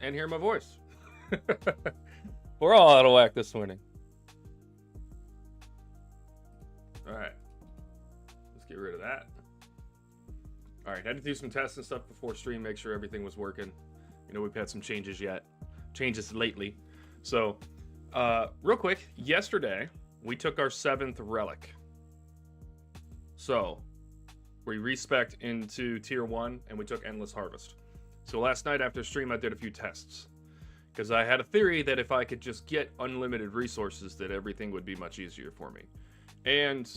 and hear my voice. We're all out of whack this morning. All right. Let's get rid of that. All right, had to do some tests and stuff before stream, make sure everything was working. You know, we've had some changes lately. So, real quick, yesterday, we took our 7th relic. So, we respec'd into tier 1, and we took Endless Harvest. So last night after stream, I did a few tests. Because I had a theory that if I could just get unlimited resources, that everything would be much easier for me. And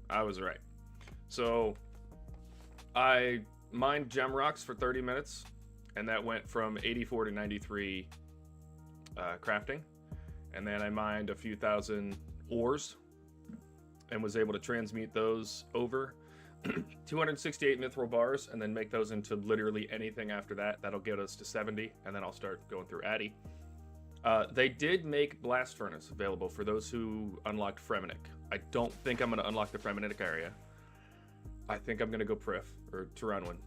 I was right. So, I mined gem rocks for 30 minutes, and that went from 84 to 93 crafting. And then I mined a few thousand ores and was able to transmute those over 268 mithril bars, and then make those into literally anything after that. That'll get us to 70, and then I'll start going through Addy. They did make Blast Furnace available for those who unlocked Fremennik. I don't think I'm going to unlock the Fremennik area. I think I'm going to go Prif, or Tyranwin.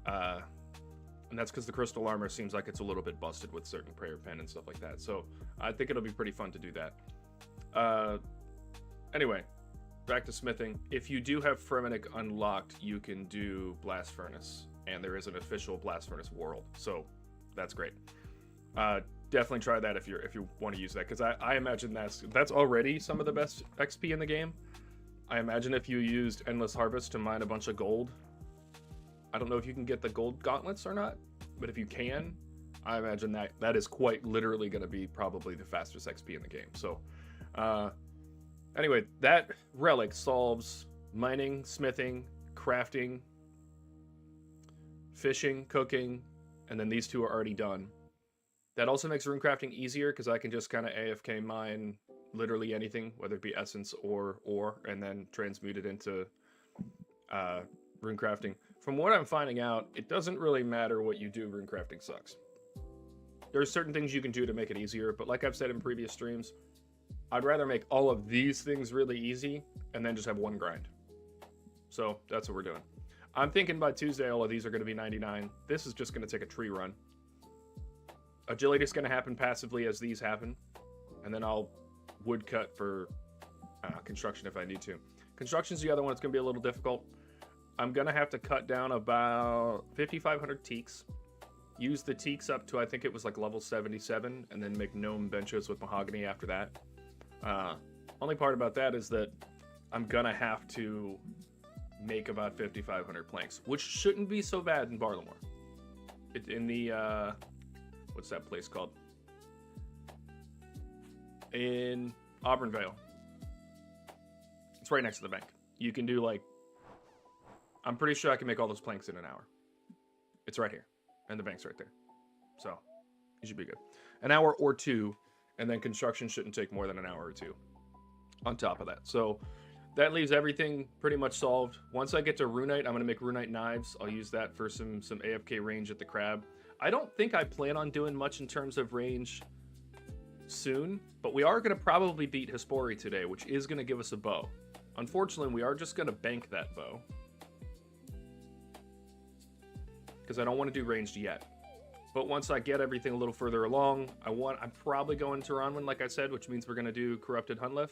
And that's because the Crystal Armor seems like it's a little bit busted with certain Prayer Pen and stuff like that. So I think it'll be pretty fun to do that. Anyway, back to smithing. If you do have Fremennik unlocked, you can do Blast Furnace. And there is an official Blast Furnace world. So that's great. Definitely try that if you want to use that. Because I imagine that's already some of the best XP in the game. I imagine if you used Endless Harvest to mine a bunch of gold, I don't know if you can get the gold gauntlets or not, but if you can, I imagine that is quite literally going to be probably the fastest XP in the game. So, anyway, that relic solves mining, smithing, crafting, fishing, cooking, and then these two are already done. That also makes rune crafting easier because I can just kind of AFK mine literally anything, whether it be essence or ore, and then transmute it into rune crafting. From what I'm finding out, it doesn't really matter what you do, rune crafting sucks. There's certain things you can do to make it easier, but like I've said in previous streams, I'd rather make all of these things really easy and then just have one grind. So that's what we're doing. I'm thinking by Tuesday all of these are going to be 99. This is just going to take a tree run. Agility is going to happen passively as these happen, and then I'll woodcut for construction if I need to. Construction's the other one that's going to be a little difficult. I'm going to have to cut down about 5,500 teaks. Use the teaks up to, I think it was like level 77, and then make gnome benches with mahogany after that. Only part about that is that I'm going to have to make about 5,500 planks, which shouldn't be so bad in Barlamore. In the, what's that place called? In Auburn Vale. It's right next to the bank. You can do like, I'm pretty sure I can make all those planks in an hour. It's right here. And the bank's right there. So, you should be good. An hour or two, and then construction shouldn't take more than an hour or two on top of that. So, that leaves everything pretty much solved. Once I get to Runite, I'm going to make Runite knives. I'll use that for some AFK range at the crab. I don't think I plan on doing much in terms of range soon, but we are going to probably beat Hespori today, which is going to give us a bow. Unfortunately, we are just going to bank that bow, because I don't want to do ranged yet. But once I get everything a little further along, I'm probably going to Ronwin, like I said, which means we're going to do Corrupted Hunlef,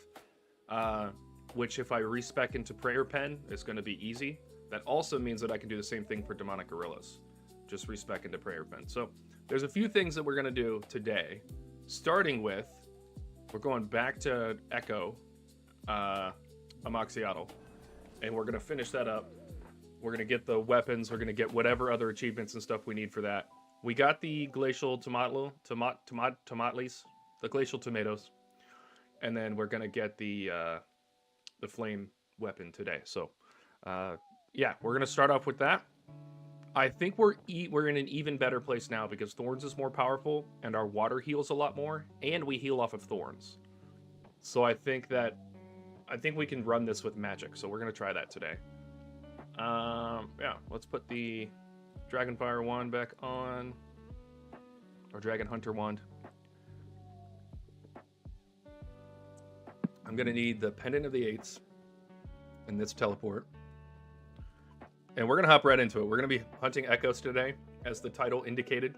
which if I respec into Prayer Pen, is going to be easy. That also means that I can do the same thing for Demonic Gorillas. Just respec into Prayer Pen. So there's a few things that we're going to do today, starting with, we're going back to Echo Amoxiatl, and we're going to finish that up. We're going to get the weapons. We're going to get whatever other achievements and stuff we need for that. We got the Glacial Tomatlis, the Glacial Tomatoes. And then we're going to get the Flame Weapon today. So, yeah, we're going to start off with that. I think we're in an even better place now because Thorns is more powerful and our water heals a lot more. And we heal off of Thorns. So I think we can run this with magic. So we're going to try that today. Yeah, let's put the Dragonfire wand back on, or Dragon Hunter wand. I'm gonna need the Pendant of the Eights and this teleport, and we're gonna hop right into it. We're gonna be hunting Echoes today, as the title indicated,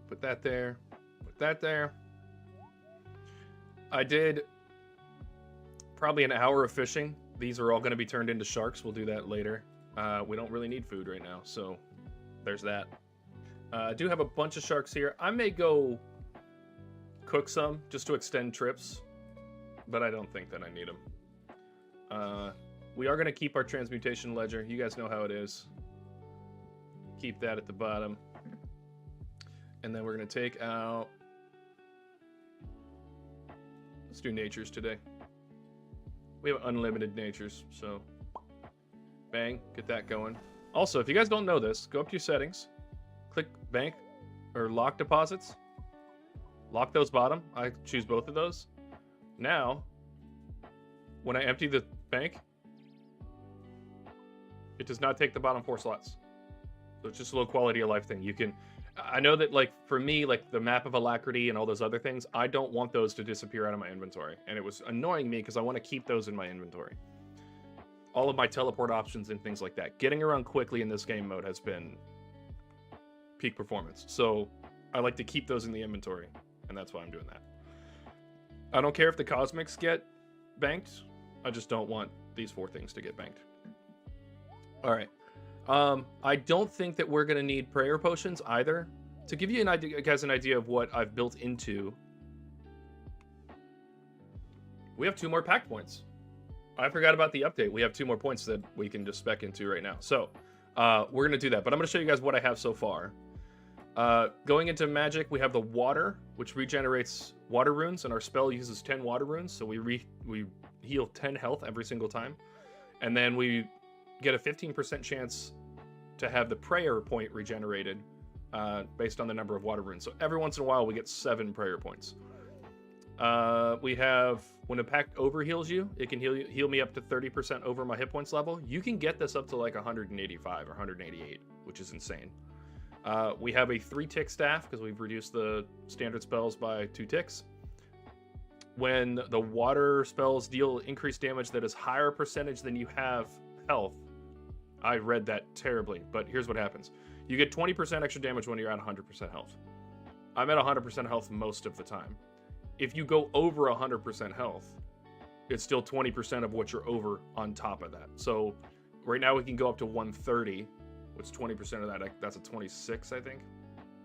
Put that there. Put that there. I did probably an hour of fishing. These are all going to be turned into sharks. We'll do that later. We don't really need food right now, so there's that. I do have a bunch of sharks here. I may go cook some just to extend trips, but I don't think that I need them. We are going to keep our transmutation ledger. You guys know how it is. Keep that at the bottom. And then we're going to take out... Let's do natures today. We have unlimited natures, so... Bang, get that going. Also, if you guys don't know this, go up to your settings, click bank or lock deposits. Lock those bottom. I choose both of those. Now, when I empty the bank, it does not take the bottom 4 slots. So it's just a low quality of life thing. You can... I know that, like, for me, like, the map of alacrity and all those other things, I don't want those to disappear out of my inventory. And it was annoying me because I want to keep those in my inventory. All of my teleport options and things like that. Getting around quickly in this game mode has been peak performance. So I like to keep those in the inventory, and that's why I'm doing that. I don't care if the cosmics get banked. I just don't want these 4 things to get banked. All right. I don't think that we're going to need prayer potions either. To give you guys an idea of what I've built into, we have 2 more pact points. I forgot about the update. We have 2 more points that we can just spec into right now. So we're going to do that. But I'm going to show you guys what I have so far. Going into magic, we have the water, which regenerates water runes, and our spell uses 10 water runes. So we heal 10 health every single time. And then we get a 15% chance to have the prayer point regenerated based on the number of water runes. So every once in a while, we get 7 prayer points. We have, when a pact overheals you, it can heal me up to 30% over my hit points level. You can get this up to like 185 or 188, which is insane. We have a 3-tick staff because we've reduced the standard spells by 2 ticks. When the water spells deal increased damage that is higher percentage than you have health, I read that terribly, but here's what happens. You get 20% extra damage when you're at 100% health. I'm at 100% health most of the time. If you go over 100% health, it's still 20% of what you're over on top of that. So right now we can go up to 130, which 20% of that, that's a 26, I think.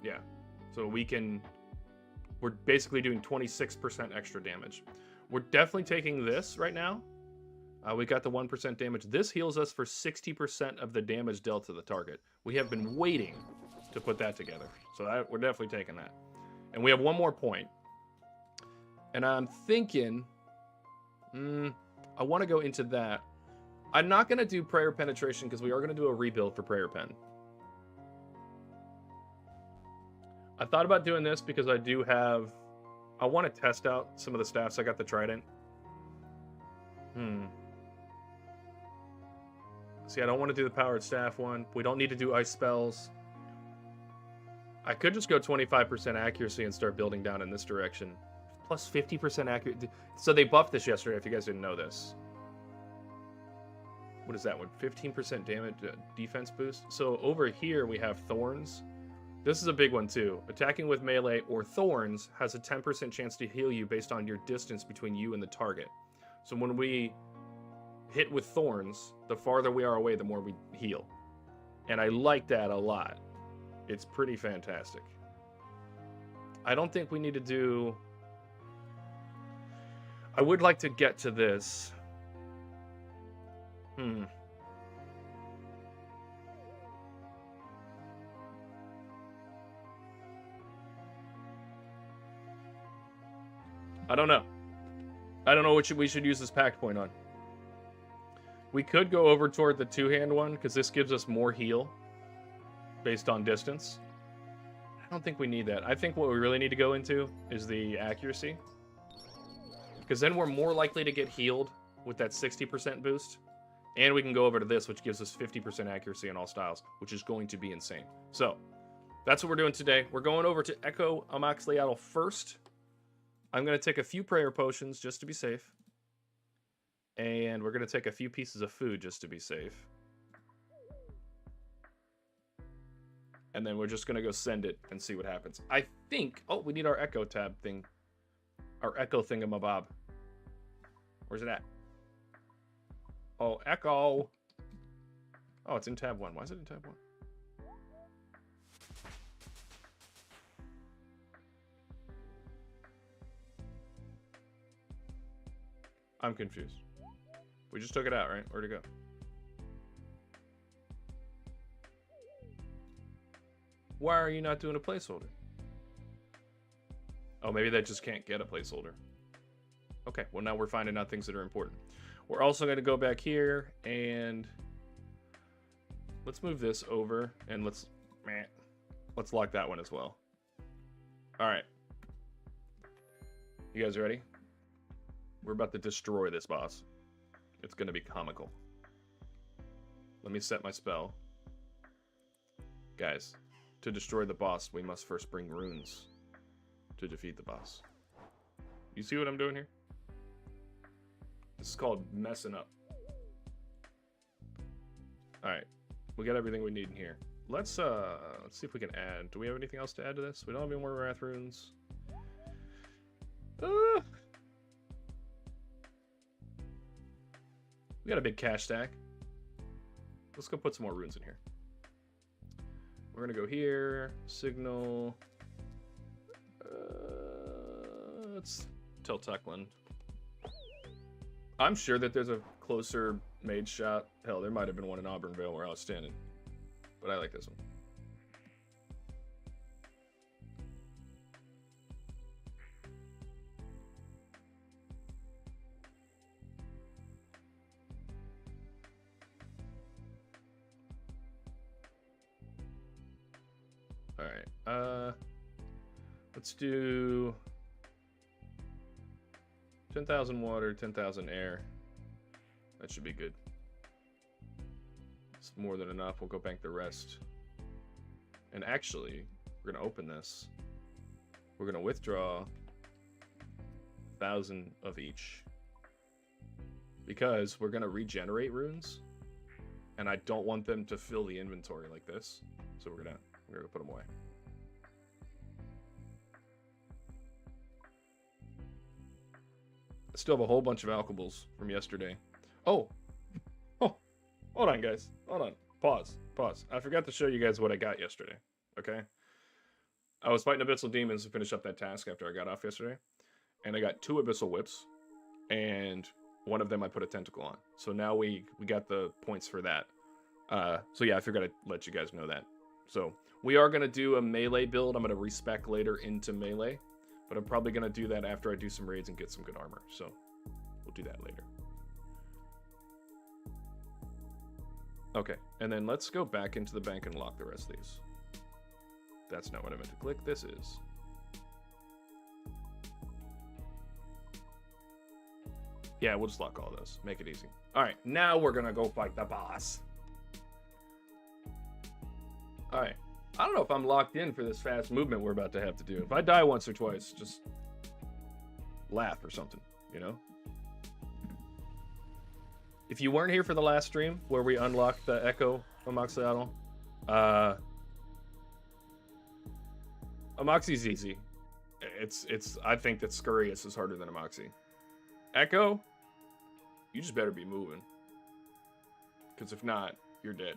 Yeah. So we're basically doing 26% extra damage. We're definitely taking this right now. We got the 1% damage. This heals us for 60% of the damage dealt to the target. We have been waiting to put that together. So we're definitely taking that. And we have 1 more point. And I'm thinking, I want to go into that. I'm not going to do prayer penetration because we are going to do a rebuild for prayer pen. I thought about doing this because I want to test out some of the staffs. I got the trident. See, I don't want to do the powered staff one. We don't need to do ice spells. I could just go 25% accuracy and start building down in this direction. Plus 50% accuracy. So they buffed this yesterday, if you guys didn't know this. What is that one? 15% damage defense boost. So over here we have thorns. This is a big one too. Attacking with melee or thorns has a 10% chance to heal you based on your distance between you and the target. So when we hit with thorns, the farther we are away, the more we heal. And I like that a lot. It's pretty fantastic. I don't think we need to do... I would like to get to this. I don't know. I don't know what we should use this pact point on. We could go over toward the 2-hand one, because this gives us more heal based on distance. I don't think we need that. I think what we really need to go into is the accuracy. Because then we're more likely to get healed with that 60% boost. And we can go over to this, which gives us 50% accuracy in all styles, which is going to be insane. So, that's what we're doing today. We're going over to Echo Amaxliatl first. I'm going to take a few prayer potions just to be safe. And we're going to take a few pieces of food just to be safe. And then we're just going to go send it and see what happens. I think... Oh, we need our echo tab thing. Our echo thingamabob. Where's it at? Oh, echo. Oh, it's in tab 1. Why is it in tab 1? I'm confused. We just took it out, right? Where'd it go? Why are you not doing a placeholder? Oh, maybe that just can't get a placeholder. Okay, well now we're finding out things that are important. We're also going to go back here and let's move this over and let's lock that one as well. All right. You guys ready? We're about to destroy this boss. It's going to be comical. Let me set my spell. Guys, to destroy the boss, we must first bring runes to defeat the boss. You see what I'm doing here? This is called messing up. Alright. We got everything we need in here. Let's see if we can add. Do we have anything else to add to this? We don't have any more Wrath runes. We got a big cash stack. Let's go put some more runes in here. We're gonna go here, signal. Let's tell Tekland. I'm sure that there's a closer mage shop. Hell, there might have been one in Auburnvale where I was standing, but I like this one. All right. Let's do 10,000 water, 10,000 air. That should be good. It's more than enough. We'll go bank the rest. And actually, we're gonna open this. We're gonna withdraw 1,000 of each because we're gonna regenerate runes, and I don't want them to fill the inventory like this. So we're gonna put them away. I still have a whole bunch of alchables from yesterday. Oh, hold on, guys. Hold on. Pause. I forgot to show you guys what I got yesterday. Okay. I was fighting abyssal demons to finish up that task after I got off yesterday, and I got 2 abyssal whips, and one of them I put a tentacle on. So now we got the points for that. So yeah, I figured I'd let you guys know that. So we are gonna do a melee build. I'm gonna respec later into melee, but I'm probably gonna do that after I do some raids and get some good armor. So we'll do that later. Okay, and then let's go back into the bank and lock the rest of these. That's not what I meant to click. This is. Yeah, we'll just lock all those. Make it easy. All right, now we're gonna go fight the boss. All right. I don't know if I'm locked in for this fast movement we're about to have to do. If I die once or twice, just laugh or something, you know? If you weren't here for the last stream where we unlocked the Echo Amoxicillin, Amoxie's easy. I think that Scurious is harder than Amoxie. Echo, you just better be moving. Because if not, you're dead.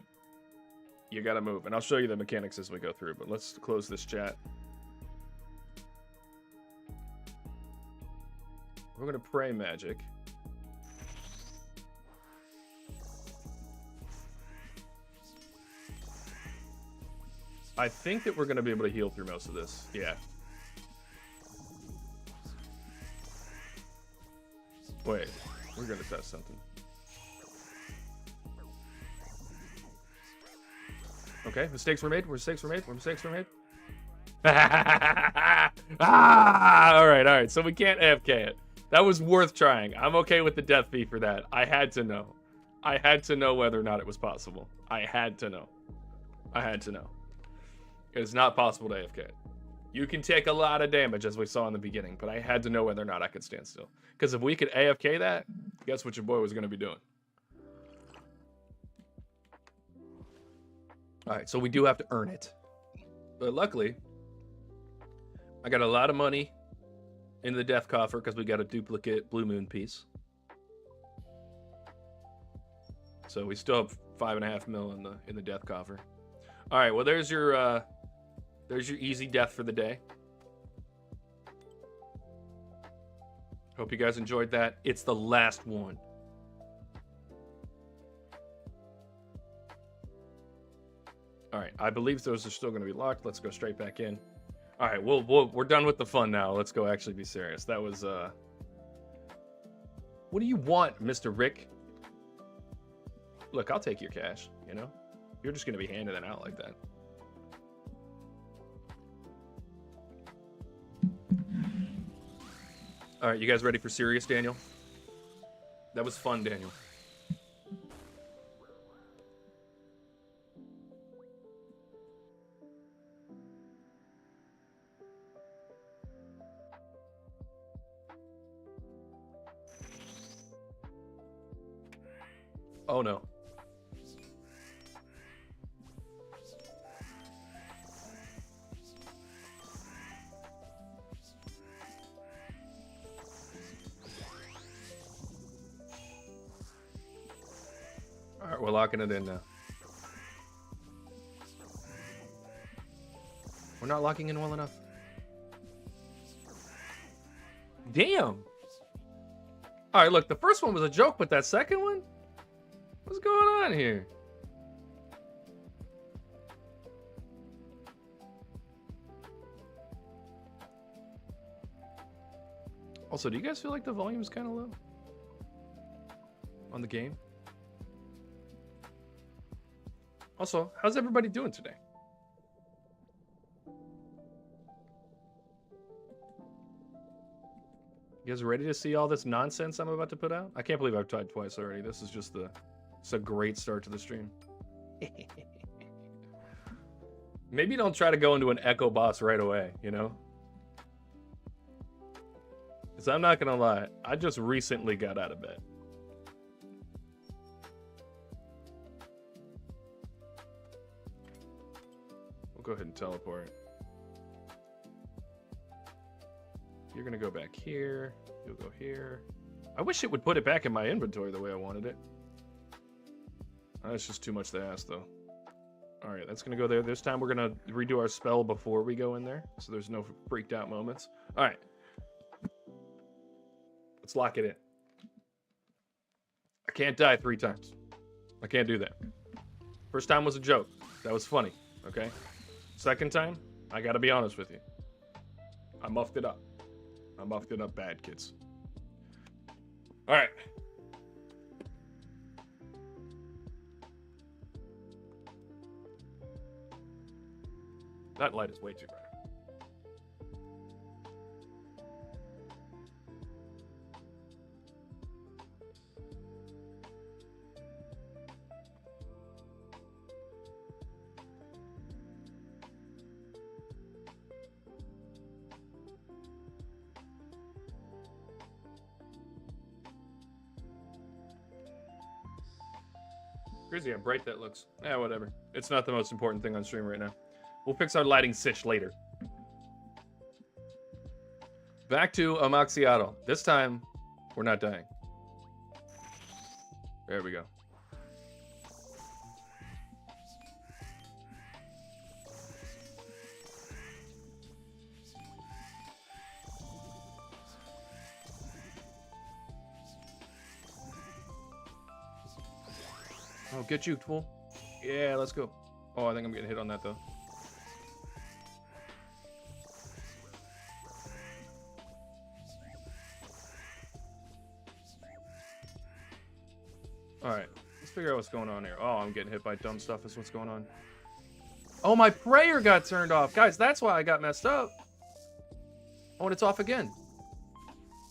You gotta move, and I'll show you the mechanics as we go through, but let's close this chat. We're gonna pray magic. I think that we're gonna be able to heal through most of this. Yeah. Wait, we're gonna test something. Okay, mistakes were made. Mistakes were made. All right. So we can't AFK it. That was worth trying. I'm okay with the death fee for that. I had to know. I had to know whether or not it was possible. I had to know. It's not possible to AFK it. You can take a lot of damage, as we saw in the beginning, but I had to know whether or not I could stand still. Because if we could AFK that, guess what your boy was going to be doing? All right, so we do have to earn it. But luckily, I got a lot of money in the death coffer because we got a duplicate Blue Moon piece. So we still have 5.5 mil in the death coffer. All right, well there's your easy death for the day. Hope you guys enjoyed that. It's the last one. All right, I believe those are still going to be locked. Let's go straight back in. All right, we're done with the fun now. Let's go actually be serious. That was what do you want, Mr. Rick? Look, I'll take your cash, you know? You're just going to be handing it out like that. All right, you guys ready for serious, Daniel? That was fun, Daniel. Oh no. All right, we're locking it in now. We're not locking in well enough. Damn. All right, look, the first one was a joke, but that second one? What's going on here? Also, do you guys feel like the volume is kind of low on the game? Also, how's everybody doing today? You guys ready to see all this nonsense I'm about to put out? I can't believe I've tried twice already. This is just it's a great start to the stream. Maybe don't try to go into an echo boss right away, you know? Because I'm not going to lie, I just recently got out of bed. We'll go ahead and teleport. You're going to go back here. You'll go here. I wish it would put it back in my inventory the way I wanted it. That's just too much to ask, though. All right, that's going to go there. This time we're going to redo our spell before we go in there, so there's no freaked out moments. All right. Let's lock it in. I can't die 3 times. I can't do that. First time was a joke. That was funny, okay? Second time, I got to be honest with you. I muffed it up. I muffed it up bad, kids. All right. That light is way too bright. Crazy how bright that looks. Yeah, whatever. It's not the most important thing on stream right now. We'll fix our lighting sitch later. Back to Amoxiato. This time, we're not dying. There we go. Oh, get you, fool. Yeah, let's go. Oh, I think I'm getting hit on that, though. Alright, let's figure out what's going on here. Oh, I'm getting hit by dumb stuff is what's going on. Oh, my prayer got turned off. Guys, that's why I got messed up. Oh, and it's off again.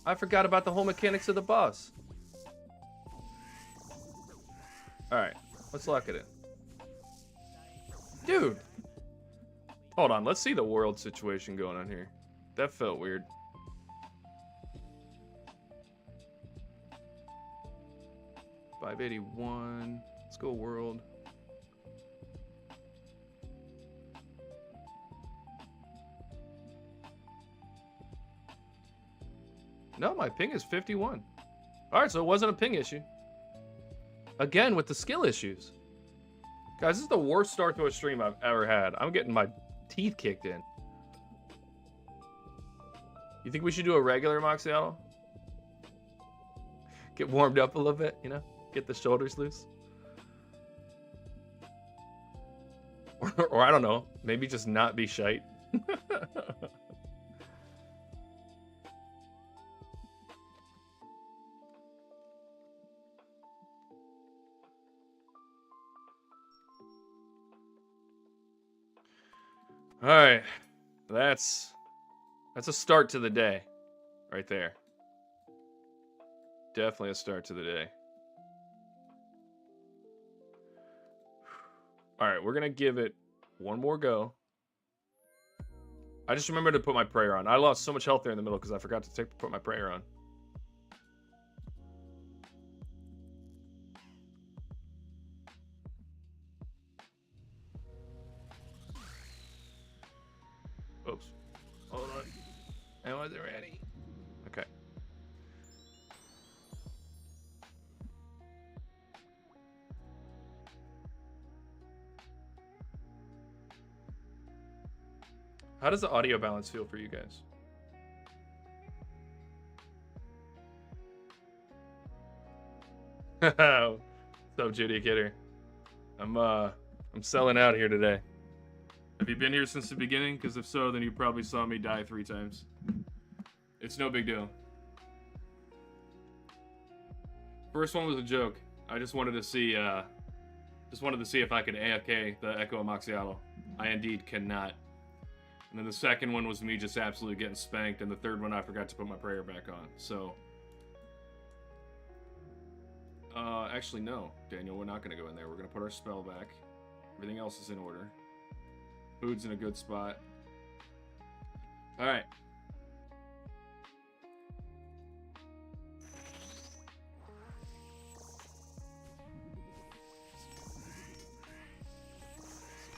I forgot about the whole mechanics of the boss. Alright, let's lock it in. Dude! Hold on, let's see the world situation going on here. That felt weird. $581. Let's go world. No, my ping is 51. All right, so it wasn't a ping issue. Again, with the skill issues. Guys, this is the worst start to a stream I've ever had. I'm getting my teeth kicked in. You think we should do a regular Moxiato? Get warmed up a little bit, you know? Get the shoulders loose. Or I don't know, maybe just not be shite. All right, that's a start to the day, right there. Definitely a start to the day. All right, we're gonna give it one more go. I just remembered to put my prayer on. I lost so much health there in the middle because I forgot to put my prayer on. Oops. Hold on. I wasn't ready. Okay. How does the audio balance feel for you guys? What's up, Judy Kidder? I'm selling out here today. Have you been here since the beginning? Because if so, then you probably saw me die 3 times. It's no big deal. First one was a joke. I just wanted to see if I could AFK the Echo Moxiato. I indeed cannot. And then the second one was me just absolutely getting spanked, and the third one I forgot to put my prayer back on. So, actually no, Daniel, we're not gonna go in there. We're gonna put our spell back. Everything else is in order. Food's in a good spot. All right.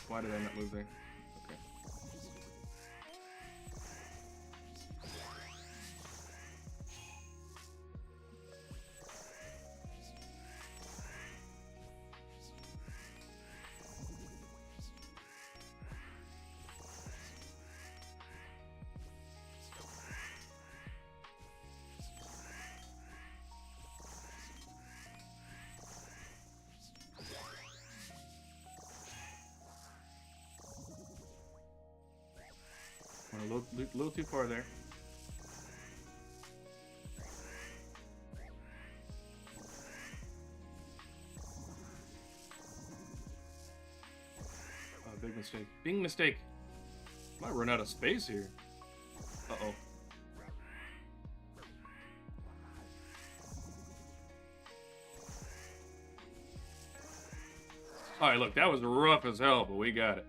Why did I not move there? Okay. A little too far there. Oh, big mistake. Big mistake. Might run out of space here. Uh-oh. Alright, look, that was rough as hell, but we got it.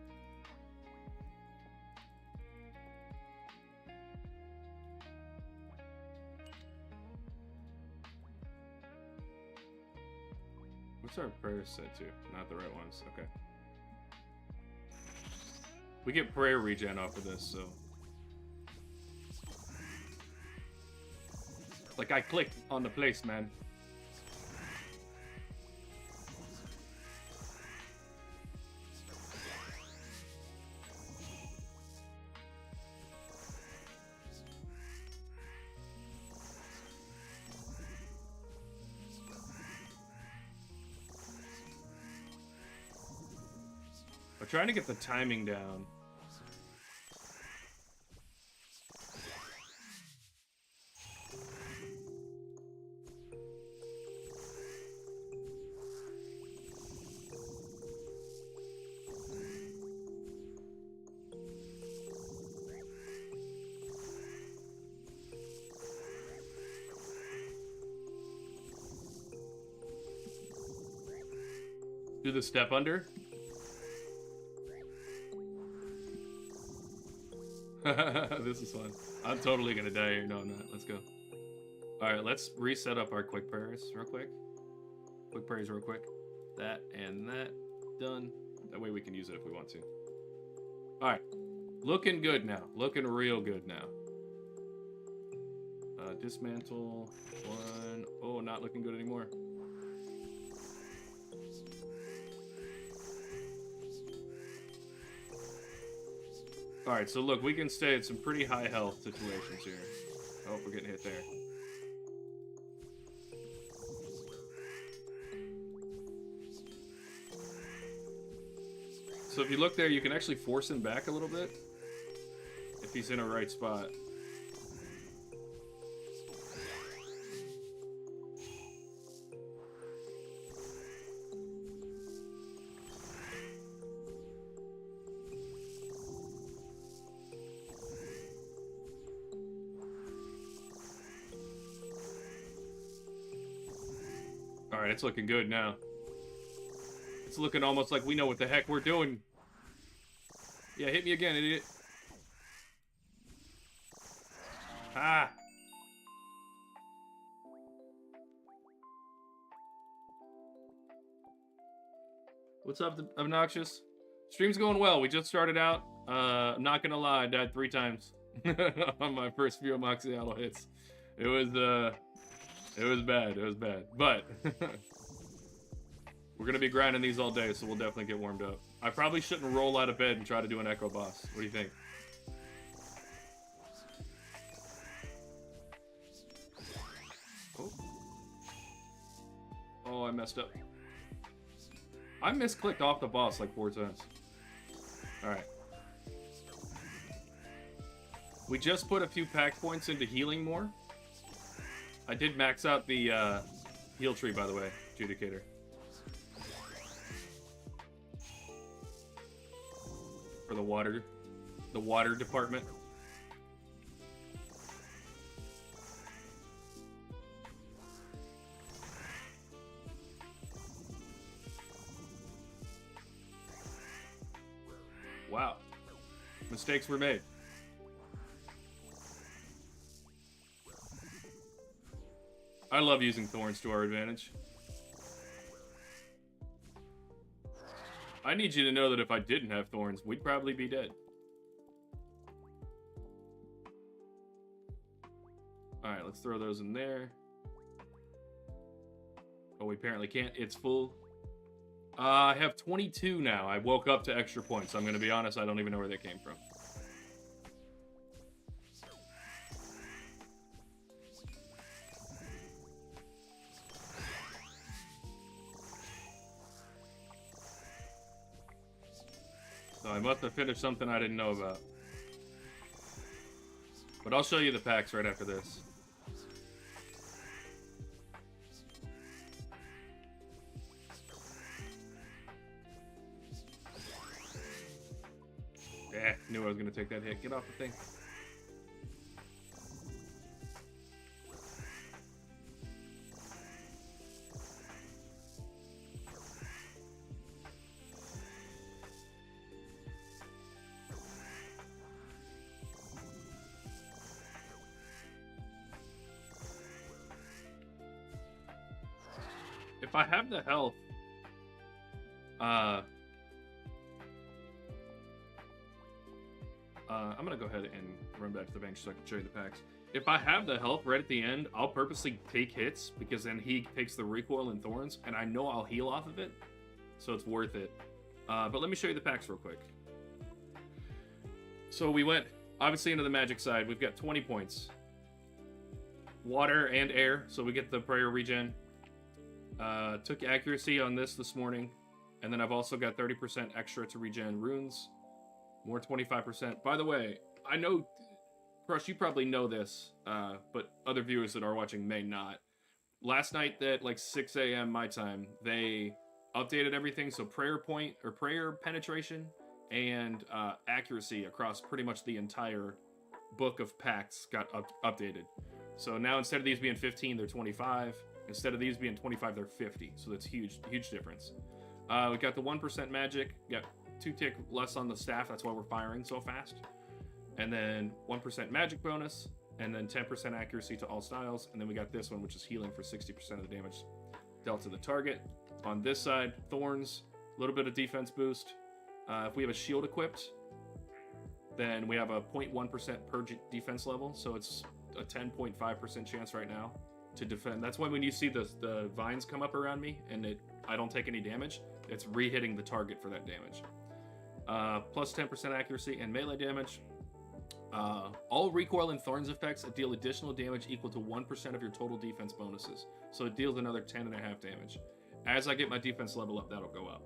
What's our prayer set to? Not the right ones. Okay. We get prayer regen off of this, so. Like I clicked on the place, man. Trying to get the timing down. Do the step under. This is fun. I'm totally gonna die here. No, I'm not. Let's go. Alright, let's reset up our quick prayers real quick. Quick prayers real quick. That and that. Done. That way we can use it if we want to. Alright. Looking good now. Looking real good now. Dismantle. 1. Oh, not looking good anymore. Alright, so look, we can stay at some pretty high health situations here. Oh, we're getting hit there. So if you look there, you can actually force him back a little bit if he's in a right spot. Alright, it's looking good now. It's looking almost like we know what the heck we're doing. Yeah, hit me again, idiot. Ah! What's up, Obnoxious? Stream's going well. We just started out. I'm not gonna lie, I died 3 times on my first few Moxialo hits. It was bad. It was bad. But we're gonna be grinding these all day, so we'll definitely get warmed up. I probably shouldn't roll out of bed and try to do an Echo Boss. What do you think? Oh. Oh, I messed up. I misclicked off the boss like 4 times. Alright. We just put a few pack points into healing more. I did max out the heal tree, by the way, Judicator. For the water department. Wow. Mistakes were made. I love using thorns to our advantage. I need you to know that if I didn't have thorns, we'd probably be dead. Alright, let's throw those in there. Oh, we apparently can't. It's full. I have 22 now. I woke up to extra points. I'm going to be honest, I don't even know where they came from. So I must have finished something I didn't know about. But I'll show you the packs right after this. Yeah, knew I was going to take that hit. Get off the thing. If I have the health, I'm gonna go ahead and run back to the bench so I can show you the packs. If I have the health right at the end, I'll purposely take hits because then he takes the recoil and thorns, and I know I'll heal off of it, so it's worth it. But let me show you the packs real quick. So we went, obviously, into the magic side. We've got 20 points. Water and air, so we get the prayer regen. Took accuracy on this morning, and then I've also got 30% extra to regen runes. More 25%. By the way, I know, Crush, you probably know this, but other viewers that are watching may not. Last night at like 6 a.m. my time, they updated everything, so prayer point, or prayer penetration, and accuracy across pretty much the entire book of pacts got updated. So now instead of these being 15, they're 25. Instead of these being 25, they're 50. So that's huge difference. We got the 1% magic, got 2 tick less on the staff, that's why we're firing so fast. And then 1% magic bonus, and then 10% accuracy to all styles. And then we got this one, which is healing for 60% of the damage dealt to the target. On this side, thorns, a little bit of defense boost. If we have a shield equipped, then we have a 0.1% per defense level, so it's a 10.5% chance right now to defend. That's why when you see the vines come up around me and I don't take any damage, it's re-hitting the target for that damage. Plus 10% accuracy and melee damage. All recoil and thorns effects deal additional damage equal to 1% of your total defense bonuses. So it deals another 10.5 damage. As I get my defense level up, that'll go up.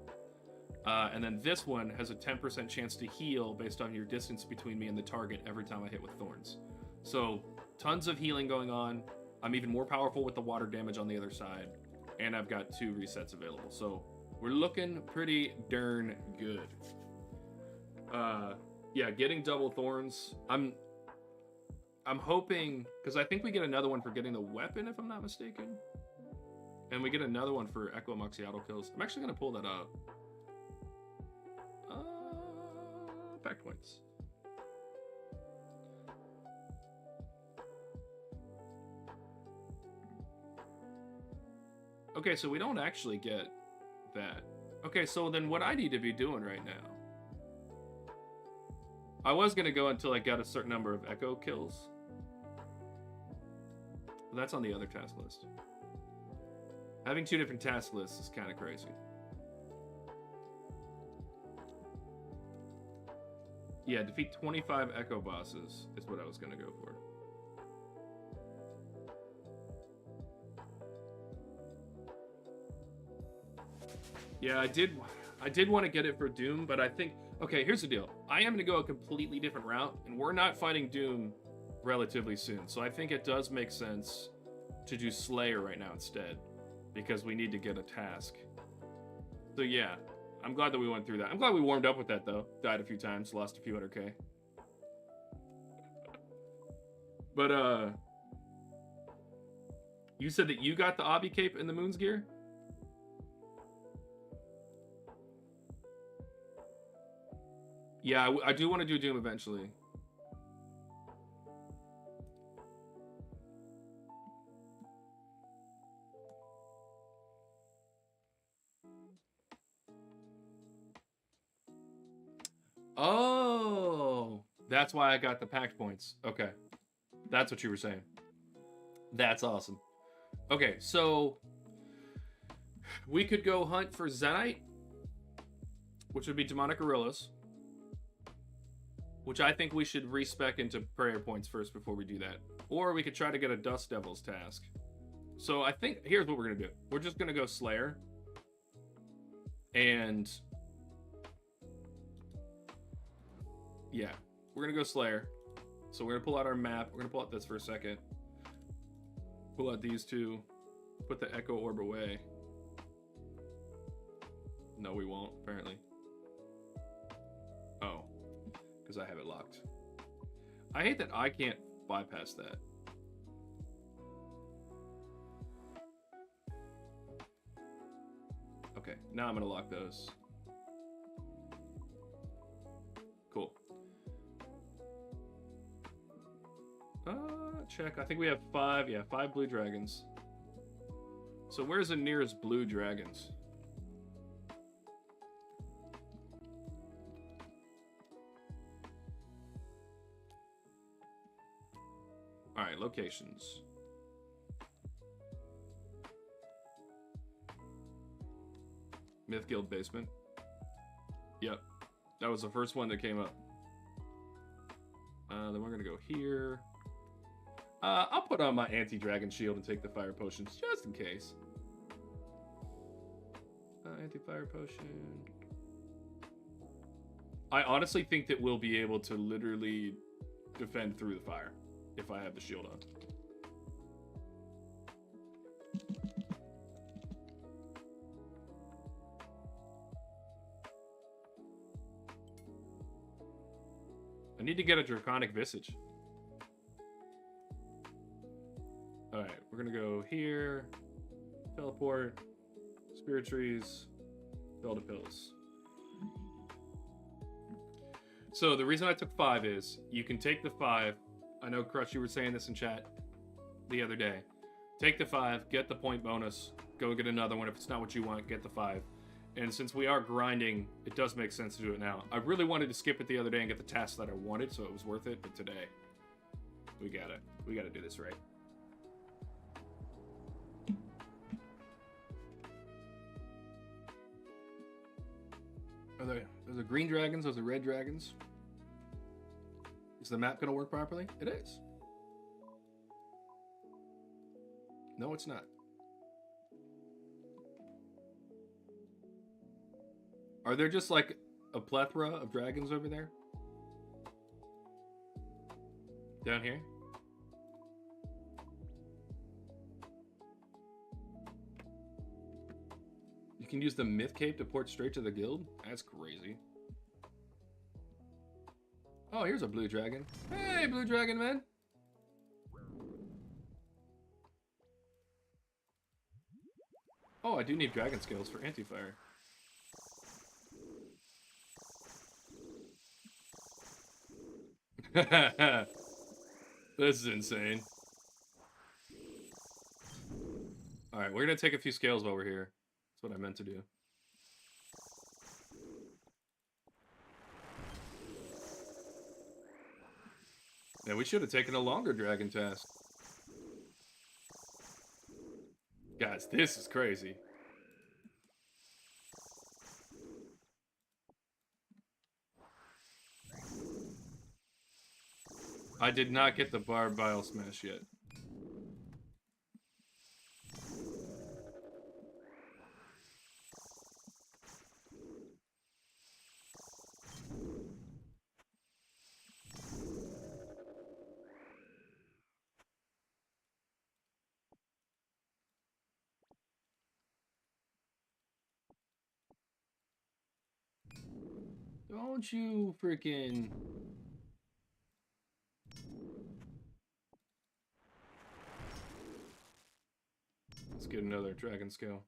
And then this one has a 10% chance to heal based on your distance between me and the target every time I hit with thorns. So tons of healing going on. I'm even more powerful with the water damage on the other side. And I've got 2 resets available. So we're looking pretty darn good. Yeah, getting double thorns. I'm hoping, because I think we get another one for getting the weapon, if I'm not mistaken. And we get another one for Echo Moxiato kills. I'm actually going to pull that up. Pact points. Okay, so we don't actually get that. Okay, so then what I need to be doing right now. I was going to go until I got a certain number of Echo kills. But that's on the other task list. Having 2 different task lists is kind of crazy. Yeah, defeat 25 Echo bosses is what I was going to go for. Yeah, I did want to get it for Doom, but I think... Okay, here's the deal. I am going to go a completely different route, and we're not fighting Doom relatively soon. So I think it does make sense to do Slayer right now instead, because we need to get a task. So yeah, I'm glad that we went through that. I'm glad we warmed up with that, though. Died a few times, lost a few 100k. But, you said that you got the Obby Cape and the Moon's Gear? Yeah, I do want to do Doom eventually. Oh, that's why I got the Pact points. Okay, that's what you were saying. That's awesome. Okay, so we could go hunt for Zenite, which would be Demonic Gorillas. Which I think we should respec into prayer points first before we do that. Or we could try to get a Dust Devils task. So I think, here's what we're going to do. We're just going to go Slayer. And... yeah, we're going to go Slayer. So we're going to pull out our map. We're going to pull out this for a second. Pull out these 2. Put the Echo Orb away. No, we won't, apparently. Oh. Because I have it locked. I hate that I can't bypass that. Okay, now I'm going to lock those. Cool. Check. I think we have 5. Yeah, 5 blue dragons. So where's the nearest blue dragons? Alright, locations. Myth Guild basement. Yep. That was the first one that came up. Then we're gonna go here. I'll put on my anti-dragon shield and take the fire potions just in case. Anti-fire potion. I honestly think that we'll be able to literally defend through the fire if I have the shield on. I need to get a Draconic Visage. Alright, we're gonna go here. Teleport. Spirit Trees. Bell to Pills. So the reason I took 5 is, you can take the 5. I know, Crush, you were saying this in chat the other day. Take the 5, get the point bonus, go get another one. If it's not what you want, get the 5. And since we are grinding, it does make sense to do it now. I really wanted to skip it the other day and get the task that I wanted, so it was worth it, but today, we got it. We gotta do this right. Those are green dragons, those are red dragons. Is the map gonna work properly? It is. No, it's not. Are there just like a plethora of dragons over there? Down here? You can use the myth cape to port straight to the guild? That's crazy. Oh, here's a blue dragon. Hey, blue dragon man. Oh, I do need dragon scales for anti-fire. This is insane. Alright, we're gonna take a few scales while we're here. That's what I meant to do. Yeah, we should have taken a longer dragon task. Guys, this is crazy. I did not get the Barb Bile Smash yet. Don't you freaking... Let's get another dragon scale.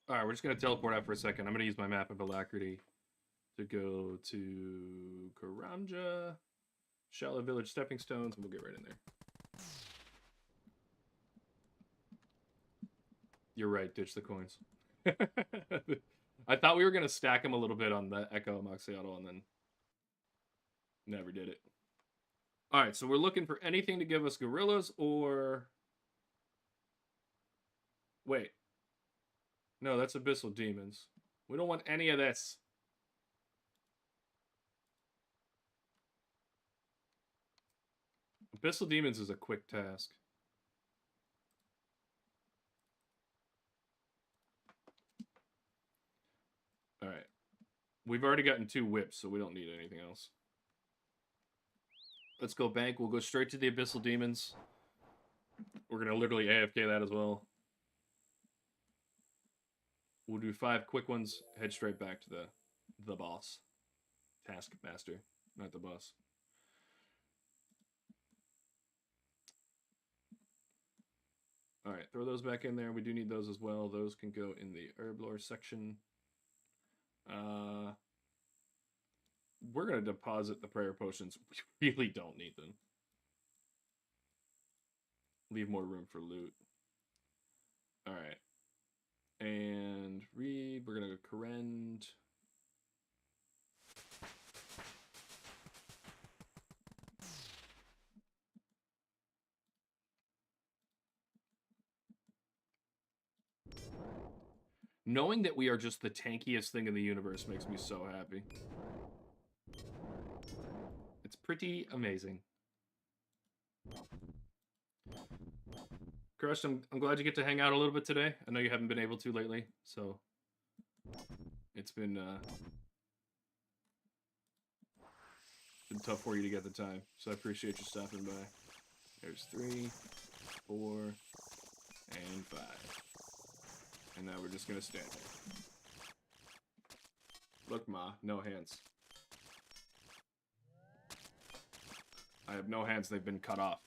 Alright, we're just going to teleport out for a second. I'm going to use my map of alacrity to go to Karanja, Shallow Village Stepping Stones, and we'll get right in there. You're right, ditch the coins. I thought we were going to stack them a little bit on the Echo Moxiato and then never did it. Alright, so we're looking for anything to give us gorillas or... Wait. No, that's Abyssal Demons. We don't want any of this. Abyssal Demons is a quick task. Alright. We've already gotten 2 whips, so we don't need anything else. Let's go bank. We'll go straight to the Abyssal Demons. We're going to literally AFK that as well. We'll do 5 quick ones, head straight back to the boss. Taskmaster, not the boss. Alright, throw those back in there. We do need those as well. Those can go in the herb lore section. We're going to deposit the prayer potions. We really don't need them. Leave more room for loot. Alright. And read. We're going to go Corrend. Knowing that we are just the tankiest thing in the universe makes me so happy. It's pretty amazing. Crush, I'm glad you get to hang out a little bit today. I know you haven't been able to lately, so it's been tough for you to get the time. So I appreciate you stopping by. There's 3, 4, and 5. And now we're just gonna stand there. Look, Ma, no hands. I have no hands, they've been cut off.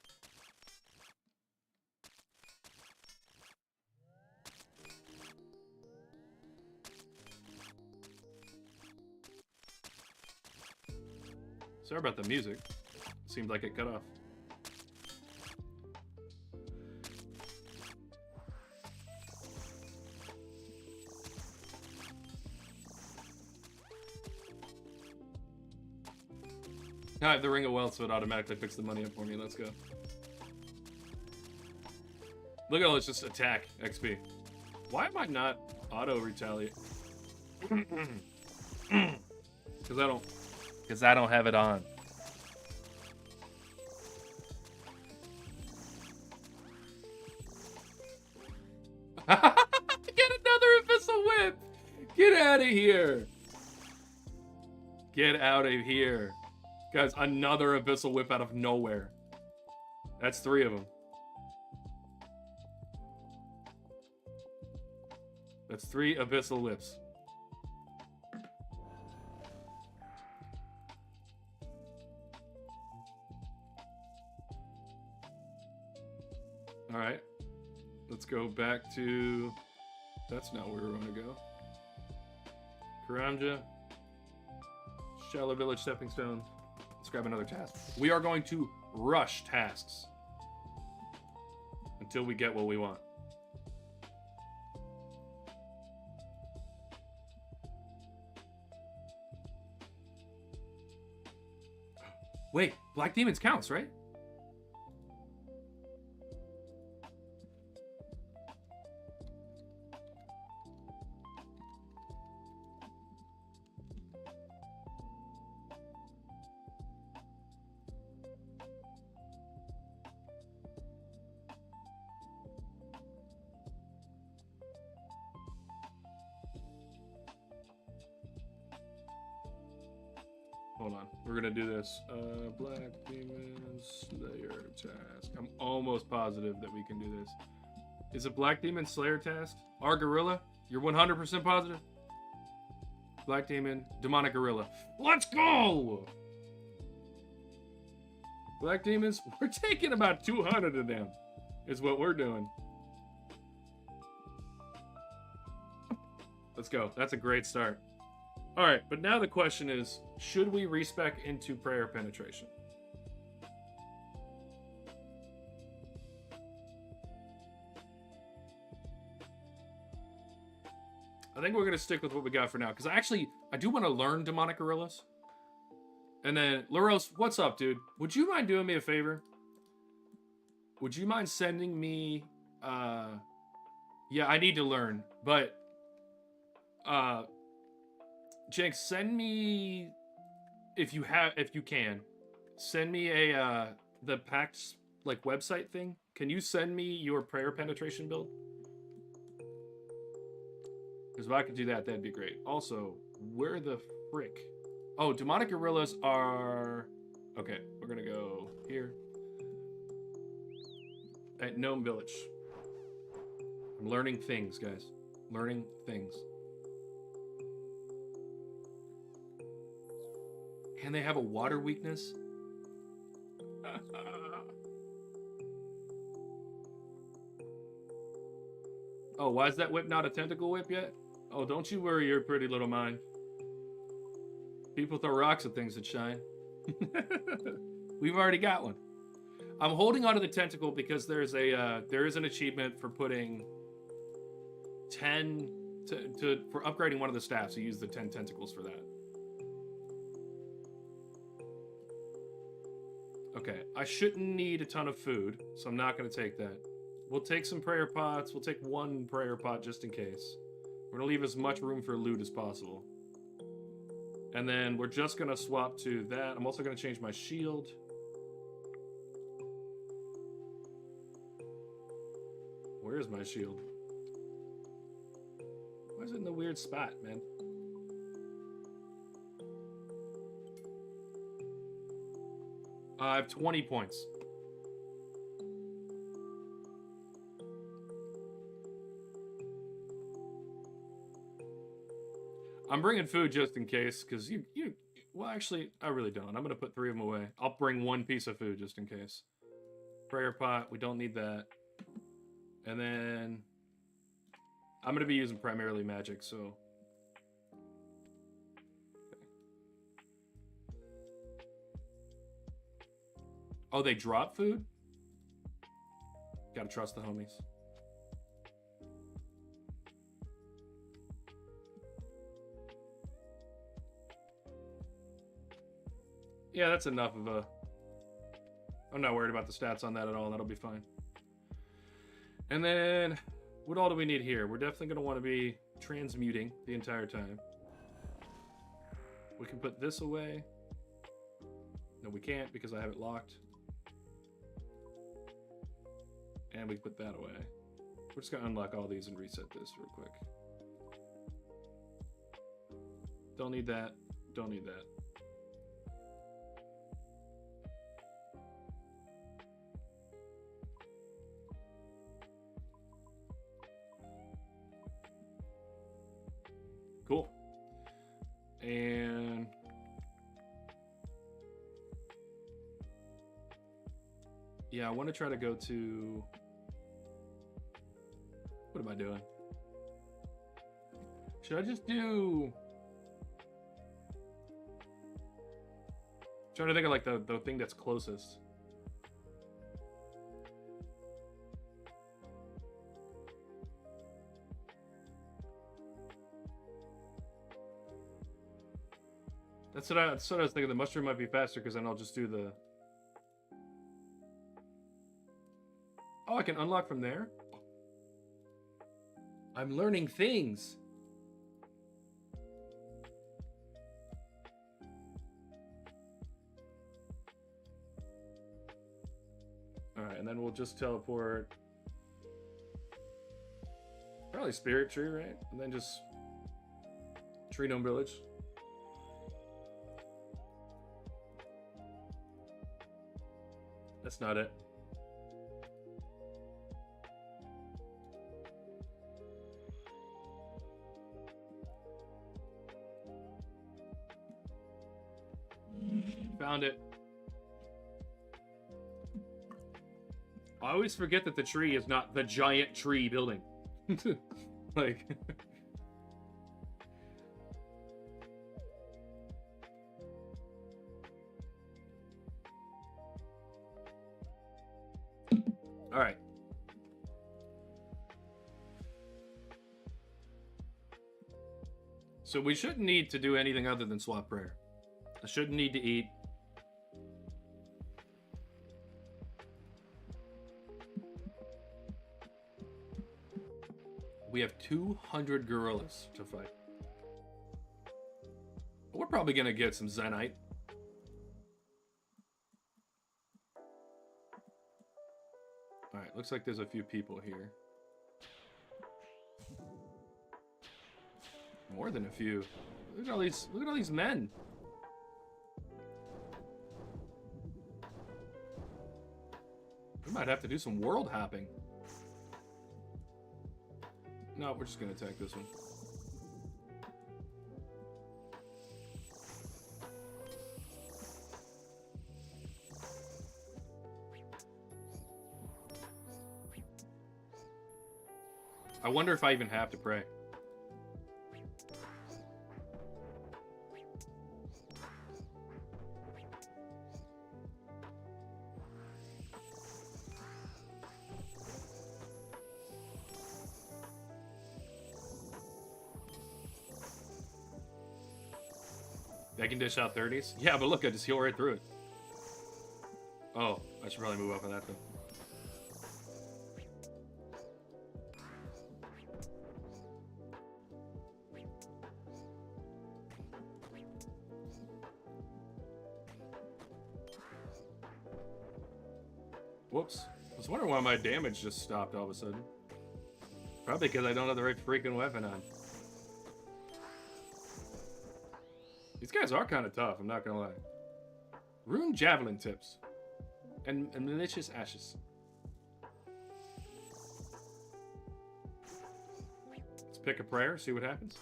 Sorry about the music. Seemed like it cut off. I have the Ring of Wealth, so it automatically picks the money up for me. Let's go. Look at all this, just attack XP. Why am I not auto retaliate? Because I don't have it on. Get another Abyssal Whip! Get out of here! Get out of here. Guys, another Abyssal Whip out of nowhere. That's 3 of them. That's 3 Abyssal Whips. Alright. Let's go back to... That's not where we want to go. Karamja. Shallow Village Stepping Stone. Let's grab another task. We are going to rush tasks. Until we get what we want. Wait, Black Demons counts, right? Hold on, we're gonna do this. Black Demon Slayer task. I'm almost positive that we can do this. Is it Black Demon Slayer task? Our Gorilla? You're 100% positive? Black Demon, Demonic Gorilla. Let's go! Black Demons, we're taking about 200 of them, is what we're doing. Let's go. That's a great start. All right, but now the question is, should we respec into prayer penetration? I think we're going to stick with what we got for now, because I do want to learn Demonic Gorillas. And then, Laros, what's up, dude? Would you mind doing me a favor? Would you mind sending me, yeah, I need to learn, but, Jenks, send me, if you can, send me the Pact, like, website thing. Can you send me your prayer penetration build? Because if I could do that, that'd be great. Also, where the frick? Oh, Demonic Gorillas are... Okay, we're gonna go here. At Gnome Village. I'm learning things, guys. Learning things. And they have a water weakness? Oh, why is that whip not a tentacle whip yet? Oh, don't you worry your pretty little mind. People throw rocks at things that shine. We've already got one. I'm holding onto the tentacle because there is an achievement for putting 10 for upgrading one of the staffs. You use the 10 tentacles for that. Okay, I shouldn't need a ton of food, so I'm not going to take that. We'll take some prayer pots. We'll take one prayer pot just in case. We're going to leave as much room for loot as possible. And then we're just going to swap to that. I'm also going to change my shield. Where is my shield? Why is it in the weird spot, man? I have 20 points. I'm bringing food just in case, because well, actually, I really don't. I'm going to put 3 of them away. I'll bring 1 piece of food just in case. Prayer pot, we don't need that. And then I'm going to be using primarily magic, so... Oh, they drop food? Gotta trust the homies. Yeah, that's enough of a... I'm not worried about the stats on that at all. That'll be fine. And then, what all do we need here? We're definitely going to want to be transmuting the entire time. We can put this away. No, we can't because I have it locked. And we can put that away. We're just going to unlock all these and reset this real quick. Don't need that. Don't need that. Cool. And yeah, I want to try to go to... What am I doing? Should I just do... I'm trying to think of like the thing that's closest. That's what I was thinking. The mushroom might be faster because then I'll just do the... Oh, I can unlock from there? I'm learning things. Alright, and then we'll just teleport. Probably Spirit Tree, right? And then just Tree Gnome Village. That's not it. Found it. I always forget that the tree is not the giant tree building. Like... Alright. So we shouldn't need to do anything other than swap prayer. I shouldn't need to eat. We have 200 gorillas to fight. We're probably going to get some Zenite. Alright, looks like there's a few people here. More than a few. Look at all these men. We might have to do some world hopping. No, we're just gonna attack this one. I wonder if I even have to pray. I can dish out 30s? Yeah, but look, I just heal right through it. Oh, I should probably move off of that then. Whoops. I was wondering why my damage just stopped all of a sudden. Probably because I don't have the right freaking weapon on. These guys are kind of tough, I'm not gonna lie. Rune javelin tips. And malicious ashes. Let's pick a prayer, see what happens.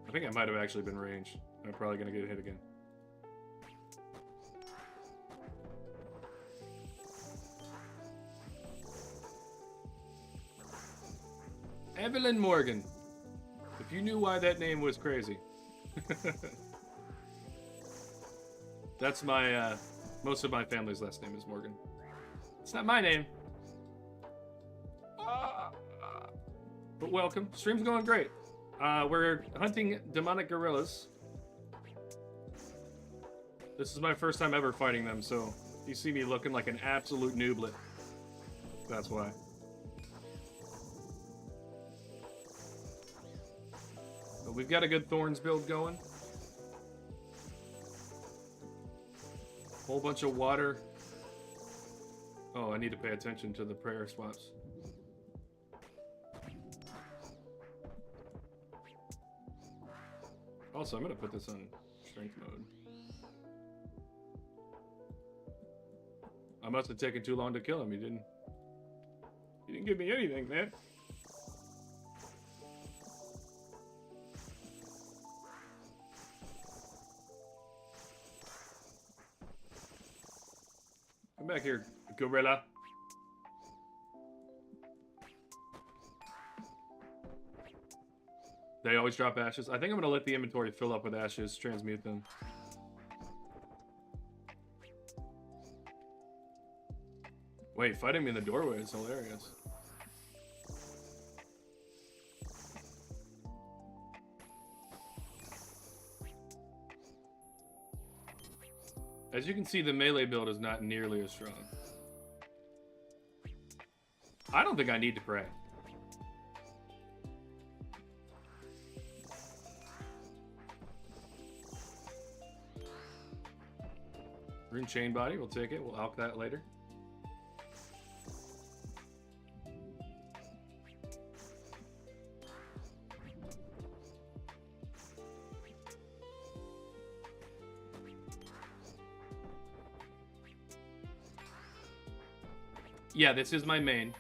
I think I might have actually been ranged. I'm probably gonna get hit again. Evelyn Morgan. If you knew why that name was crazy. That's my, most of my family's last name is Morgan. It's not my name. But welcome. Stream's going great. We're hunting demonic gorillas. This is my first time ever fighting them, so you see me looking like an absolute nooblet. That's why. But we've got a good Thorns build going. Whole bunch of water. Oh, I need to pay attention to the prayer swaps. Also, I'm gonna put this on strength mode. I must have taken too long to kill him. He didn't give me anything, man. Come back here, gorilla. They always drop ashes. I think I'm gonna let the inventory fill up with ashes, transmute them. Wait, fighting me in the doorway is hilarious. As you can see, the melee build is not nearly as strong. I don't think I need to pray. Rune chain body, we'll take it. We'll alch that later. Yeah, this is my main.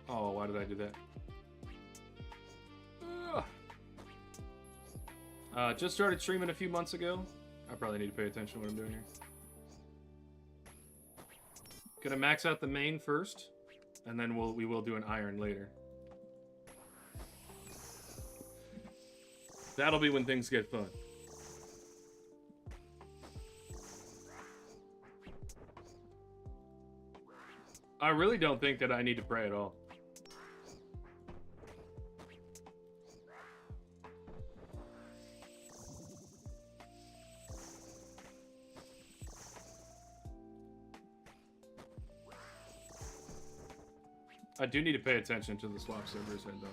Oh, why did I do that? Just started streaming a few months ago. I probably need to pay attention to what I'm doing here. Gonna max out the main first, and then we will do an iron later. That'll be when things get fun. I really don't think that I need to pray at all. I do need to pay attention to the swap servers head though.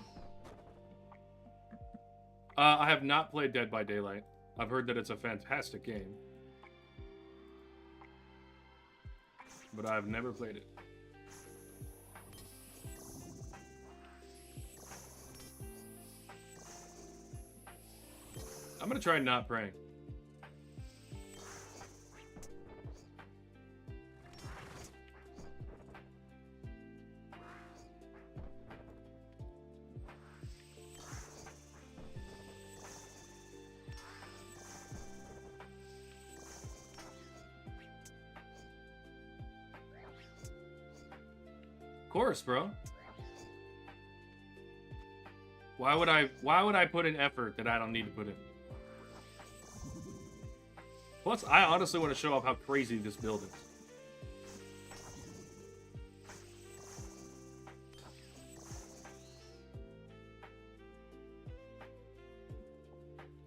I have not played Dead by Daylight. I've heard that it's a fantastic game. But I've never played it. I'm gonna try not praying. Of course, bro. Why would I put in effort that I don't need to put in? Plus, I honestly want to show off how crazy this build is.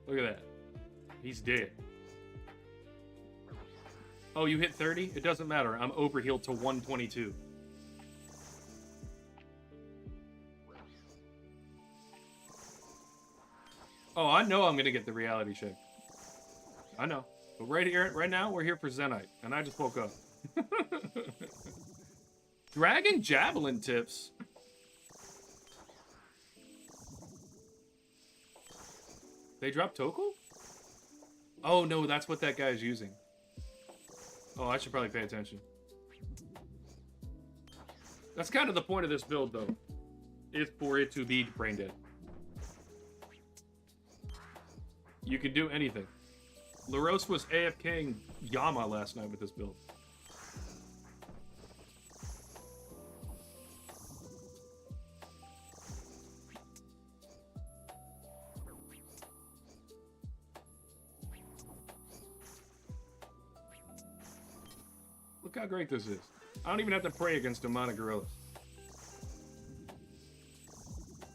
Look at that. He's dead. Oh, you hit 30? It doesn't matter. I'm overhealed to 122. Oh, I know I'm going to get the reality check. I know. But right here, right now, we're here for Zenite, and I just woke up. Dragon Javelin tips. They drop Toku? Oh, no, that's what that guy is using. Oh, I should probably pay attention. That's kind of the point of this build, though. Is for it to be brain dead. You can do anything. Laros was AFKing Yama last night with this build. Look how great this is. I don't even have to pray against demonic gorillas.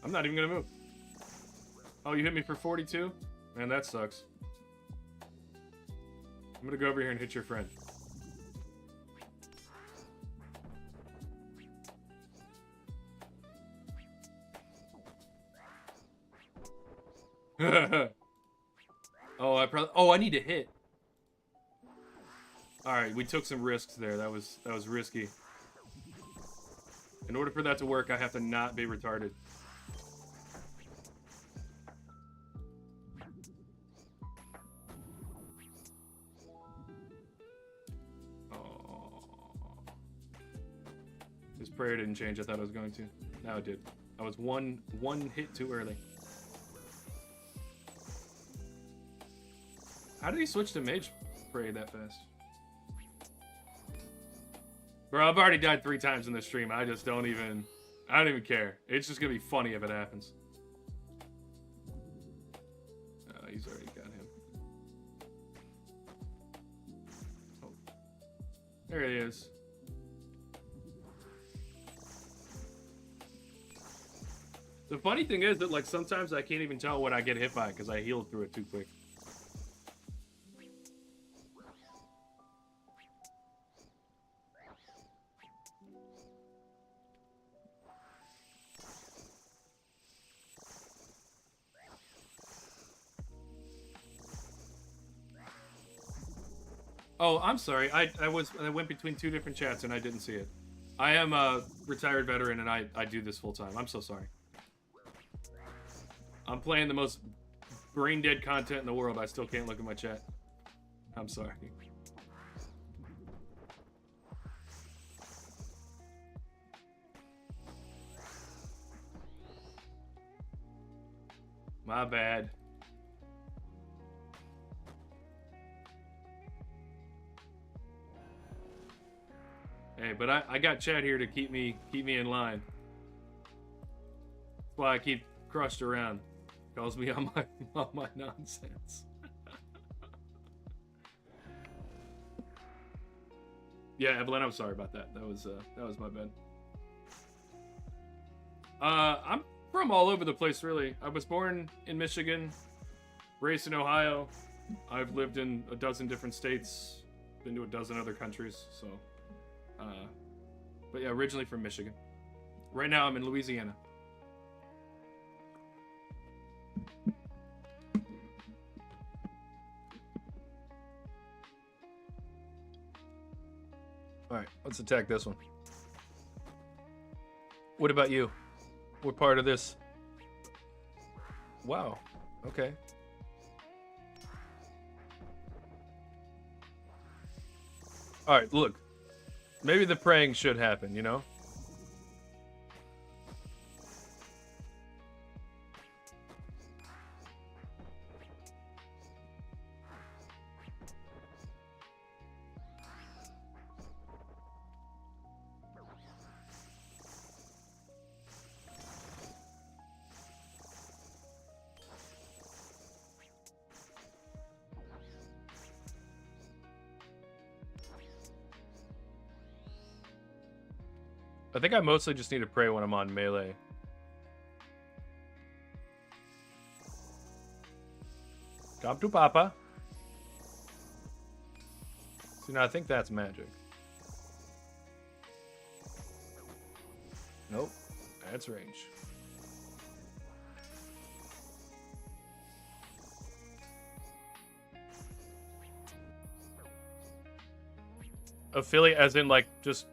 I'm not even gonna move. Oh, you hit me for 42? Man, that sucks. I'm gonna go over here and hit your friend. Oh, I need to hit. All right, we took some risks there. That was risky. In order for that to work, I have to not be retarded. This prayer didn't change. I thought it was going to. Now it did. I was one hit too early. How did he switch to mage spray that fast? Bro, I've already died 3 times in this stream. I don't even care. It's just gonna be funny if it happens. Oh, he's already got him. Oh. There he is. The funny thing is that, like, sometimes I can't even tell what I get hit by because I healed through it too quick. Oh, I'm sorry. I went between 2 different chats and I didn't see it. I am a retired veteran and I do this full time. I'm so sorry. I'm playing the most brain dead content in the world. I still can't look at my chat. I'm sorry. My bad. Hey, but I got chat here to keep me in line. That's why I keep crushed around. Calls me on my nonsense. Yeah, Evelyn, I'm sorry about that. That was my bad. I'm from all over the place, really. I was born in Michigan, raised in Ohio. I've lived in a dozen different states, been to a dozen other countries, so. But yeah, originally from Michigan. Right now I'm in Louisiana. Alright, let's attack this one. What about you? What part of this? Wow. Okay. Alright, look. Maybe the praying should happen, you know? I think I mostly just need to pray when I'm on melee. Come to Papa. See, now I think that's magic. Nope, that's range. Affiliate, as in, like, just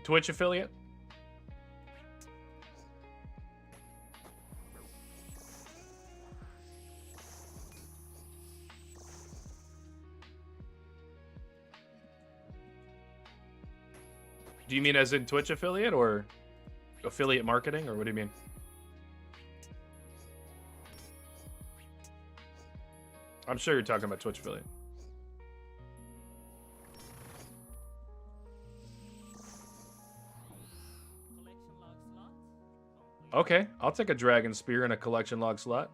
Twitch affiliate? Do you mean as in Twitch affiliate or affiliate marketing, or what do you mean? I'm sure you're talking about Twitch affiliate. Okay, I'll take a dragon spear and a collection log slot.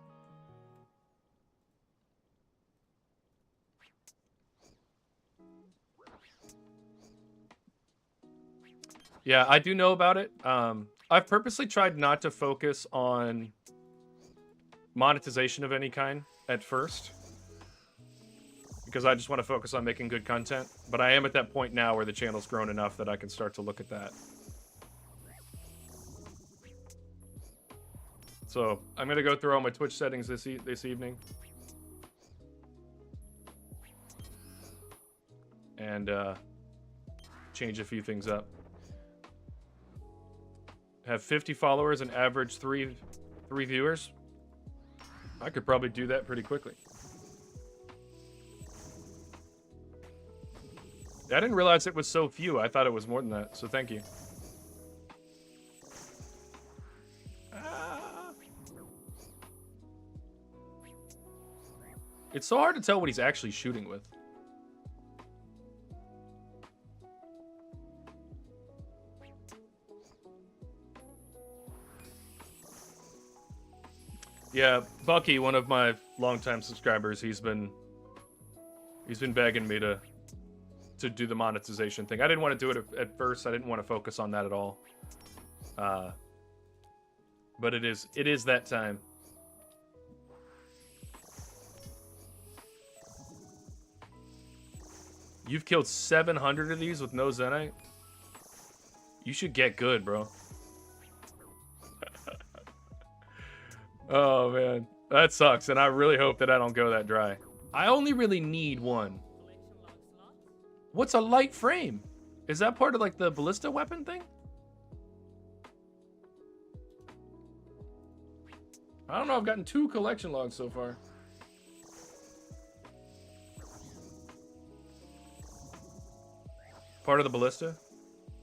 Yeah, I do know about it. I've purposely tried not to focus on monetization of any kind at first, because I just want to focus on making good content. But I am at that point now where the channel's grown enough that I can start to look at that. So I'm gonna go through all my Twitch settings this evening, and change a few things up. Have 50 followers and average three viewers. I could probably do that pretty quickly. I didn't realize it was so few. I thought it was more than that, so thank you. It's so hard to tell what he's actually shooting with. Yeah, Bucky, one of my longtime subscribers, he's been begging me to do the monetization thing. I didn't want to do it at first. I didn't want to focus on that at all. But it is that time. You've killed 700 of these with no Zenite? You should get good, bro. Oh, man. That sucks, and I really hope that I don't go that dry. I only really need one. What's a light frame? Is that part of, like, the ballista weapon thing? I don't know. I've gotten 2 collection logs so far. Part of the ballista?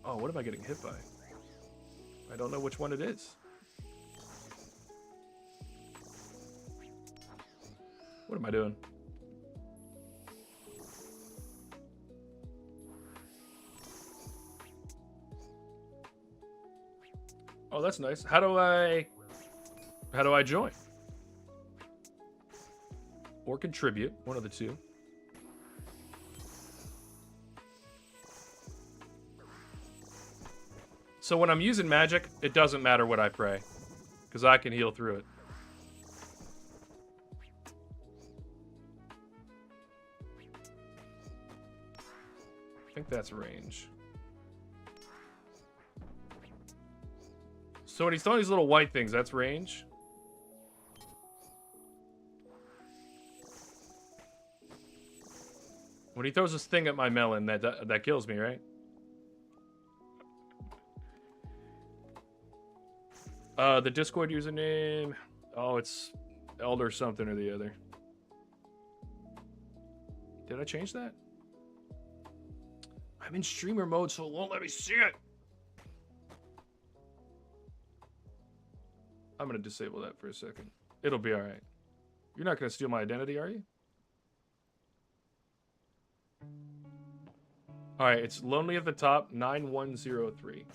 Oh, what am I getting hit by? I don't know which one it is. What am I doing? Oh, that's nice. How do I join? Or contribute, one of the two. So when I'm using magic, it doesn't matter what I pray, because I can heal through it. I think that's range. So when he's throwing these little white things, that's range? When he throws this thing at my melon, that kills me, right? The Discord username... Oh, it's Elder something or the other. Did I change that? I'm in streamer mode, so it won't let me see it. I'm going to disable that for a second. It'll be all right. You're not going to steal my identity, are you? All right, it's Lonely at the top, 9103.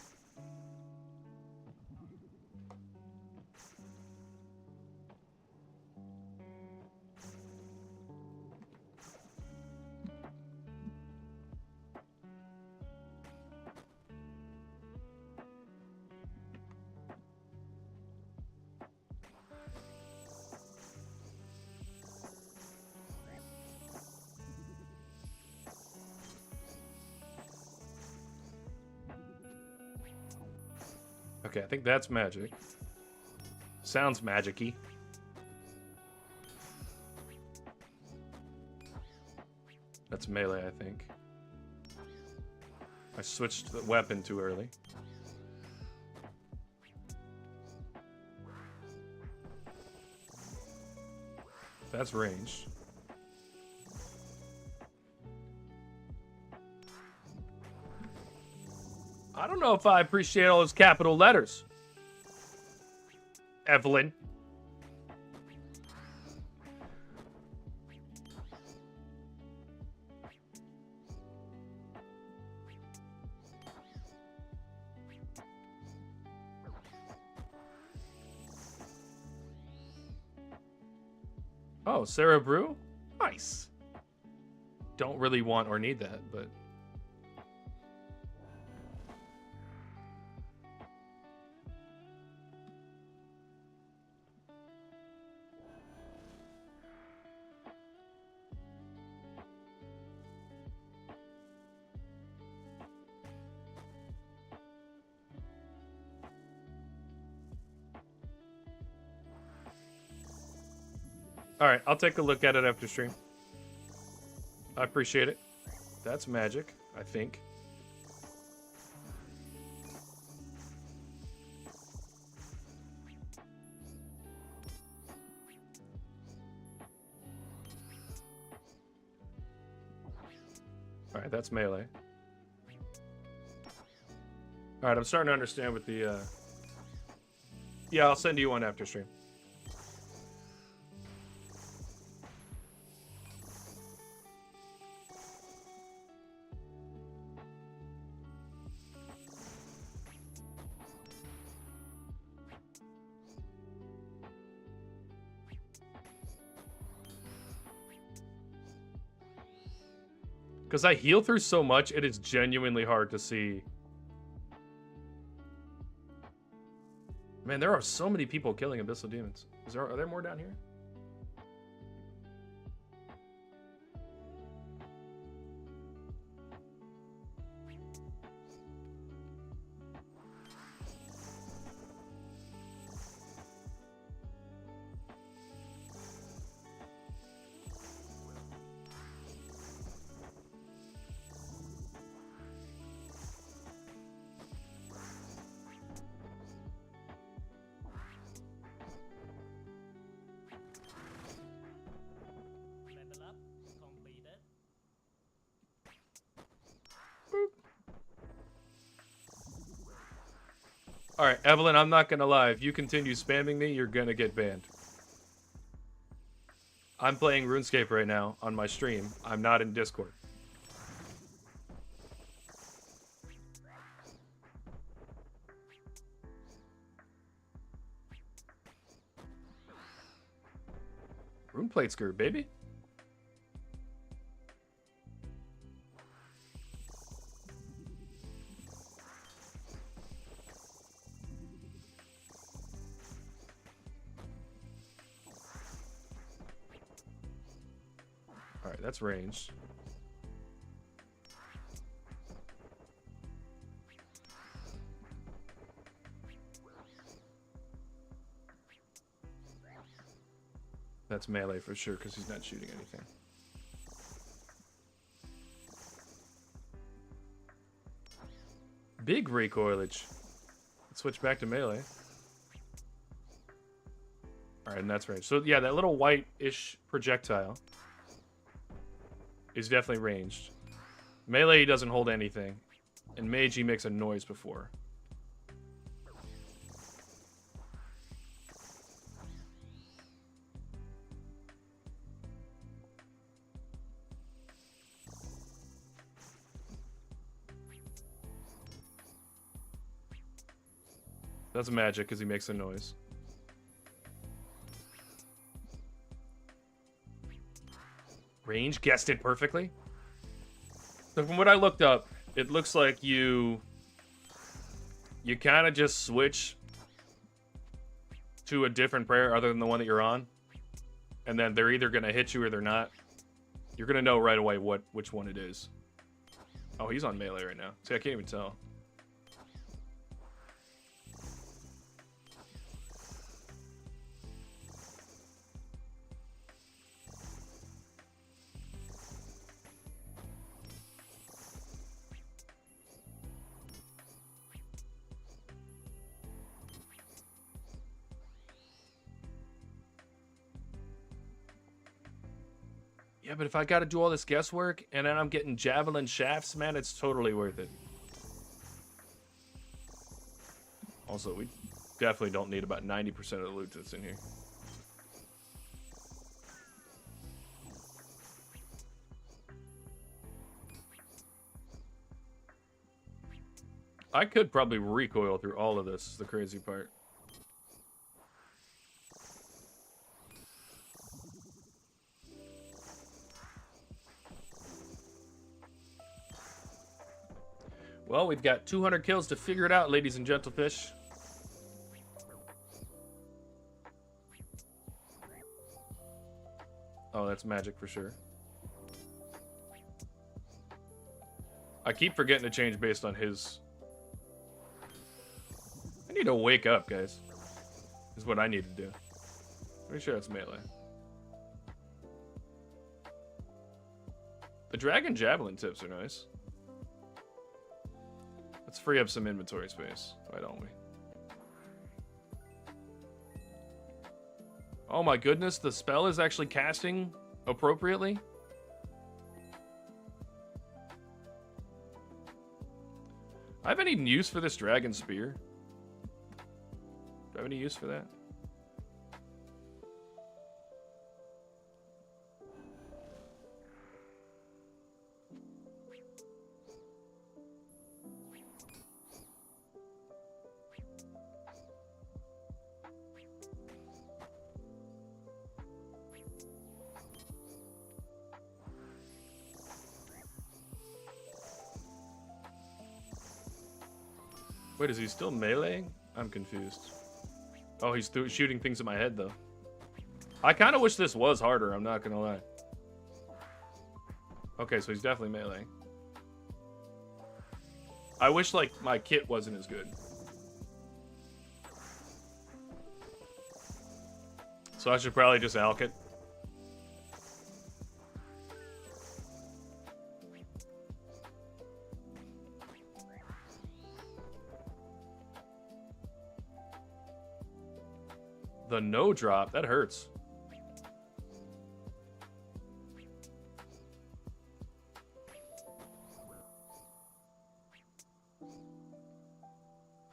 Okay, I think that's magic. Sounds magic-y. That's melee, I think. I switched the weapon too early. That's ranged. I don't know if I appreciate all those capital letters, Evelyn. Oh, Sarah Brew? Nice. Don't really want or need that, but... Alright, I'll take a look at it after stream. I appreciate it. That's magic, I think. Alright, that's melee. Alright, I'm starting to understand what the, Yeah, I'll send you one after stream. Because I heal through so much, it is genuinely hard to see. Man, there are so many people killing Abyssal Demons. Are there more down here? Alright, Evelyn, I'm not gonna lie. If you continue spamming me, you're gonna get banned. I'm playing RuneScape right now on my stream. I'm not in Discord. Runeplate skirt, baby. Alright, that's ranged. That's melee for sure, because he's not shooting anything. Big recoilage. Let's switch back to melee. Alright, and that's ranged. So yeah, that little white-ish projectile is definitely ranged. Melee doesn't hold anything. And Mage, he makes a noise before. That's magic, because he makes a noise. Range, guessed it perfectly. So from what I looked up, it looks like you kind of just switch to a different prayer other than the one that you're on, and then they're either gonna hit you or they're not. You're gonna know right away which one it is. Oh, he's on melee right now. See, I can't even tell. Yeah, but if I gotta do all this guesswork and then I'm getting javelin shafts, man, it's totally worth it. Also, we definitely don't need about 90% of the loot that's in here. I could probably recoil through all of this, is the crazy part. Well, we've got 200 kills to figure it out, ladies and gentlefish. Oh, that's magic for sure. I keep forgetting to change based on his... I need to wake up, guys. Is what I need to do. Pretty sure that's melee. The dragon javelin tips are nice. Let's free up some inventory space. Why don't we? Oh my goodness, the spell is actually casting appropriately. I have any use for this dragon spear? Do I have any use for that? Wait, is he still meleeing? I'm confused. Oh, he's shooting things at my head, though. I kind of wish this was harder, I'm not gonna lie. Okay, so he's definitely meleeing. I wish, like, my kit wasn't as good. So I should probably just alch it. The no drop, that hurts.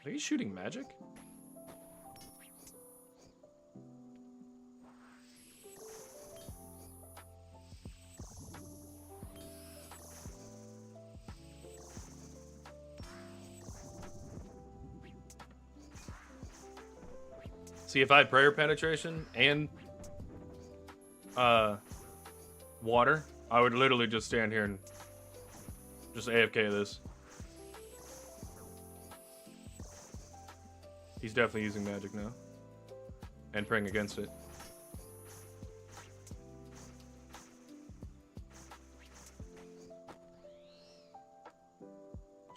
Are you shooting magic? See, if I had prayer penetration and water, I would literally just stand here and just AFK this. He's definitely using magic now. And praying against it.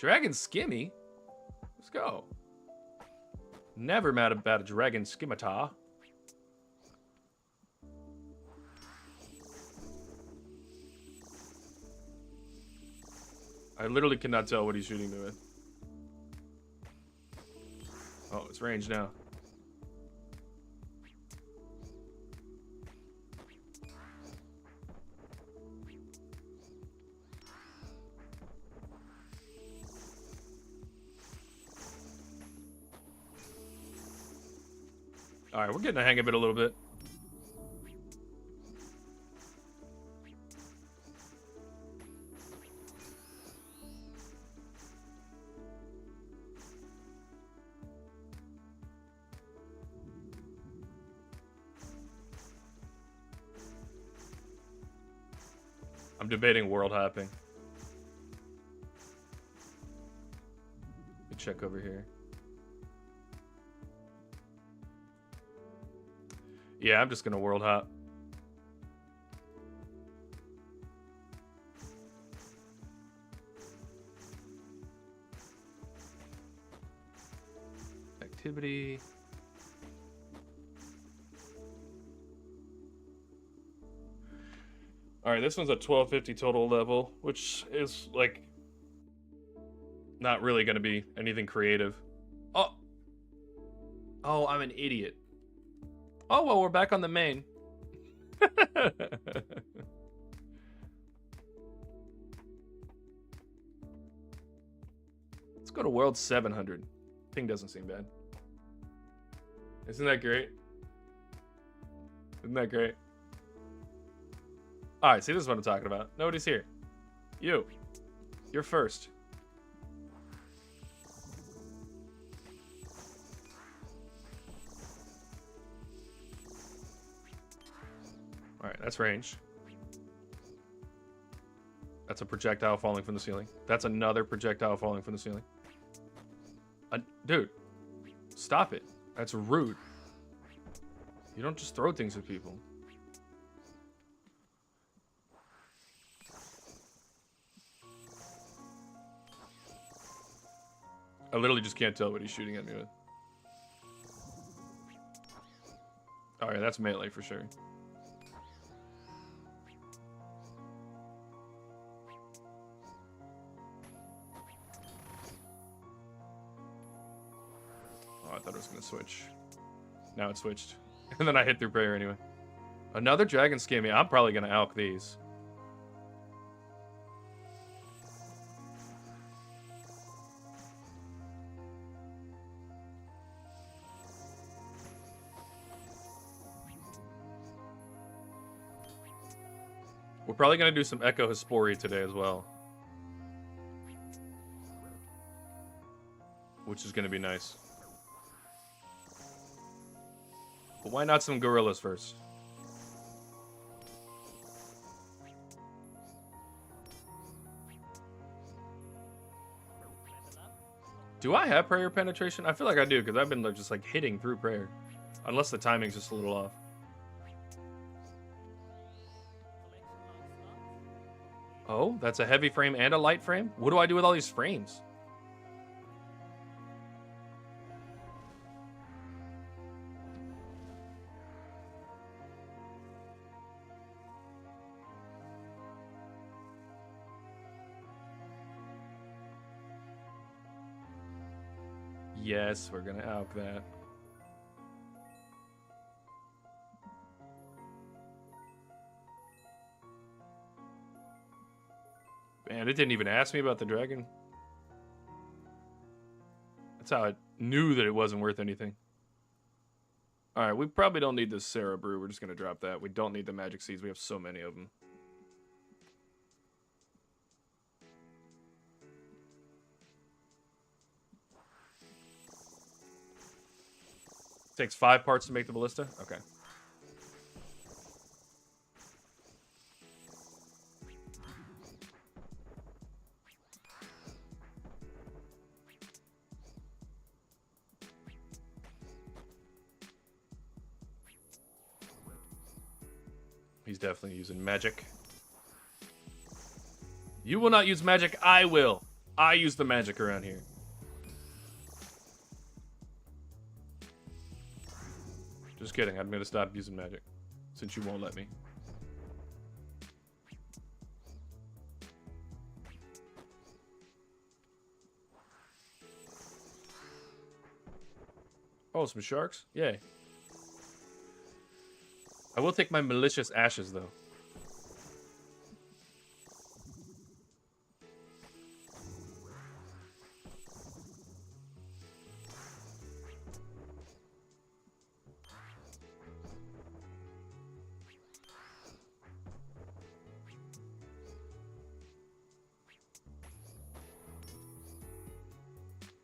Dragon Skimmy? Let's go. Never mad about a dragon scimitar. I literally cannot tell what he's shooting me with. Oh, it's ranged now. All right, we're getting the hang of it a little bit. I'm debating world hopping. Let me check over here. Yeah, I'm just gonna world hop. Activity. All right, this one's a 1250 total level, which is like not really gonna be anything creative. Oh, I'm an idiot. Oh, well, we're back on the main. Let's go to World 700. Ping doesn't seem bad. Isn't that great? Isn't that great? All right, see, this is what I'm talking about. Nobody's here. You're first. All right, that's range. That's a projectile falling from the ceiling. That's another projectile falling from the ceiling. Dude, stop it. That's rude. You don't just throw things at people. I literally just can't tell what he's shooting at me with. All right, that's melee for sure. gonna switch. Now it switched. And then I hit through prayer anyway. Another dragon skimmy. I'm probably gonna alch these. We're probably gonna do some Echo Hespori today as well. Which is gonna be nice. But why not some gorillas first? Do I have prayer penetration? I feel like I do, because I've been just like hitting through prayer. Unless the timing's just a little off. Oh, that's a heavy frame and a light frame? What do I do with all these frames? Yes, we're gonna alch that. Man, it didn't even ask me about the dragon. That's how I knew that it wasn't worth anything. Alright, we probably don't need this Sarah Brew. We're just gonna drop that. We don't need the magic seeds. We have so many of them. Takes 5 parts to make the ballista? Okay. He's definitely using magic. You will not use magic, I will. I use the magic around here. Just kidding, I'm gonna stop using magic. Since you won't let me. Oh, some sharks? Yay. I will take my malicious ashes, though.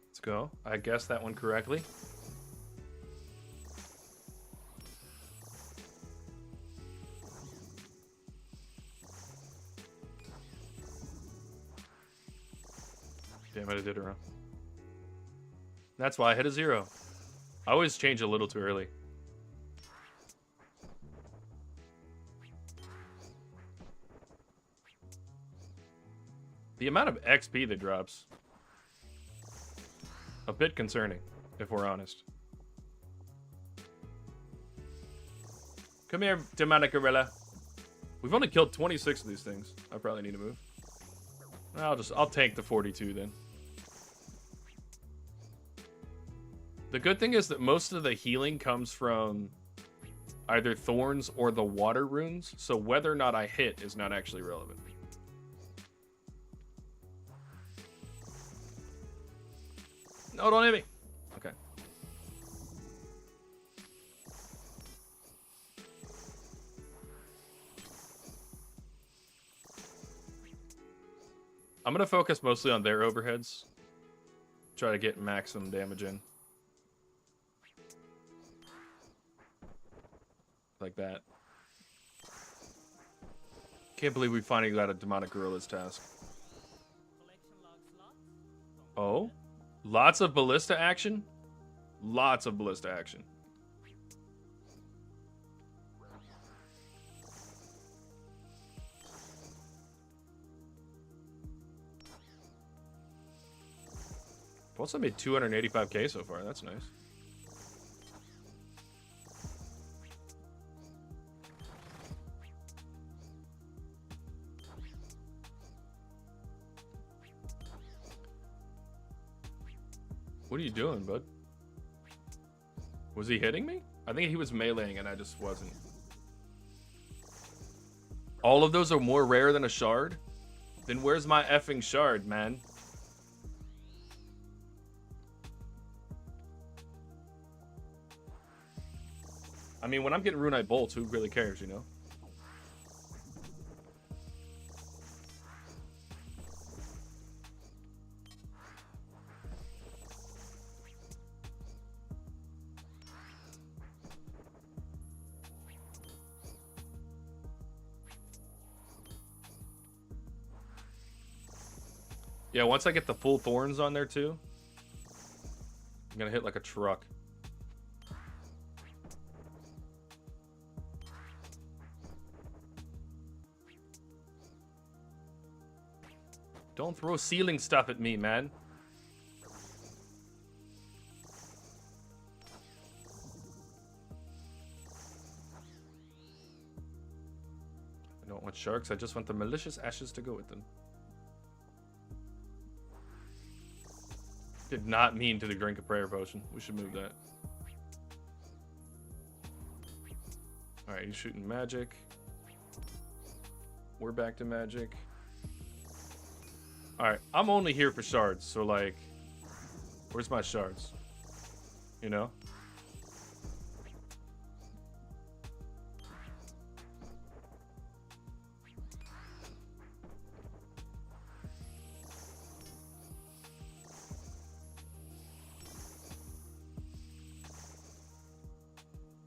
Let's go. I guessed that one correctly. Damn it, I did it wrong. That's why I hit a 0. I always change a little too early. The amount of XP that drops. A bit concerning, if we're honest. Come here, demonic gorilla. We've only killed 26 of these things. I probably need to move. I'll tank the 42 then. The good thing is that most of the healing comes from either thorns or the water runes, so whether or not I hit is not actually relevant. No, don't hit me. Okay. I'm gonna focus mostly on their overheads. Try to get maximum damage in. Like that. Can't believe we finally got a demonic gorilla's task. Oh? Lots of ballista action? Lots of ballista action. I've also made 285k so far. That's nice. What are you doing, bud? Was he hitting me? I think he was meleeing and I just wasn't. All of those are more rare than a shard? Then where's my effing shard, man? I mean, when I'm getting Runite Bolts, who really cares, you know? Yeah, once I get the full thorns on there too, I'm gonna hit like a truck. Don't throw ceiling stuff at me, man. I don't want sharks, I just want the malicious ashes to go with them. Did not mean to drink a prayer potion. We should move that. Alright, he's shooting magic. We're back to magic. Alright, I'm only here for shards, so like, where's my shards? You know?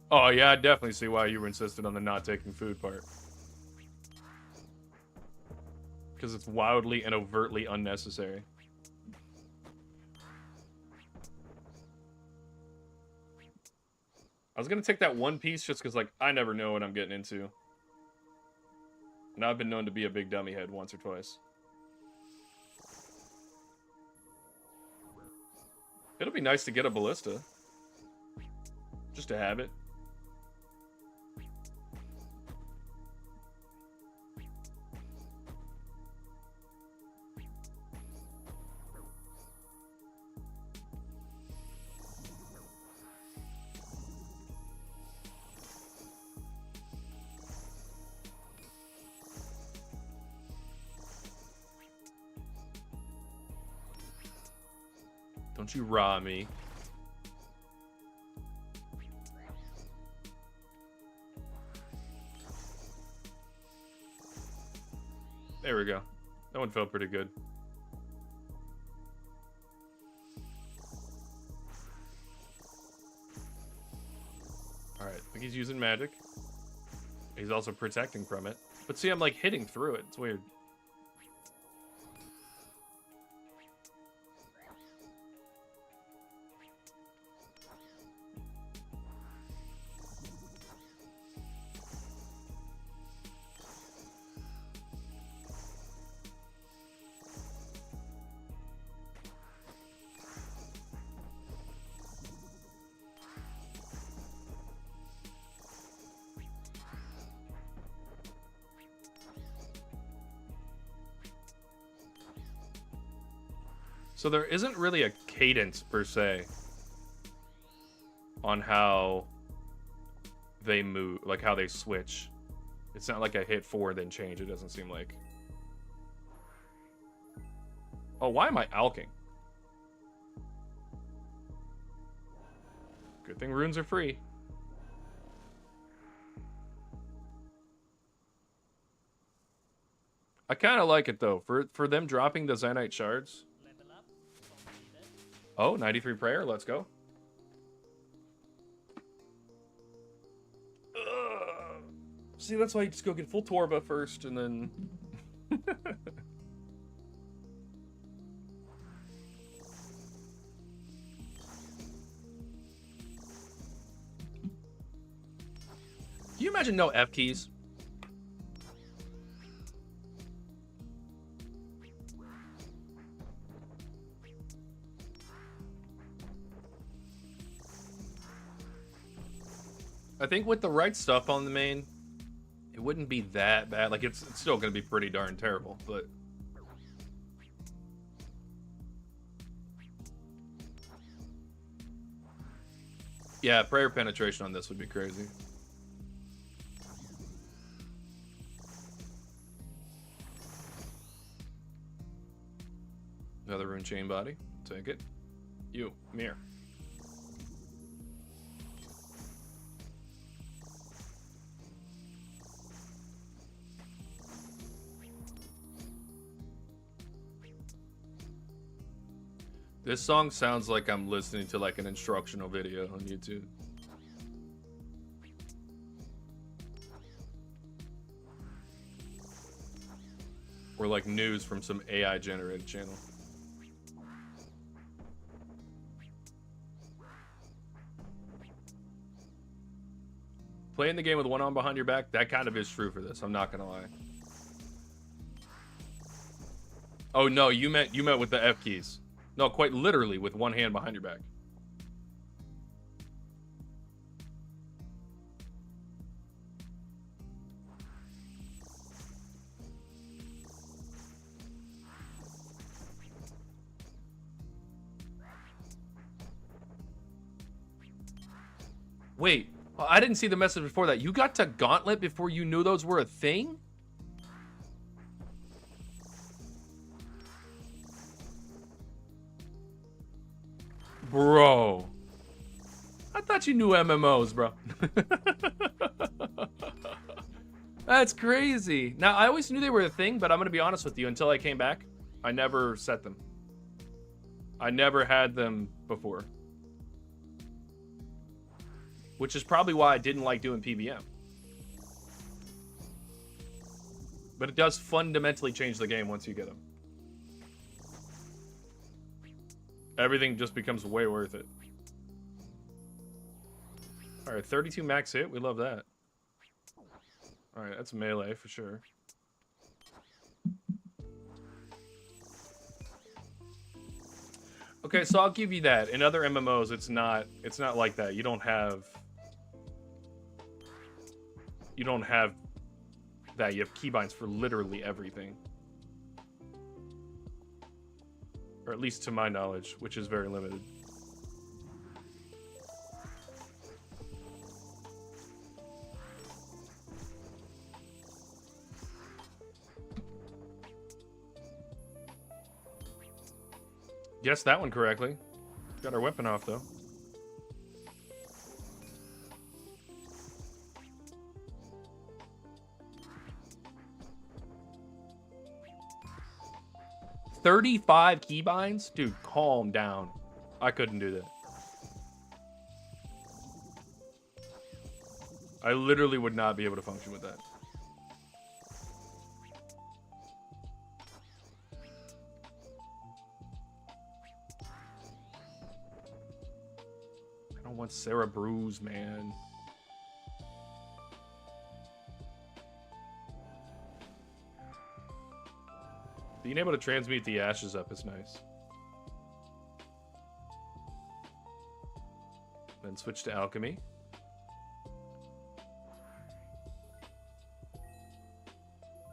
Oh yeah, I definitely see why you were insistent on the not taking food part. Because it's wildly and overtly unnecessary. I was gonna take that one piece just because, like, I never know what I'm getting into. And I've been known to be a big dummy head once or twice. It'll be nice to get a ballista. Just to have it. Don't you raw me. There we go. That one felt pretty good. Alright, I think he's using magic. He's also protecting from it. But see, I'm like hitting through it. It's weird. So there isn't really a cadence, per se, on how they move, like how they switch. It's not like I hit 4 then change, it doesn't seem like. Oh, why am I alking? Good thing runes are free. I kind of like it, though, for them dropping the Zanite shards. Oh, 93 prayer, let's go. See, that's why you just go get full Torba first, and then... Can you imagine no F keys? I think with the right stuff on the main, it wouldn't be that bad. Like, it's still going to be pretty darn terrible, but... Yeah, prayer penetration on this would be crazy. Another rune chain body. Take it. You, mirror. This song sounds like I'm listening to like an instructional video on YouTube. Or like news from some AI generated channel. Playing the game with one arm behind your back, that kind of is true for this. I'm not gonna lie. Oh no, you meant with the F keys. No, quite literally with one hand behind your back. Wait, I didn't see the message before that. You got to Gauntlet before you knew those were a thing? Bro. I thought you knew MMOs, bro. That's crazy. Now, I always knew they were a thing, but I'm going to be honest with you. Until I came back, I never set them. I never had them before. Which is probably why I didn't like doing PBM. But it does fundamentally change the game once you get them. Everything just becomes way worth it. Alright, 32 max hit. We love that. Alright, that's melee for sure. Okay, so I'll give you that. In other MMOs, it's not like that. You don't have that. You have keybinds for literally everything. Or at least to my knowledge, which is very limited. Guessed that one correctly. Got our weapon off, though. $35 keybinds? Dude, calm down. I couldn't do that. I literally would not be able to function with that. I don't want Sarah Bruise, man. Being able to transmute the ashes up is nice. Then switch to alchemy.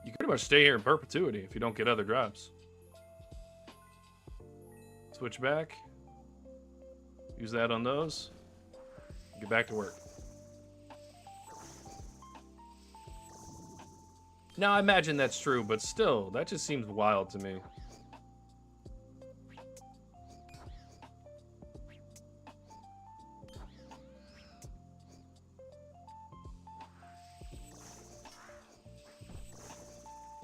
You pretty much stay here in perpetuity if you don't get other drops. Switch back. Use that on those. Get back to work. Now, I imagine that's true, but still, that just seems wild to me.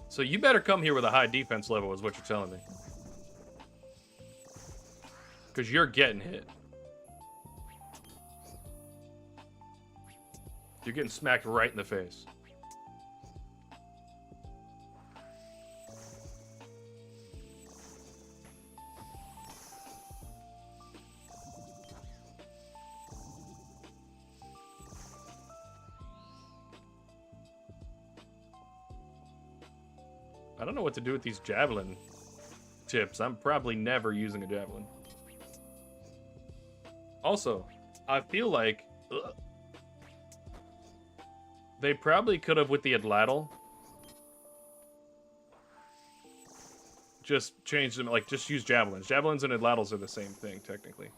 So you better come here with a high defense level is what you're telling me. Because you're getting hit. You're getting smacked right in the face. I don't know what to do with these javelin tips. I'm probably never using a javelin. Also, I feel like they probably could have, with the Adlatl, just changed them, like, just use javelins. Javelins and Adlatls are the same thing, technically.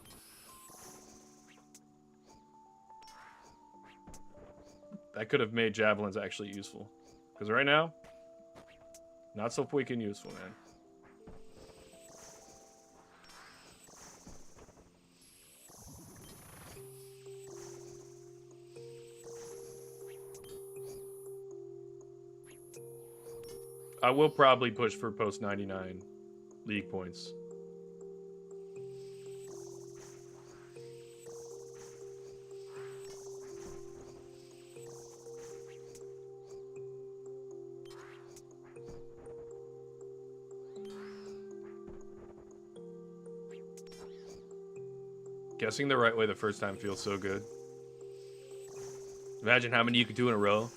That could have made javelins actually useful. Because right now, not so freaking useful, man. I will probably push for post 99 league points. Guessing the right way the first time feels so good. Imagine how many you could do in a row.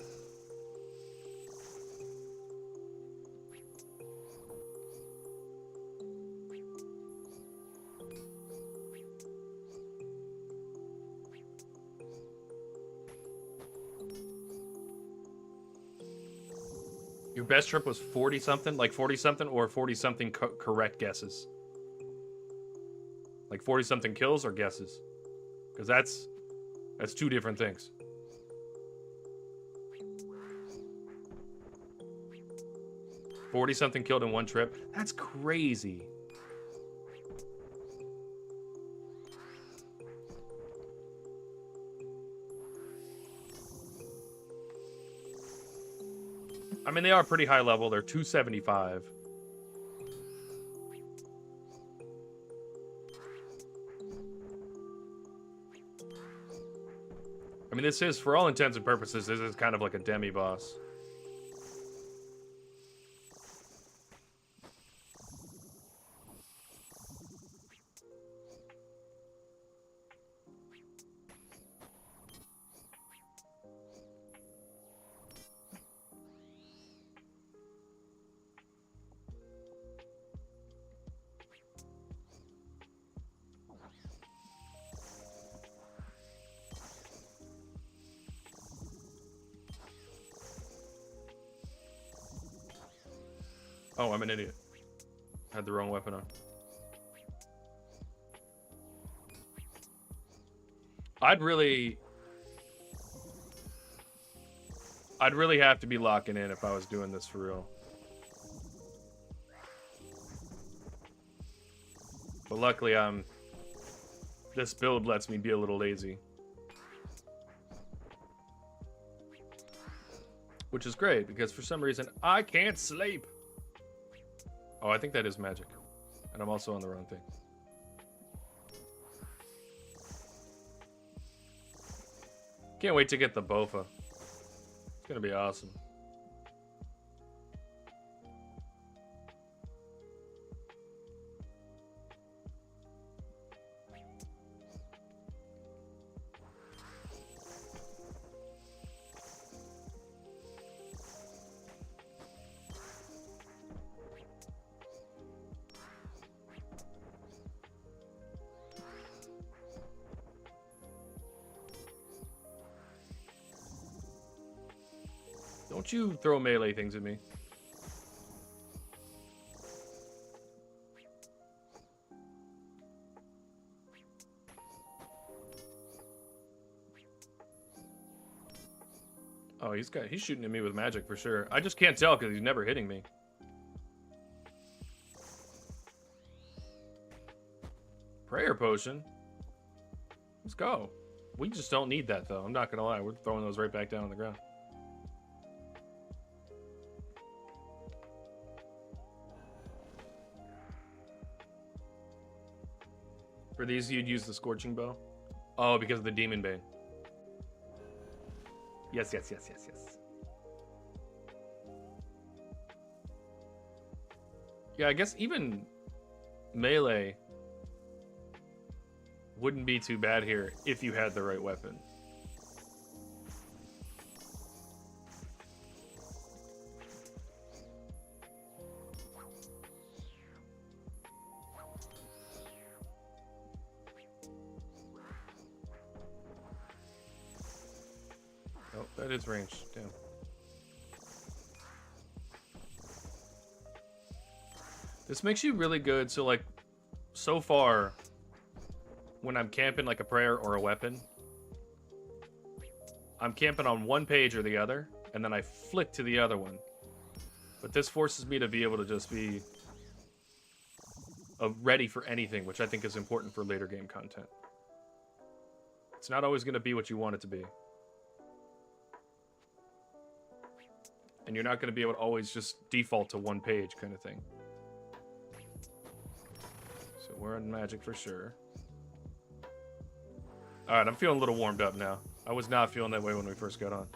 Your best trip was 40-something? Like 40-something or 40-something correct guesses? Like 40-something kills or guesses? Because that's two different things. $40-something killed in one trip? That's crazy. I mean, they are pretty high level. They're 275. I mean, this is, for all intents and purposes, this is kind of like a demi-boss. Oh, I'm an idiot. Had the wrong weapon on. I'd really have to be locking in if I was doing this for real. But luckily, this build lets me be a little lazy. Which is great, because for some reason, I can't sleep. Oh, I think that is magic. And I'm also on the wrong thing. Can't wait to get the Bofa. It's gonna be awesome. Don't you throw melee things at me. Oh, he's shooting at me with magic for sure. I just can't tell because he's never hitting me. Prayer potion. Let's go. We just don't need that though. I'm not gonna lie. We're throwing those right back down on the ground. For these, you'd use the Scorching Bow? Oh, because of the Demon Bane. Yes, yes, yes, yes, yes. Yeah, I guess even melee wouldn't be too bad here if you had the right weapon. That is ranged, damn. This makes you really good, so like, so far, when I'm camping like a prayer or a weapon, I'm camping on one page or the other, and then I flick to the other one. But this forces me to be able to just be ready for anything, which I think is important for later game content. It's not always going to be what you want it to be. And you're not going to be able to always just default to one page kind of thing. So we're on magic for sure. Alright, I'm feeling a little warmed up now. I was not feeling that way when we first got on.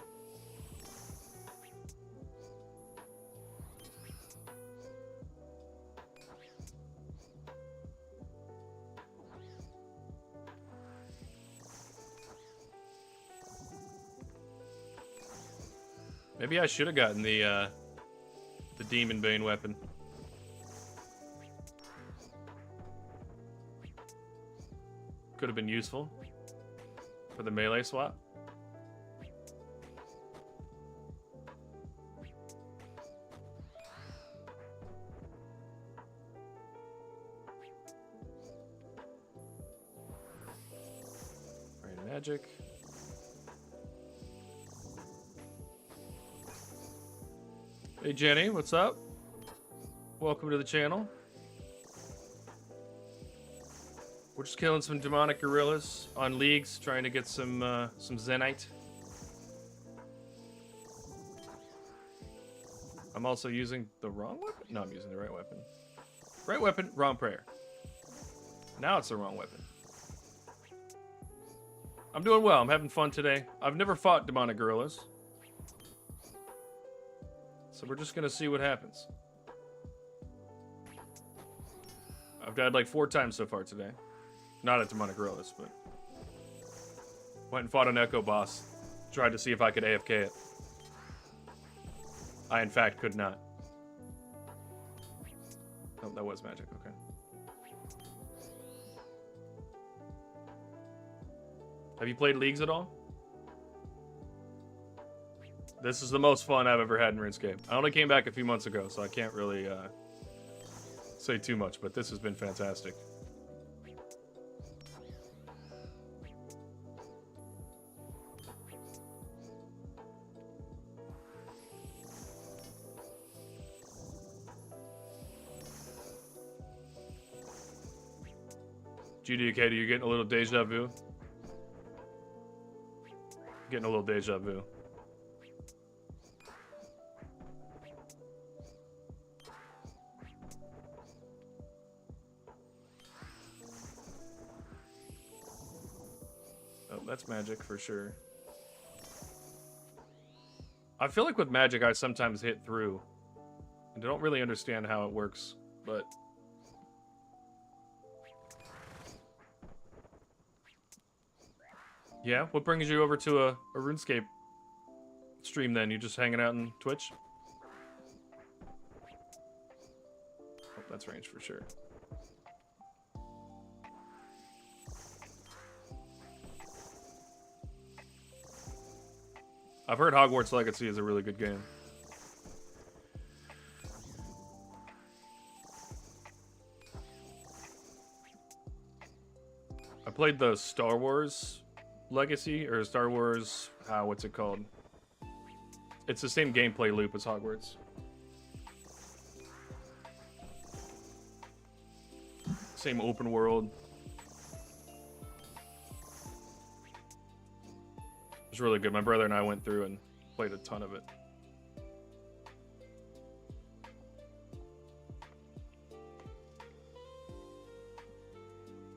Maybe I should have gotten the Demon Bane weapon. Could have been useful for the melee swap. Right, magic. Hey Jenny, what's up? Welcome to the channel. We're just killing some demonic gorillas on leagues, trying to get some Zenite. I'm also using the wrong weapon? No, I'm using the right weapon. Right weapon, wrong prayer. Now it's the wrong weapon. I'm doing well. I'm having fun today. I've never fought demonic gorillas. So we're just gonna see what happens. I've died like 4 times so far today. Not at demonic gorillas, but went and fought an echo boss. Tried to see if I could AFK it. I in fact could not. Oh, that was magic, okay. Have you played leagues at all? This is the most fun I've ever had in RuneScape. I only came back a few months ago, so I can't really say too much, but this has been fantastic. GDK, are you getting a little deja vu? Getting a little deja vu. Oh, that's magic for sure. I feel like with magic I sometimes hit through. And I don't really understand how it works, but... Yeah, what brings you over to a RuneScape stream then? You just hanging out on Twitch? Oh, that's range for sure. I've heard Hogwarts Legacy is a really good game. I played the Star Wars Legacy, or Star Wars, what's it called? It's the same gameplay loop as Hogwarts. Same open world. It was really good. My brother and I went through and played a ton of it.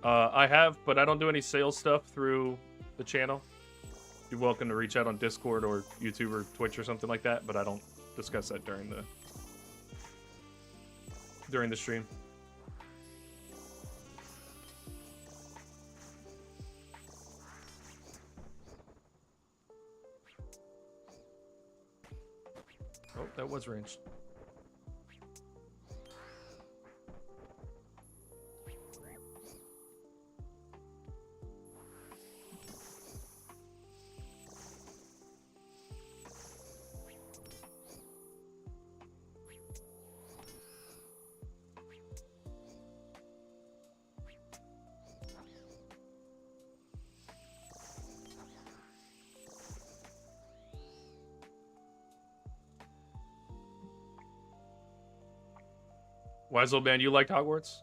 I have, but I don't do any sales stuff through the channel. You're welcome to reach out on Discord or YouTube or Twitch or something like that, but I don't discuss that during the stream. Oh, that was ranged. Wise old man, you liked Hogwarts?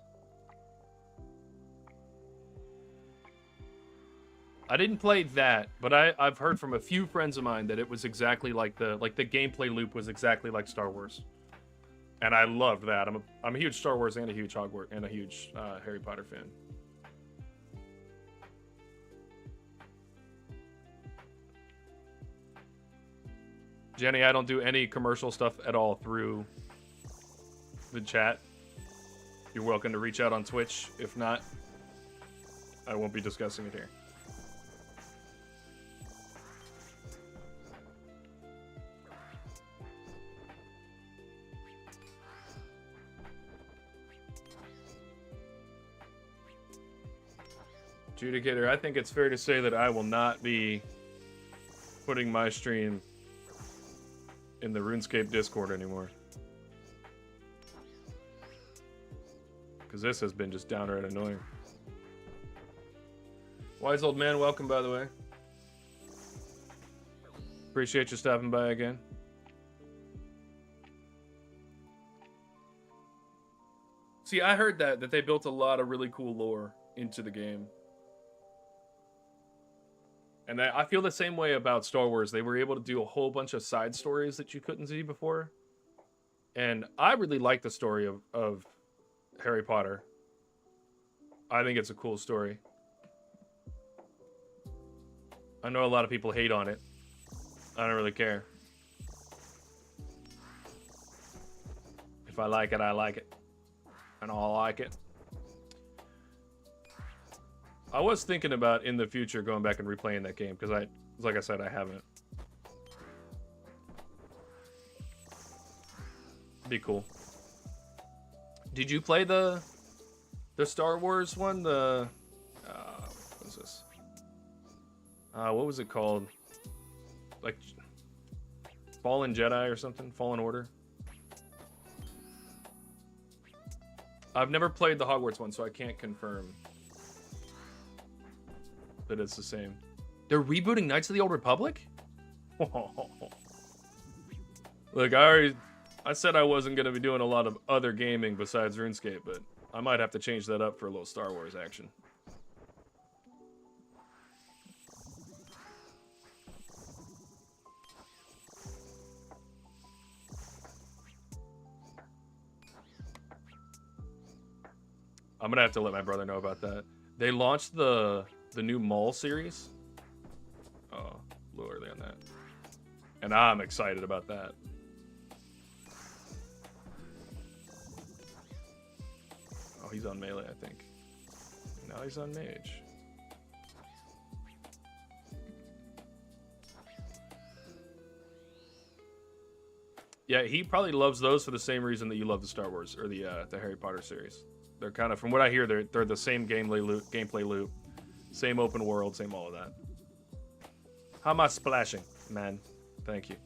I didn't play that, but I've heard from a few friends of mine that it was exactly like the gameplay loop was exactly like Star Wars, and I loved that. I'm a huge Star Wars and a huge Hogwarts and a huge Harry Potter fan. Jenny, I don't do any commercial stuff at all through the chat. You're welcome to reach out on Twitch. If not, I won't be discussing it here. Adjudicator, I think it's fair to say that I will not be putting my stream in the RuneScape Discord anymore. Because this has been just downright annoying. Wise old man, welcome by the way. Appreciate you stopping by again. See, I heard that they built a lot of really cool lore into the game. And I feel the same way about Star Wars. They were able to do a whole bunch of side stories that you couldn't see before. And I really like the story of Harry Potter. I think it's a cool story. I know a lot of people hate on it. I don't really care. If I like it, I like it. And I'll like it. I was thinking about in the future going back and replaying that game because like I said, I haven't. Be cool. Did you play the Star Wars one? What was this? What was it called? Like Fallen Jedi or something? Fallen Order? I've never played the Hogwarts one, so I can't confirm that it's the same. They're rebooting Knights of the Old Republic? Look, I said I wasn't going to be doing a lot of other gaming besides RuneScape, but I might have to change that up for a little Star Wars action. I'm going to have to let my brother know about that. They launched the new Mall series. Oh, a little early on that. And I'm excited about that. Oh, he's on melee, I think. Now he's on mage. Yeah, he probably loves those for the same reason that you love the Star Wars or the Harry Potter series. They're kind of, from what I hear, they're the same gameplay loop, same open world, same all of that. How am I splashing, man? Thank you.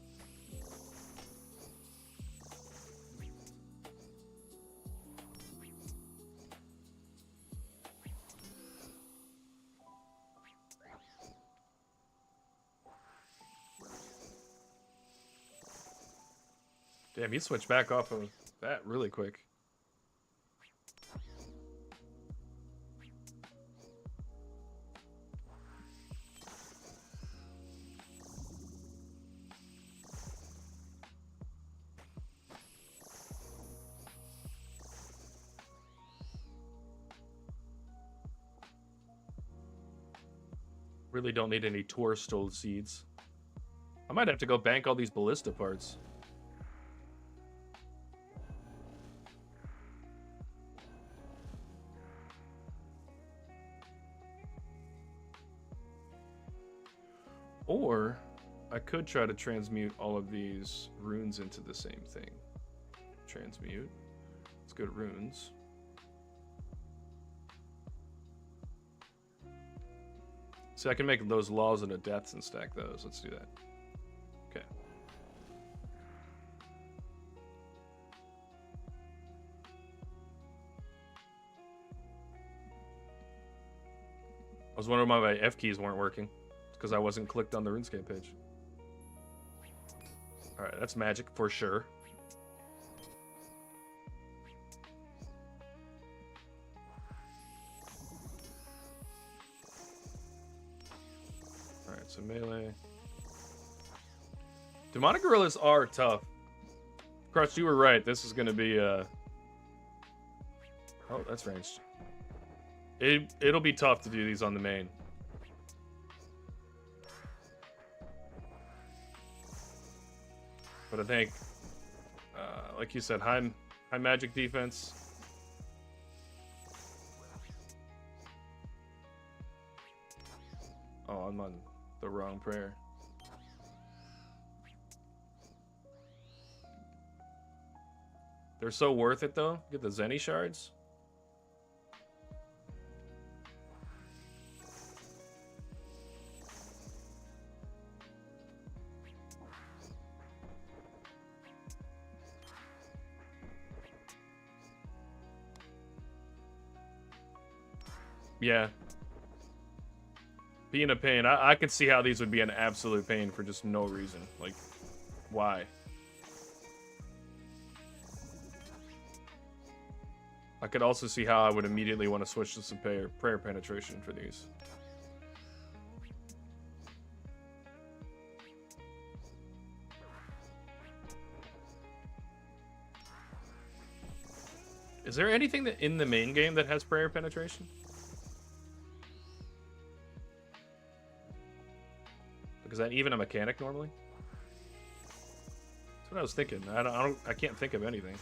Damn, he switched back off of that really quick. Really don't need any Tourstole seeds. I might have to go bank all these ballista parts. Or I could try to transmute all of these runes into the same thing. Transmute. Let's go to runes. So I can make those laws into deaths and stack those. Let's do that. Okay. I was wondering why my F keys weren't working. It's because I wasn't clicked on the RuneScape page. Alright, that's magic for sure. some melee. Demonic gorillas are tough. Crutch, you were right. This is going to be oh, that's ranged. It'll be tough to do these on the main. But I think, like you said, high magic defense. Oh, I'm on the wrong prayer. They're so worth it, though. Get the Zenny shards. Yeah. Being a pain. I could see how these would be an absolute pain for just no reason. Like, why? I could also see how I would immediately want to switch to some prayer penetration for these. Is there anything that in the main game that has prayer penetration? Is that even a mechanic normally? That's what I was thinking. I can't think of anything.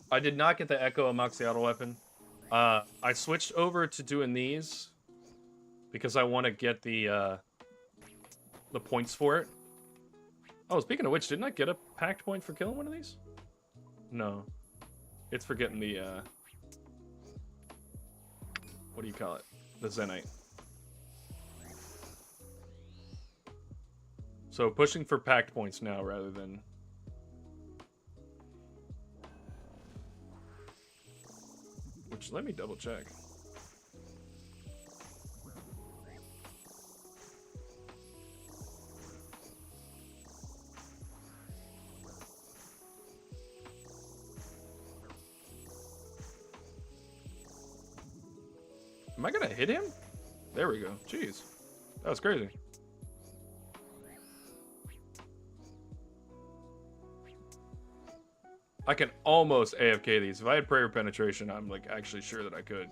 I did not get the Echo Amoxicillin weapon. I switched over to doing these because I want to get the points for it. Oh, speaking of which, didn't I get a Pact point for killing one of these? No. It's for getting the, what do you call it? The Zenite. So pushing for Pact points now rather than... Which, let me double check. Am I gonna hit him? There we go. Jeez. That was crazy. I can almost AFK these. If I had prayer penetration, I'm like actually sure that I could.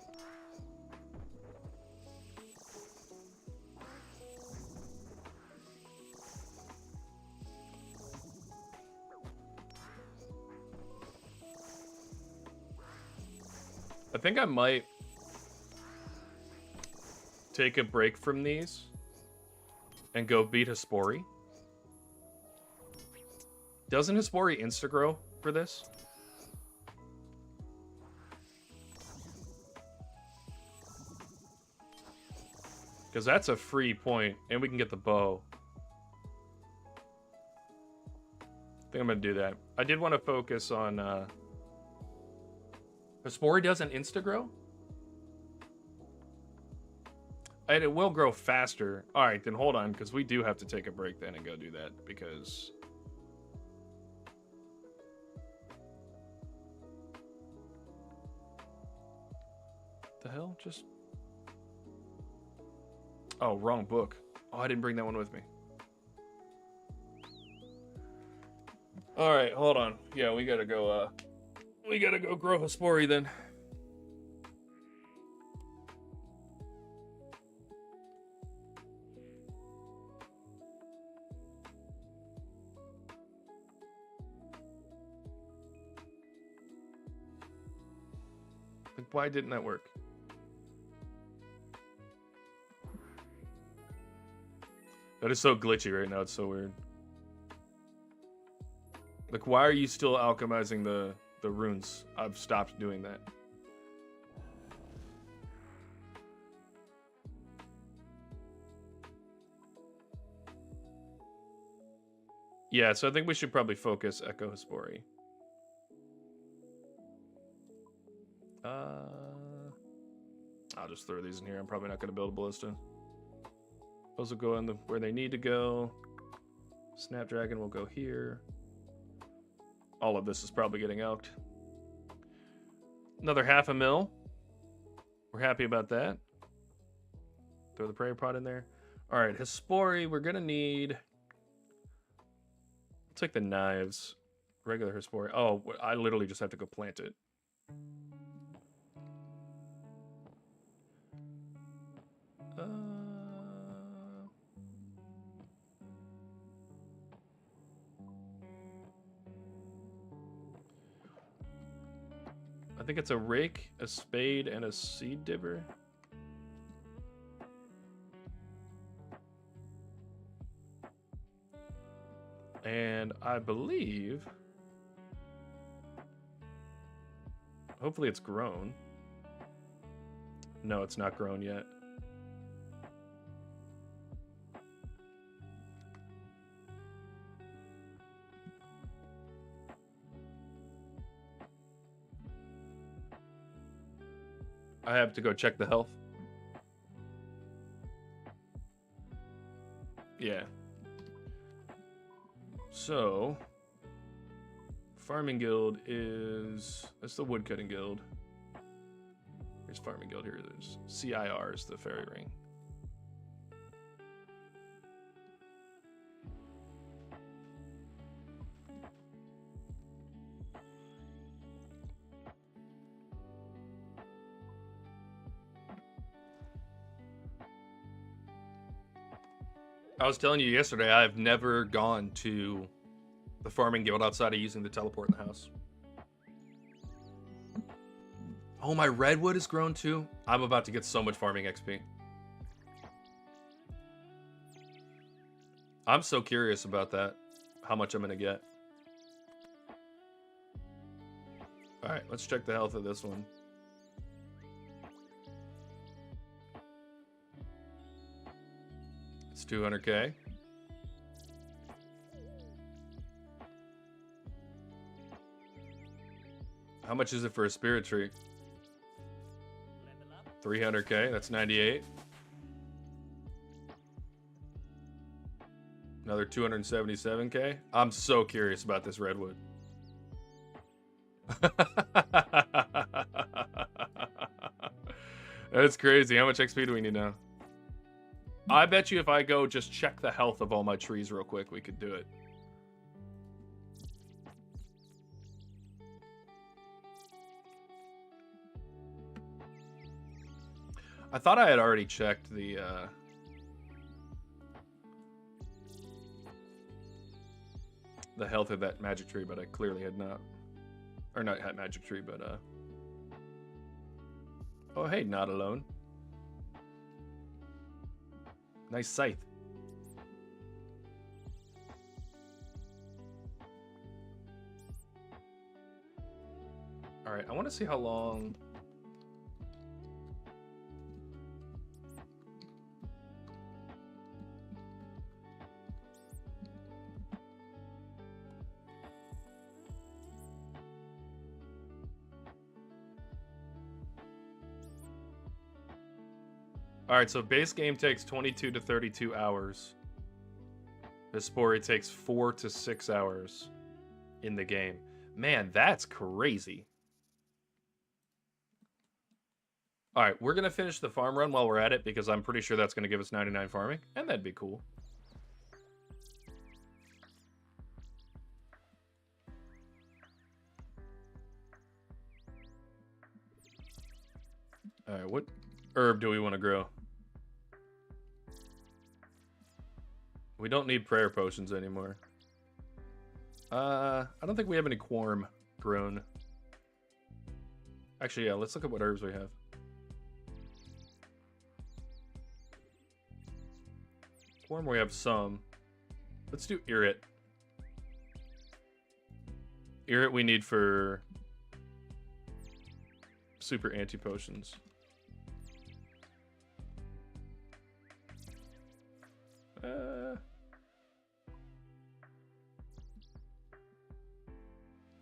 I think I might take a break from these and go beat Hespori. Doesn't Hespori insta-grow for this? Because that's a free point, and we can get the bow. I think I'm going to do that. I did want to focus on... Hespori doesn't insta-grow? And it will grow faster. Alright, then hold on, because we do have to take a break then and go do that, because... The hell? Just... Oh, wrong book. Oh, I didn't bring that one with me. Alright, hold on. Yeah, we gotta go, grow Hespori then. Like, why didn't that work? That is so glitchy right now, it's so weird. Like, why are you still alchemizing the runes? I've stopped doing that. Yeah, so I think we should probably focus Echo Hespori. just throw these in here. I'm probably not going to build a ballista. Those will go in where they need to go. Snapdragon will go here. All of this is probably getting out. Another 0.5 mil. We're happy about that. Throw the prayer pot in there. All right, Hespori, we're going to need... I'll take the knives. Regular Hespori. Oh, I literally just have to go plant it. I think it's a rake, a spade, and a seed dibber. And I believe... Hopefully it's grown. No, it's not grown yet. I have to go check the health. Yeah. So, Farming Guild is... That's the Woodcutting Guild. Here's Farming Guild. Here there's CIR is the Fairy Ring. I was telling you yesterday, I've never gone to the Farming Guild outside of using the teleport in the house. Oh, my redwood is grown too? I'm about to get so much farming XP. I'm so curious about that. How much I'm going to get. Alright, let's check the health of this one. It's 200k. How much is it for a spirit tree? 300k, that's 98. Another 277k. I'm so curious about this redwood. That's crazy. How much XP do we need now? I bet you if I go just check the health of all my trees real quick, we could do it. I thought I had already checked the health of that magic tree, but I clearly had not. Or not had magic tree, but oh hey, not alone. Nice scythe. Alright, I want to see how long... Alright, so base game takes 22 to 32 hours. Hespori takes 4 to 6 hours in the game. Man, that's crazy. Alright, we're going to finish the farm run while we're at it, because I'm pretty sure that's going to give us 99 farming, and that'd be cool. Alright, what herb do we want to grow? We don't need prayer potions anymore. I don't think we have any quorum grown. Actually, yeah, let's look at what herbs we have. Quorum, we have some. Let's do Irrit. Irrit we need for super anti-potions.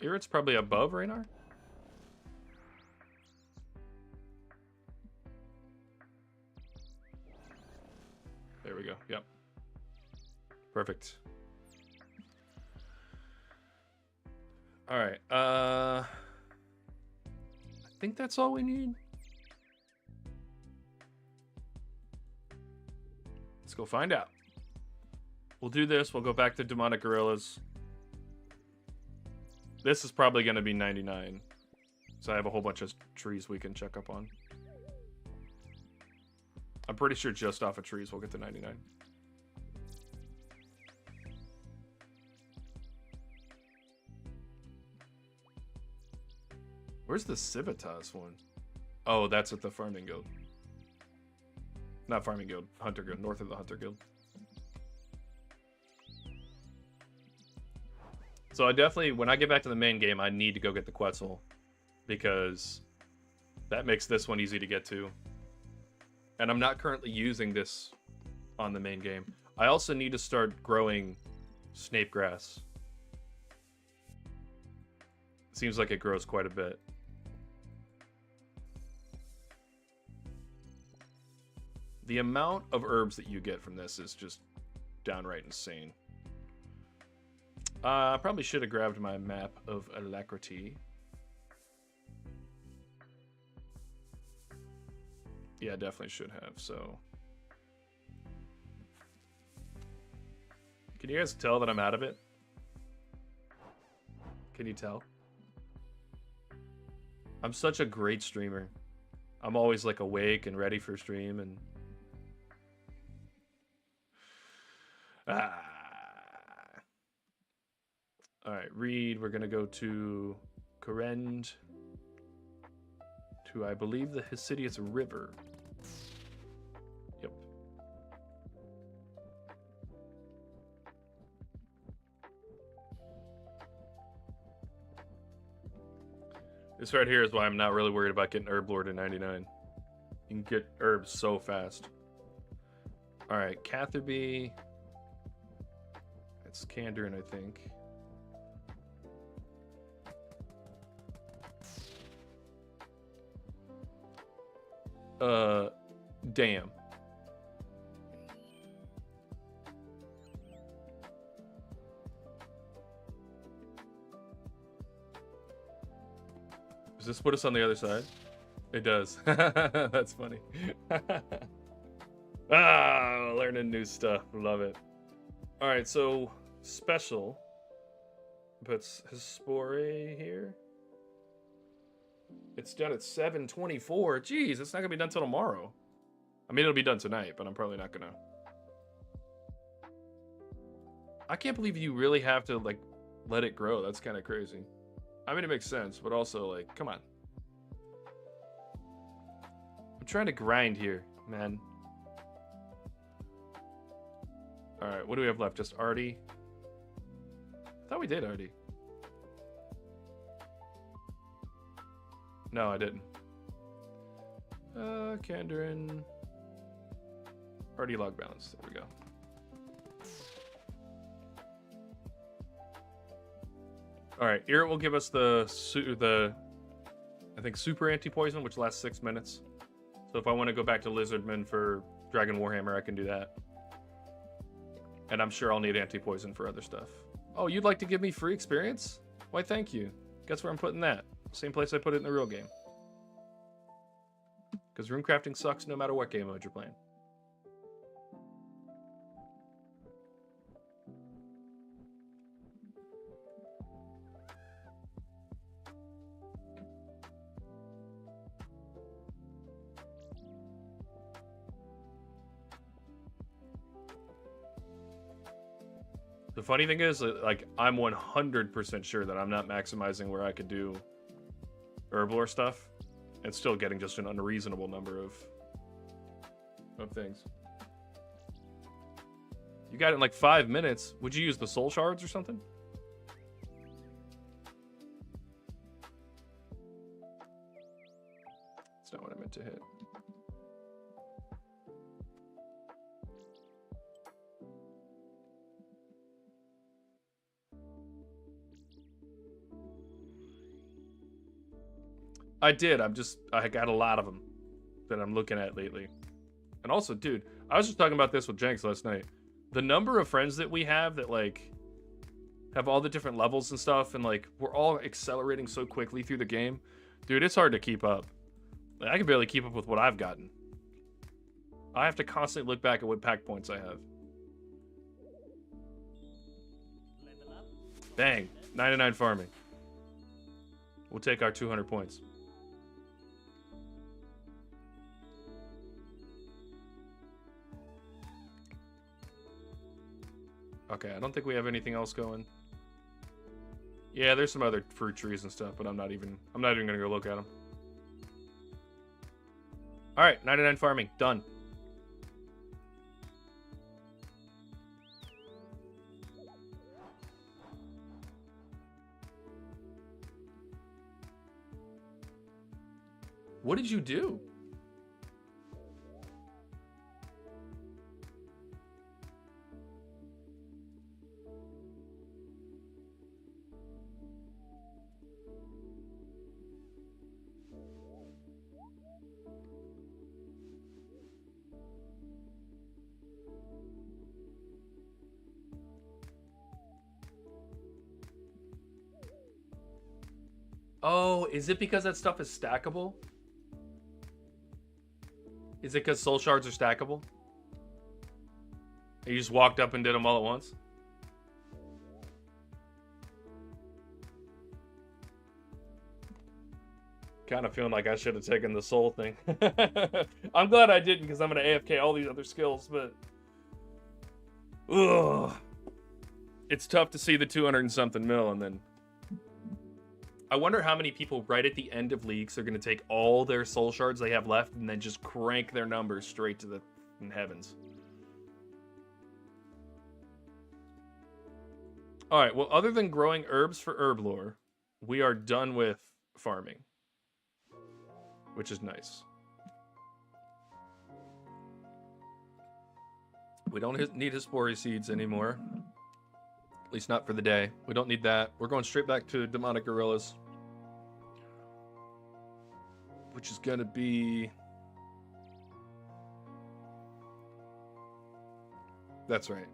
Irrit's probably above Raynar. we go. Yep. Perfect. All right. I think that's all we need. Let's go find out. We'll do this. We'll go back to demonic gorillas. This is probably going to be 99. So I have a whole bunch of trees we can check up on. I'm pretty sure just off of trees we'll get to 99. Where's the Civitas one? Oh, that's at the Farming Guild. Not Farming Guild, Hunter Guild, north of the Hunter Guild. So I definitely, when I get back to the main game, I need to go get the Quetzal. Because that makes this one easy to get to. And I'm not currently using this on the main game. I also need to start growing snape grass. Seems like it grows quite a bit. The amount of herbs that you get from this is just downright insane. I probably should have grabbed my map of Alacrity. Yeah, definitely should have, so. Can you guys tell that I'm out of it? Can you tell? I'm such a great streamer. I'm always like awake and ready for stream and... Alright, Reed, we're gonna go to Korend. To, I believe, the Hesidious River. Yep. This right here is why I'm not really worried about getting Herb Lord in 99. You can get herbs so fast. Alright, Catherby. It's Kandarin, I think. Damn. Does this put us on the other side? It does. That's funny. Learning new stuff. Love it. All right, so special puts his spore here. It's done at 7:24. Jeez, it's not gonna be done till tomorrow. I mean, it'll be done tonight, but I'm probably not gonna. I can't believe you really have to like let it grow. That's kind of crazy. I mean, it makes sense, but also like, come on. I'm trying to grind here, man. All right, what do we have left? Just Artie. I thought we did Artie. No, I didn't. Kandarin. Artie log balance. There we go. All right, Irrit will give us the I think super anti-poison, which lasts 6 minutes. So if I want to go back to Lizardman for Dragon Warhammer, I can do that. And I'm sure I'll need anti-poison for other stuff. Oh, you'd like to give me free experience? Why, thank you. Guess where I'm putting that? Same place I put it in the real game. Because runecrafting sucks no matter what game mode you're playing. The funny thing is, like, I'm 100% sure that I'm not maximizing where I could do herblore stuff and still getting just an unreasonable number of things. You got it in like 5 minutes. Would you use the soul shards or something? That's not what I meant to hit. I did. I got a lot of them that I'm looking at lately. And also, dude, I was just talking about this with Jenks last night. The number of friends that we have that, like, have all the different levels and stuff, and, like, we're all accelerating so quickly through the game. Dude, it's hard to keep up. Like, I can barely keep up with what I've gotten. I have to constantly look back at what pack points I have. Bang. 99 farming. We'll take our 200 points. Okay, I don't think we have anything else going. Yeah, there's some other fruit trees and stuff, but I'm not even gonna go look at them. All right, 99 farming done. What did you do? Oh, is it because that stuff is stackable? Is it because soul shards are stackable? You just walked up and did them all at once? Kind of feeling like I should have taken the soul thing. I'm glad I didn't, because I'm going to AFK all these other skills, but... Ugh. It's tough to see the 200 and something mil, and then... I wonder how many people right at the end of leagues are going to take all their soul shards they have left and then just crank their numbers straight to the heavens. All right, well, other than growing herbs for herb lore, we are done with farming, which is nice. We don't need Hespori seeds anymore. At least not for the day. We don't need that. We're going straight back to demonic gorillas, which is going to be... That's right.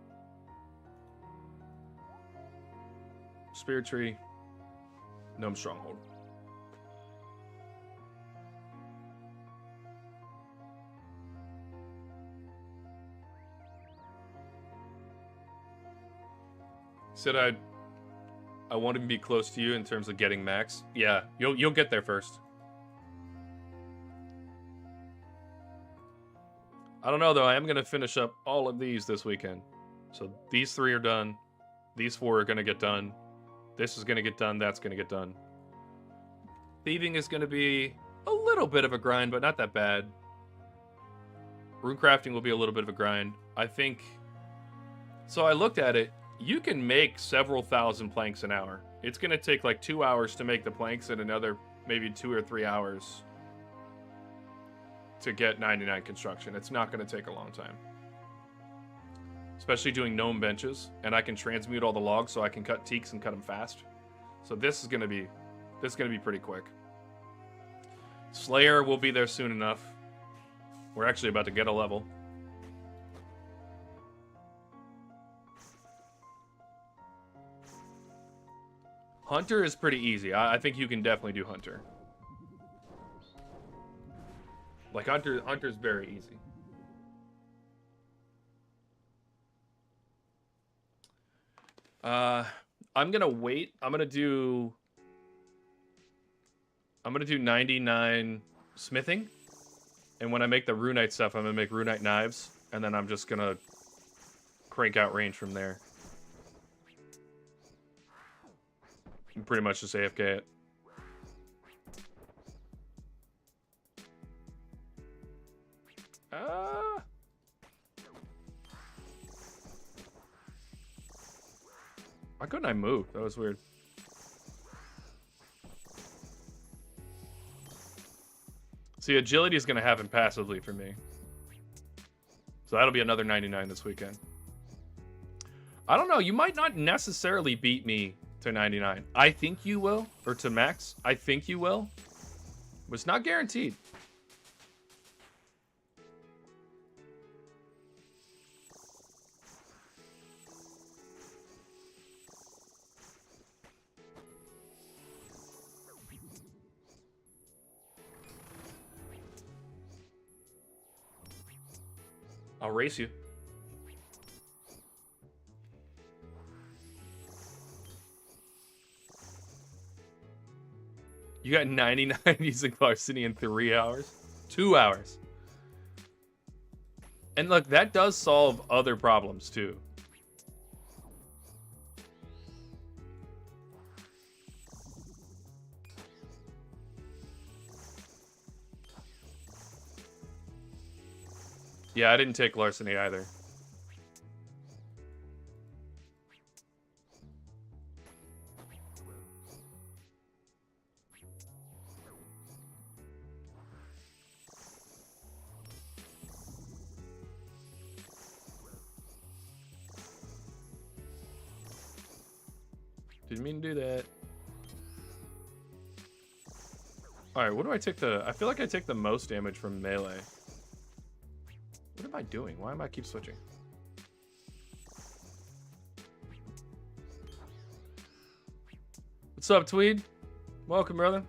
Spirit Tree. Gnome Stronghold. Said I want to be close to you in terms of getting max. Yeah, you'll get there first. I don't know though. I am gonna finish up all of these this weekend. So these 3 are done. These 4 are gonna get done. This is gonna get done. That's gonna get done. Thieving is gonna be a little bit of a grind, but not that bad. Runecrafting will be a little bit of a grind. I think. So I looked at it. You can make several thousand planks an hour. It's going to take like 2 hours to make the planks and another maybe 2 or 3 hours to get 99 construction. It's not going to take a long time. Especially doing gnome benches. And I can transmute all the logs so I can cut teaks and cut them fast. So this is going to be pretty quick. Slayer will be there soon enough. We're actually about to get a level. Hunter is pretty easy. I think you can definitely do Hunter. Like, Hunter's very easy. I'm gonna wait. I'm gonna do 99 smithing. And when I make the runite stuff, I'm gonna make runite knives. And then I'm just gonna crank out range from there. Pretty much just AFK it. Why couldn't I move? That was weird. See, agility is going to happen passively for me. So that'll be another 99 this weekend. I don't know. You might not necessarily beat me to 99. I think you will. Or to max. I think you will. But it's not guaranteed. I'll race you. You got 99 using varsity in 3 hours? 2 hours. And look, that does solve other problems too. Yeah, I didn't take larceny either. Didn't mean to do that. Alright, what do I take the... I feel like I take the most damage from melee. What am I doing? Why am I keep switching? What's up, Tweed? Welcome, brother.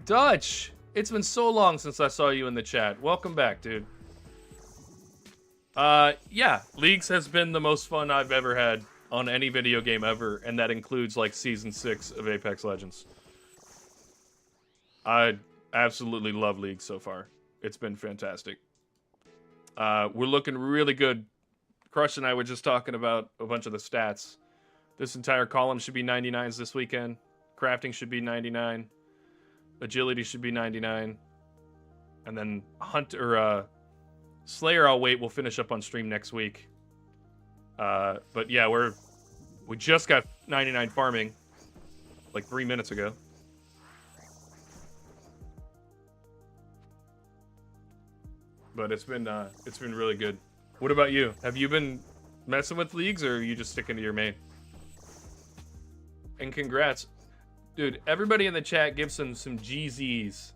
Dutch! It's been so long since I saw you in the chat. Welcome back, dude. Yeah, Leagues has been the most fun I've ever had on any video game ever, and that includes, like, Season 6 of Apex Legends. I absolutely love League so far. It's been fantastic. We're looking really good. Crush and I were just talking about a bunch of the stats. This entire column should be 99s this weekend. Crafting should be 99. Agility should be 99. And then Slayer, I'll wait. We'll finish up on stream next week. But yeah, we just got 99 farming like 3 minutes ago. But it's been really good. What about you? Have you been messing with leagues, or are you just sticking to your main? And congrats. Dude, everybody in the chat give some GZs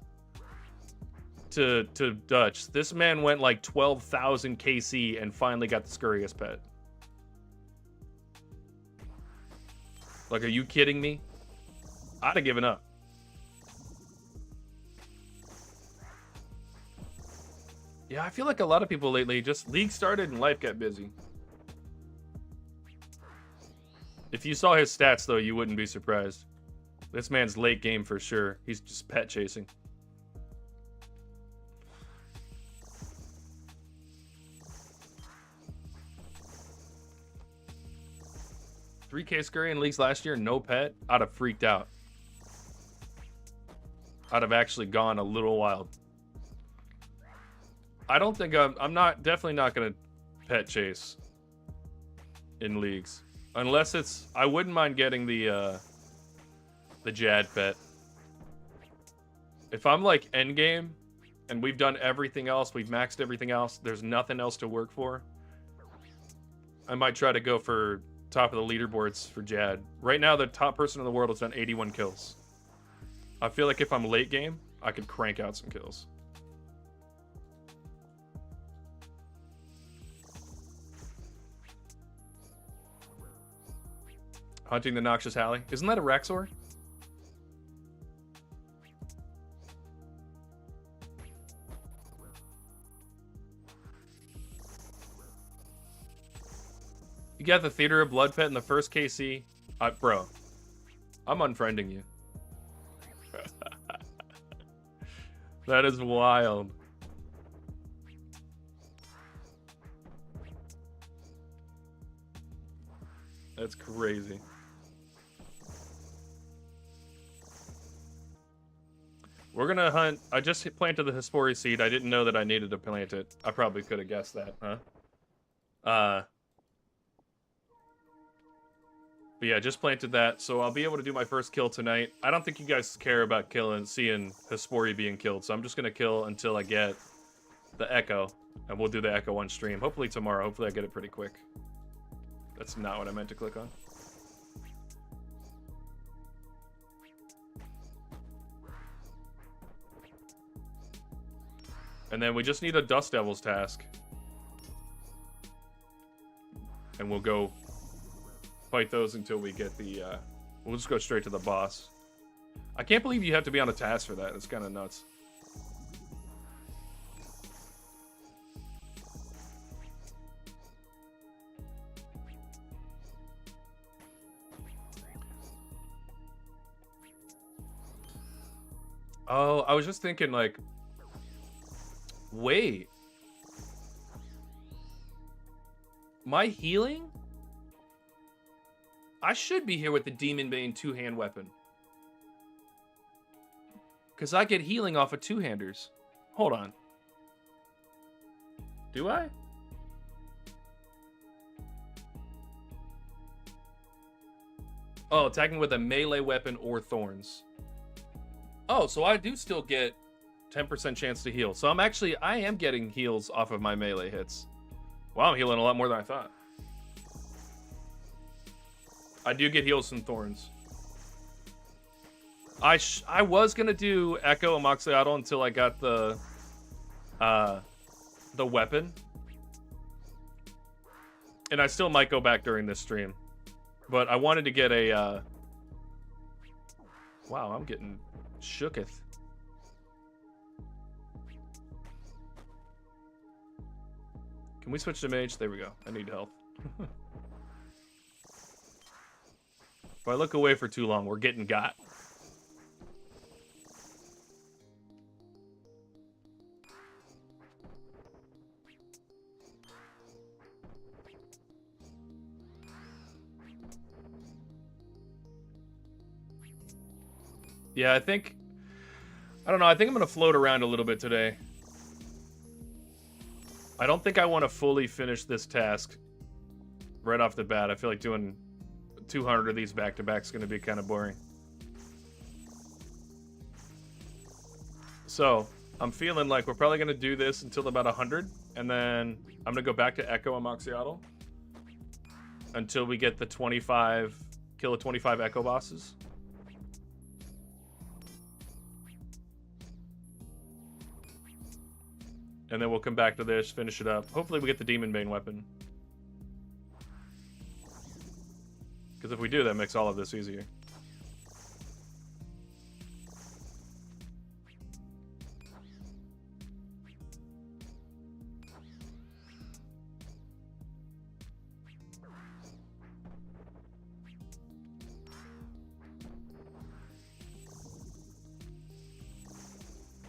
to Dutch. This man went like 12,000 KC and finally got the Scurrius pet. Like, are you kidding me? I'd have given up. Yeah, I feel like a lot of people lately just league started and life got busy. If you saw his stats, though, you wouldn't be surprised. This man's late game for sure. He's just pet chasing. $3K Scurry in leagues last year, no pet. I'd have freaked out. I'd have actually gone a little wild. I don't think I'm definitely not gonna pet chase in leagues unless it's. I wouldn't mind getting the Jad pet. If I'm like end game and we've done everything else, we've maxed everything else, there's nothing else to work for, I might try to go for top of the leaderboards for Jad. Right now, the top person in the world has done 81 kills. I feel like if I'm late game, I could crank out some kills. Hunting the Noxious Halley. Isn't that a Raxor? You got the Theater of Blood pet in the first KC. Bro, I'm unfriending you. That is wild. That's crazy. We're gonna hunt. I just planted the Hespori seed. I didn't know that I needed to plant it. I probably could have guessed that, huh? But yeah, just planted that, so I'll be able to do my first kill tonight. I don't think you guys care about seeing Hespori being killed, so I'm just gonna kill until I get the Echo, and we'll do the Echo on stream. Hopefully tomorrow. Hopefully I get it pretty quick. That's not what I meant to click on. And then we just need a Dust Devil's task. And we'll go fight those until we get the, we'll just go straight to the boss. I can't believe you have to be on a task for that. It's kind of nuts. Oh, I was just thinking, like, wait. My healing? I should be here with the Demon Bane two-hand weapon. Because I get healing off of two-handers. Hold on. Do I? Oh, attacking with a melee weapon or thorns. Oh, so I do still get 10% chance to heal. So I am getting heals off of my melee hits. Wow, I'm healing a lot more than I thought. I do get heals from thorns. I was gonna do Echo and Moxiatal until I got the weapon. And I still might go back during this stream. But I wanted to get a wow, I'm getting shooketh. Can we switch to mage? There we go. I need health. If I look away for too long, we're getting got. Yeah, I don't know, I think I'm going to float around a little bit today. I don't think I want to fully finish this task right off the bat. I feel like doing 200 of these back-to-back is going to be kind of boring. So, I'm feeling like we're probably going to do this until about 100, and then I'm going to go back to Echo and Moxiatal until we get the 25, kill the 25 Echo bosses. And then we'll come back to this, finish it up. Hopefully we get the Demon Bane weapon. Because if we do, that makes all of this easier.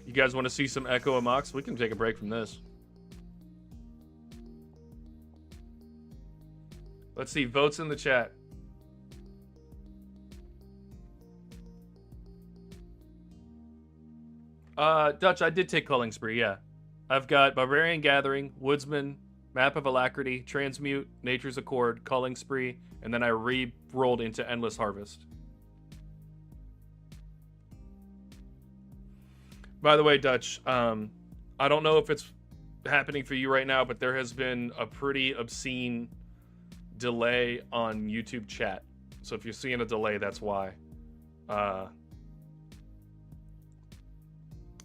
You guys want to see some Echo and Mox? We can take a break from this. Let's see, votes in the chat. Dutch, I did take Culling Spree, yeah. I've got Barbarian Gathering, Woodsman, Map of Alacrity, Transmute, Nature's Accord, Culling Spree, and then I re-rolled into Endless Harvest. By the way, Dutch, I don't know if it's happening for you right now, but there has been a pretty obscene delay on YouTube chat. So if you're seeing a delay, that's why.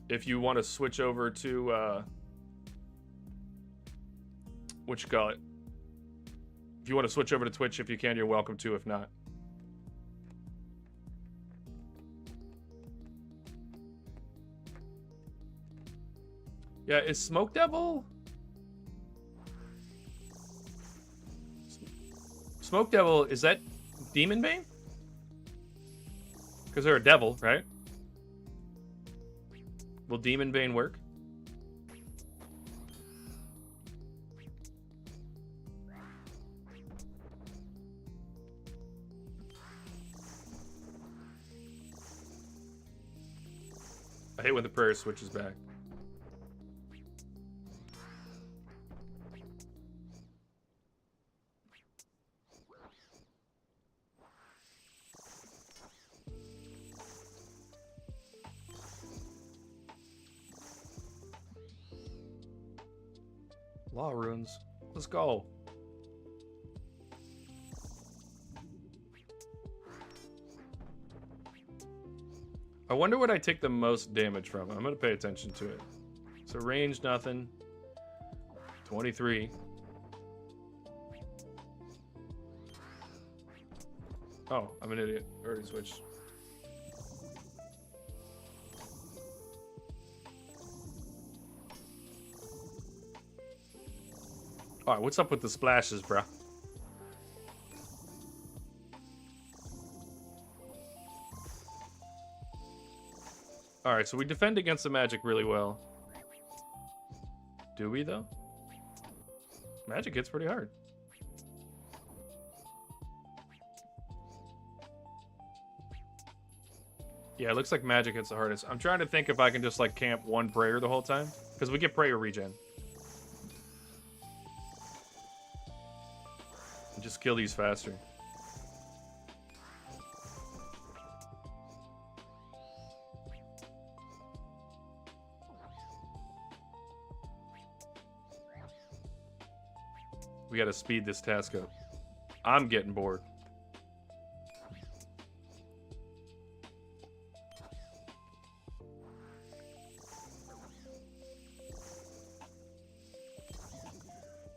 If you want to switch over to, what you call it? If you want to switch over to Twitch, if you can, you're welcome to. If not. Yeah, is Smoke Devil? Smoke Devil, is that Demon Bane? Because they're a devil, right? Will Demon Bane work? I hate when the prayer switches back. Law runes. Let's go. I wonder what I take the most damage from. I'm going to pay attention to it. So range, nothing. 23. Oh, I'm an idiot. Already switched. Alright, what's up with the splashes, bro? Alright, Alright, so we defend against the magic really well. Do we, though? Magic hits pretty hard. Yeah, it looks like magic hits the hardest. I'm trying to think if I can just, like, camp one prayer the whole time. Because we get prayer regen. And just kill these faster. We gotta speed this task up. I'm getting bored.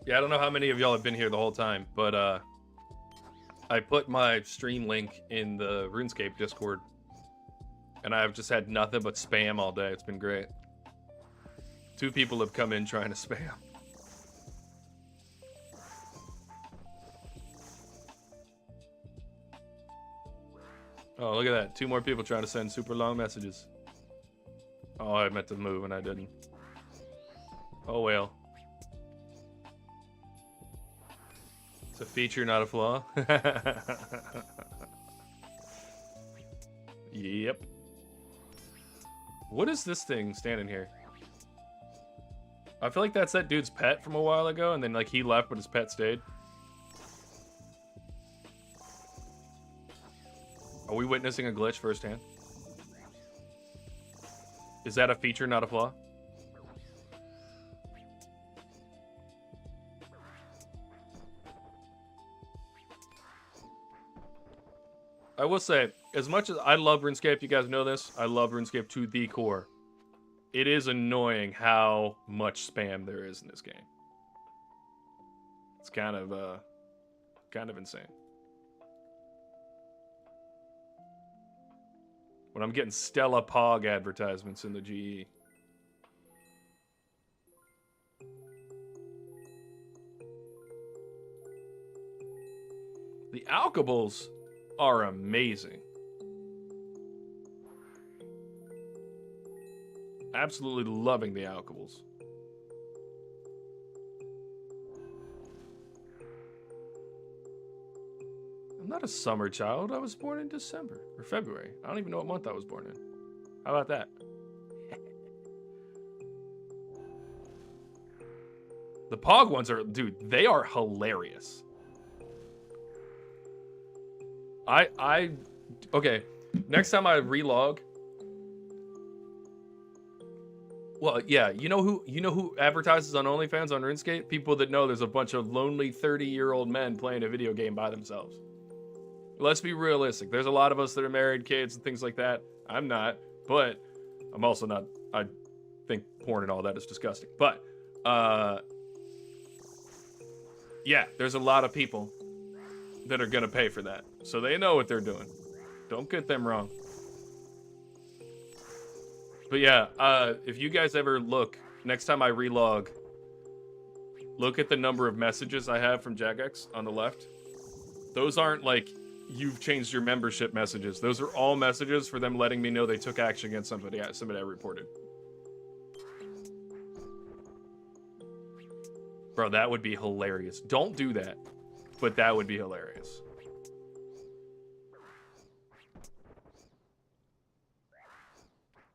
Yeah, I don't know how many of y'all have been here the whole time, but I put my stream link in the RuneScape Discord, and I've just had nothing but spam all day. It's been great. 2 people have come in trying to spam. Oh, look at that. 2 more people trying to send super long messages. Oh, I meant to move and I didn't. Oh, well. It's a feature, not a flaw. Yep. What is this thing standing here? I feel like that's that dude's pet from a while ago, and then like he left, but his pet stayed. Are we witnessing a glitch firsthand? Is that a feature, not a flaw? I will say, as much as I love RuneScape, you guys know this, I love RuneScape to the core. It is annoying how much spam there is in this game. It's kind of insane. When I'm getting Stella Pog advertisements in the GE. The alkables are amazing. Absolutely loving the alkables. I'm not a summer child. I was born in December or February. I don't even know what month I was born in. How about that? The Pog ones are, dude, they are hilarious. Okay, next time I relog. Well, yeah, you know who advertises on OnlyFans on RuneScape? People that know there's a bunch of lonely 30-year-old men playing a video game by themselves. Let's be realistic. There's a lot of us that are married, kids, and things like that. I'm not, but I'm also not. I think porn and all that is disgusting. But, yeah, there's a lot of people that are going to pay for that. So they know what they're doing. Don't get them wrong. But yeah, if you guys ever look, next time I relog, look at the number of messages I have from Jagex on the left. Those aren't like, you've changed your membership messages. Those are all messages for them letting me know they took action against somebody I reported. Bro, that would be hilarious. Don't do that, but that would be hilarious.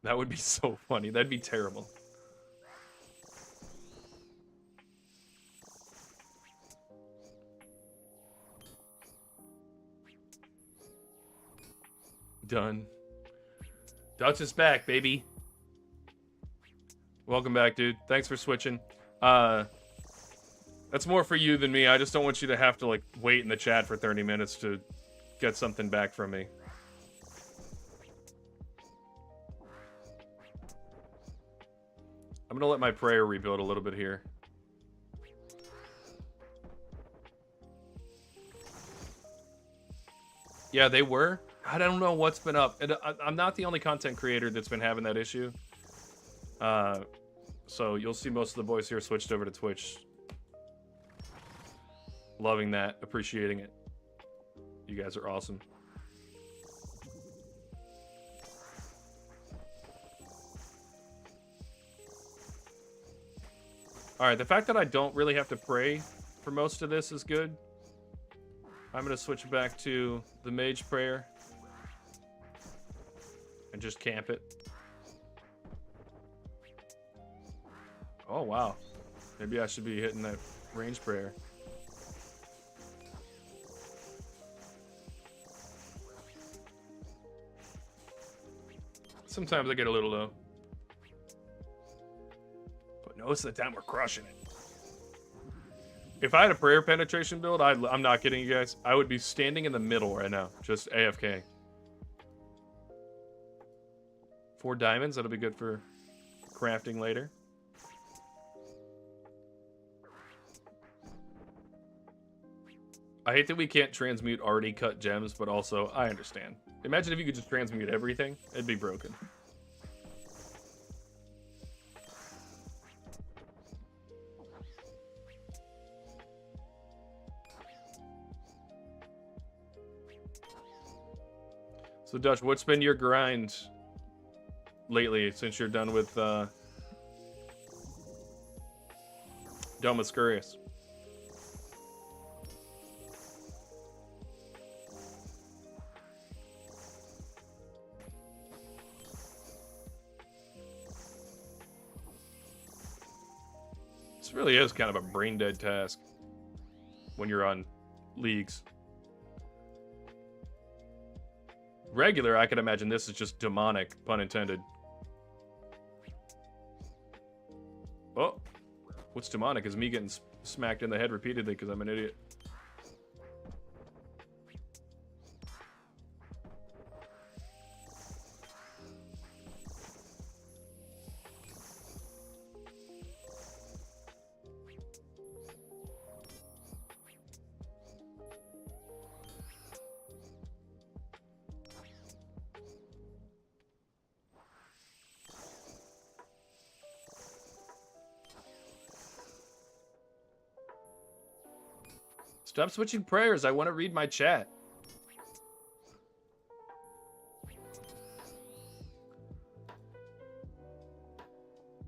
That would be so funny. That'd be terrible. Done. Dutch is back, baby. Welcome back, dude. Thanks for switching. That's more for you than me. I just don't want you to have to, like, wait in the chat for 30 minutes to get something back from me. I'm gonna let my prayer rebuild a little bit here. Yeah, they were. I don't know what's been up. And I'm not the only content creator that's been having that issue. So you'll see most of the boys here switched over to Twitch. Loving that, appreciating it. You guys are awesome. Alright, the fact that I don't really have to pray for most of this is good. I'm gonna switch back to the mage prayer. And just camp it. Oh, wow. Maybe I should be hitting that range prayer. Sometimes I get a little low. But most of the time we're crushing it. If I had a prayer penetration build, I'm not kidding you guys, I would be standing in the middle right now. Just AFK. 4 diamonds, that'll be good for crafting later. I hate that we can't transmute already cut gems, but also, I understand. Imagine if you could just transmute everything. It'd be broken. So, Dutch, what's been your grind lately since you're done with Scurious? This really is kind of a brain dead task when you're on leagues. Regular, I can imagine this is just demonic, pun intended. Oh, what's demonic is me getting smacked in the head repeatedly because I'm an idiot. Stop switching prayers. I want to read my chat.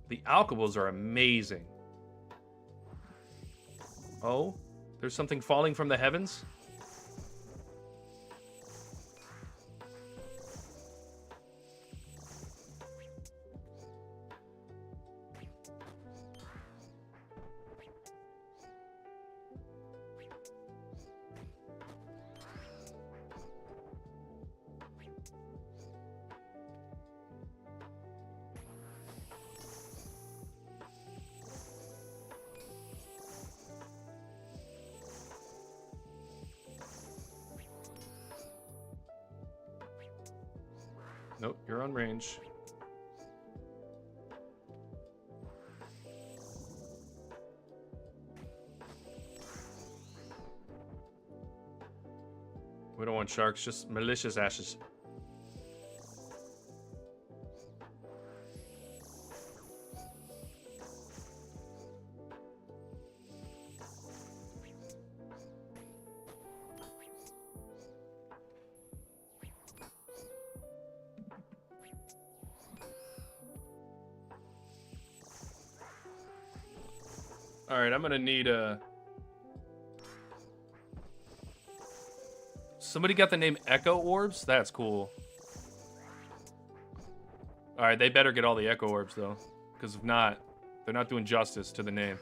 The alcohols are amazing. Oh, there's something falling from the heavens? Nope, you're on range. We don't want sharks, just malicious ashes. Alright, I'm gonna need a... Somebody got the name Echo Orbs? That's cool. Alright, they better get all the Echo Orbs, though. Because if not, they're not doing justice to the name.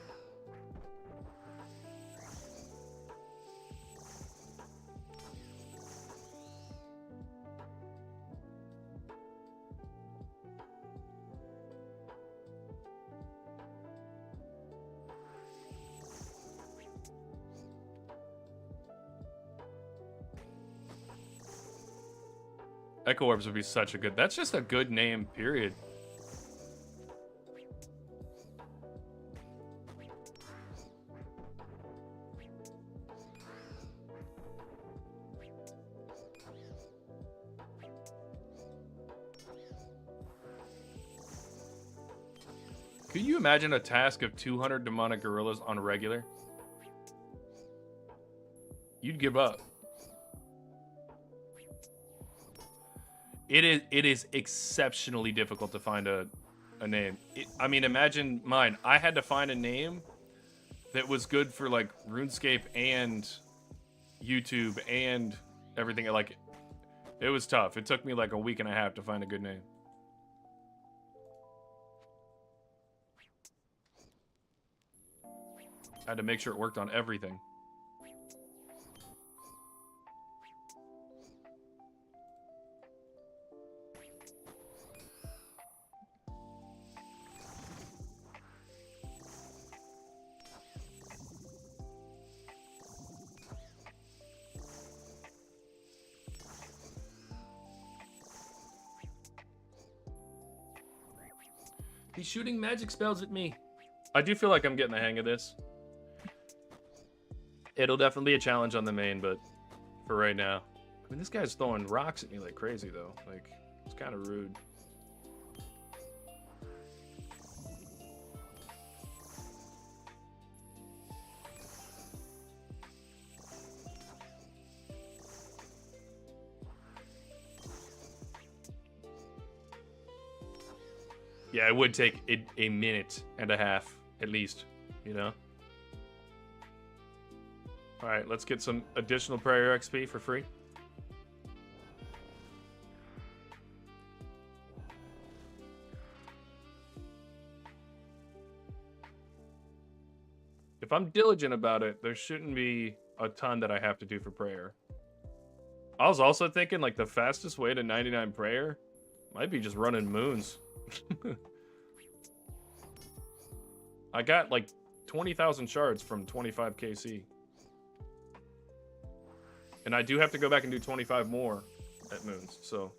Echo Orbs would be such a good... That's just a good name, period. Could you imagine a task of 200 demonic gorillas on regular? You'd give up. It is exceptionally difficult to find a a name. I mean, imagine mine. I had to find a name that was good for like RuneScape and YouTube and everything. Like, it was tough. It took me like a week and a half to find a good name. I had to make sure it worked on everything. He's shooting magic spells at me. I do feel like I'm getting the hang of this. It'll definitely be a challenge on the main, but for right now. I mean, this guy's throwing rocks at me like crazy, though. Like, it's kind of rude. Yeah, it would take a minute and a half, at least, you know? Alright, let's get some additional prayer XP for free. If I'm diligent about it, there shouldn't be a ton that I have to do for prayer. I was also thinking, like, the fastest way to 99 prayer might be just running moons. I got like 20,000 shards from 25 KC. And I do have to go back and do 25 more at moons, so.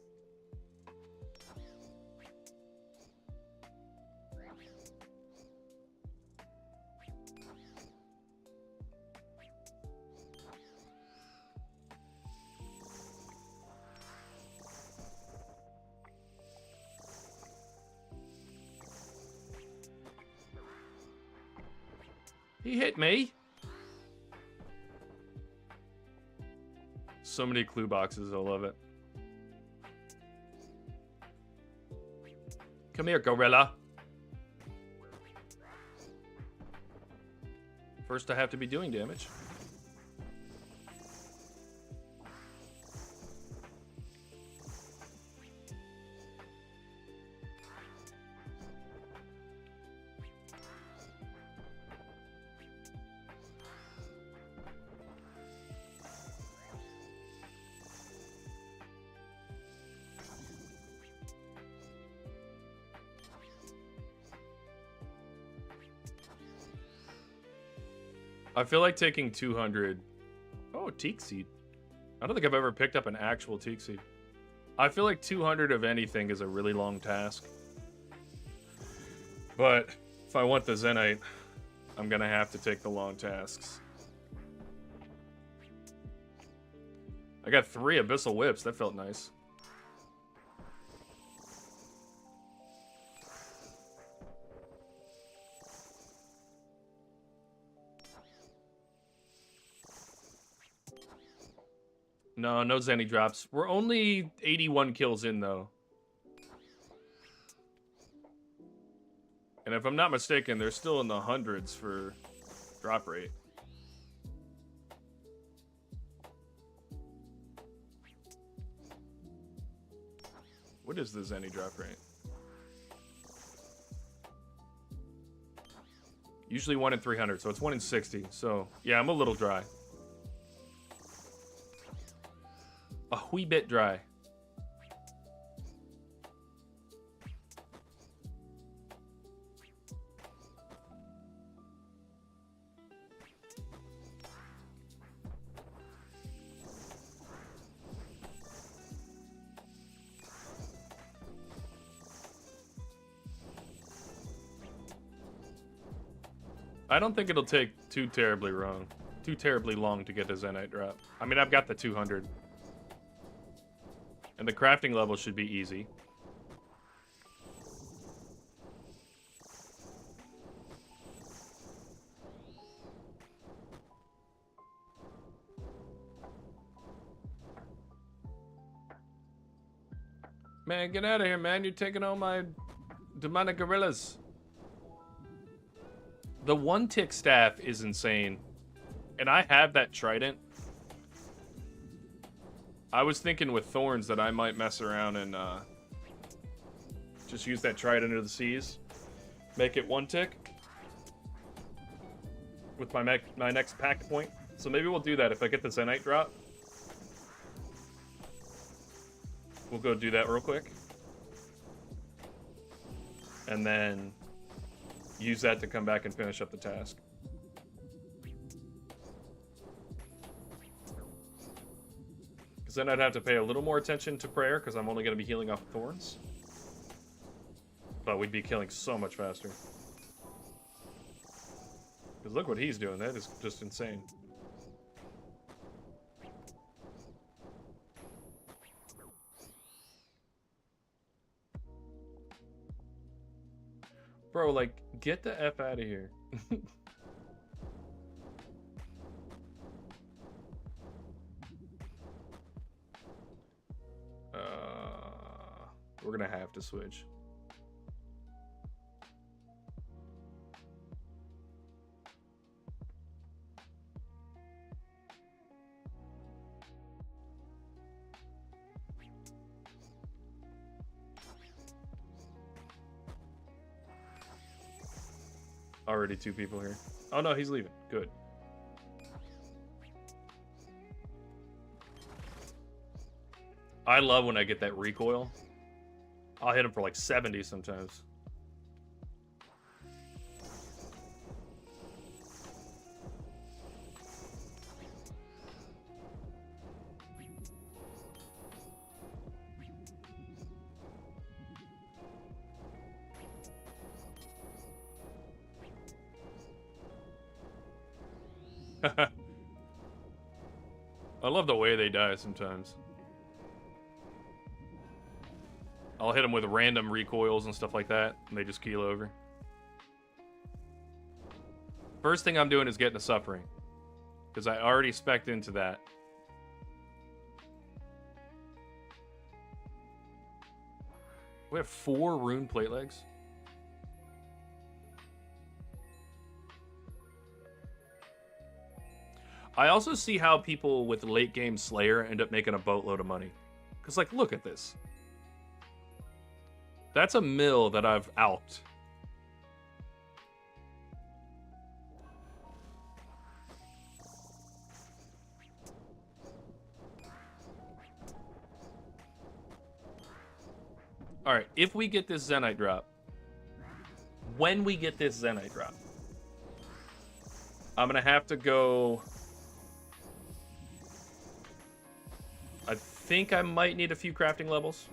He hit me. So many clue boxes. I love it. Come here, gorilla. First, I have to be doing damage. I feel like taking 200. Oh, teak seed. I don't think I've ever picked up an actual teak seed. I feel like 200 of anything is a really long task. But if I want the Zenite, I'm gonna have to take the long tasks. I got 3 Abyssal Whips. That felt nice. No, no Zenny drops. We're only 81 kills in, though. And if I'm not mistaken, they're still in the hundreds for drop rate. What is the Zenny drop rate? Usually 1 in 300, so it's 1 in 60. So, yeah, I'm a little dry. A wee bit dry. I don't think it'll take too terribly long to get a Zenite drop. I mean, I've got the 200. And the crafting level should be easy. Man, get out of here, man. You're taking all my Demonic gorillas. The one tick staff is insane. And I have that trident. I was thinking with thorns that I might mess around and just use that trident of the seas. Make it one tick. With my next pact point. So maybe we'll do that if I get the Zenite drop. We'll go do that real quick. And then use that to come back and finish up the task. Because then I'd have to pay a little more attention to prayer, because I'm only going to be healing off of thorns. But we'd be killing so much faster. Because look what he's doing. That is just insane. Bro, like, get the F out of here. We're gonna have to switch. Already 2 people here. Oh no, he's leaving. Good. I love when I get that recoil. I'll hit him for like 70 sometimes. I love the way they die sometimes. I'll hit them with random recoils and stuff like that, and they just keel over. First thing I'm doing is getting a suffering, because I already spec'd into that. We have 4 rune plate legs. I also see how people with late game Slayer end up making a boatload of money. Because, like, look at this. That's a mill that I've alped. Alright, if we get this Zenite drop, when we get this Zenite drop, I'm going to have to go... I think I might need a few crafting levels,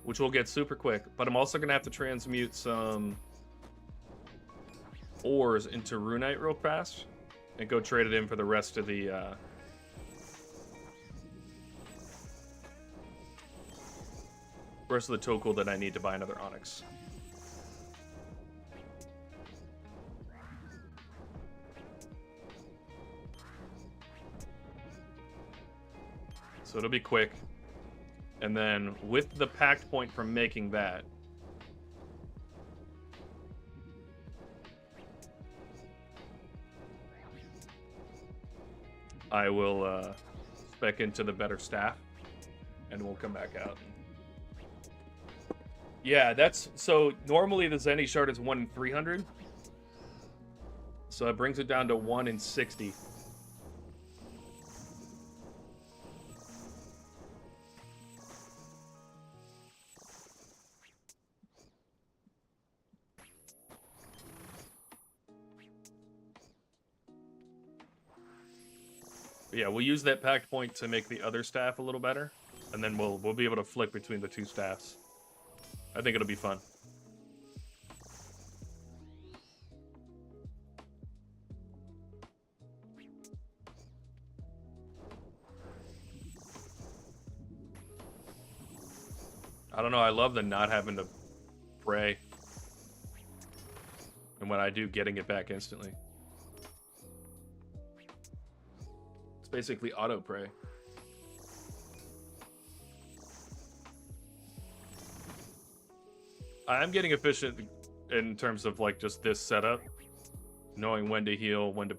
which will get super quick, but I'm also going to have to transmute some ores into runite real fast and go trade it in for the rest of the tokel that I need to buy another onyx. So it'll be quick. And then with the pact point from making that, I will spec into the better staff, and we'll come back out. Yeah, that's... So normally the Zenny shard is 1 in 300. So it brings it down to 1 in 60. Yeah, we'll use that pact point to make the other staff a little better, and then we'll be able to flick between the 2 staffs. I think it'll be fun. I don't know, I love the not having to pray. And when I do, getting it back instantly. It's basically auto pray. I'm getting efficient in terms of like just this setup, knowing when to heal, when to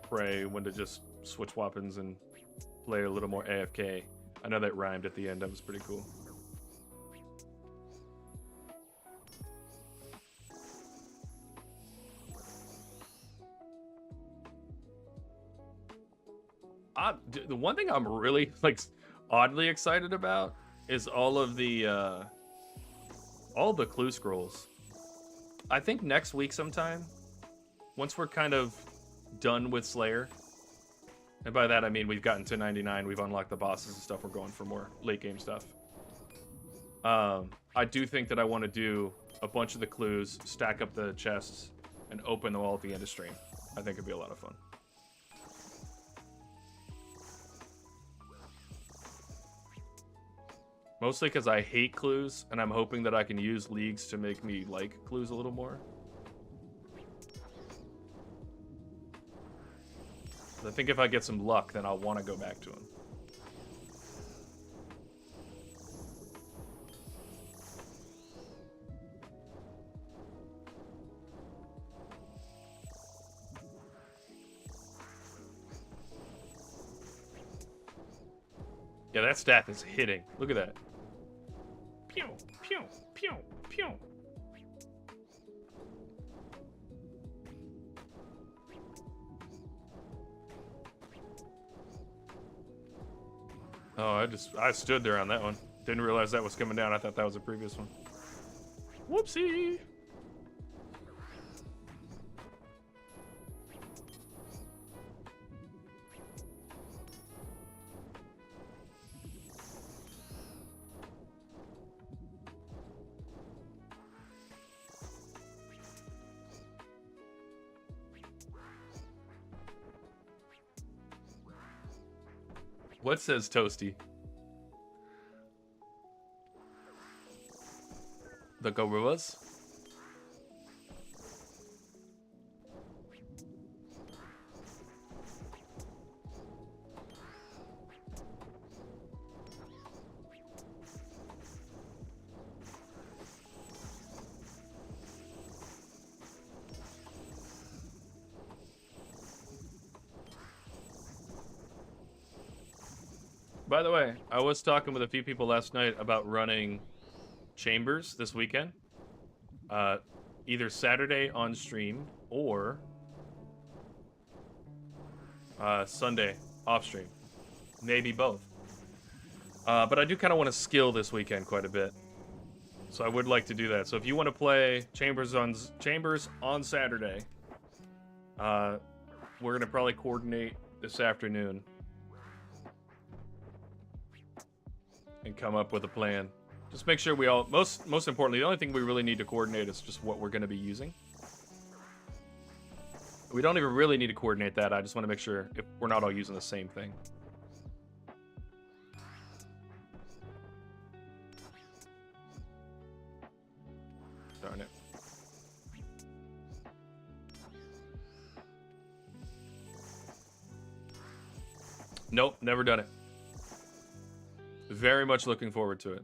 pray, when to just switch weapons and play a little more AFK. I know that rhymed at the end. That was pretty cool. The one thing I'm really like oddly excited about is all the clue scrolls. I think next week sometime, once we're kind of done with Slayer, and by that I mean we've gotten to 99, we've unlocked the bosses and stuff, we're going for more late game stuff. I do think that I want to do a bunch of the clues, stack up the chests, and open them all at the end of stream. I think it'd be a lot of fun. Mostly because I hate clues, and I'm hoping that I can use leagues to make me like clues a little more. I think if I get some luck, then I'll want to go back to them. Yeah, that staff is hitting. Look at that. Pew, pew, pew, pew. Oh, I stood there on that one. Didn't realize that was coming down. I thought that was a previous one. Whoopsie. What says Toasty? The gorillas? By the way, I was talking with a few people last night about running chambers this weekend. Either Saturday on stream or Sunday off stream. Maybe both. But I do kind of want to skill this weekend quite a bit. So I would like to do that. So if you want to play chambers on Saturday, we're going to probably coordinate this afternoon and come up with a plan. Just make sure we all, most importantly, the only thing we really need to coordinate is just what we're going to be using. We don't even really need to coordinate that. I just want to make sure if we're not all using the same thing. Darn it. Nope, never done it. Very much looking forward to it.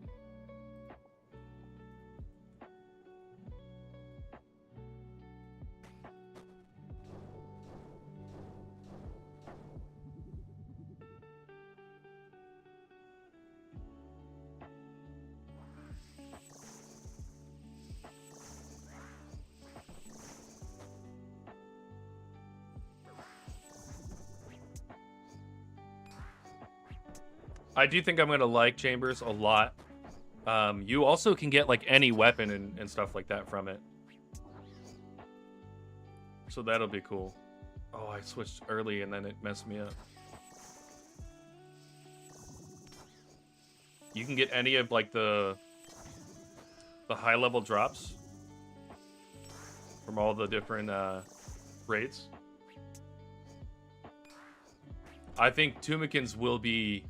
I do think I'm going to like Chambers a lot. You also can get like any weapon and stuff like that from it. So that'll be cool. Oh, I switched early and then it messed me up. You can get any of like the high level drops from all the different raids. I think Tumikins will be,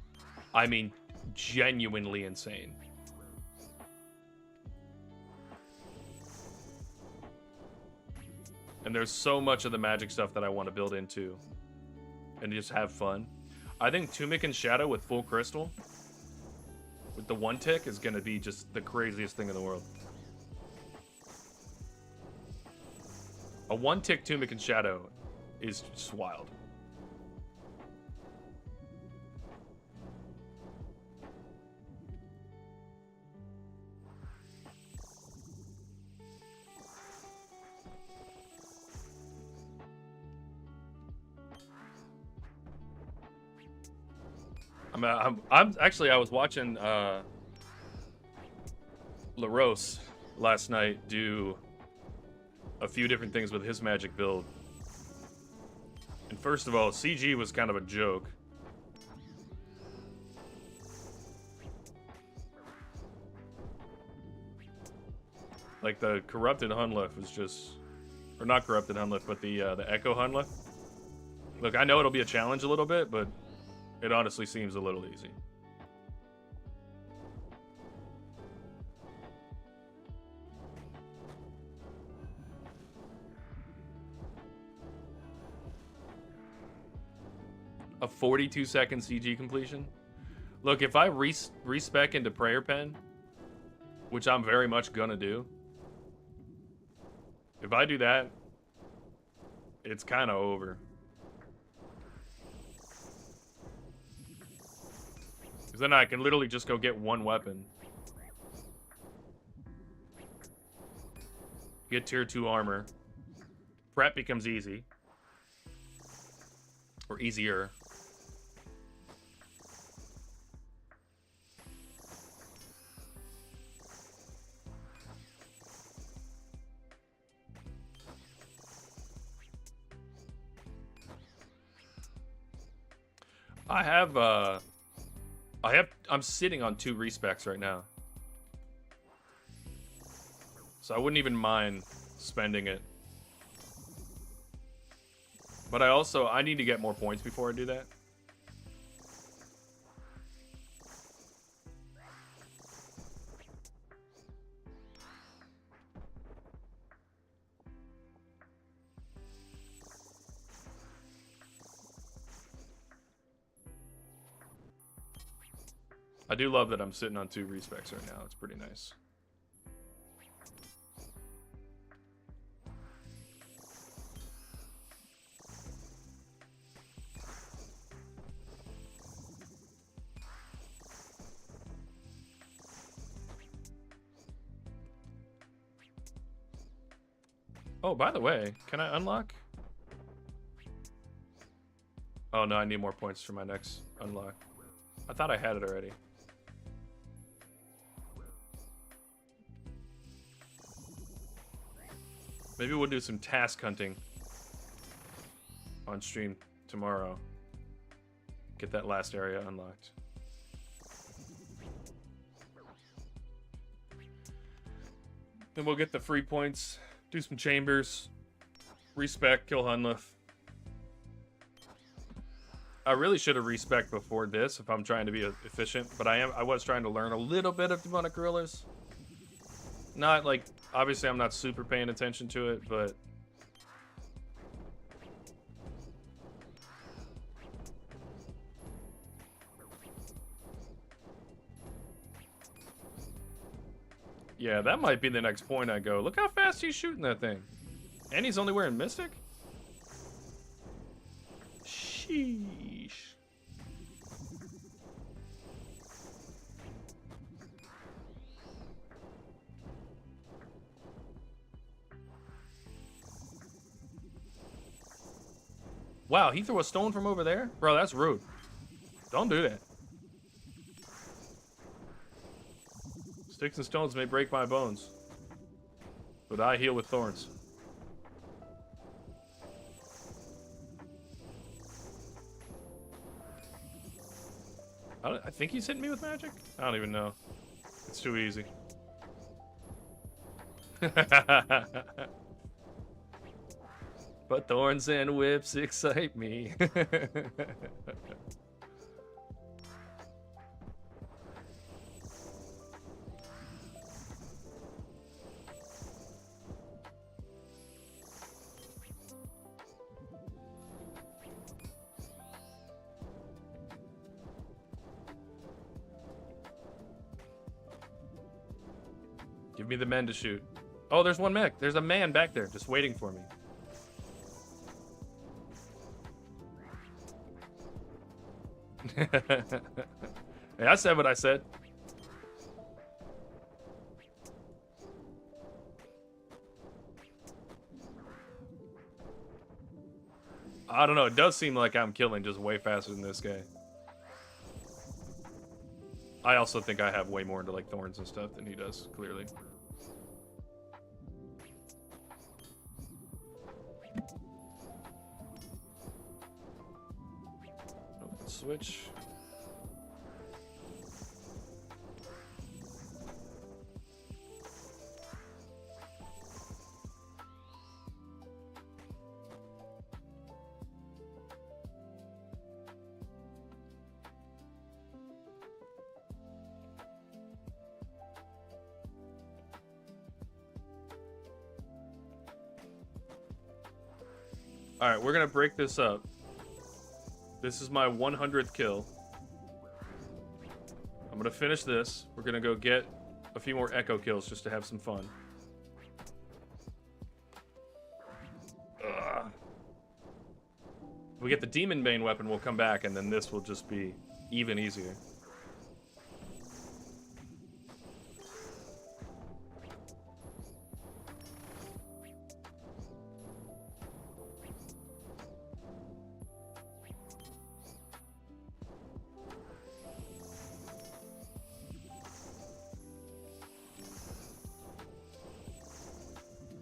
I mean, genuinely insane. And there's so much of the magic stuff that I want to build into and just have fun. I think Tumikin's Shadow with full crystal with the one tick is going to be just the craziest thing in the world. A 1-tick Tunic and Shadow is just wild. I'm actually, I was watching LaRose last night do a few different things with his magic build. And first of all, CG was kind of a joke. Like the corrupted Hunlef was just, or not corrupted Hunlef, but the Echo Hunlef. Look, I know it'll be a challenge a little bit, but it honestly seems a little easy. A 42-second CG completion? Look, if I respec into Prayer Pen, which I'm very much gonna do, if I do that, it's kind of over. Because then I can literally just go get one weapon. Get tier 2 armor. Prep becomes easy. Or easier. I'm sitting on 2 respecs right now. So I wouldn't even mind spending it. But I need to get more points before I do that. I do love that I'm sitting on 2 respecs right now. It's pretty nice. Oh, by the way, can I unlock? Oh no, I need more points for my next unlock. I thought I had it already. Maybe we'll do some task hunting on stream tomorrow. Get that last area unlocked. Then we'll get the free points, do some chambers, respec, kill Hunlef. I really should have respec before this if I'm trying to be efficient, but I was trying to learn a little bit of demonic gorillas. Not like, obviously I'm not super paying attention to it, but yeah, that might be the next point I go. Look how fast he's shooting that thing. And he's only wearing Mystic? Sheesh. Wow, he threw a stone from over there? Bro, that's rude. Don't do that. Sticks and stones may break my bones, but I heal with thorns. I think he's hitting me with magic? I don't even know. It's too easy. But thorns and whips excite me. Give me the men to shoot. Oh, there's one mech. There's a man back there just waiting for me. Hey, I said what I said. I don't know. It does seem like I'm killing just way faster than this guy. I also think I have way more into like thorns and stuff than he does, clearly. Open switch. Alright, we're gonna break this up. This is my 100th kill. I'm gonna finish this. We're gonna go get a few more echo kills just to have some fun. Ugh. If we get the Demon Bane weapon, we'll come back, and then this will just be even easier.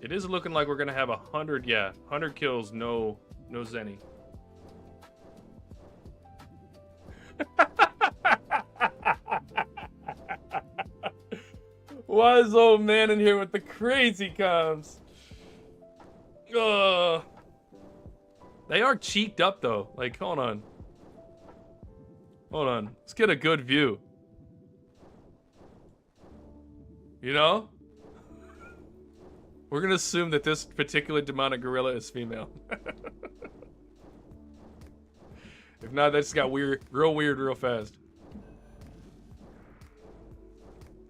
It is looking like we're gonna have 100, yeah, 100 kills, no Zenny. Why is old man in here with the crazy comms? They are cheeked up though. Like, hold on. Hold on. Let's get a good view. You know? We're gonna assume that this particular demonic gorilla is female. If not, that just got weird, real fast.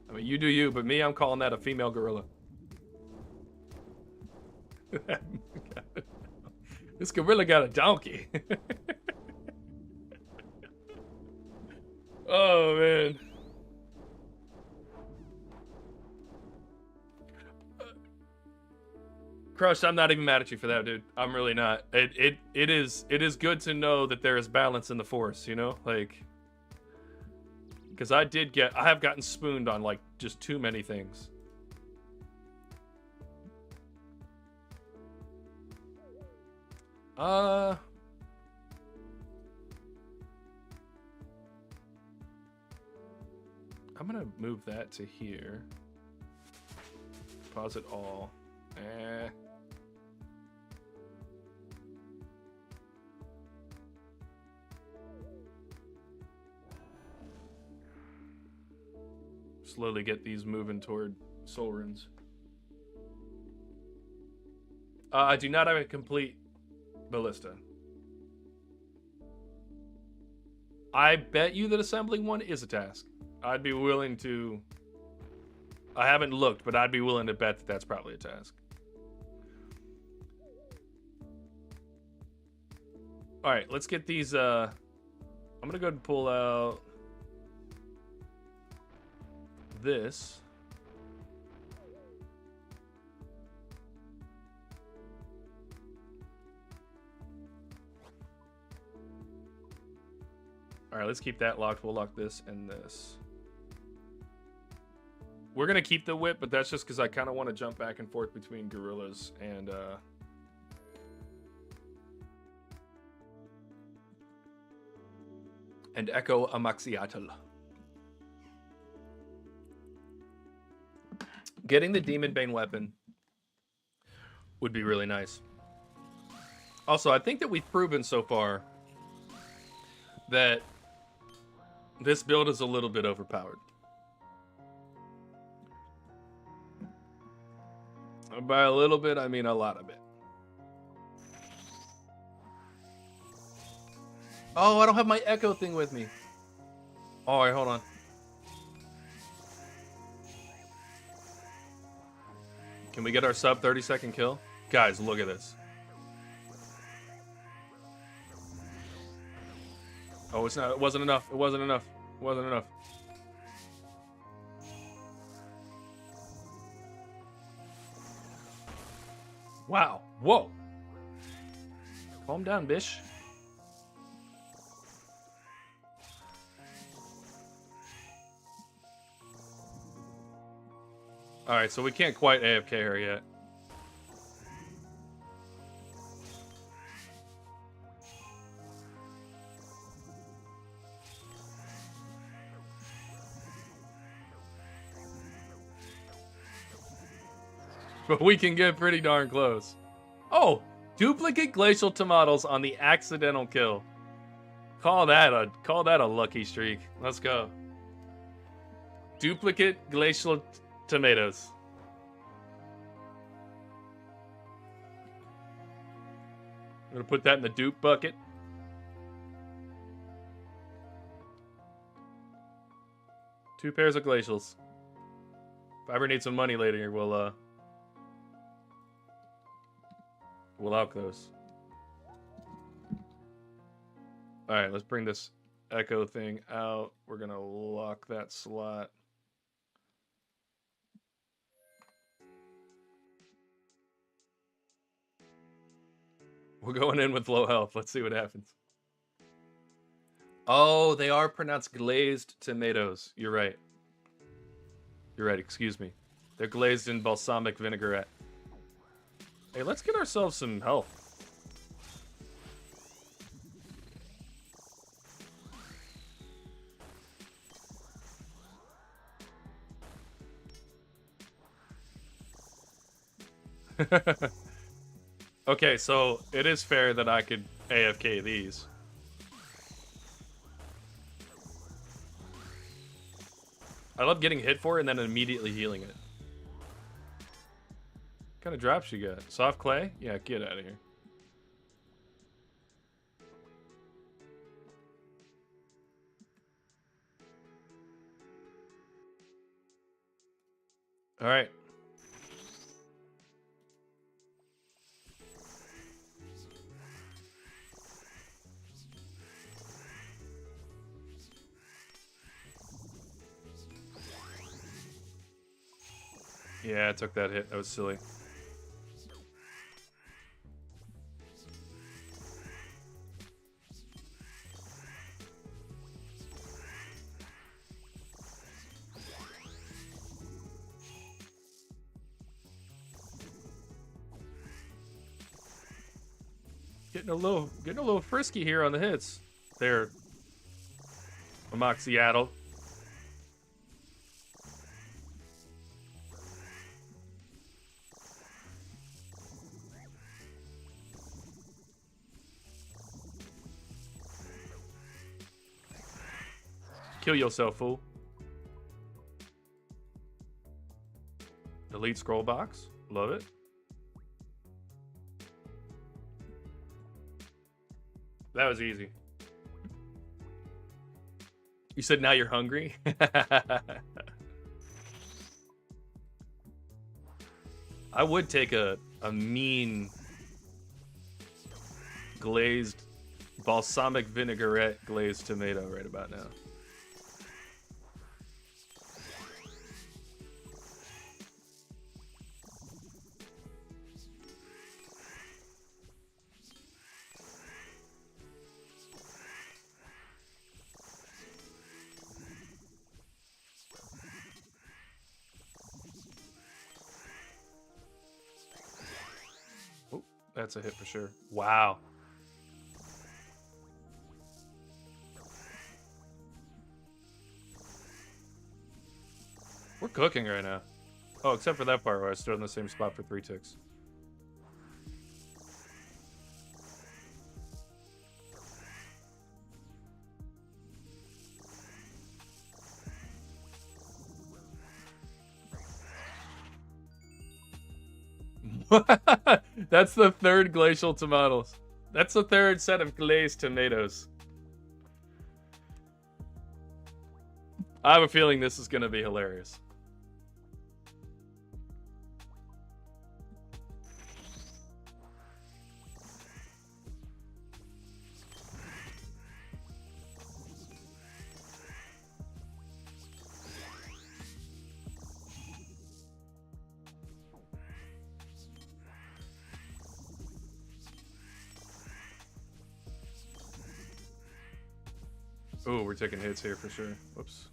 I mean, you do you, but me, I'm calling that a female gorilla. This gorilla got a donkey. Oh, man. Crush, I'm not even mad at you for that, dude. I'm really not. It is good to know that there is balance in the force, you know? Like, because I have gotten spooned on like just too many things. I'm gonna move that to here. Pause it all. Slowly get these moving toward soul runes. I do not have a complete ballista. I bet you that assembling one is a task. I'd be willing to... I haven't looked, but I'd be willing to bet that that's probably a task. Alright, let's get these... I'm gonna go ahead and pull out... this. Alright, let's keep that locked. We'll lock this and this. We're gonna keep the whip, but that's just because I kind of want to jump back and forth between gorillas and Echo Amaxiatl. Getting the Demon Bane weapon would be really nice. Also, I think that we've proven so far that this build is a little bit overpowered. By a little bit, I mean a lot of it. Oh, I don't have my echo thing with me. All right, hold on. Can we get our sub 30-second kill? Guys, look at this. Oh, it's not. It wasn't enough. It wasn't enough. It wasn't enough. Wow. Whoa. Calm down, bish. Alright, so we can't quite AFK her yet. But we can get pretty darn close. Oh! Duplicate glacial tomatoes on the accidental kill. Call that a lucky streak. Let's go. Duplicate glacial tomatoes. I'm gonna put that in the dupe bucket. Two pairs of glacials. If I ever need some money later, we'll out those. Alright, let's bring this echo thing out. We're gonna lock that slot. We're going in with low health. Let's see what happens. Oh, they are pronounced glazed tomatoes. You're right. You're right, excuse me. They're glazed in balsamic vinaigrette. Hey, let's get ourselves some health. Okay, so it is fair that I could AFK these. I love getting hit for it and then immediately healing it. What kind of drops you got? Soft clay? Yeah, get out of here. All right. Yeah, I took that hit. That was silly. Getting a little frisky here on the hits. There. Amoxiatal. Kill yourself, fool. Delete scroll box. Love it. That was easy. You said now you're hungry? I would take a mean glazed balsamic vinaigrette glazed tomato right about now. That's a hit for sure. Wow. We're cooking right now. Oh, except for that part where I stood in the same spot for 3 ticks. That's the third glacial tomatoes. That's the third set of glazed tomatoes. I have a feeling this is going to be hilarious. Oh, we're taking hits here for sure. Whoops.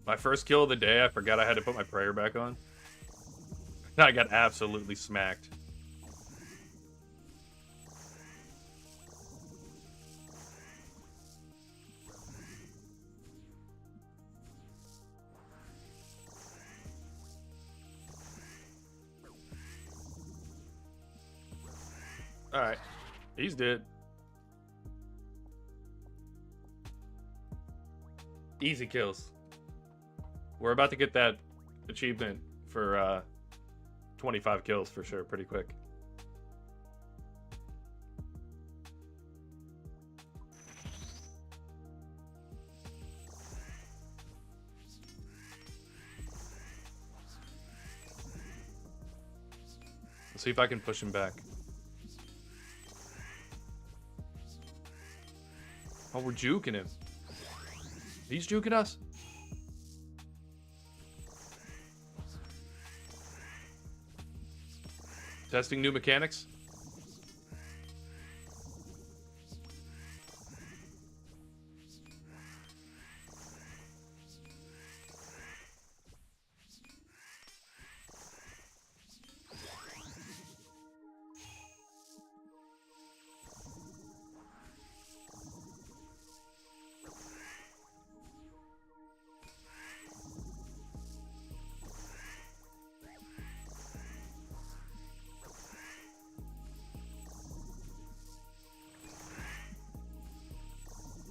My first kill of the day, I forgot I had to put my prayer back on. I got absolutely smacked. Alright. He's dead. Easy kills. We're about to get that achievement for 25 kills for sure, pretty quick. Let's see if I can push him back. Oh, we're juking him. He's juking us. Testing new mechanics.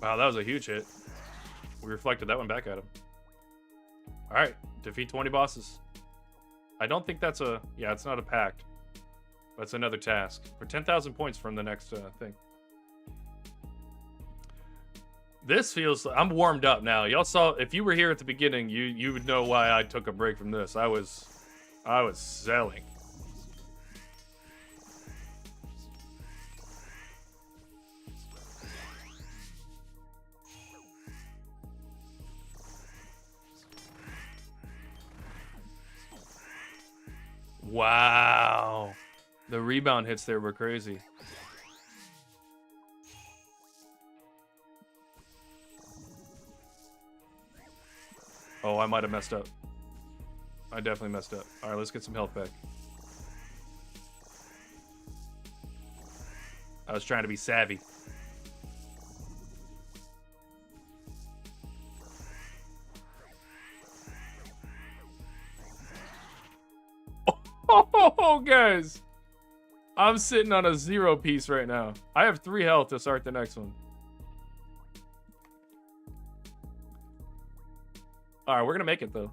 Wow, that was a huge hit. We reflected that one back at him. Alright, defeat 20 bosses. I don't think that's a... Yeah, it's not a pact. That's another task. For 10,000 points from the next thing. This feels... I'm warmed up now. Y'all saw... If you were here at the beginning, you would know why I took a break from this. I was selling. Wow. The rebound hits there were crazy. Oh, I might have messed up. I definitely messed up. All right, let's get some health back. I was trying to be savvy. Oh, guys. I'm sitting on a 0 piece right now. I have 3 health to start the next one. All right, we're going to make it, though.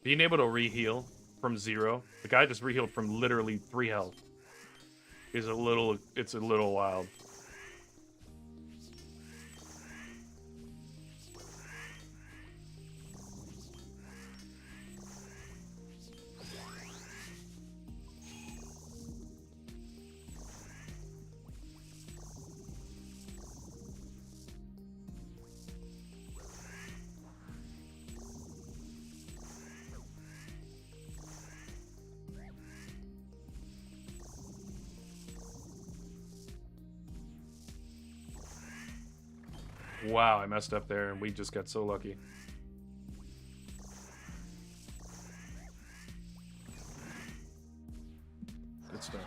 Being able to re-heal from 0. The guy just re-healed from literally 3 health. It's a little wild. Wow, I messed up there, and we just got so lucky. Good stuff.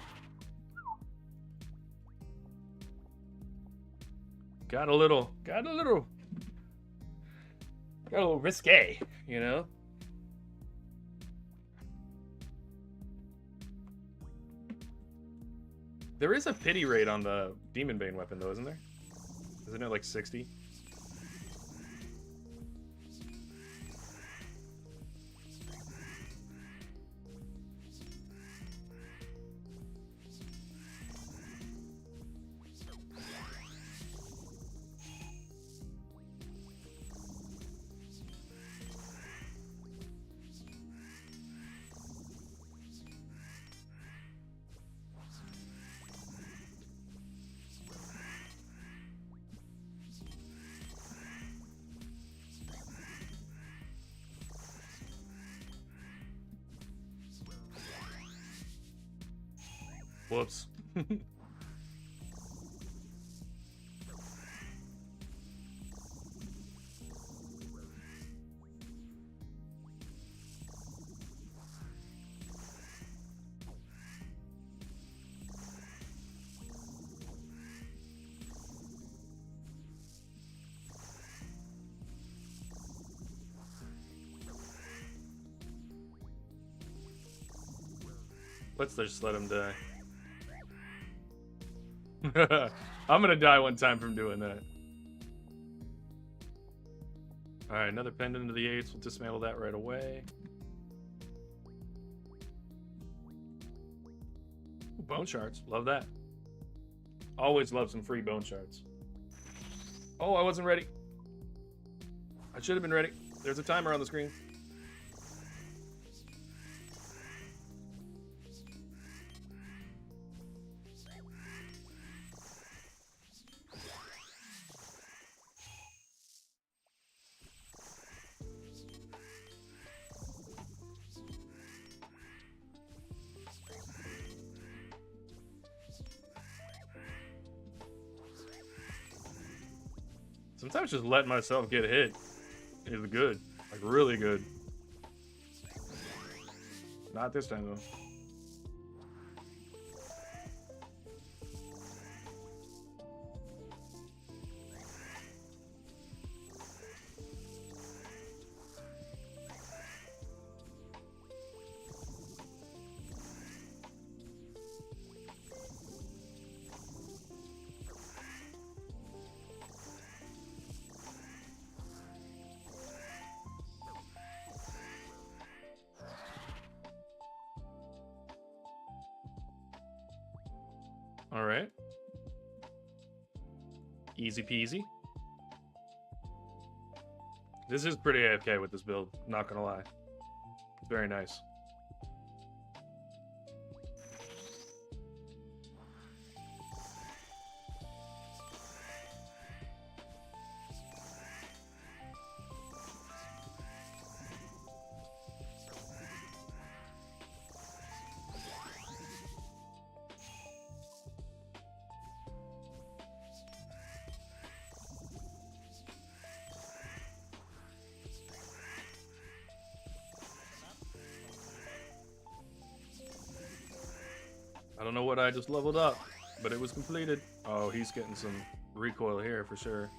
Got a little risque, you know? There is a pity rate on the Demon Bane weapon, though, isn't there? Isn't it like 60? Whoops. Let's just let him die. I'm gonna die one time from doing that. Alright, another pendant into the 8s. We'll dismantle that right away. Ooh, bone shards. Love that. Always love some free bone shards. Oh, I wasn't ready. I should have been ready. There's a timer on the screen. Sometimes just letting myself get hit is good. Like, really good. Not this time, though. All right. Easy peasy. This is pretty AFK with this build, not gonna lie. Very nice. I don't know what I just leveled up, but it was completed. Oh, he's getting some recoil here for sure.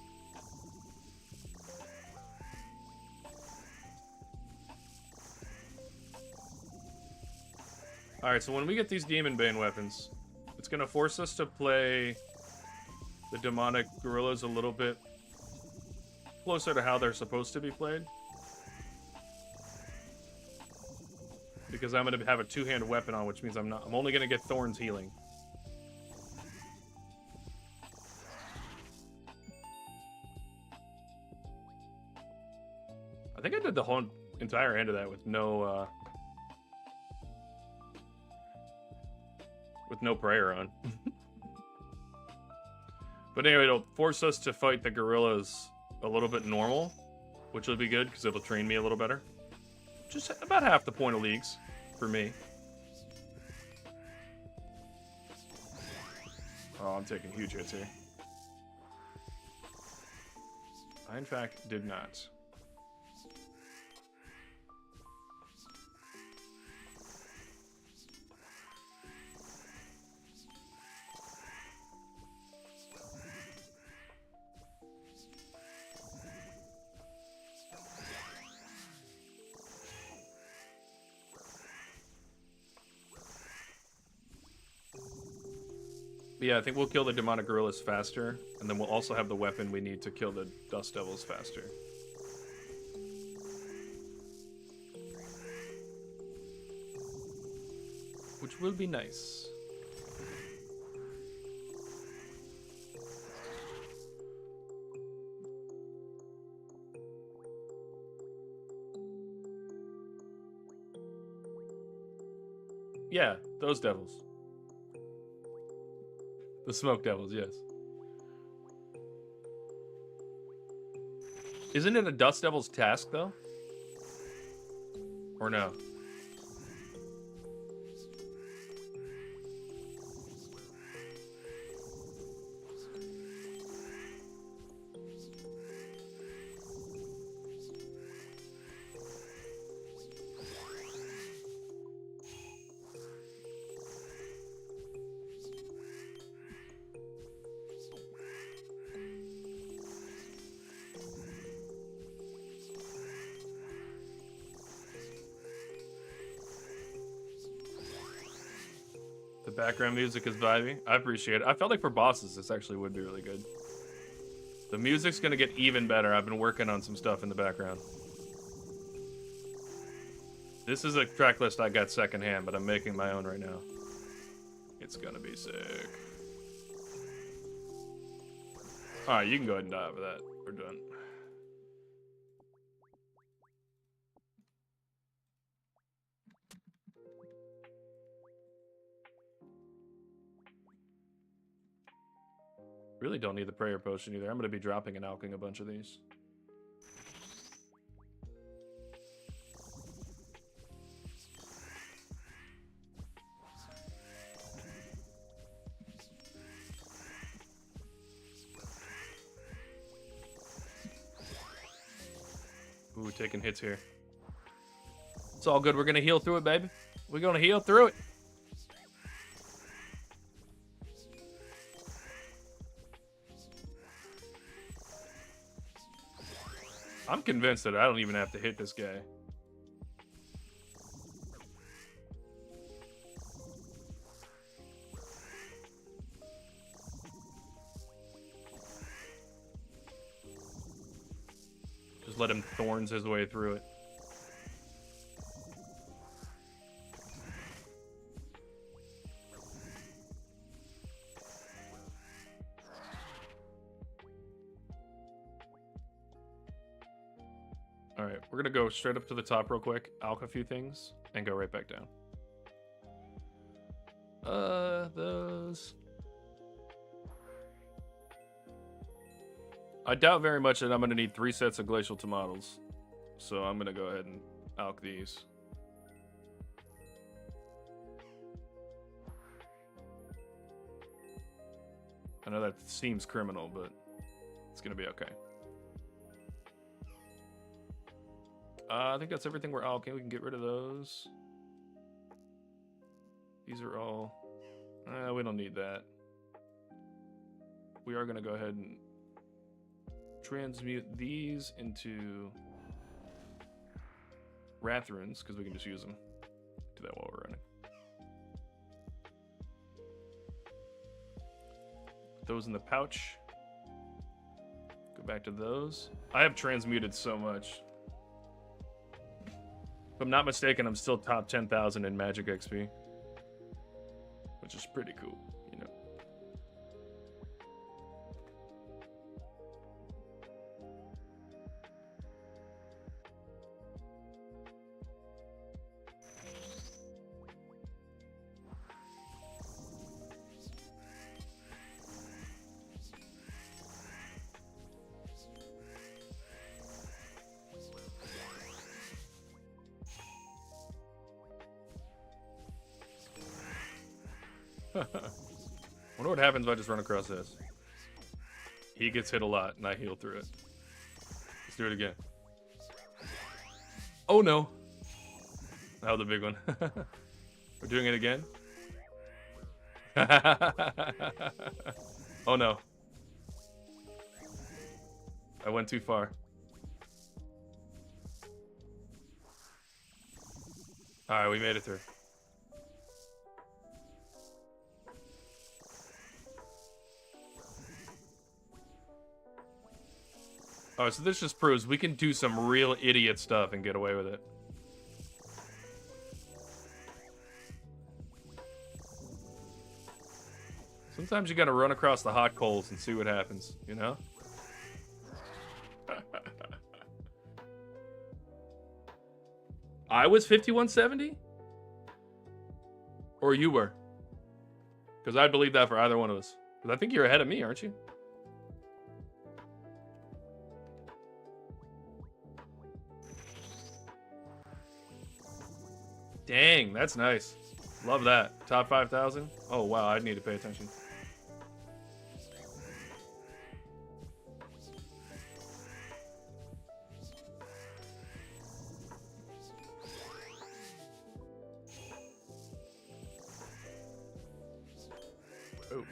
Alright, so when we get these Demon Bane weapons, it's going to force us to play the Demonic Gorillas a little bit closer to how they're supposed to be played. Because I'm going to have a two-hand weapon on, which means I'm only going to get Thorns healing. I think I did the whole entire end of that with no prayer on. But anyway, it'll force us to fight the gorillas a little bit normal, which will be good because it'll train me a little better. Just about half the point of leagues for me. Oh, I'm taking huge hits here. I, in fact, did not. But yeah, I think we'll kill the Demonic Gorillas faster, and then we'll also have the weapon we need to kill the Dust Devils faster. Which will be nice. Yeah, those devils. The Smoke Devils, yes. Isn't it a Dust Devil's task, though? Or no? Background music is vibey. I appreciate it. I felt like for bosses, this actually would be really good. The music's gonna get even better. I've been working on some stuff in the background. This is a track list I got secondhand, but I'm making my own right now. It's gonna be sick. Alright, you can go ahead and die over that. We're done. Really don't need the prayer potion either. I'm gonna be dropping and alching a bunch of these. Ooh, taking hits here. It's all good. We're gonna heal through it, baby. We're gonna heal through it. I'm convinced that I don't even have to hit this guy. Just let him thorns his way through it. Alright, we're gonna go straight up to the top real quick, alch a few things, and go right back down. Those... I doubt very much that I'm gonna need 3 sets of glacial tomatoes. So I'm gonna go ahead and alch these. I know that seems criminal, but it's gonna be okay. I think that's everything we're alching. We can get rid of those. These are all... we don't need that. We are going to go ahead and transmute these into Wrath runes, because we can just use them. Do that while we're running. Put those in the pouch. Go back to those. I have transmuted so much. If I'm not mistaken, I'm still top 10,000 in Magic XP. Which is pretty cool, you know. Wonder what happens if I just run across this. He gets hit a lot, and I heal through it. Let's do it again. Oh no! That was a big one. We're doing it again? Oh no. I went too far. Alright, we made it through. Oh, so this just proves we can do some real idiot stuff and get away with it. Sometimes you gotta run across the hot coals and see what happens, you know? I was 5170? Or you were? Because I'd believe that for either one of us. Because I think you're ahead of me, aren't you? Dang, that's nice. Love that. Top 5,000? Oh, wow, I need to pay attention. Oh.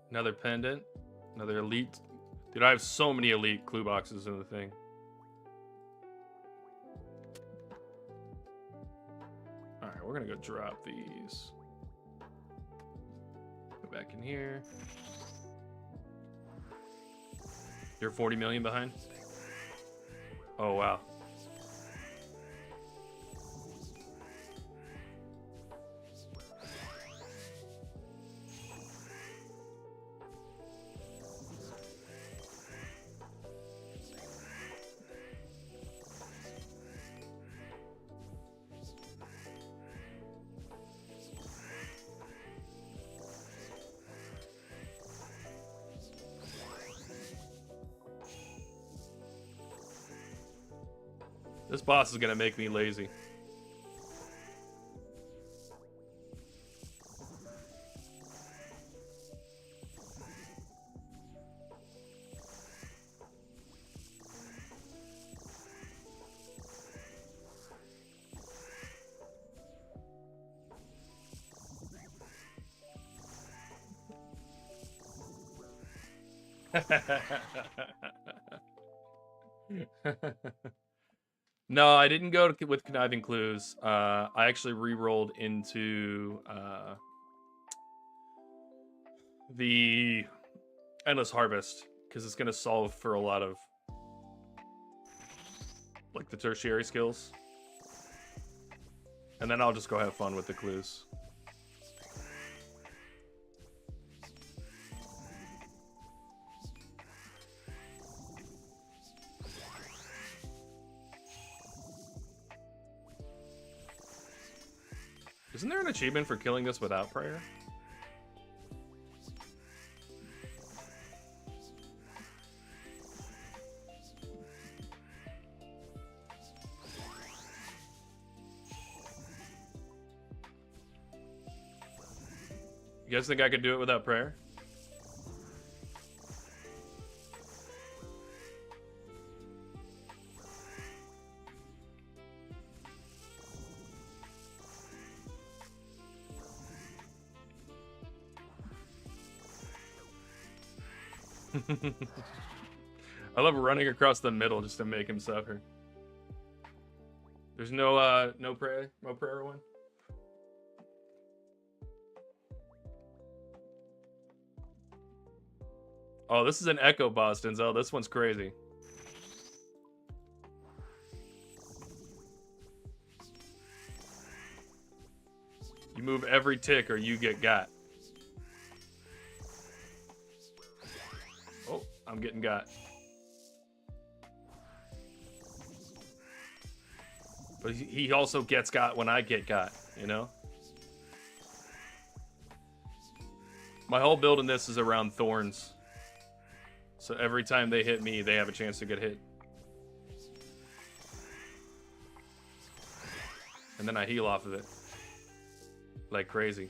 Another pendant. Another elite. Dude, I have so many elite clue boxes in the thing. Alright, we're gonna go drop these. Go back in here. You're 40 million behind? Oh, wow. This boss is gonna make me lazy. No, I didn't go with conniving clues. I actually re-rolled into the endless harvest because it's gonna solve for a lot of like the tertiary skills, and then I'll just go have fun with the clues. Isn't there an achievement for killing this without prayer? You guys think I could do it without prayer? I love running across the middle just to make him suffer. There's no prayer one. Oh, this is an Echo boss, Denzel. This one's crazy. You move every tick or you get got. Oh, I'm getting got. But he also gets got when I get got, you know? My whole build in this is around thorns. So every time they hit me, they have a chance to get hit. And then I heal off of it. Like crazy.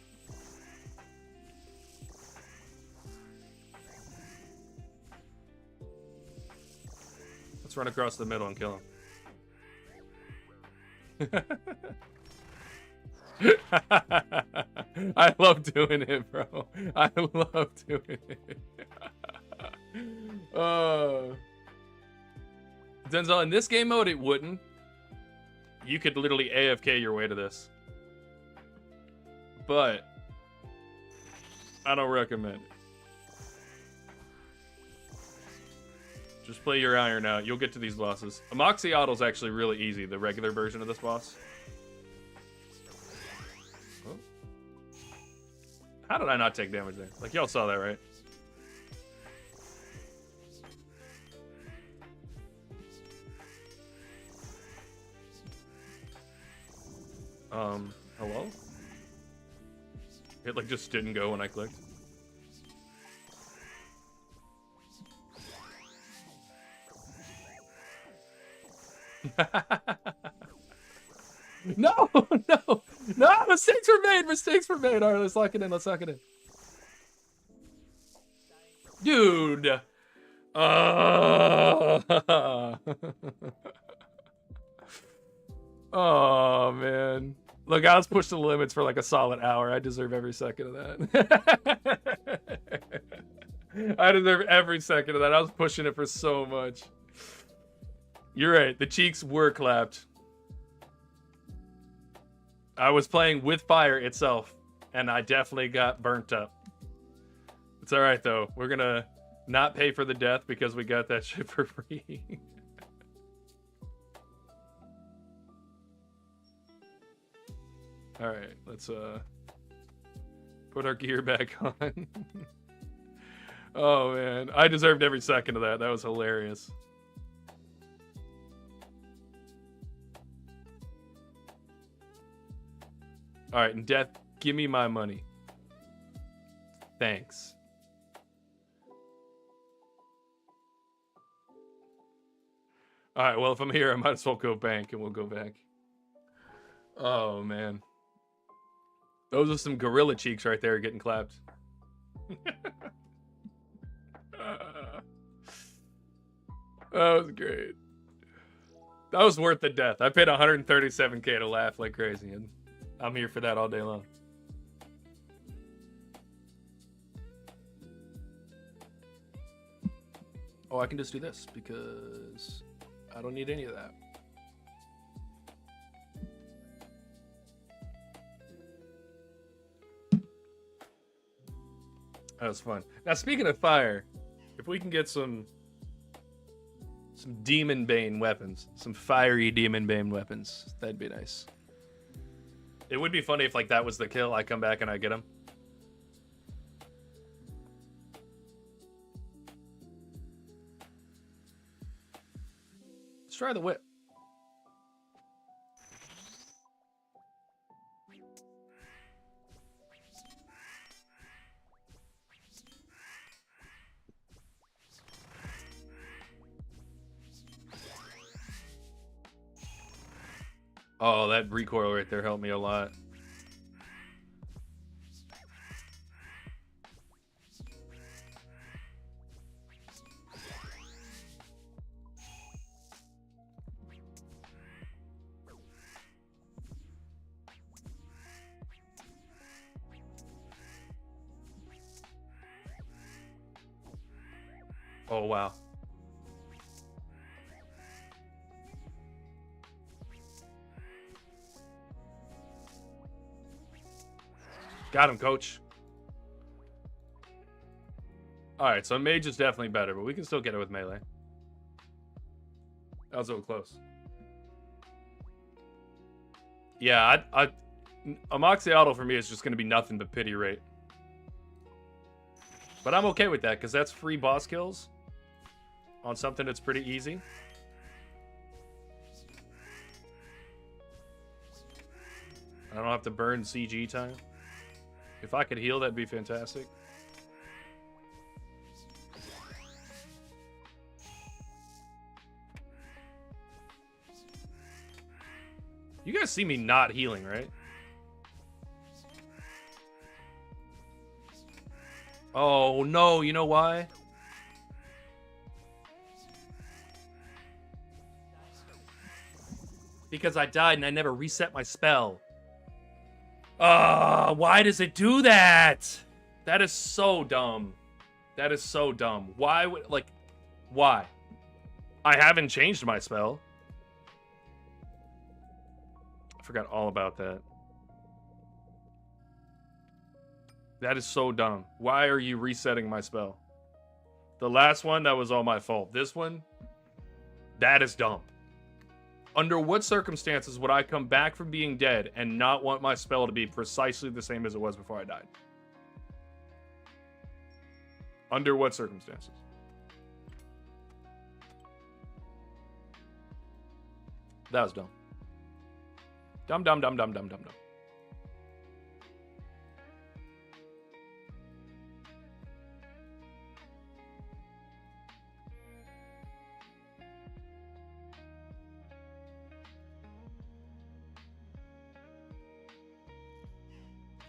Let's run across the middle and kill him. I love doing it, bro. I love doing it. Denzel, in this game mode, it wouldn't. You could literally AFK your way to this. But I don't recommend it. Just play your iron out. You'll get to these bosses. Amoxicill's actually really easy, the regular version of this boss. Oh. How did I not take damage there? Like, y'all saw that, right? Hello? It, like, just didn't go when I clicked. No, no, no, mistakes were made, mistakes were made. All right, let's lock it in, let's lock it in. Dude. Oh, man. Look, I was pushing the limits for like a solid hour. I deserve every second of that. I deserve every second of that. I was pushing it for so much. You're right. The cheeks were clapped. I was playing with fire itself, and I definitely got burnt up. It's all right, though. We're going to not pay for the death because we got that shit for free. All right, let's put our gear back on. Oh, man. I deserved every second of that. That was hilarious. All right, and Death, give me my money. Thanks. All right, well, if I'm here, I might as well go bank, and we'll go back. Oh, man. Those are some gorilla cheeks right there getting clapped. That was great. That was worth the death. I paid 137k to laugh like crazy, and I'm here for that all day long. Oh, I can just do this because I don't need any of that. That was fun. Now, speaking of fire, if we can get some Demon Bane weapons, some fiery Demon Bane weapons, that'd be nice. It would be funny if, like, that was the kill. I come back and I get him. Let's try the whip. Oh, that recoil right there helped me a lot. Oh, wow. Got him, coach. Alright, so mage is definitely better, but we can still get it with melee. That was a little close. Yeah, a Moxie Auto for me is just going to be nothing but pity rate. But I'm okay with that, because that's free boss kills on something that's pretty easy. I don't have to burn CG time. If I could heal, that'd be fantastic. You guys see me not healing, right? Oh, no. You know why? Because I died and I never reset my spell. Why does it do that? That is so dumb. That is so dumb. Why would, like, why? I haven't changed my spell. I forgot all about that. That is so dumb. Why are you resetting my spell? The last one, that was all my fault. This one, that is dumb. Under what circumstances would I come back from being dead and not want my spell to be precisely the same as it was before I died? Under what circumstances? That was dumb. Dumb, dumb, dumb, dumb, dumb, dumb, dumb.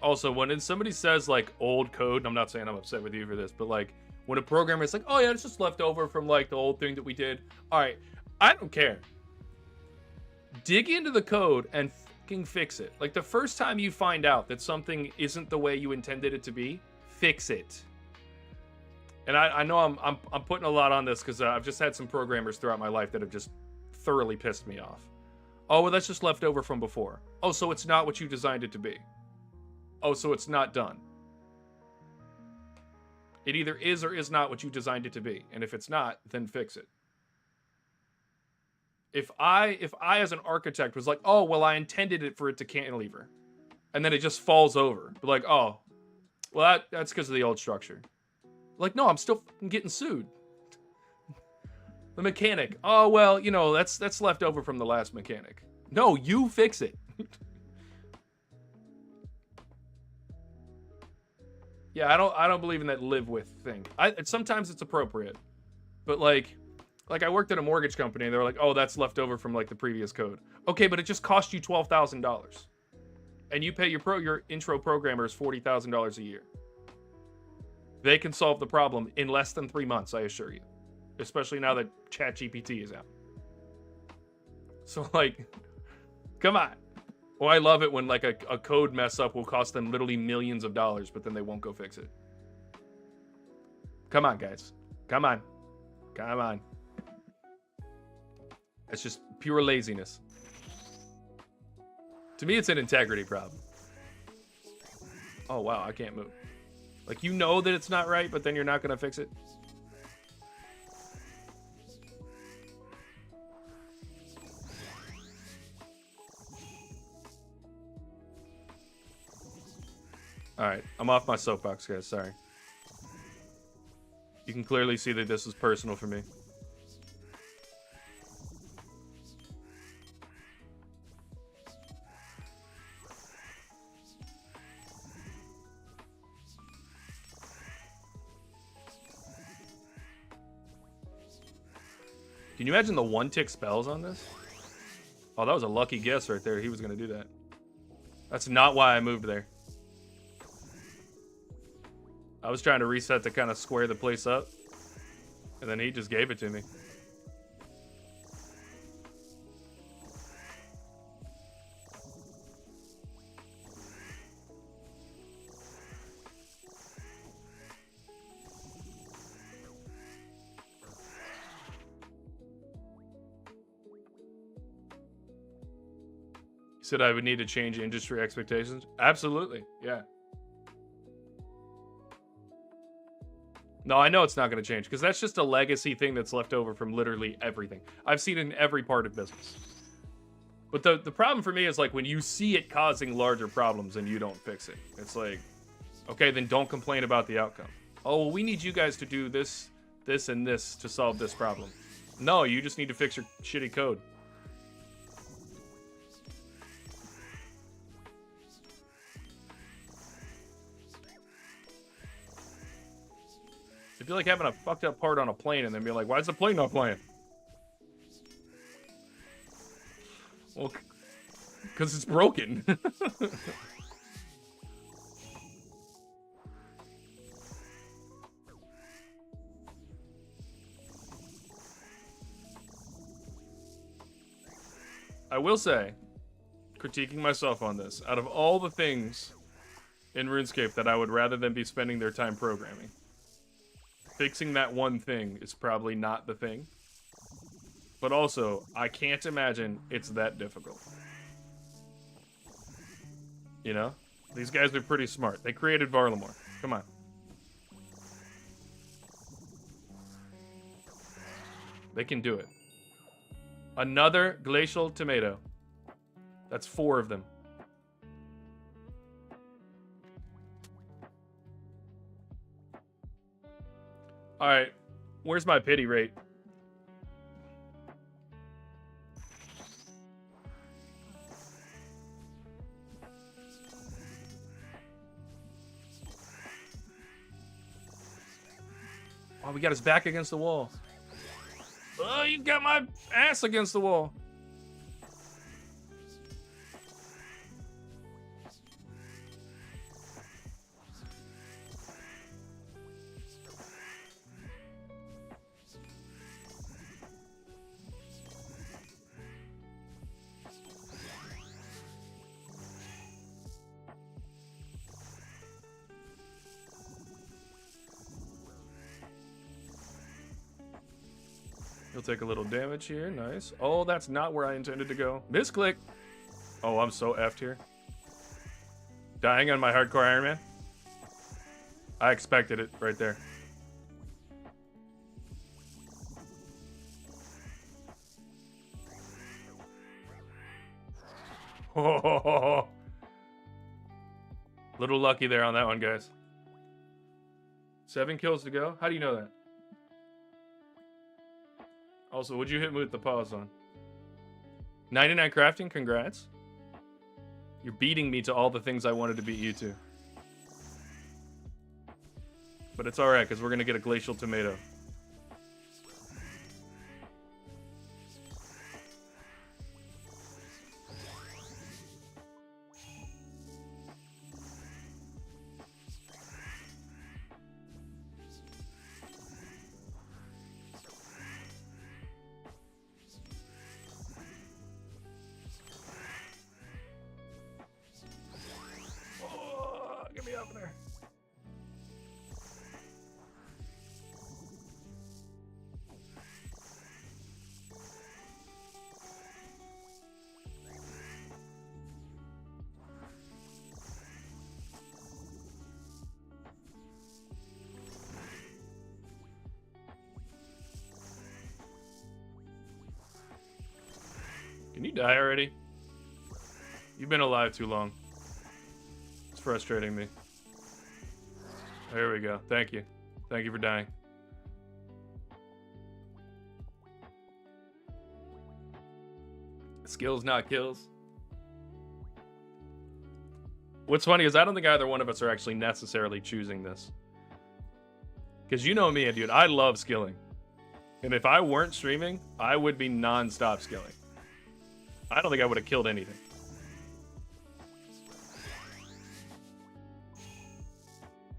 Also, when somebody says, like, old code, and I'm not saying I'm upset with you for this, but, like, when a programmer is like, oh, yeah, it's just left over from, like, the old thing that we did. All right, I don't care. Dig into the code and fucking fix it. Like, the first time you find out that something isn't the way you intended it to be, fix it. And I know I'm putting a lot on this because I've just had some programmers throughout my life that have just thoroughly pissed me off. Oh, well, that's just left over from before. Oh, so it's not what you designed it to be. Oh, so it's not done. It either is or is not what you designed it to be. And if it's not, then fix it. If I as an architect was like, oh, well, I intended it for it to cantilever, and then it just falls over. But like, oh, well, that's because of the old structure. Like, no, I'm still getting sued. The mechanic. Oh, well, you know, that's left over from the last mechanic. No, you fix it. Yeah, I don't believe in that live with thing. Sometimes it's appropriate. But like I worked at a mortgage company and they were like, "Oh, that's left over from like the previous code." Okay, but it just cost you $12,000. And you pay your intro programmers $40,000 a year. They can solve the problem in less than 3 months, I assure you. Especially now that ChatGPT is out. So, like, come on. Well, I love it when, like, a code mess up will cost them literally millions of dollars, but then they won't go fix it. Come on, guys. Come on. Come on. It's just pure laziness. To me, it's an integrity problem. Oh, wow, I can't move. Like, you know that it's not right, but then you're not going to fix it? Alright, I'm off my soapbox, guys. Sorry. You can clearly see that this is personal for me. Can you imagine the one-tick spells on this? Oh, that was a lucky guess right there. He was going to do that. That's not why I moved there. I was trying to reset to kind of square the place up. And then he just gave it to me. You said I would need to change industry expectations? Absolutely, yeah. No, I know it's not going to change because that's just a legacy thing that's left over from literally everything. I've seen it in every part of business. But the problem for me is like when you see it causing larger problems and you don't fix it. It's like, okay, then don't complain about the outcome. Oh, well, we need you guys to do this, this, and this to solve this problem. No, you just need to fix your shitty code. It'd be like having a fucked up part on a plane and then be like, why is the plane not flying? Well, because it's broken. I will say, critiquing myself on this, out of all the things in RuneScape that I would rather than be spending their time programming, fixing that one thing is probably not the thing. But also, I can't imagine it's that difficult. You know? These guys are pretty smart. They created Varlamore. Come on. They can do it. Another glacial tomato. That's 4 of them. Alright, where's my pity rate? Oh, we got his back against the wall. Oh, you got my ass against the wall. He'll take a little damage here. Nice. Oh, that's not where I intended to go. Misclick. Oh, I'm so effed here. Dying on my hardcore Iron Man. I expected it right there. Oh, little lucky there on that one, guys. 7 kills to go. How do you know that? Also, would you hit me with the pause on? 99 crafting, congrats. You're beating me to all the things I wanted to beat you to. But it's alright, because we're going to get a glacial tomato. Oh, get me up there. Can you die already? You've been alive too long. It's frustrating me. There we go. Thank you. Thank you for dying. Skills, not kills. What's funny is I don't think either one of us are actually necessarily choosing this. Because you know me, dude. I love skilling. And if I weren't streaming, I would be non-stop skilling. I don't think I would have killed anything.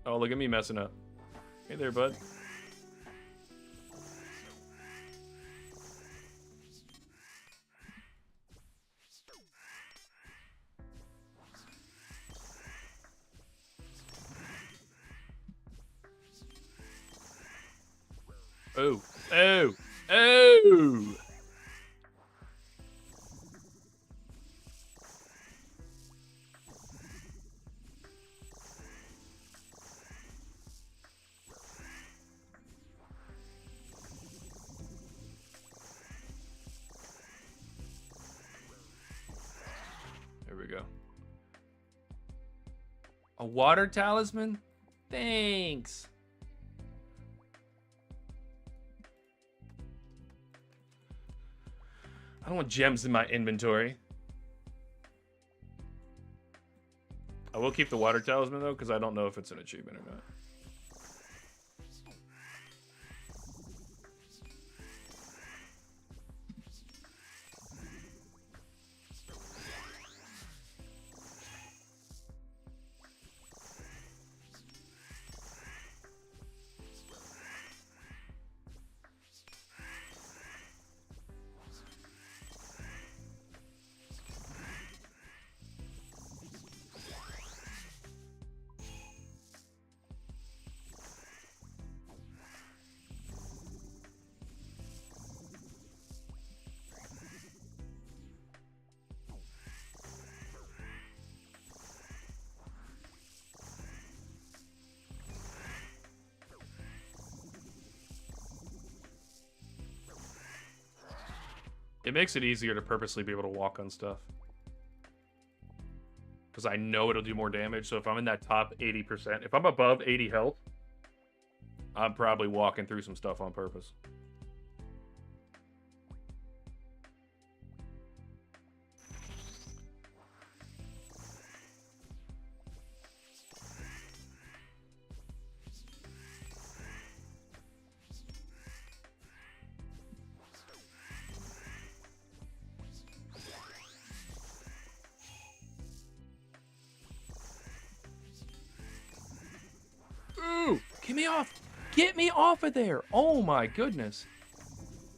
Oh, look at me messing up. Hey there, bud. Oh, oh, oh! There we go. A water talisman? Thanks. I don't want gems in my inventory. I will keep the water talisman though, because I don't know if it's an achievement or not. It makes it easier to purposely be able to walk on stuff. Because I know it'll do more damage, so if I'm in that top 80%, if I'm above 80 health, I'm probably walking through some stuff on purpose. Ooh, get me off! Get me off of there! Oh my goodness.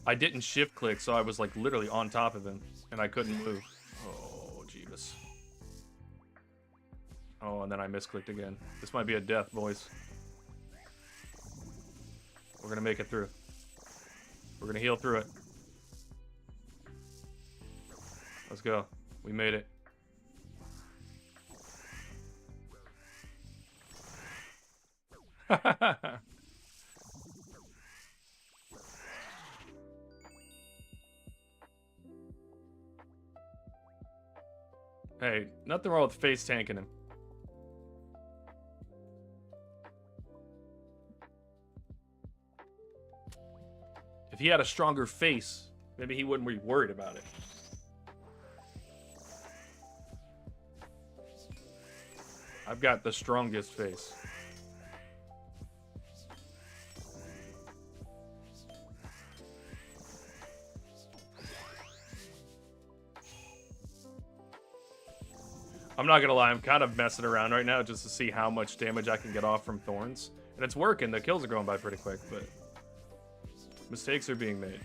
I didn't shift click, so I was like literally on top of him, and I couldn't move. Oh, Jeebus. Oh, and then I misclicked again. This might be a death, boys. We're gonna make it through. We're gonna heal through it. Let's go. We made it. Hey, nothing wrong with face tanking him. If he had a stronger face, maybe he wouldn't be worried about it. I've got the strongest face. I'm not gonna lie, I'm kind of messing around right now just to see how much damage I can get off from thorns. And it's working, the kills are going by pretty quick, but mistakes are being made.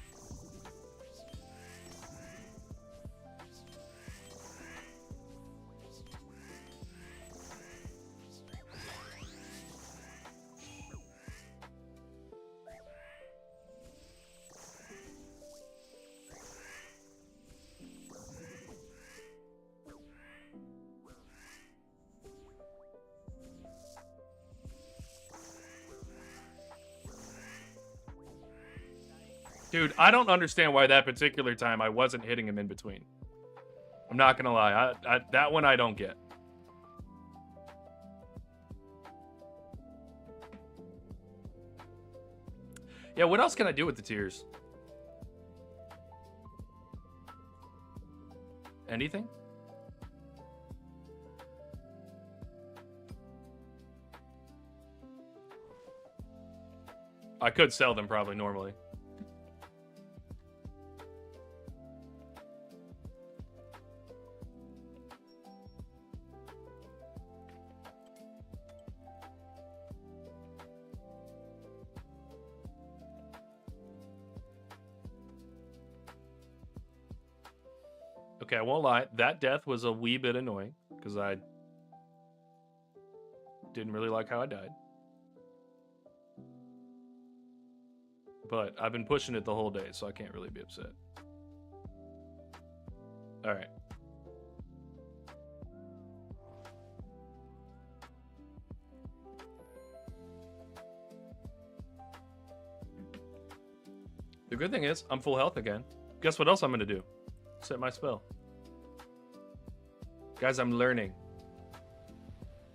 Dude, I don't understand why that particular time I wasn't hitting him in between. I'm not gonna lie, that one I don't get. Yeah, what else can I do with the tears? Anything? I could sell them probably normally. Okay, I won't lie. That death was a wee bit annoying because I didn't really like how I died. But I've been pushing it the whole day, so I can't really be upset. All right. The good thing is, I'm full health again. Guess what else I'm going to do? Set my spell. Guys, I'm learning.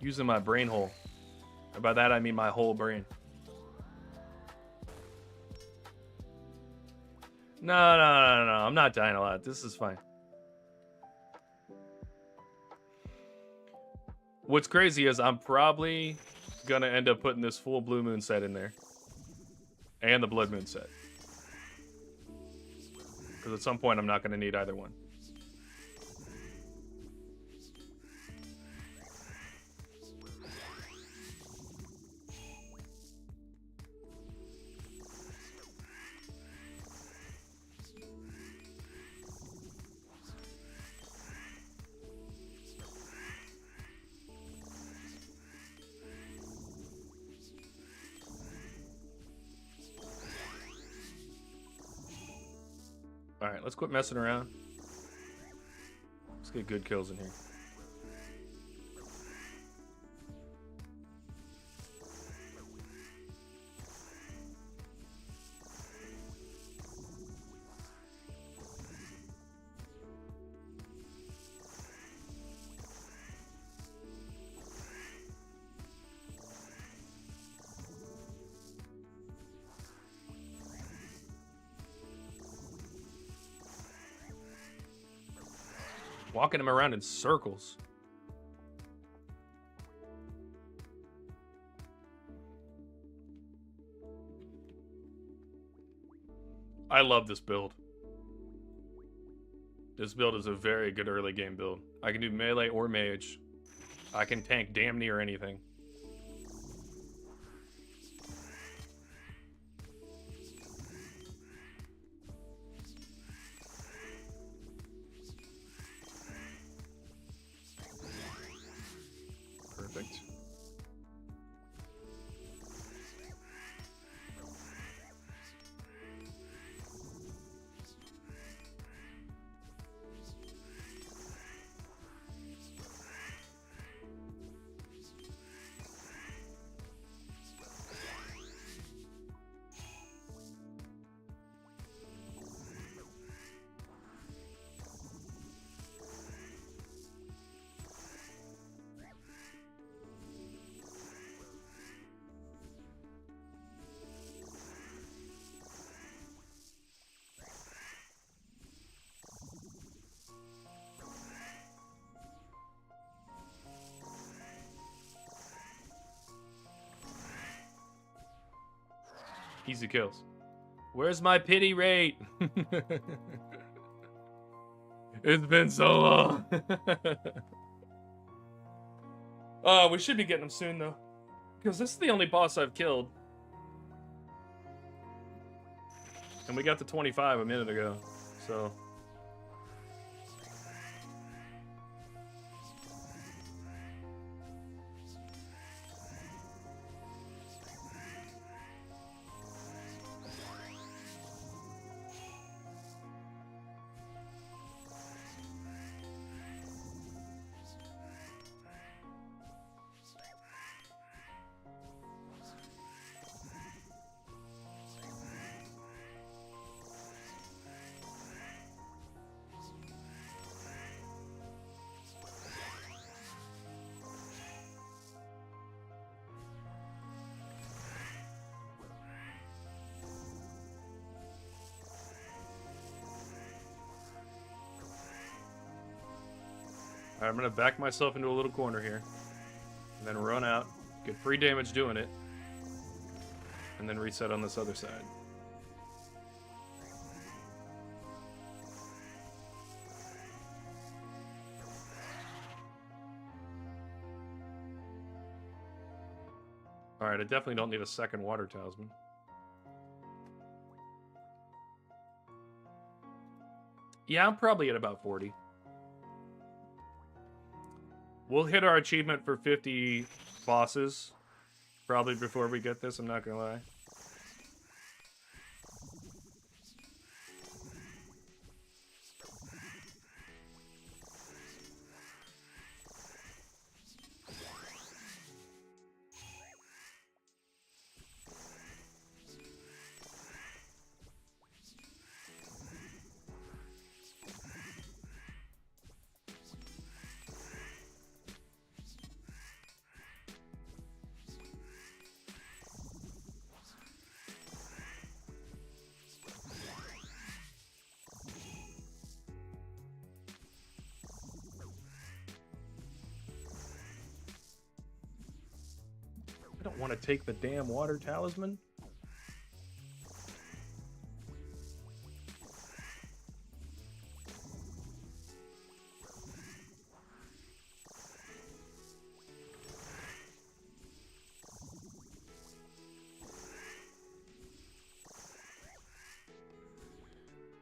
Using my brain hole. And by that, I mean my whole brain. No. I'm not dying a lot. This is fine. What's crazy is I'm probably going to end up putting this full Blue Moon set in there. And the Blood Moon set. Because at some point, I'm not going to need either one. Alright, let's quit messing around. Let's get good kills in here. Walking him around in circles. I love this build. This build is a very good early game build. I can do melee or mage. I can tank damn near anything. Perfect. Easy kills. Where's my pity rate? It's been so long. We should be getting him soon, though. Because this is the only boss I've killed. And we got to 25 a minute ago, so... Alright, I'm gonna back myself into a little corner here. And then run out. Get free damage doing it. And then reset on this other side. Alright, I definitely don't need a second water talisman. Yeah, I'm probably at about 40. We'll hit our achievement for 50 bosses probably before we get this, I'm not gonna lie. I don't want to take the damn water talisman.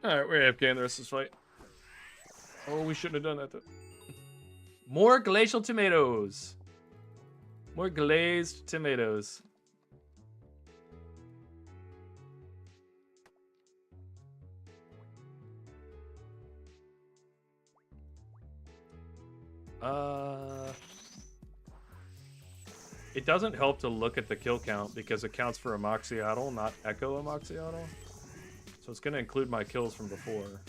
Alright, we're AFK in the rest of this fight. Oh, we shouldn't have done that though. More glacial tomatoes. More glazed tomatoes. It doesn't help to look at the kill count because it counts for Amoxyatl, not Echo Amoxyatl. So it's going to include my kills from before.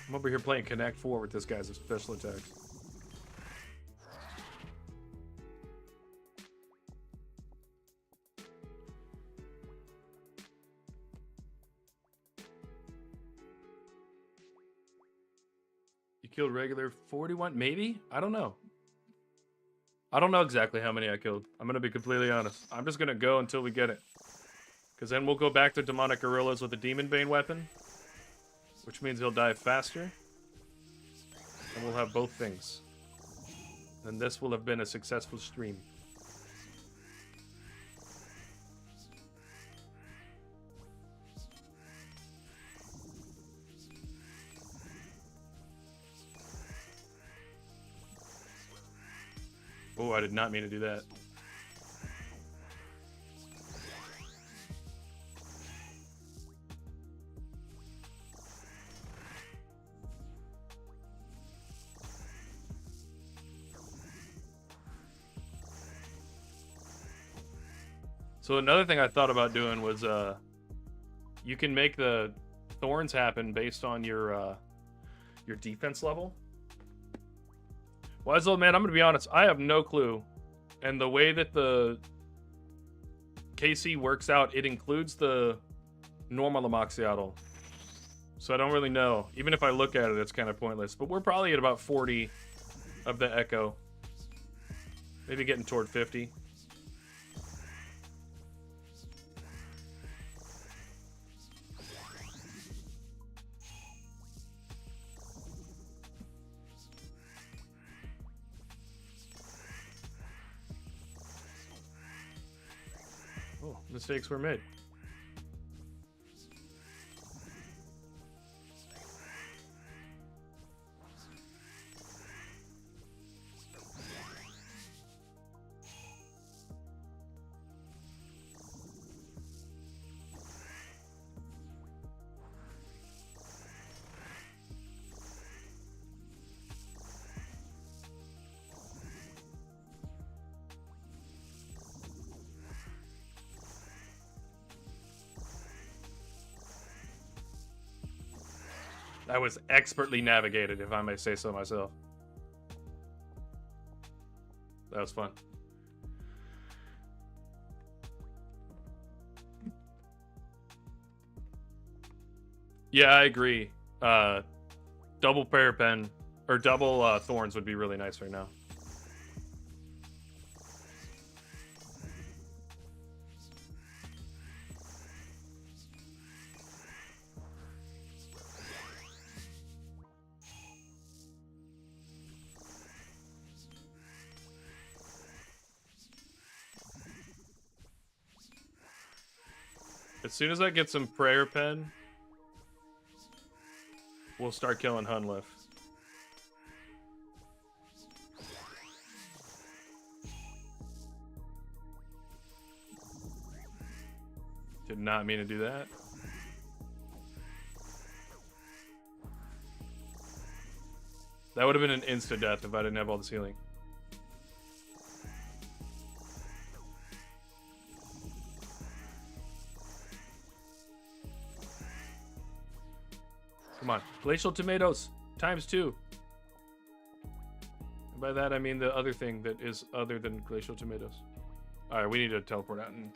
I'm over here playing Connect 4 with this guy's special attacks. You killed regular 41? Maybe? I don't know. I don't know exactly how many I killed. I'm going to be completely honest. I'm just going to go until we get it. Because then we'll go back to Demonic Gorillas with a Demon Bane weapon. Which means he'll die faster. And we'll have both things. And this will have been a successful stream. Oh, I did not mean to do that. So another thing I thought about doing was you can make the thorns happen based on your defense level. Wise old man, I'm gonna be honest, I have no clue. And the way that the KC works out, it includes the normal Amoxicillin. So I don't really know. Even if I look at it, it's kind of pointless. But we're probably at about 40 of the Echo. Maybe getting toward 50. Oh, mistakes were made. That was expertly navigated, if I may say so myself. That was fun. Yeah, I agree. Double prayer pen or double thorns would be really nice right now. As soon as I get some prayer pen, we'll start killing Hunliff. Did not mean to do that. That would have been an insta-death if I didn't have all this healing. Come on. Glacial tomatoes. ×2. And by that, I mean the other thing that is other than glacial tomatoes. Alright, we need to teleport out and...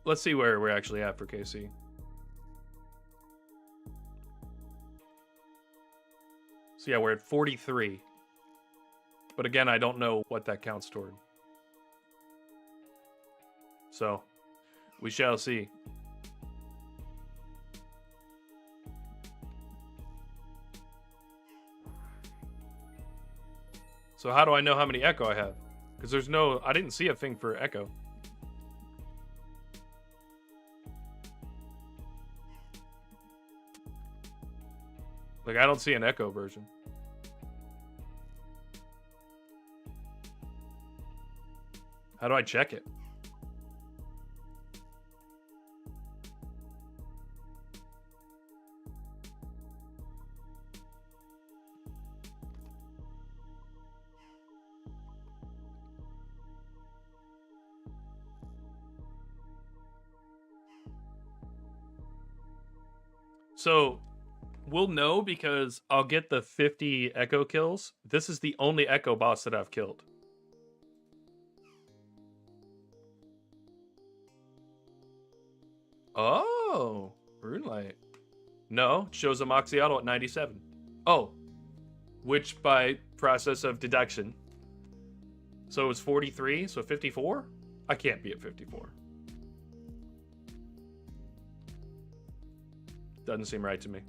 Let's see where we're actually at for KC. So yeah, we're at 43. But again, I don't know what that counts toward. So, we shall see. So how do I know how many Echo I have? Because there's no... I didn't see a thing for Echo. Like, I don't see an Echo version. How do I check it? So, we'll know because I'll get the 50 Echo kills. This is the only Echo boss that I've killed. Oh, Runelight. No, shows a Moxie-Auto at 97. Oh, which by process of deduction. So it's 43, so 54? I can't be at 54. Doesn't seem right to me.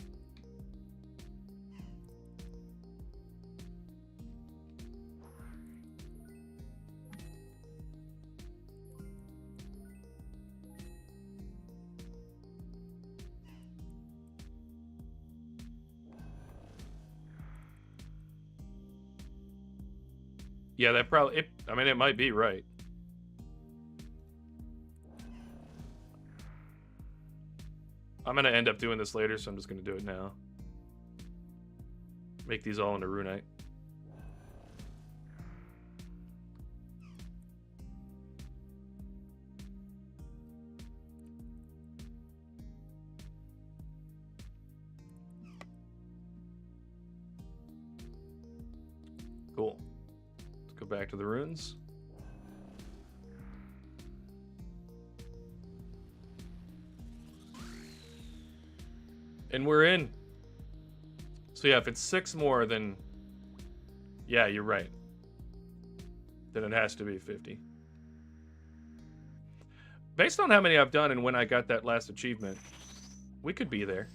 Yeah, that probably... I mean, it might be right. I'm gonna end up doing this later, so I'm just gonna do it now. Make these all into runite. Cool. Let's go back to the runes. And we're in. So yeah, if it's 6 more, then... Yeah, you're right. Then it has to be 50. Based on how many I've done and when I got that last achievement, we could be there.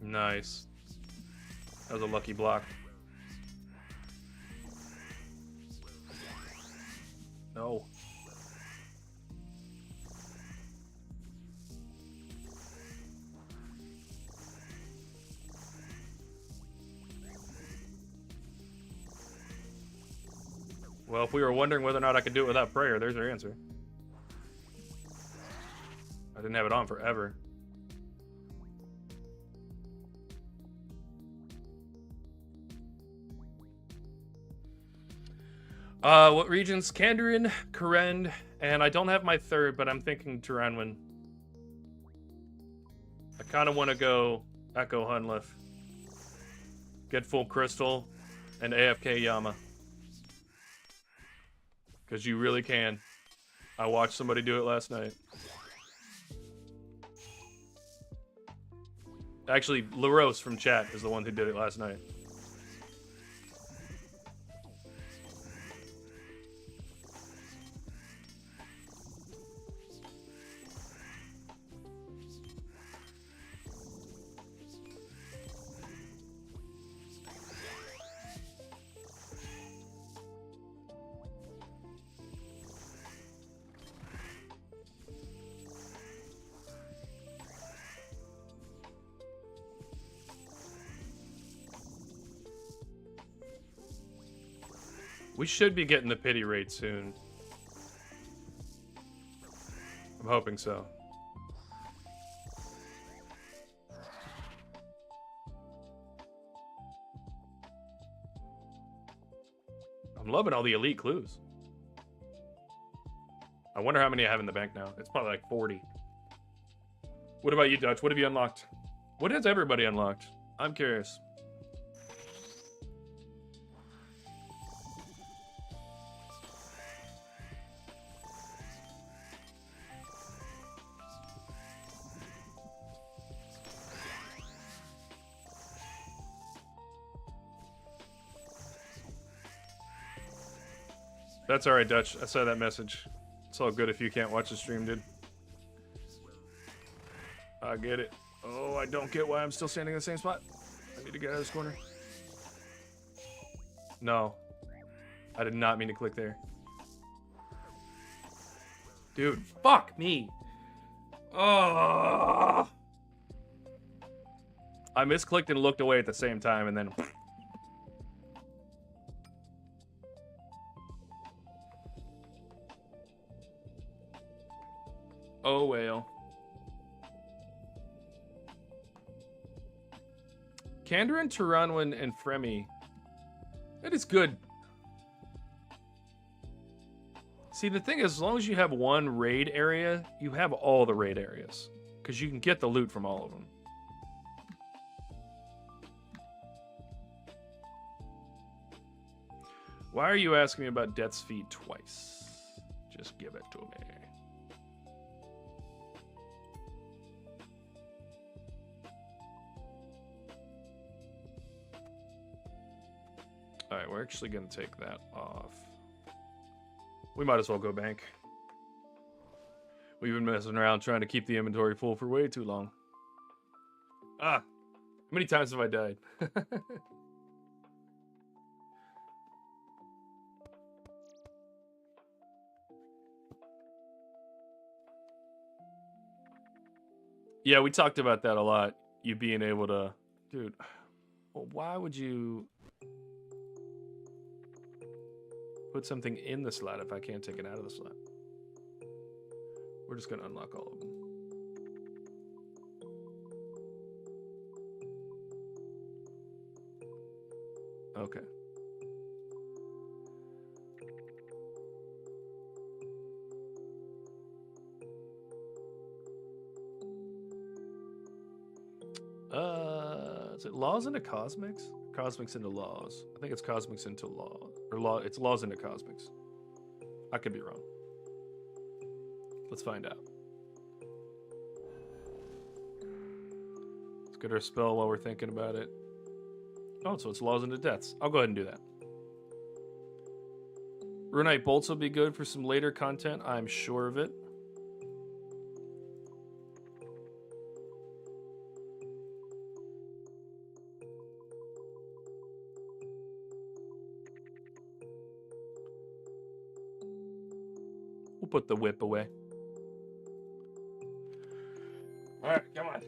Nice. That was a lucky block. No. Well, if we were wondering whether or not I could do it without prayer, there's your answer. I didn't have it on forever. What regions? Kandrian, Karen, and I don't have my third, but I'm thinking Turanwin. I kind of want to go Echo Hunlif. Get full crystal and AFK Yama. Because you really can. I watched somebody do it last night. Actually, LaRose from chat is the one who did it last night. We should be getting the pity rate soon. I'm hoping so. I'm loving all the elite clues. I wonder how many I have in the bank now. It's probably like 40. What about you, Dutch? What have you unlocked? What has everybody unlocked? I'm curious. That's alright, Dutch. I saw that message. It's all good if you can't watch the stream, dude. I get it. Oh, I don't get why I'm still standing in the same spot. I need to get out of this corner. No. I did not mean to click there. Dude, fuck me. Oh. I misclicked and looked away at the same time and then... Oh, well. Kandarin, Turanwin, and Fremi. That is good. See, the thing is, as long as you have one raid area, you have all the raid areas. Because you can get the loot from all of them. Why are you asking me about Death's Feet twice? Just give it to me. Alright, we're actually going to take that off. We might as well go bank. We've been messing around trying to keep the inventory full for way too long. Ah! How many times have I died? Yeah, we talked about that a lot. You being able to, dude. Well, why would you put something in the slot if I can't take it out of the slot? We're just gonna unlock all of them. Okay. Is it laws into cosmics? Cosmics into laws. I think it's cosmics into law. Or law. It's laws into cosmics. I could be wrong. Let's find out. Let's get our spell while we're thinking about it. Oh, so it's laws into deaths. I'll go ahead and do that. Runite bolts will be good for some later content. I'm sure of it. We'll put the whip away. All right, come on.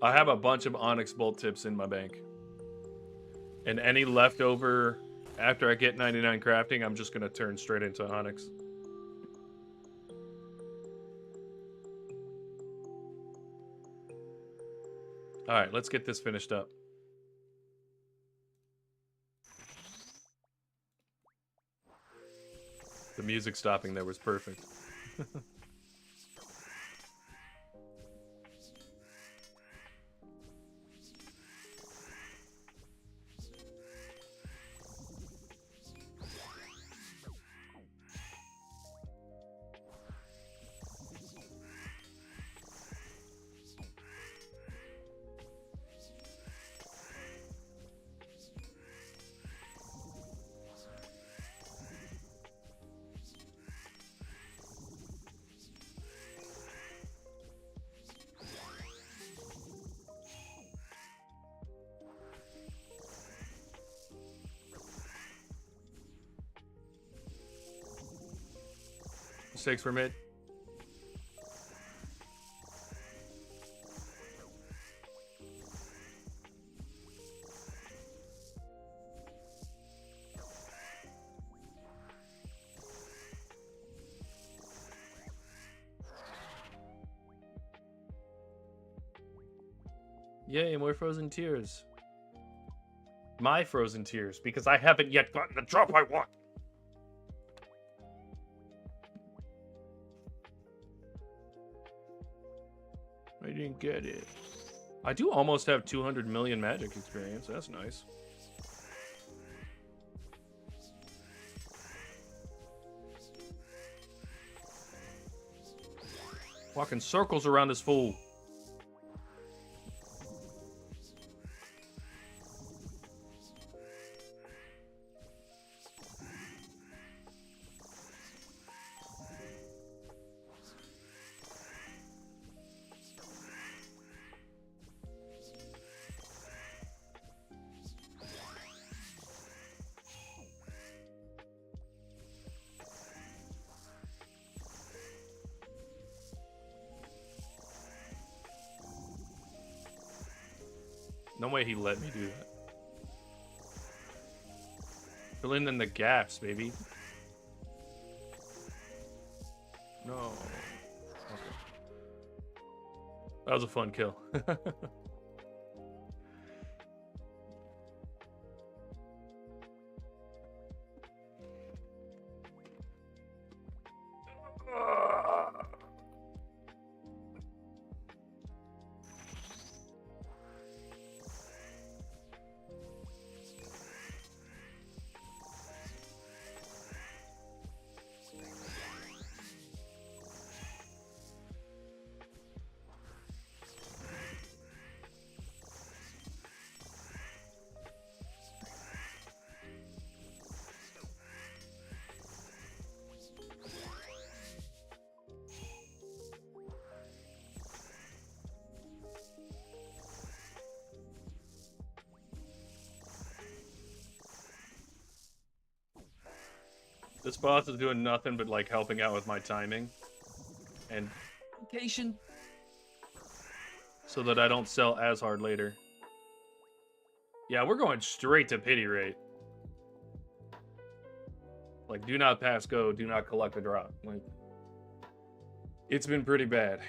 I have a bunch of Onyx bolt tips in my bank. And any leftover after I get 99 crafting, I'm just going to turn straight into Onyx. All right, let's get this finished up. The music stopping there was perfect. Mistakes were made. Yay, more frozen tears. My frozen tears, because I haven't yet gotten the drop I want. I didn't get it. I do almost have 200 million magic experience. That's nice. Walking circles around this fool. No way he let me do that. Filling in the gaps, baby. No. Okay. That was a fun kill. This boss is doing nothing but like helping out with my timing and location, so that I don't sell as hard later. Yeah, we're going straight to pity rate. Like, do not pass go, do not collect a drop. Like, it's been pretty bad.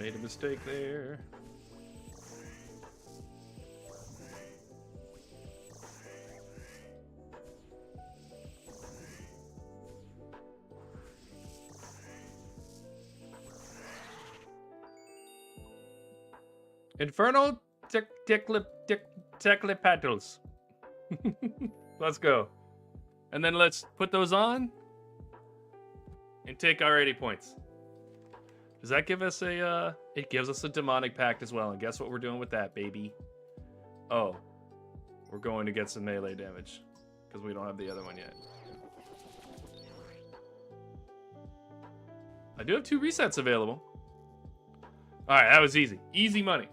Made a mistake there. Infernal Teclipatals. Let's go. And then let's put those on and take our 80 points. Does that give us a, it gives us a demonic pact as well. And guess what we're doing with that, baby? Oh, we're going to get some melee damage because we don't have the other one yet. I do have 2 resets available. All right, that was easy. Easy money.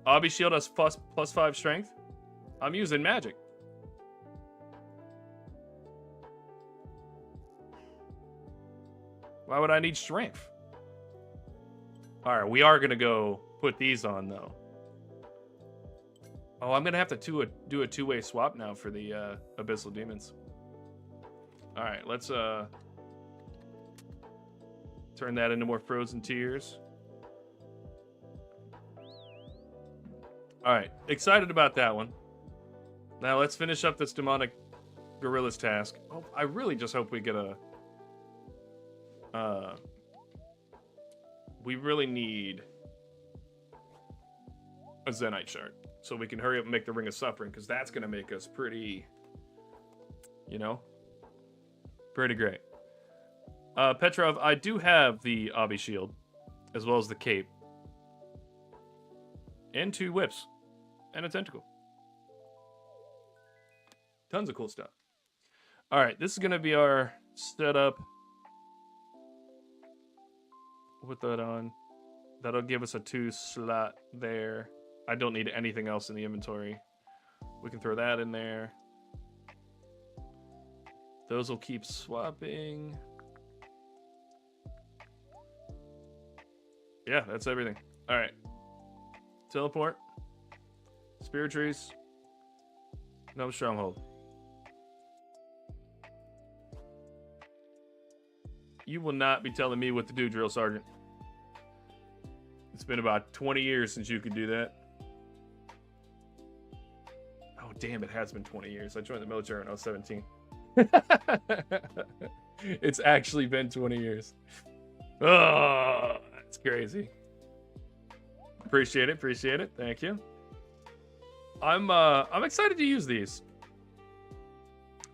Obby Shield has plus 5 strength. I'm using magic. Why would I need strength? All right, we are going to go put these on, though. Oh, I'm going to have to do a 2-way swap now for the Abyssal Demons. All right, let's turn that into more Frozen Tears. All right, excited about that one. Now let's finish up this demonic gorillas task. Oh, I really just hope we get a... we really need a Zenyte shard so we can hurry up and make the Ring of Suffering, because that's going to make us pretty, you know, pretty great. Petrov, I do have the Obby Shield as well as the cape and 2 whips and a tentacle. Tons of cool stuff. All right, this is going to be our setup. Put that on. That'll give us a 2 slot there. I don't need anything else in the inventory. We can throw that in there. Those will keep swapping. Yeah, that's everything. All right. Teleport. Spirit trees. No stronghold. You will not be telling me what to do, Drill Sergeant. It's been about 20 years since you could do that. Oh, damn, it has been 20 years. I joined the military when I was 17. It's actually been 20 years. Oh, that's crazy. Appreciate it, appreciate it. Thank you. I'm excited to use these.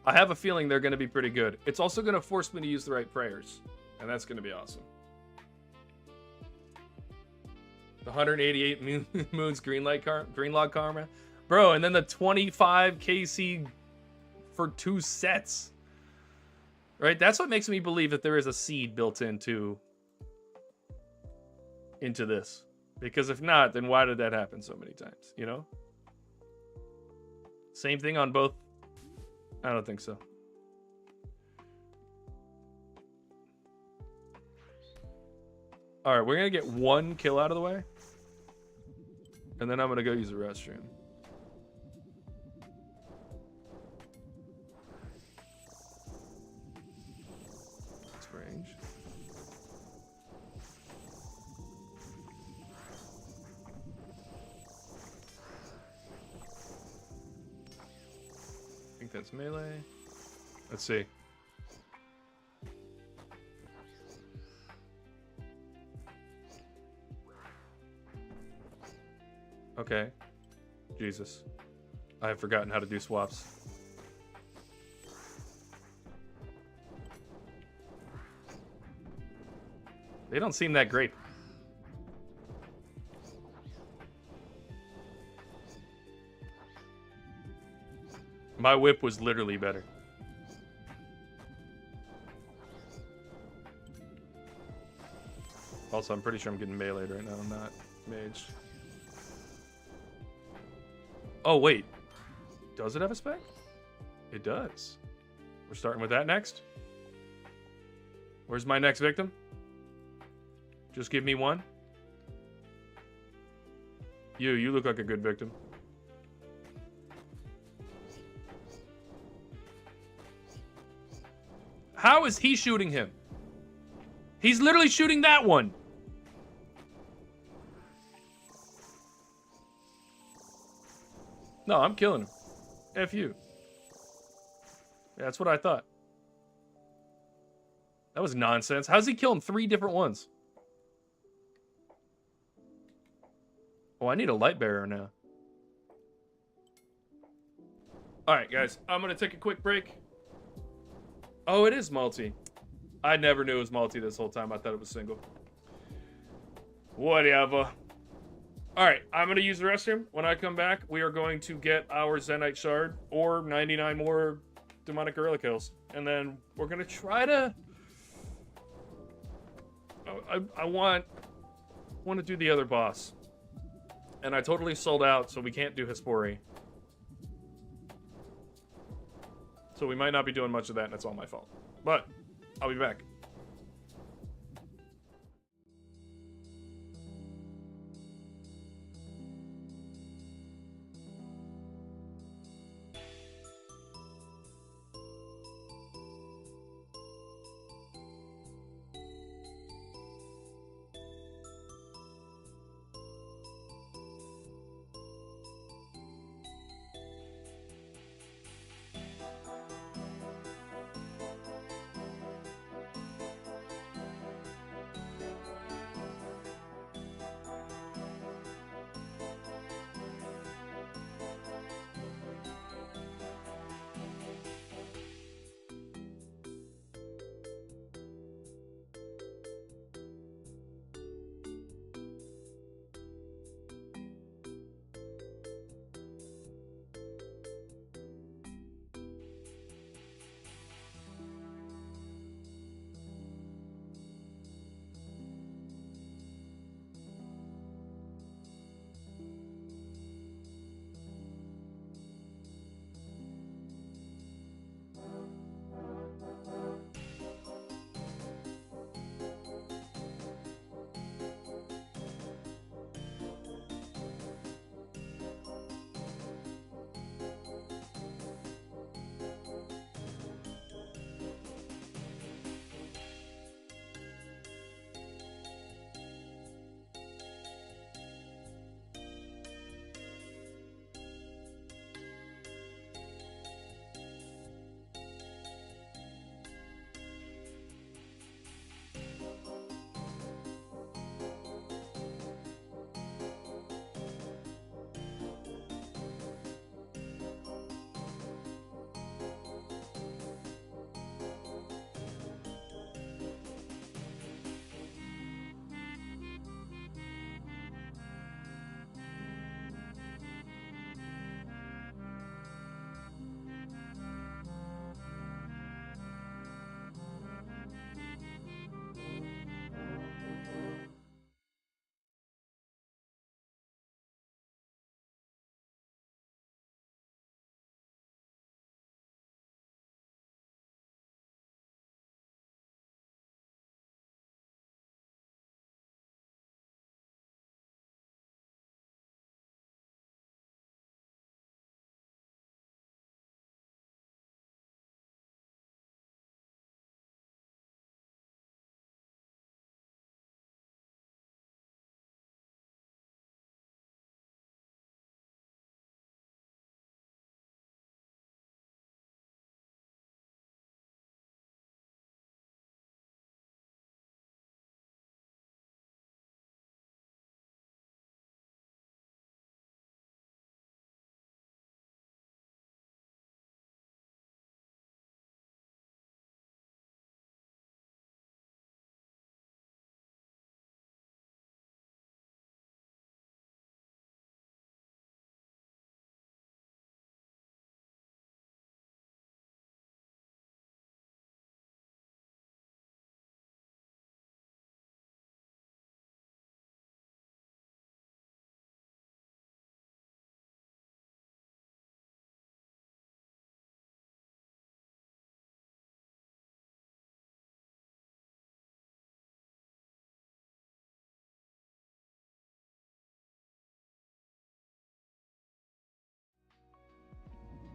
I have a feeling they're going to be pretty good. It's also going to force me to use the right prayers, and that's going to be awesome. The 188 moons Greenlog Karma. Bro, and then the 25 KC for 2 sets. Right? That's what makes me believe that there is a seed built into this. Because if not, then why did that happen so many times, you know? Same thing on both. I don't think so. All right, we're going to get 1 kill out of the way. And then I'm going to go use the restroom. That's range. think that's melee. Let's see. Okay. Jesus. I have forgotten how to do swaps. They don't seem that great. My whip was literally better. Also, I'm pretty sure I'm getting meleeed right now. I'm not mage. Oh, wait. Does it have a spec? It does. We're starting with that next. Where's my next victim? Just give me one. You look like a good victim. How is he shooting him? He's literally shooting that one. No, I'm killing him. F you. Yeah, that's what I thought. That was nonsense. How's he killing 3 different ones? Oh, I need a light bearer now. Alright, guys. I'm going to take a quick break. Oh, it is multi. I never knew it was multi this whole time. I thought it was single. Whatever. Alright, I'm going to use the restroom. When I come back, we are going to get our Zenite Shard or 99 more demonic gorilla kills. And then we're going to try to... I want to do the other boss. And I totally sold out, so we can't do Hespori. So we might not be doing much of that, and it's all my fault. But, I'll be back.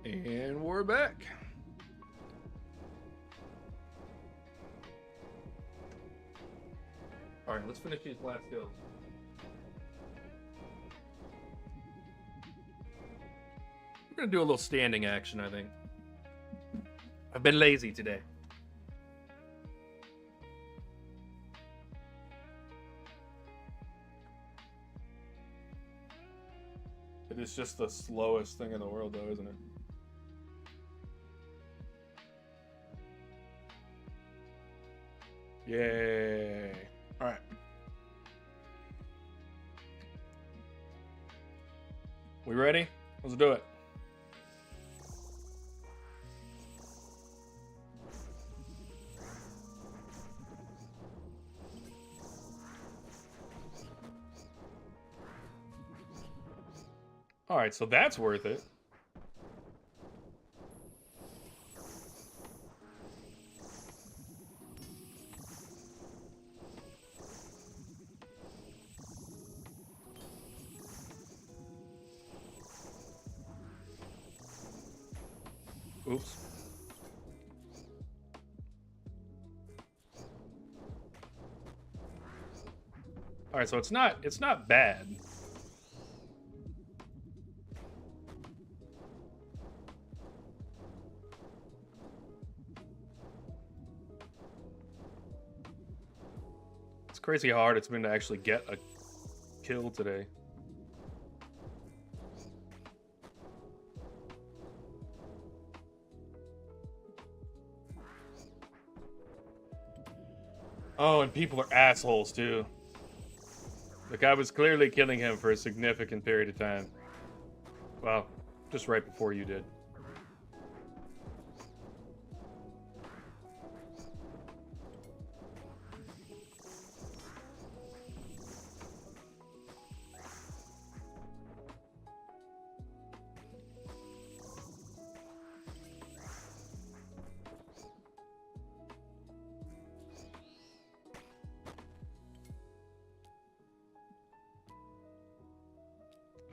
And we're back. All right, let's finish these last kills. We're gonna do a little standing action, I think. I've been lazy today. It is just the slowest thing in the world, though, isn't it? Yay. All right. We ready? Let's do it. All right, so that's worth it. Oops. All right, so it's not bad. It's crazy how hard it's been to actually get a kill today. Oh, and people are assholes, too. The guy was clearly killing him for a significant period of time. Well, just right before you did.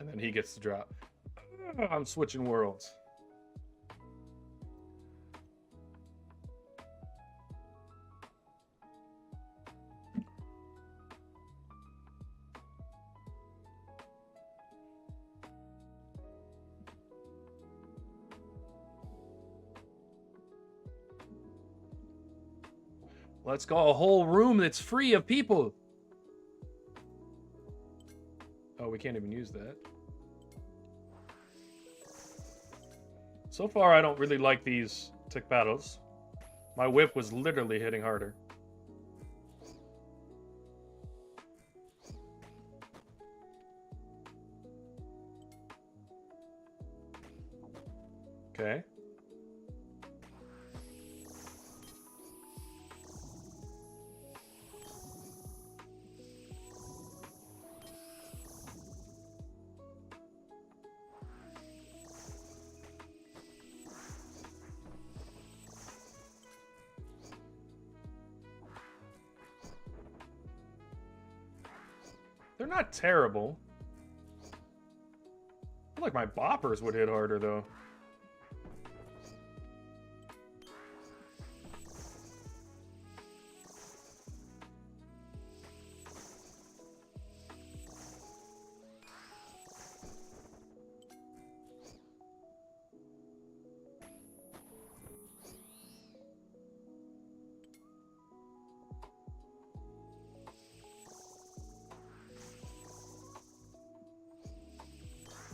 And then he gets the drop. I'm switching worlds. Let's go a whole room that's free of people. Oh, we can't even use that. So far, I don't really like these tick battles. My whip was literally hitting harder. Okay. They're not terrible. I feel like my boppers would hit harder, though.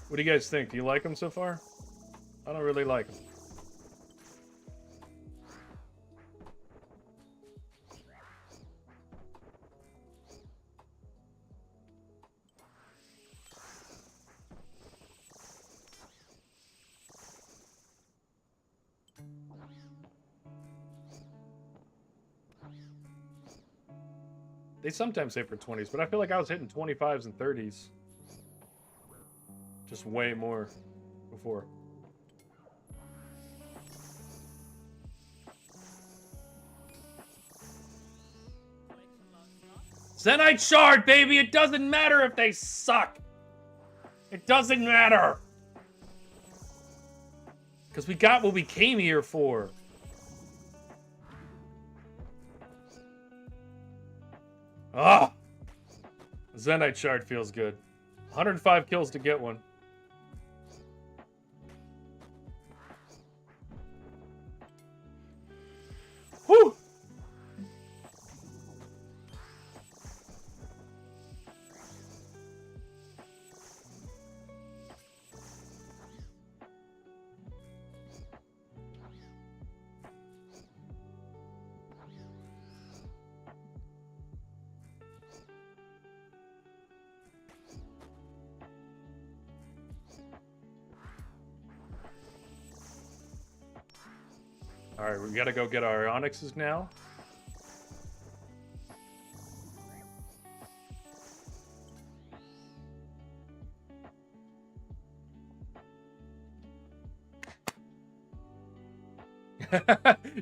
What do you guys think? Do you like them so far? I don't really like them. They sometimes hit for 20s, but I feel like I was hitting 25s and 30s. Just way more before. Zenite Shard, baby! It doesn't matter if they suck! It doesn't matter! Because we got what we came here for. Ah! Zenite shard feels good. 105 kills to get one. Whew! Alright, we gotta go get our onyxes now.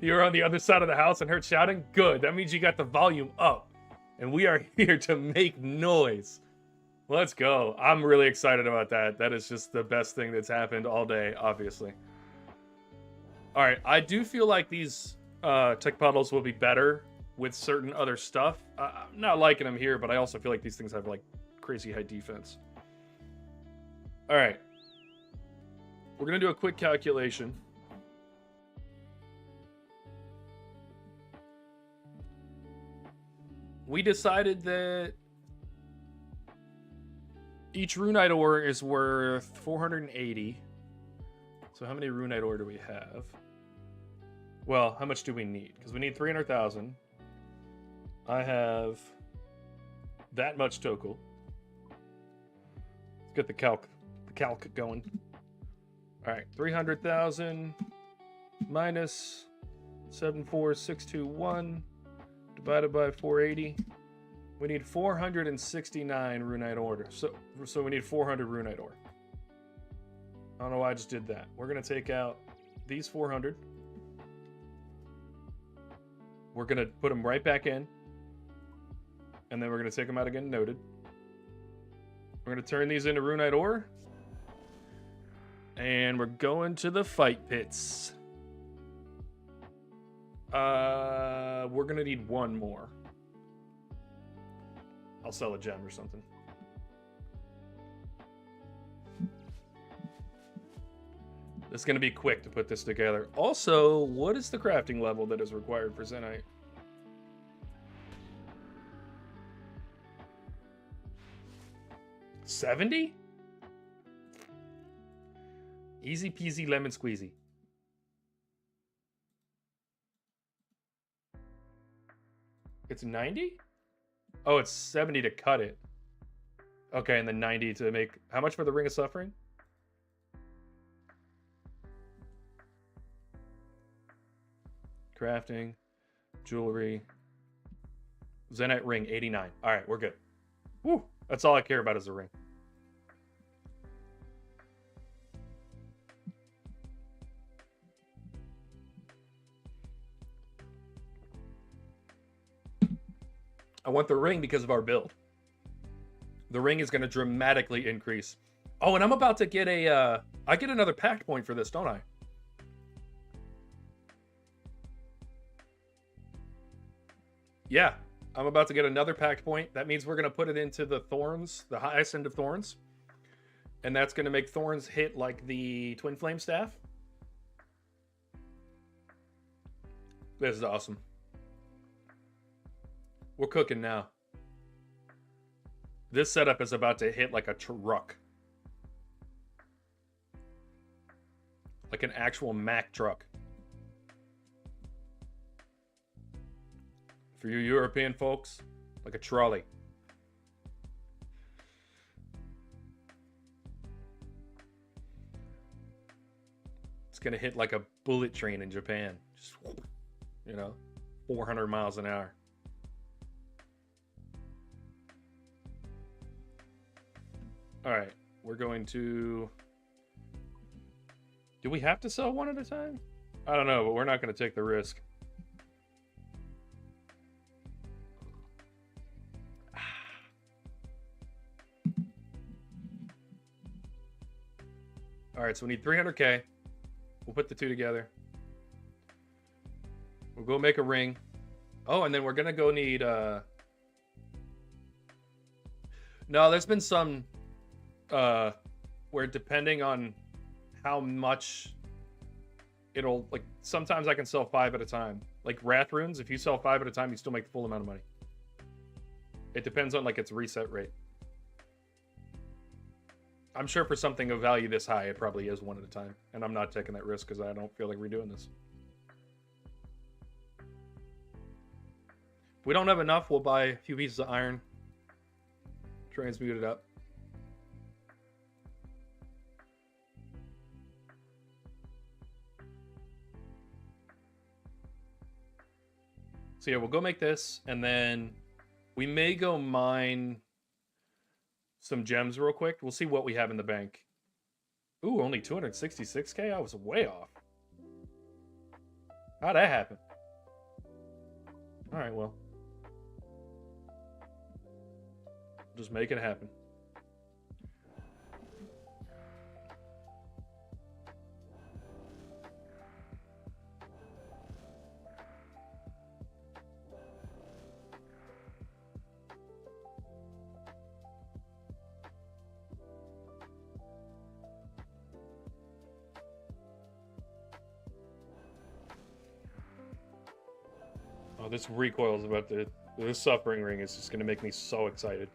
You're on the other side of the house and heard shouting? Good, that means you got the volume up. And we are here to make noise. Let's go. I'm really excited about that. That is just the best thing that's happened all day, obviously. Alright, I do feel like these tech puddles will be better with certain other stuff. I'm not liking them here, but I also feel like these things have like crazy high defense. Alright. We're going to do a quick calculation. We decided that each runite ore is worth 480. So how many runite ore do we have? Well, how much do we need? Because we need 300,000. I have that much total. Let's get the calc going. All right, 300,000 minus 74621 divided by 480. We need 469 runite ore. So we need 400 runite ore. I don't know why I just did that. We're going to take out these 400. We're going to put them right back in. And then we're going to take them out again, noted. We're going to turn these into runite ore. And we're going to the fight pits. We're going to need one more. I'll sell a gem or something. It's going to be quick to put this together. Also, what is the crafting level that is required for Zenite? $70? Easy peasy lemon squeezy. It's 90? Oh, it's 70 to cut it. Okay, and then 90 to make... How much for the Ring of Suffering? Crafting, jewelry, Zenite ring, 89. All right, we're good. Woo! That's all I care about is the ring. I want the ring because of our build. The ring is going to dramatically increase. Oh, and I'm about to get a... I get another Pact point for this, don't I? Yeah, I'm about to get another Pact point. That means we're going to put it into the Thorns, the highest end of Thorns. And that's going to make Thorns hit like the Twin Flame Staff. This is awesome. We're cooking now. This setup is about to hit like a truck. Like an actual Mack truck. For you European folks, like a trolley. It's gonna hit like a bullet train in Japan. Just, you know, 400 miles an hour. All right, we're going to... Do we have to sell one at a time? I don't know, but we're not going to take the risk. All right, so we need 300K. We'll put the two together. We'll go make a ring. Oh, and then we're gonna go need no, there's been some where depending on how much it'll, like, sometimes I can sell 5 at a time. Like Wrath Runes, if you sell 5 at a time, you still make the full amount of money. It depends on like its reset rate. I'm sure for something of value this high, it probably is 1 at a time. And I'm not taking that risk because I don't feel like redoing this. If we don't have enough, we'll buy a few pieces of iron. Transmute it up. So yeah, we'll go make this, and then we may go mine some gems real quick. We'll see what we have in the bank. Ooh, only 266k? I was way off. How'd that happen? Alright, well. Just make it happen. Oh, this recoil is about to... This suffering ring is just going to make me so excited.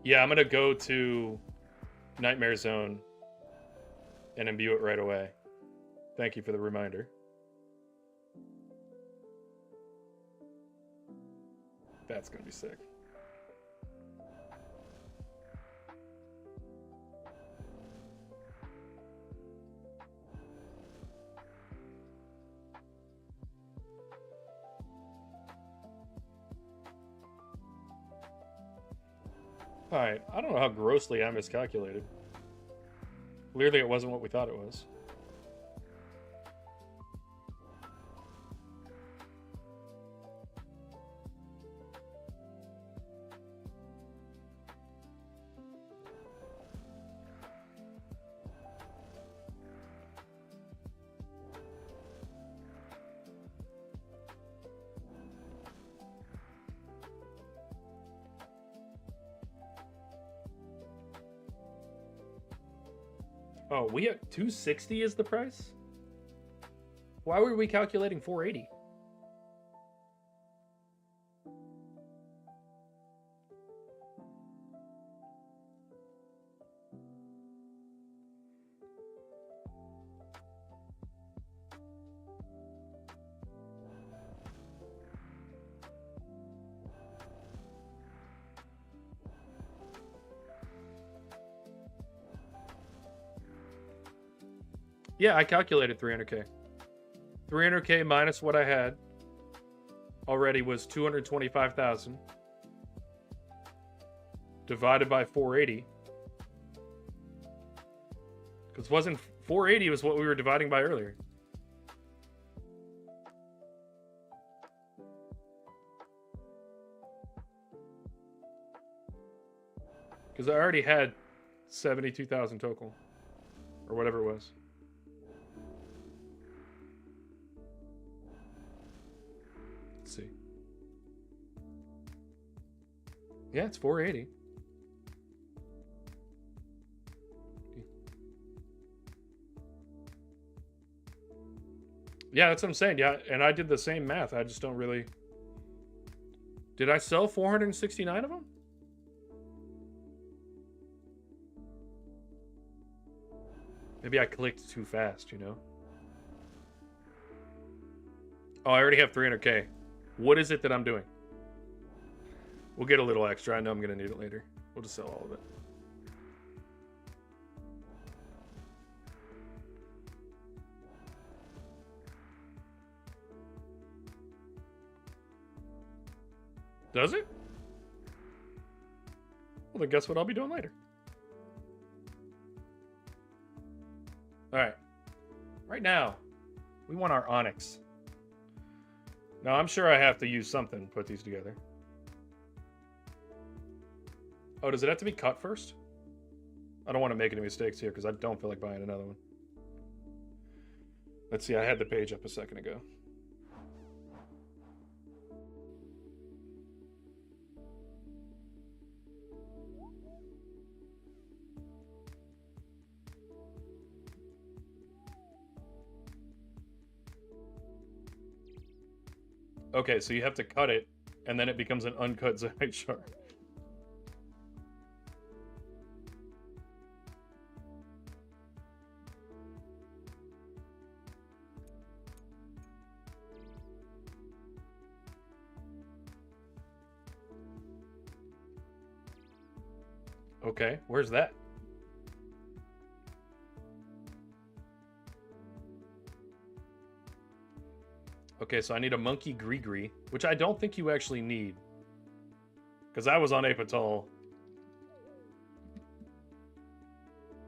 Yeah, I'm going to go to Nightmare Zone and imbue it right away. Thank you for the reminder. That's going to be sick. Alright, I don't know how grossly I miscalculated. Clearly it wasn't what we thought it was. Oh, we have 260 is the price? Why were we calculating 480? Yeah, I calculated 300k. 300k minus what I had already was 225,000. Divided by 480. Because wasn't 480 was what we were dividing by earlier. Because I already had 72,000 total. Or whatever it was. See. Yeah, it's 480. Yeah, that's what I'm saying. Yeah, and I did the same math. I just don't really... Did I sell 469 of them? Maybe I clicked too fast, you know? Oh, I already have 300k. What is it that I'm doing? We'll get a little extra. I know I'm going to need it later. We'll just sell all of it. Does it? Well, then guess what I'll be doing later. All right. Right now, We want our onyx. Now, I'm sure I have to use something to put these together. Oh, does it have to be cut first? I don't want to make any mistakes here because I don't feel like buying another one. Let's see, I had the page up a second ago. Okay, so you have to cut it, and then it becomes an uncut Zoite shard. Okay, where's that? Okay, so I need a monkey Gree, which I don't think you actually need. Because I was on Apatol.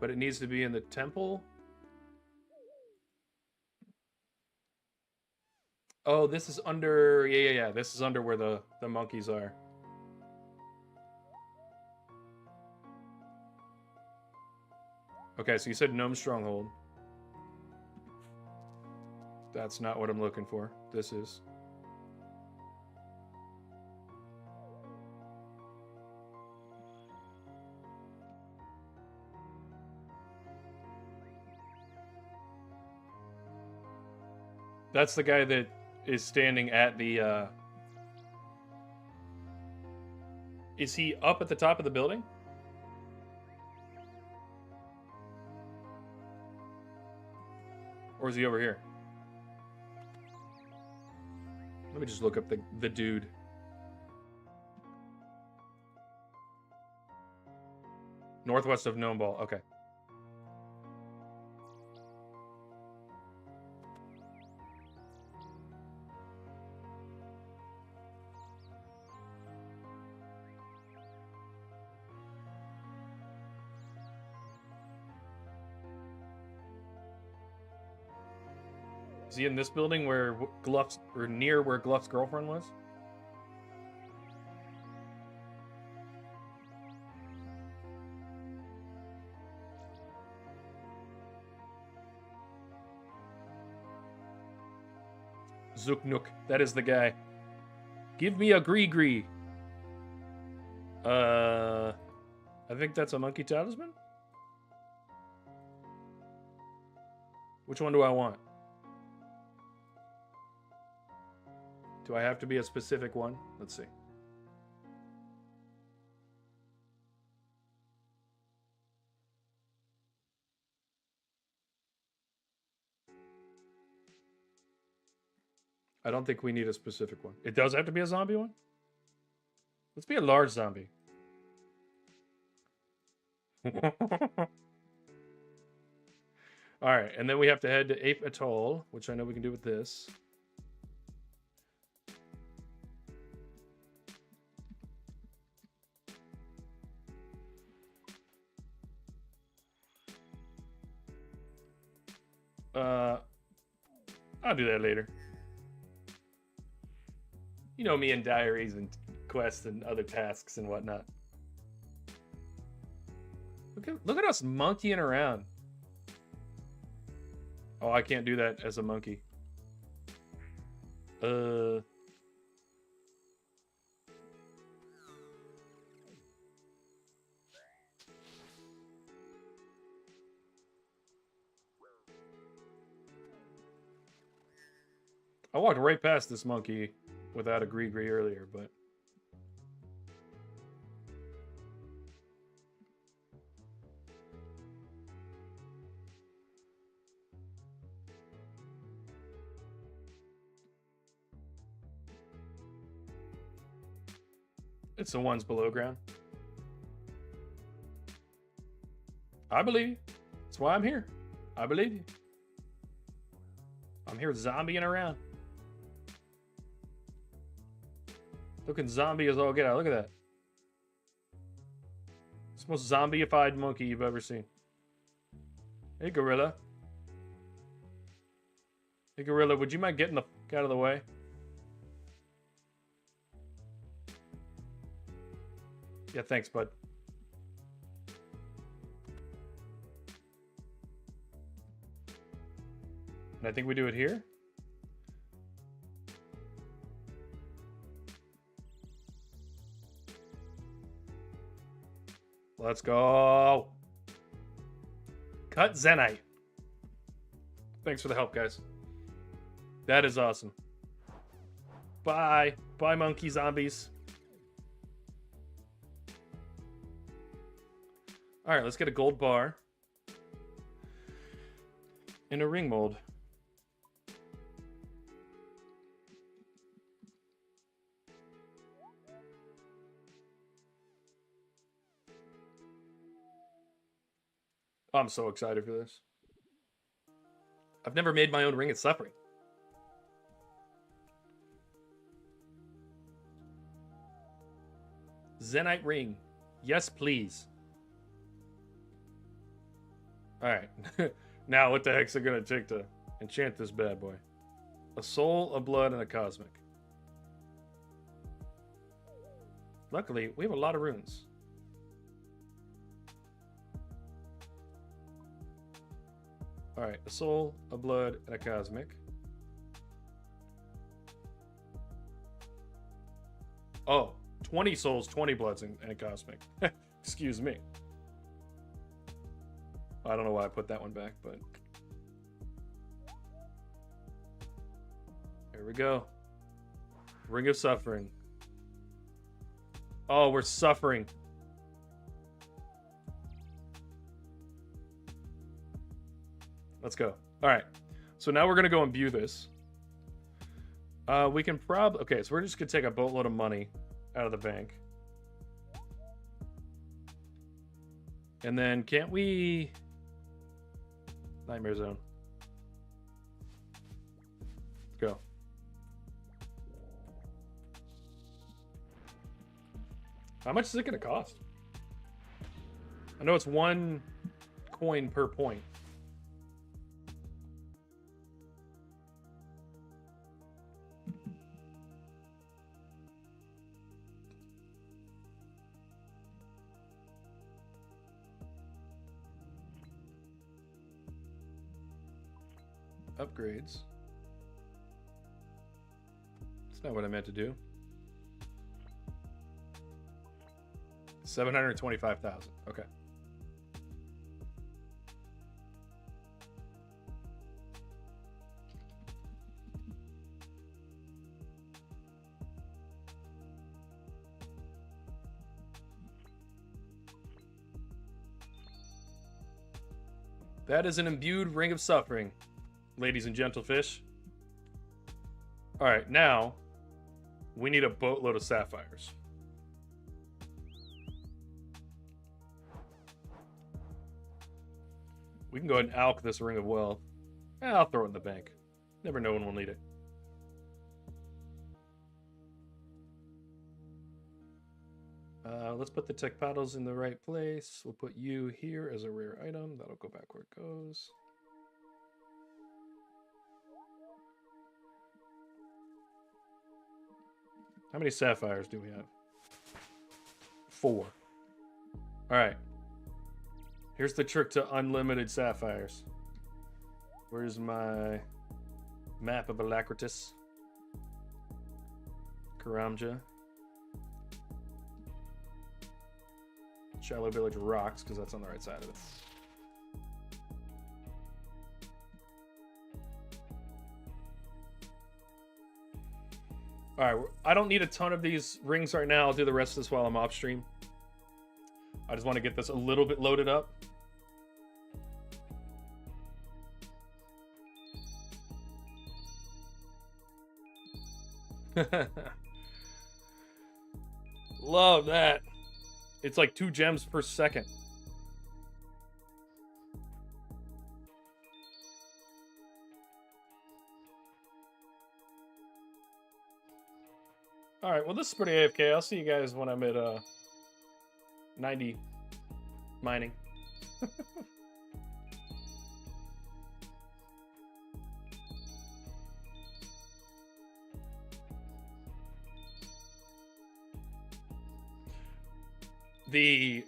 But it needs to be in the temple. Oh, this is under... Yeah. This is under where the monkeys are. Okay, so you said Gnome Stronghold. That's not what I'm looking for. This is. That's the guy that is standing at the... Is he up at the top of the building? Or is he over here? Let me just look up the dude. Northwest of Gnome Ball. Okay. Is he in this building where Gluff's, or near where Gluff's girlfriend was? Zooknook, that is the guy. Give me a Gree. I think that's a monkey talisman? Which one do I want? Do I have to be a specific one? Let's see. I don't think we need a specific one. It does have to be a zombie one? Let's be a large zombie. Alright, and then we have to head to Ape Atoll, which I know we can do with this. I'll do that later. You know me and diaries and quests and other tasks and whatnot. Look at us monkeying around. Oh, I can't do that as a monkey. I walked right past this monkey without a Gree earlier, but... It's the ones below ground. I believe you. That's why I'm here. I believe you. I'm here zombieing around. Looking zombie as all get out. Look at that. It's the most zombieified monkey you've ever seen. Hey, gorilla. Hey, Gorilla, would you mind getting the fuck out of the way? Yeah, thanks, bud. And I think we do it here. Let's go. Cut Zenite. Thanks for the help, guys. That is awesome. Bye. Bye, monkey zombies. All right, let's get a gold bar. And a ring mold. I'm so excited for this. I've never made my own Ring of Suffering. Zenite ring. Yes, please. Alright. Now, what the heck's it gonna take to enchant this bad boy? A soul, a blood, and a cosmic. Luckily, we have a lot of runes. Alright, a soul, a blood, and a cosmic. Oh, 20 souls, 20 bloods, and a cosmic. Excuse me. I don't know why I put that one back, but... Here we go. Ring of Suffering. Oh, we're suffering. Let's go. All right. So now we're going to go imbue this. We can probably... Okay, so we're just going to take a boatload of money out of the bank. And then can't we... Nightmare Zone. Go. How much is it going to cost? I know it's 1 coin per point. Upgrades. That's not what I meant to do. 725,000. Okay. That is an imbued Ring of Suffering, ladies and gentlefish. All right, now we need a boatload of sapphires. We can go ahead and alch this Ring of Wealth. I'll throw it in the bank. Never know when we'll need it. Let's put the tech paddles in the right place. We'll put you here as a rare item. That'll go back where it goes. How many sapphires do we have? 4. All right. Here's the trick to unlimited sapphires. Where's my map of Alacritus? Karamja. Shallow Village rocks, because that's on the right side of it. Alright, I don't need a ton of these rings right now. I'll do the rest of this while I'm off stream. I just want to get this a little bit loaded up. Love that. It's like 2 gems per second. Alright, well this is pretty AFK. I'll see you guys when I'm at 90 mining. The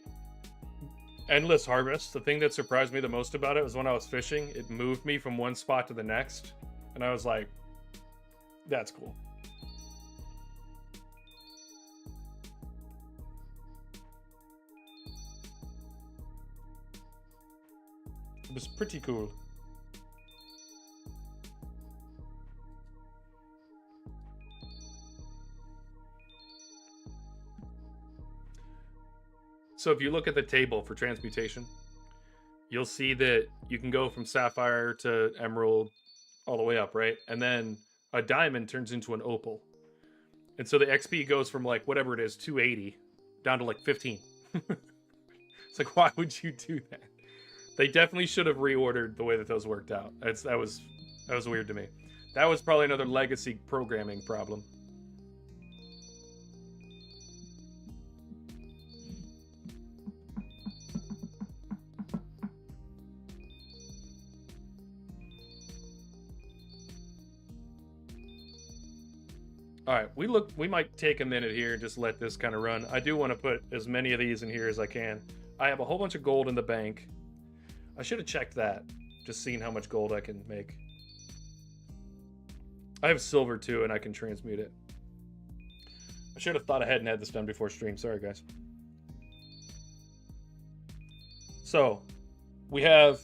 endless harvest, the thing that surprised me the most about it was when I was fishing, it moved me from one spot to the next. And I was like, that's cool. It was pretty cool. So if you look at the table for transmutation, you'll see that you can go from sapphire to emerald all the way up, right? And then a diamond turns into an opal. And so the XP goes from like whatever it is, 280 down to like 15. It's like, why would you do that? They definitely should have reordered the way that those worked out. That was weird to me. That was probably another legacy programming problem. All right, we might take a minute here and just let this kind of run. I do want to put as many of these in here as I can. I have a whole bunch of gold in the bank. I should have checked that, just seeing how much gold I can make. I have silver too, and I can transmute it. I should have thought ahead and had this done before stream. Sorry, guys. So, we have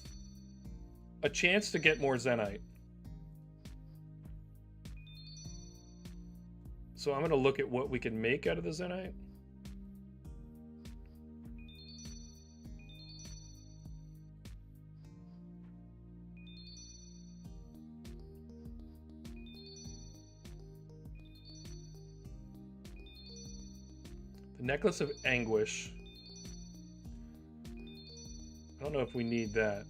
a chance to get more Zenite. So I'm going to look at what we can make out of the Zenite. The Necklace of Anguish. I don't know if we need that.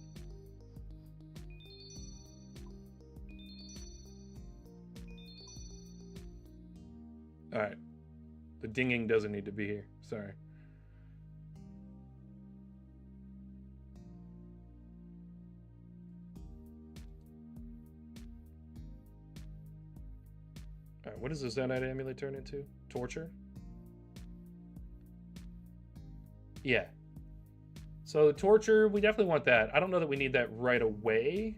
All right. The dinging doesn't need to be here. Sorry. All right. What does the Zenite amulet turn into? Torture? Yeah. So torture, we definitely want that. I don't know that we need that right away.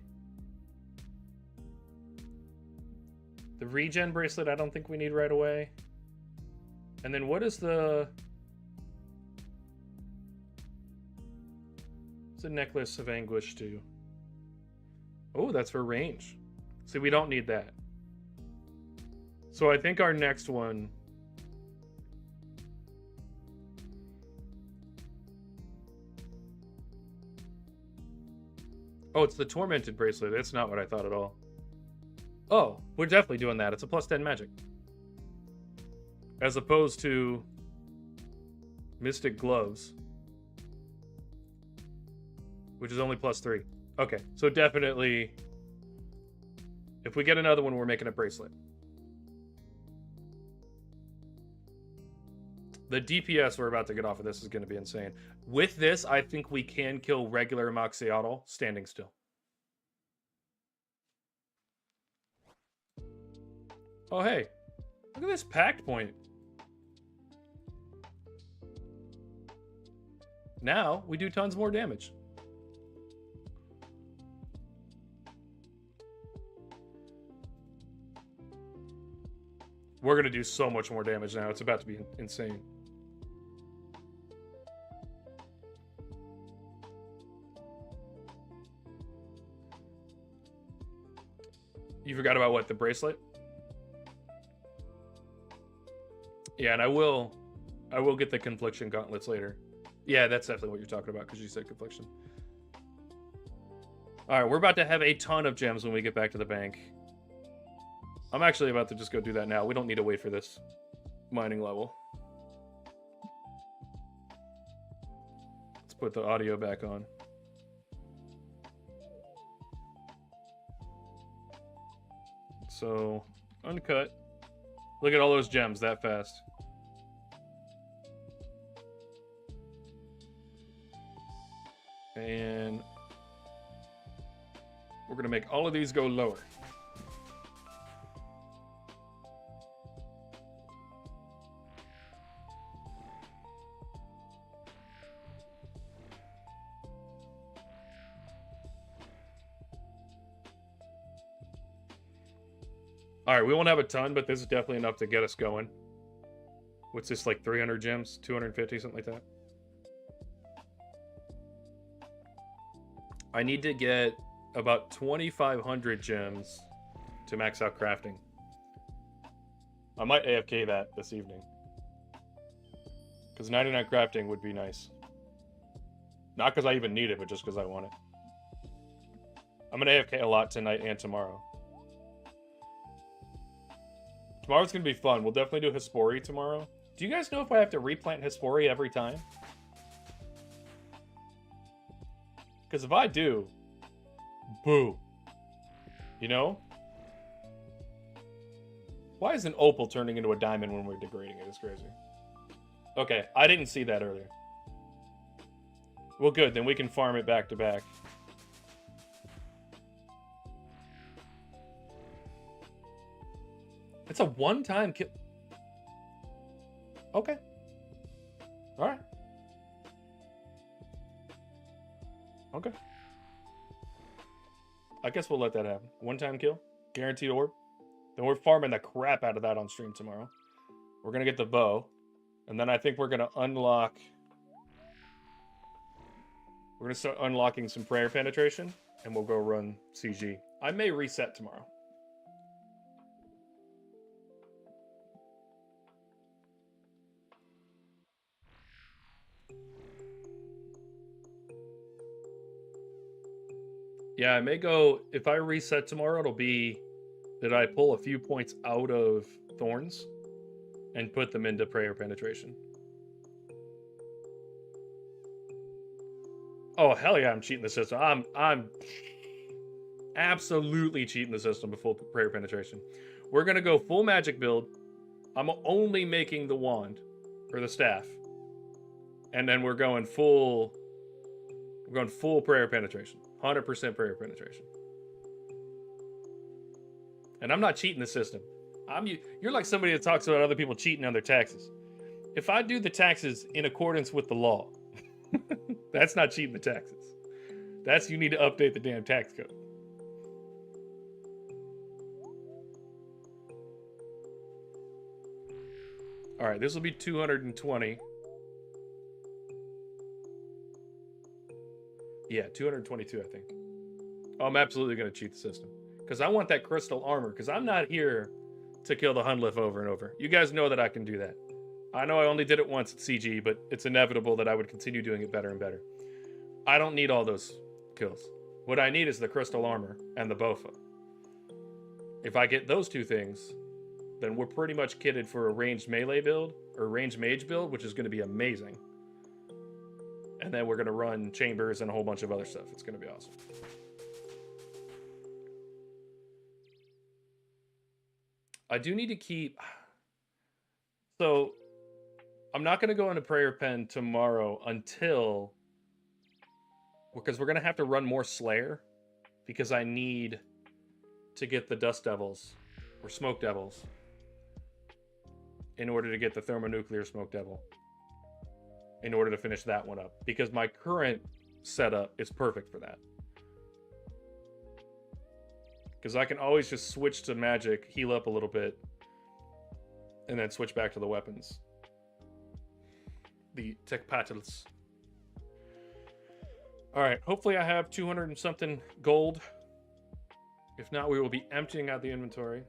The regen bracelet, I don't think we need right away. And then what is the... What's the Necklace of Anguish do? Oh, that's for range. See, we don't need that. So I think our next one... Oh, it's the Tormented Bracelet. That's not what I thought at all. Oh, we're definitely doing that. It's a +10 magic. As opposed to Mystic Gloves, which is only +3. Okay, so definitely, if we get another one, we're making a bracelet. The DPS we're about to get off of this is going to be insane. With this, I think we can kill regular Moxiatl standing still. Oh, hey. Look at this Pact point. Now, we do tons more damage. We're going to do so much more damage now. It's about to be insane. You forgot about what? The bracelet? Yeah, and I will get the Confliction gauntlets later. Yeah, that's definitely what you're talking about, because you said Confliction. Alright, we're about to have a ton of gems when we get back to the bank. I'm actually about to just go do that now. We don't need to wait for this mining level. Let's put the audio back on. So, uncut. Look at all those gems that fast. And we're going to make all of these go lower. All right, we won't have a ton, but this is definitely enough to get us going. What's this, like 300 gems? 250, something like that? I need to get about 2,500 gems to max out crafting. I might AFK that this evening. Because 99 crafting would be nice. Not because I even need it, but just because I want it. I'm going to AFK a lot tonight and tomorrow. Tomorrow's going to be fun. We'll definitely do Hespori tomorrow. Do you guys know if I have to replant Hespori every time? Because if I do, boo. You know? Why is an opal turning into a diamond when we're degrading it? It's crazy. Okay, I didn't see that earlier. Well, good. Then we can farm it back to back. It's a one-time kill. Okay. All right. Okay. I guess we'll let that happen. One-time kill. Guaranteed orb. Then we're farming the crap out of that on stream tomorrow. We're going to get the bow. And then I think we're going to unlock... We're going to start unlocking some prayer penetration. And we'll go run CG. I may reset tomorrow. Yeah, I may go... If I reset tomorrow, it'll be that I pull a few points out of Thorns and put them into prayer penetration. Oh, hell yeah, I'm cheating the system. I'm absolutely cheating the system with full prayer penetration. We're going to go full magic build. I'm only making the wand, or the staff. And then we're going full prayer penetration. 100% prayer penetration. And I'm not cheating the system. You're like somebody that talks about other people cheating on their taxes. If I do the taxes in accordance with the law, that's not cheating the taxes. That's you need to update the damn tax code. All right, this will be 220. Yeah, 222, I think. Oh, I'm absolutely going to cheat the system. Because I want that crystal armor. Because I'm not here to kill the Hunlif over and over. You guys know that I can do that. I know I only did it once at CG, but it's inevitable that I would continue doing it better and better. I don't need all those kills. What I need is the crystal armor and the Bofa. If I get those two things, then we're pretty much kitted for a ranged melee build, or ranged mage build, which is going to be amazing. And then we're going to run chambers and a whole bunch of other stuff. It's going to be awesome. I do need to keep... So, I'm not going to go into Prayer Pen tomorrow until... Because we're going to have to run more Slayer. Because I need to get the Dust Devils, or Smoke Devils, in order to get the Thermonuclear Smoke Devil. In order to finish that one up. Because my current setup is perfect for that. Because I can always just switch to magic, heal up a little bit, and then switch back to the weapons. The tech patels. Alright, hopefully I have 200 and something gold. If not, we will be emptying out the inventory.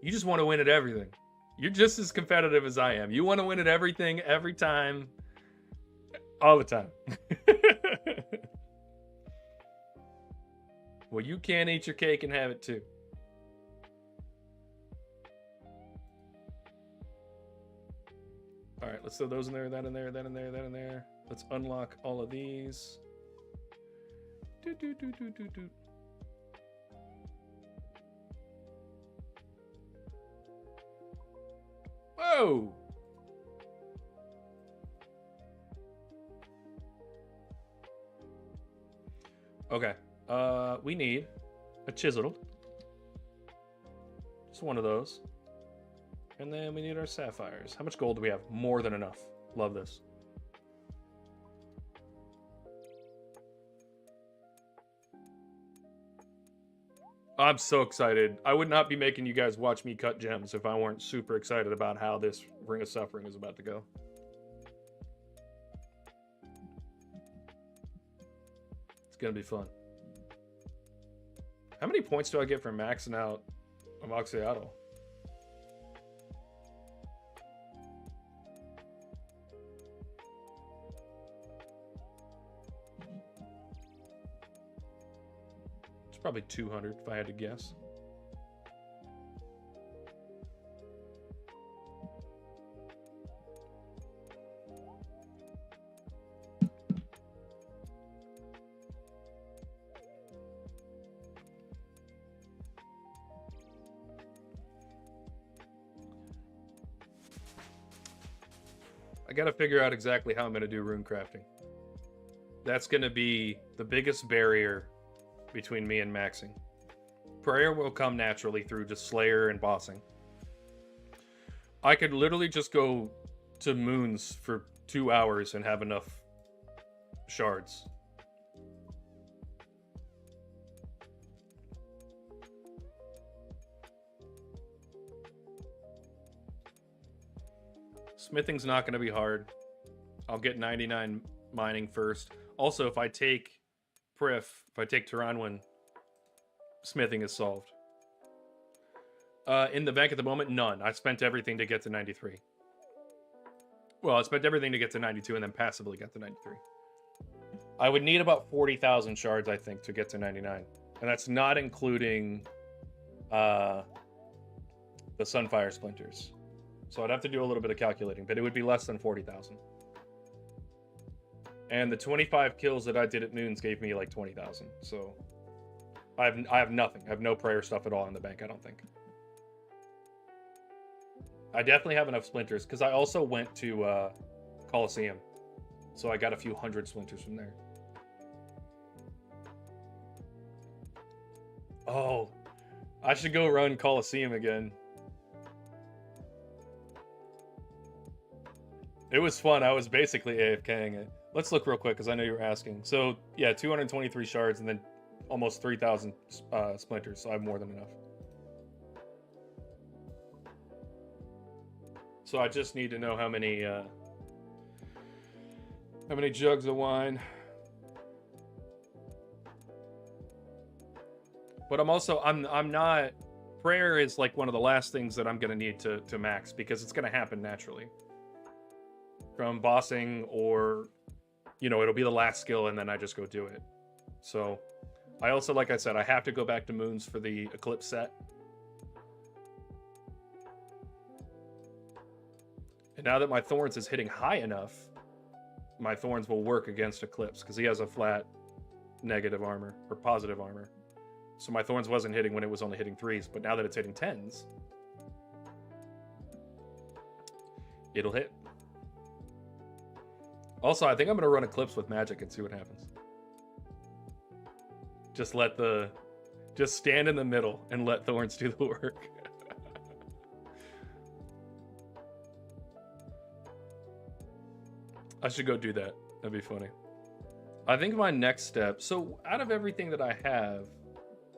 You just want to win at everything. You're just as competitive as I am. You want to win at everything, every time, all the time. Well, you can't eat your cake and have it too. All right, let's throw those in there, that in there, that in there, that in there. Let's unlock all of these. Whoa! Okay. We need a chisel. Just one of those. And then we need our sapphires. How much gold do we have? More than enough. Love this. I'm so excited. I would not be making you guys watch me cut gems if I weren't super excited about how this Ring of Suffering is about to go. It's gonna be fun. How many points do I get for maxing out Amoxicillin? It's probably 200 if I had to guess. I gotta figure out exactly how I'm gonna do rune crafting. That's gonna be the biggest barrier between me and maxing. Prayer will come naturally through just Slayer and bossing. I could literally just go to Moons for 2 hours and have enough shards. Smithing's not going to be hard. I'll get 99 mining first. Also, if I take if I take Tyranwin, smithing is solved. In the bank at the moment, none. I spent everything to get to 93. Well, I spent everything to get to 92 and then passively got to 93. I would need about 40,000 shards, I think, to get to 99. And that's not including the Sunfire Splinters. So I'd have to do a little bit of calculating, but it would be less than 40,000. And the 25 kills that I did at Moons gave me like 20,000. So I have nothing. I have no prayer stuff at all in the bank, I don't think. I definitely have enough splinters because I also went to Coliseum. So I got a few hundred splinters from there. Oh, I should go run Coliseum again. It was fun. I was basically AFKing it. Let's look real quick because I know you were asking. So yeah, 223 shards and then almost 3,000 splinters. So I have more than enough. So I just need to know how many jugs of wine. But I'm not. Prayer is like one of the last things that I'm gonna need to max because it's gonna happen naturally. From bossing or, you know, it'll be the last skill and then I just go do it. So I also, like I said, I have to go back to Moons for the Eclipse set. And now that my Thorns is hitting high enough, my Thorns will work against Eclipse because he has a flat negative armor or positive armor. So my Thorns wasn't hitting when it was only hitting 3s, but now that it's hitting 10s, it'll hit. Also, I think I'm going to run Eclipse with magic and see what happens. Just stand in the middle and let Thorns do the work. I should go do that. That'd be funny. I think my next step, so out of everything that I have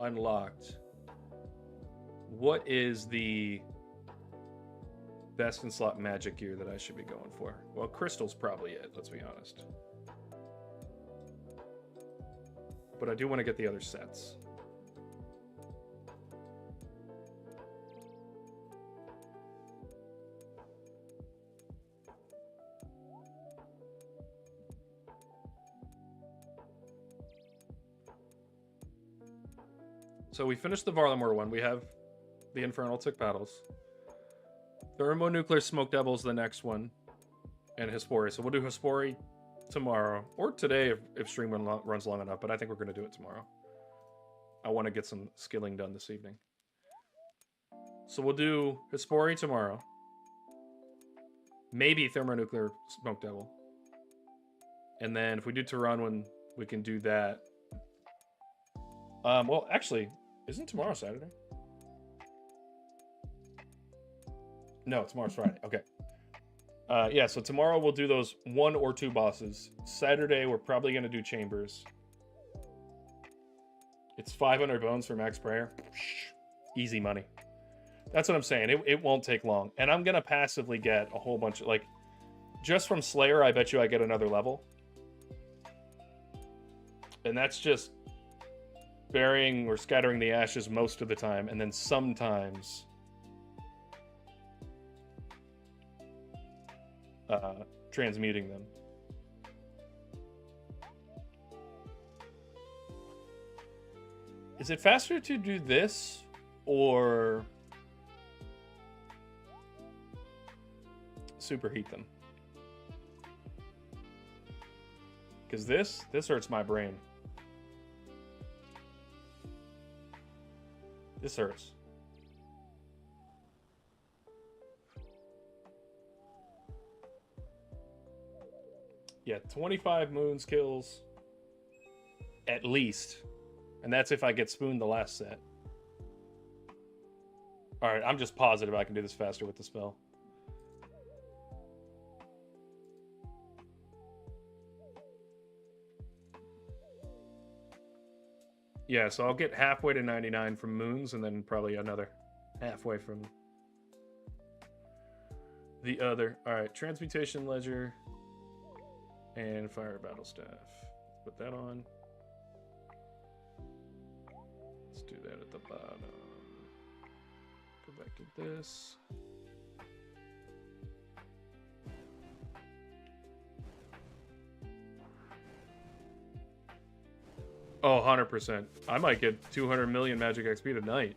unlocked, what is the best in slot magic gear that I should be going for? Well, Crystal's probably it, let's be honest. But I do want to get the other sets. So we finished the Varlamore one. We have the Infernal Tick Battles. Thermonuclear Smoke Devil's the next one. And Hespori. So we'll do Hespori tomorrow. Or today if stream runs long enough. But I think we're going to do it tomorrow. I want to get some skilling done this evening. So we'll do Hespori tomorrow. Maybe Thermonuclear Smoke Devil. And then if we do Tyranwin, we can do that. Well, actually, isn't tomorrow Saturday? No, tomorrow's Friday. Okay. Yeah, so tomorrow we'll do those 1 or 2 bosses. Saturday, we're probably going to do Chambers. It's 500 bones for max prayer. Easy money. That's what I'm saying. It won't take long. And I'm going to passively get a whole bunch of, like, just from Slayer, I bet you I get another level. And that's just burying or scattering the ashes most of the time. And then sometimes transmuting them. Is it faster to do this or superheat them? Because this hurts my brain. This hurts. Yeah, 25 moons kills at least. And that's if I get spooned the last set. Alright, I'm just positive I can do this faster with the spell. Yeah, so I'll get halfway to 99 from moons, and then probably another halfway from the other. Alright, Transmutation Ledger and Fire Battle Staff. Let's put that on. Let's do that at the bottom. Go back to this. Oh, 100%. I might get 200 million magic XP tonight.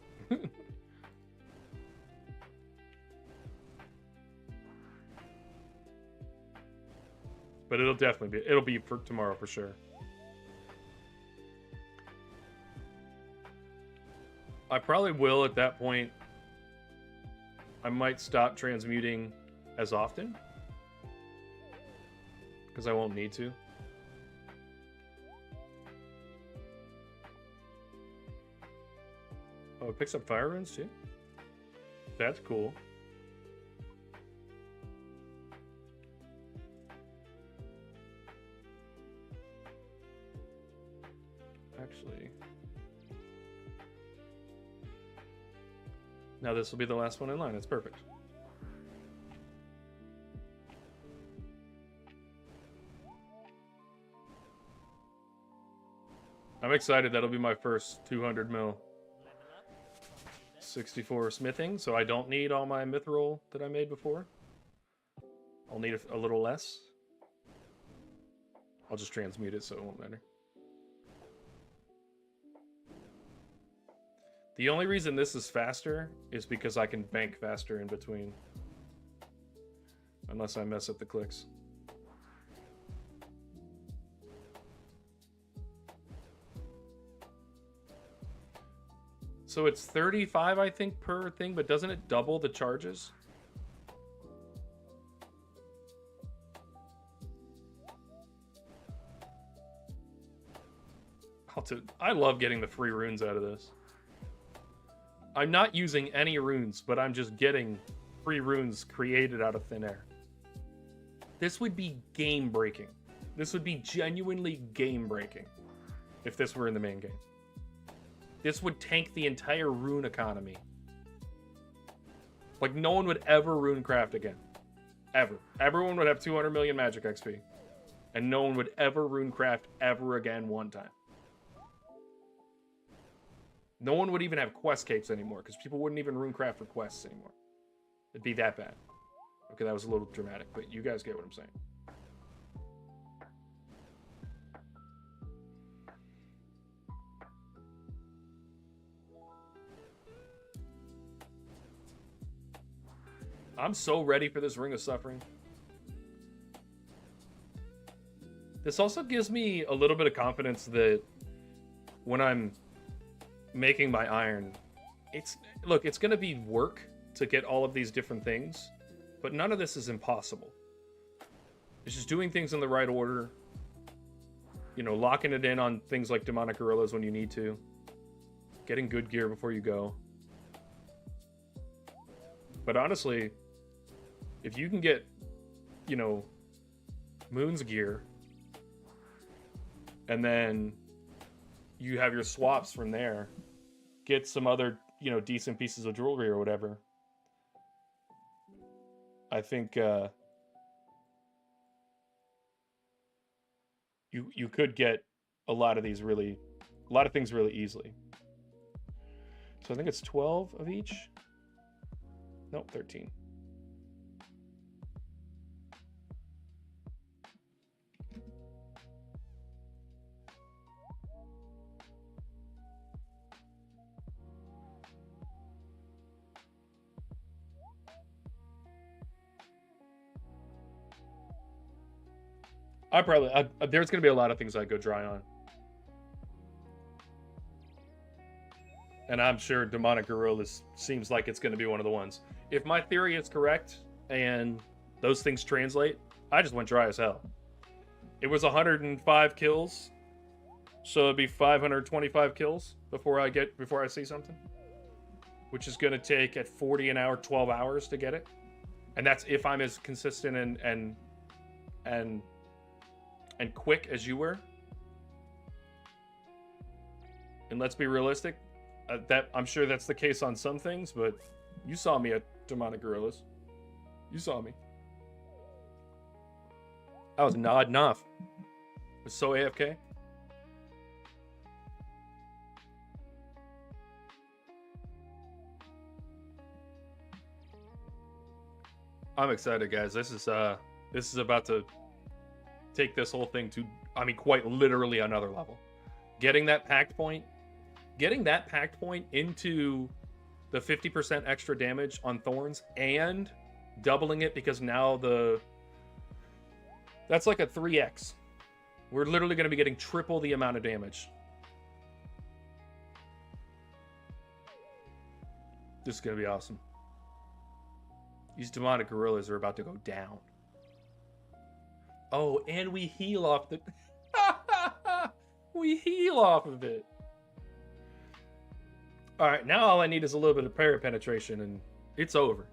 But it'll definitely be for tomorrow for sure. I probably will at that point. I might stop transmuting as often because I won't need to. Oh, it picks up fire runes too? That's cool. Actually. Now this will be the last one in line. It's perfect. I'm excited. That'll be my first 200 mil. 64 smithing, so I don't need all my mithril that I made before. I'll need a little less. I'll just transmute it so it won't matter. The only reason this is faster is because I can bank faster in between. Unless I mess up the clicks. So it's 35, I think, per thing, but doesn't it double the charges? I love getting the free runes out of this. I'm not using any runes, but I'm just getting free runes created out of thin air. This would be game-breaking. This would be genuinely game-breaking if this were in the main game. This would tank the entire rune economy. Like, no one would ever runecraft again. Ever. Everyone would have 200 million magic XP. And no one would ever runecraft ever again one time. No one would even have quest capes anymore, because people wouldn't even runecraft for quests anymore. It'd be that bad. Okay, that was a little dramatic, but you guys get what I'm saying. I'm so ready for this Ring of Suffering. This also gives me a little bit of confidence that when I'm making my iron, it's going to be work to get all of these different things, but none of this is impossible. It's just doing things in the right order, you know, locking it in on things like demonic gorillas when you need to, getting good gear before you go. But honestly, if you can get, you know, Moon's gear, and then you have your swaps from there. Get some other, you know, decent pieces of jewelry or whatever. I think you could get a lot of these really, a lot of things really easily. So I think it's 12 of each. Nope, 13. There's going to be a lot of things I go dry on. And I'm sure Demonic Gorillas seems like it's going to be one of the ones. If my theory is correct and those things translate, I just went dry as hell. It was 105 kills, so it'd be 525 kills before I see something, which is going to take at 40 an hour, 12 hours to get it. And that's if I'm as consistent and quick as you were. And let's be realistic. That I'm sure that's the case on some things, but you saw me at Demonic Gorillas. You saw me. I was nodding off. I was so AFK. I'm excited, guys. This is about to take this whole thing to, I mean, quite literally another level. Getting that Pact point into the 50% extra damage on Thorns and doubling it, because now that's like a 3x. We're literally going to be getting triple the amount of damage. This is going to be awesome. These Demonic Gorillas are about to go down. Oh, and we heal off the... we heal off of it. All right, now all I need is a little bit of parry penetration, and it's over.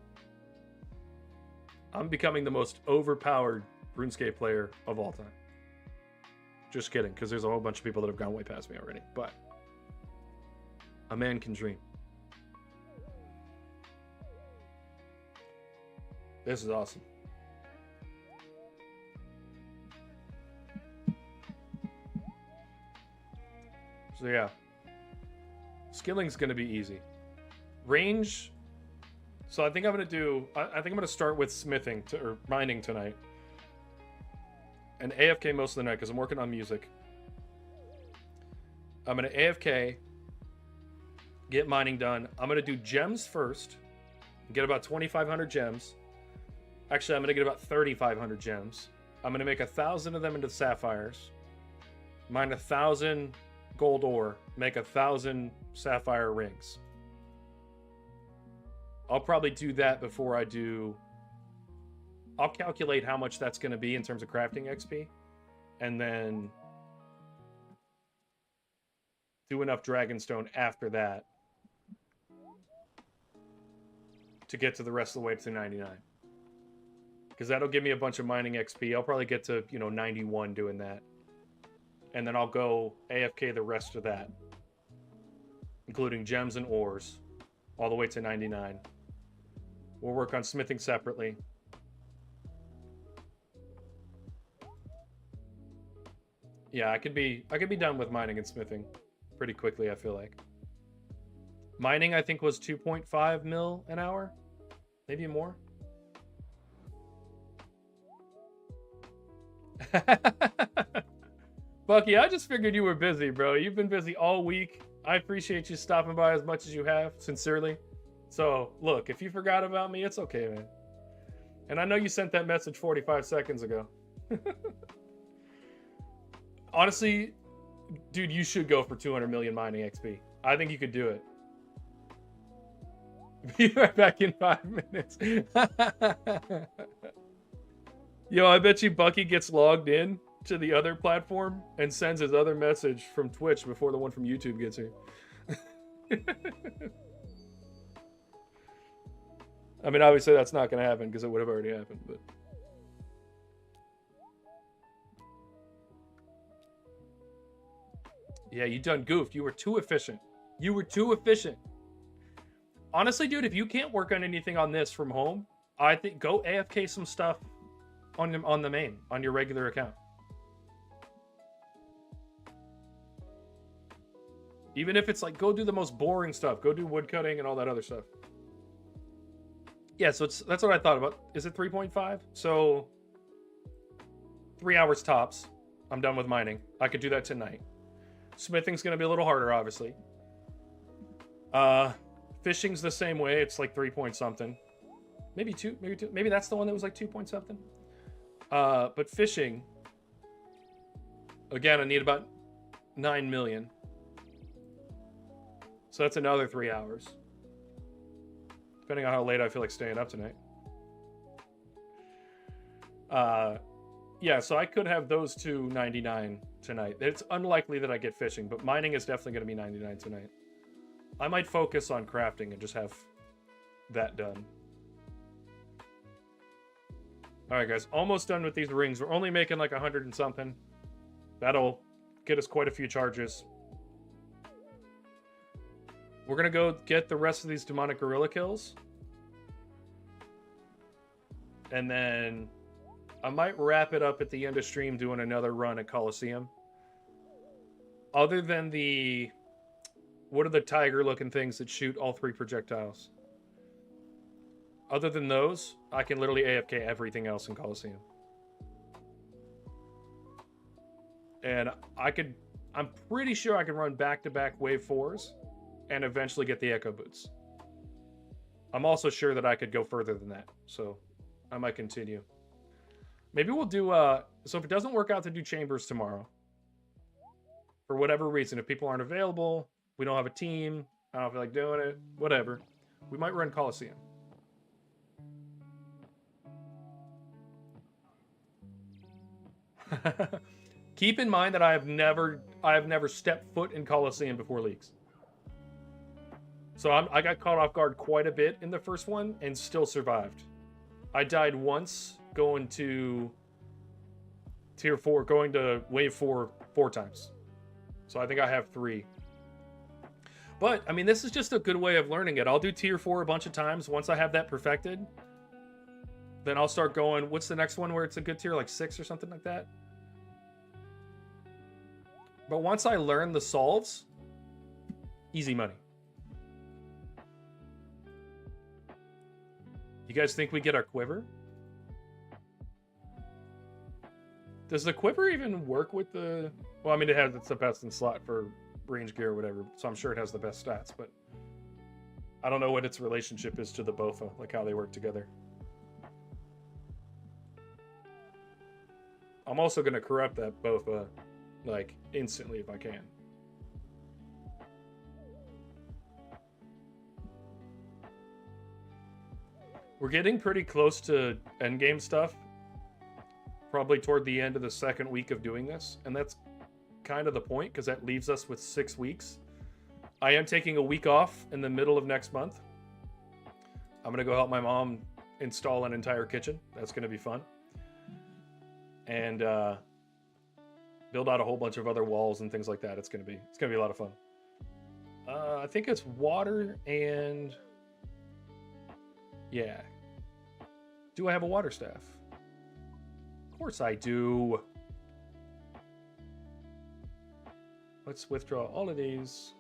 I'm becoming the most overpowered RuneScape player of all time. Just kidding, because there's a whole bunch of people that have gone way past me already. But a man can dream. This is awesome. So yeah, skilling's gonna be easy. Range. So I think I'm gonna start with smithing or mining tonight, and AFK most of the night because I'm working on music. I'm gonna AFK, get mining done. I'm gonna do gems first, get about 2,500 gems. Actually, I'm gonna get about 3,500 gems. I'm gonna make 1,000 of them into sapphires, mine 1,000 gold ore, make 1,000 sapphire rings. I'll probably do that before I do... I'll calculate how much that's going to be in terms of crafting XP, and then do enough Dragonstone after that to get to the rest of the way to 99. Because that'll give me a bunch of mining XP. I'll probably get to, 91 doing that. And then I'll go AFK the rest of that, including gems and ores, all the way to 99. We'll work on smithing separately. Yeah, I could be done with mining and smithing pretty quickly, I feel like. Mining, I think, was 2.5 mil an hour, maybe more. Bucky, I just figured you were busy, bro. You've been busy all week. I appreciate you stopping by as much as you have, sincerely. So, look, if you forgot about me, it's okay, man. And I know you sent that message 45 seconds ago. Honestly, dude, you should go for 200 million mining XP. I think you could do it. Be right back in 5 minutes. Yo, I bet you Bucky gets logged in to the other platform and sends his other message from Twitch before the one from YouTube gets here. I mean, obviously that's not going to happen because it would have already happened, but... Yeah, you done goofed. You were too efficient. You were too efficient. Honestly, dude, if you can't work on anything on this from home, I think go AFK some stuff on the main, on your regular account. Even if it's like, go do the most boring stuff. Go do wood cutting and all that other stuff. Yeah, so that's what I thought about. Is it 3.5? So 3 hours tops. I'm done with mining. I could do that tonight. Smithing's going to be a little harder, obviously. Fishing's the same way. It's like 3 point something. Maybe 2. Maybe that's the one that was like 2 point something. But fishing, again, I need about 9 million. So that's another 3 hours. Depending on how late I feel like staying up tonight. Yeah, so I could have those two 99 tonight. It's unlikely that I get fishing, but mining is definitely going to be 99 tonight. I might focus on crafting and just have that done. Alright guys, almost done with these rings. We're only making like 100 and something. That'll get us quite a few charges. We're going to go get the rest of these demonic gorilla kills. And then I might wrap it up at the end of stream doing another run at Coliseum. Other than the... What are the tiger-looking things that shoot all 3 projectiles? Other than those, I can literally AFK everything else in Coliseum. And I'm pretty sure I can run back-to-back wave 4s and eventually get the Echo Boots. I'm also sure that I could go further than that, so I might continue. Maybe we'll do, so if it doesn't work out to do Chambers tomorrow, for whatever reason, if people aren't available, we don't have a team, I don't feel like doing it, whatever, we might run Coliseum. Keep in mind that I have never stepped foot in Coliseum before leaks. So I got caught off guard quite a bit in the first one and still survived. I died once going to tier 4, going to wave 4 times. So I think I have 3. But, I mean, this is just a good way of learning it. I'll do tier 4 a bunch of times. Once I have that perfected, then I'll start going, what's the next one where it's a good tier, like 6 or something like that? But once I learn the solves, easy money. You guys think we get our quiver? Does the quiver even work with the... Well, I mean, it's the best in slot for range gear or whatever, so I'm sure it has the best stats, but I don't know what its relationship is to the BOFA, like how they work together. I'm also going to corrupt that BOFA, like, instantly if I can. We're getting pretty close to endgame stuff. Probably toward the end of the second week of doing this. And that's kind of the point, because that leaves us with 6 weeks. I am taking a week off in the middle of next month. I'm going to go help my mom install an entire kitchen. That's going to be fun. And build out a whole bunch of other walls and things like that. It's going to be a lot of fun. I think it's water and... Yeah. Do I have a water staff? Of course I do. Let's withdraw all of these.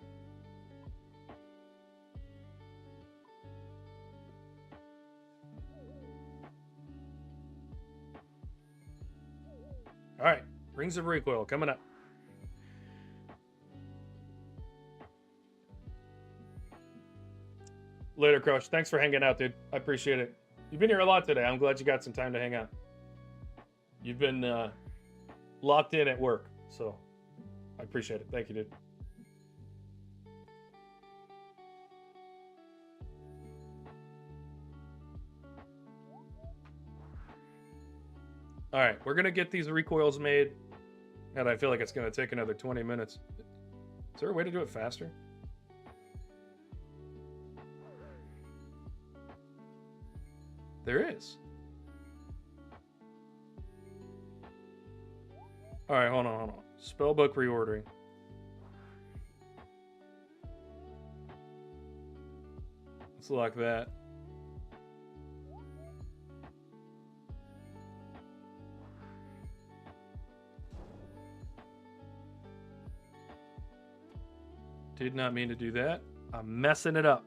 All right, Rings of Recoil coming up. Later, Crush. Thanks for hanging out, dude. I appreciate it. You've been here a lot today. I'm glad you got some time to hang out. You've been locked in at work, so I appreciate it. Thank you, dude. All right, we're going to get these recoils made, and I feel like it's going to take another 20 minutes. Is there a way to do it faster? There is. All right, hold on. Spellbook reordering. Let's lock that. Did not mean to do that. I'm messing it up.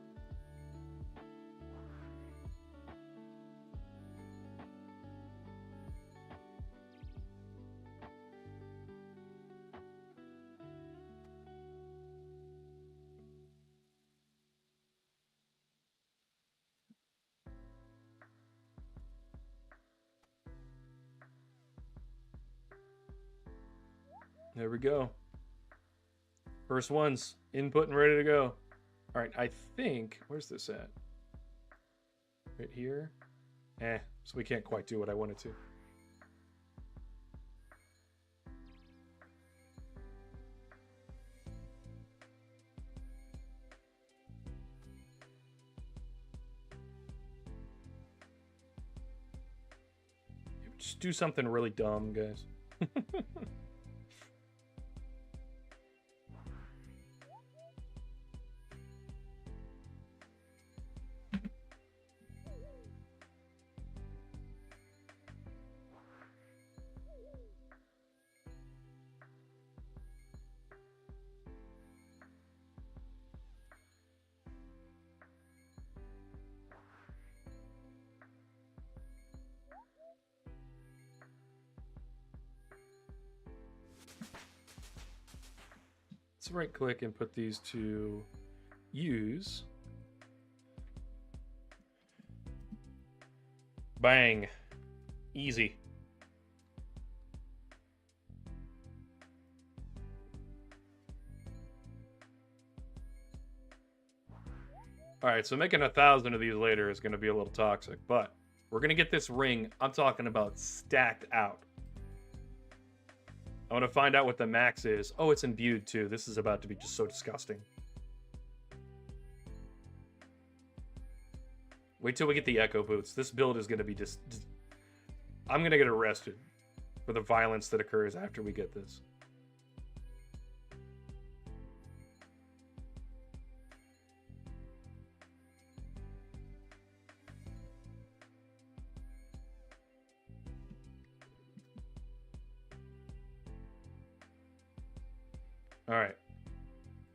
There we go. First one's input and ready to go. All right, I think, where's this at? Right here? So we can't quite do what I wanted to. Just do something really dumb, guys. Let's right click and put these to use. Bang. Easy. All right, so making 1,000 of these later is going to be a little toxic, but we're going to get this ring. I'm talking about stacked out. I want to find out what the max is. Oh, it's imbued too. This is about to be just so disgusting. Wait till we get the echo boots. This build is going to be just... I'm going to get arrested for the violence that occurs after we get this. All right.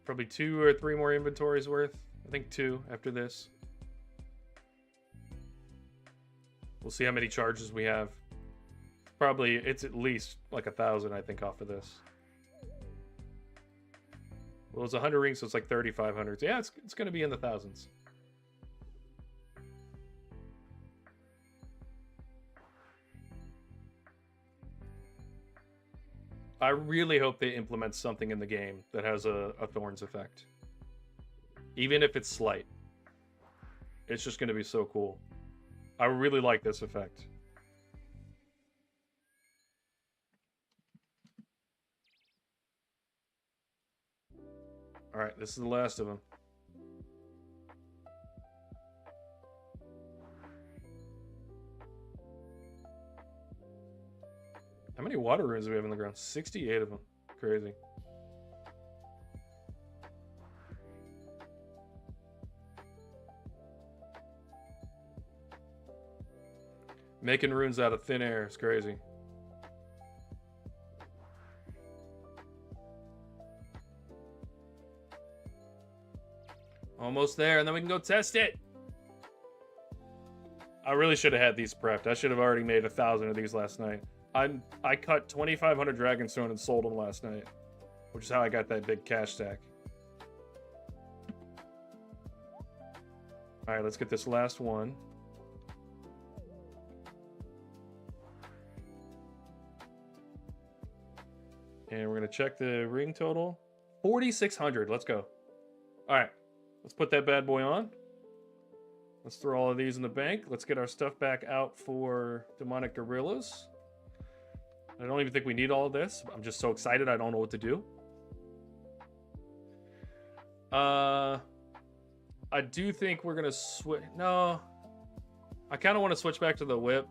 Probably 2 or 3 more inventories worth. I think 2 after this. We'll see how many charges we have. Probably, it's at least like 1,000, I think, off of this. Well, it's 100 rings, so it's like 3,500. Yeah, it's going to be in the thousands. I really hope they implement something in the game that has a Thorns effect. Even if it's slight. It's just going to be so cool. I really like this effect. Alright, this is the last of them. How many water runes do we have on the ground? 68 of them. Crazy. Making runes out of thin air is crazy. Almost there, and then we can go test it. I really should have had these prepped. I should have already made 1,000 of these last night. I cut 2,500 Dragonstone and sold them last night, which is how I got that big cash stack. All right, let's get this last one. And we're going to check the ring total. 4,600. Let's go. All right. Let's put that bad boy on. Let's throw all of these in the bank. Let's get our stuff back out for Demonic Gorillas. I don't even think we need all of this. I'm just so excited I don't know what to do. I do think we're going to switch. No. I kind of want to switch back to the whip.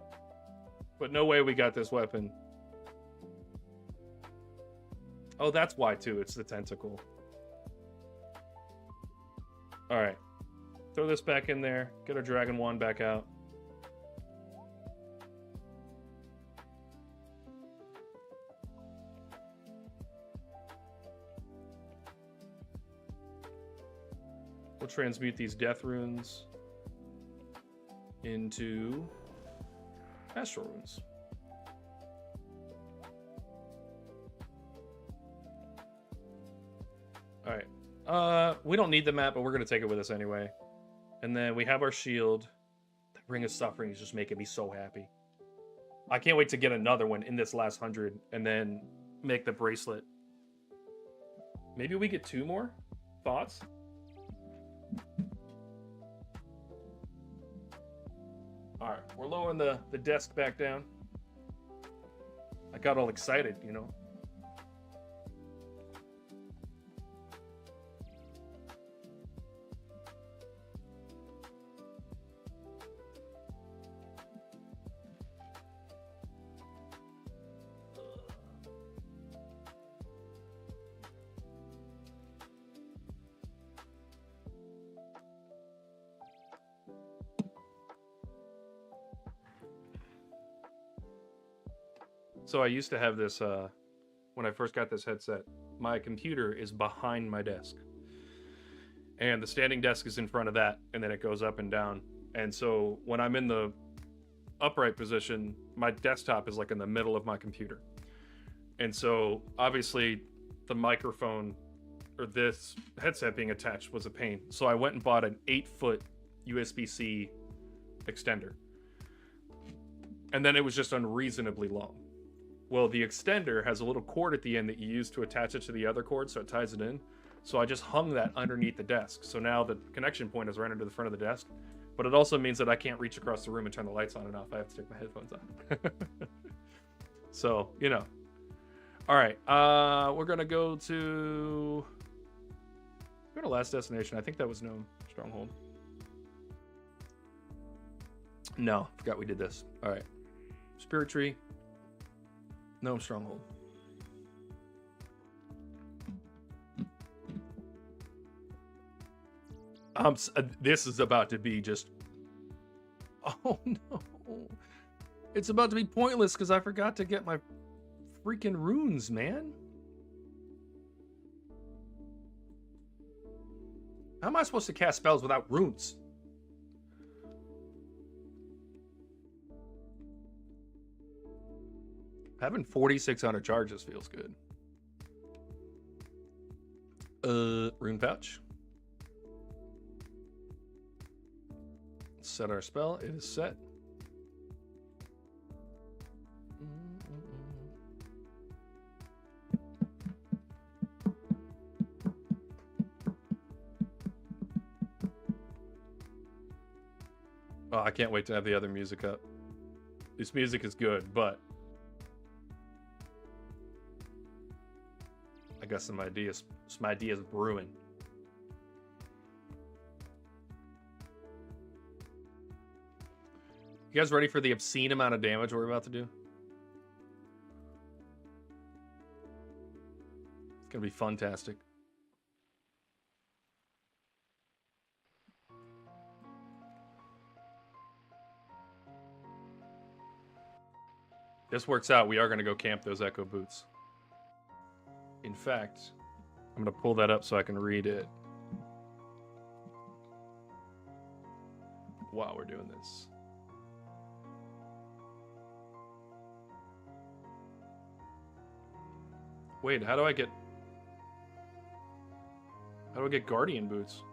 But no way we got this weapon. Oh, that's why, too. It's the tentacle. All right. Throw this back in there. Get our Dragon Wand back out. We'll transmute these Death Runes into Astral Runes. Alright. We don't need the map, but we're going to take it with us anyway. And then we have our shield. The Ring of Suffering is just making me so happy. I can't wait to get another one in this last 100 and then make the bracelet. Maybe we get 2 more? Thoughts? Alright, we're lowering the desk back down. I got all excited, you know. So I used to have this, when I first got this headset, my computer is behind my desk. And the standing desk is in front of that, and then it goes up and down. And so when I'm in the upright position, my desktop is like in the middle of my computer. And so obviously the microphone, or this headset being attached, was a pain. So I went and bought an 8-foot USB-C extender. And then it was just unreasonably long. Well, the extender has a little cord at the end that you use to attach it to the other cord, so it ties it in. So I just hung that underneath the desk. So now the connection point is right under the front of the desk. But it also means that I can't reach across the room and turn the lights on and off. I have to take my headphones off. So, you know. All right. We're going to go to last destination. I think that was Gnome Stronghold. No, forgot we did this. All right. Spirit Tree. Gnome Stronghold. This is about to be just... Oh, no. It's about to be pointless because I forgot to get my freaking runes, man. How am I supposed to cast spells without runes? Having 4,600 charges feels good. Rune pouch. Set our spell. It is set. Oh, I can't wait to have the other music up. This music is good, but I got some ideas brewing. You guys ready for the obscene amount of damage we're about to do? It's gonna be fantastic. This works out. We are gonna go camp those Echo Boots. In fact, I'm going to pull that up so I can read it while we're doing this. Wait, how do I get Guardian Boots?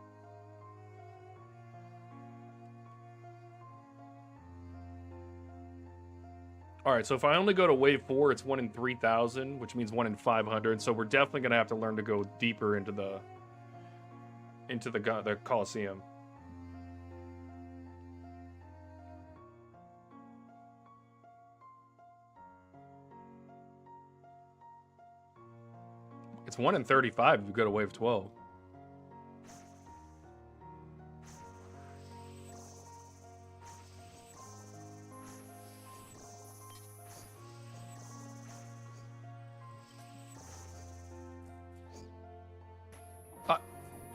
Alright, so if I only go to wave 4, it's 1 in 3,000, which means 1 in 500. So we're definitely going to have to learn to go deeper into the Colosseum. It's 1 in 35 if you go to wave 12.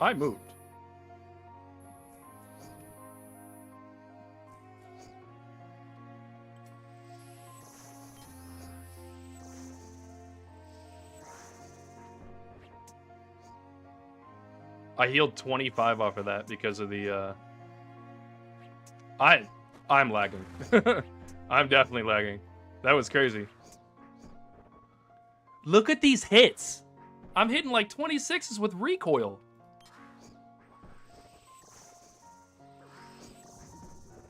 I moved. I healed 25 off of that because of the, I'm lagging. I'm definitely lagging. That was crazy. Look at these hits. I'm hitting like 26s with recoil.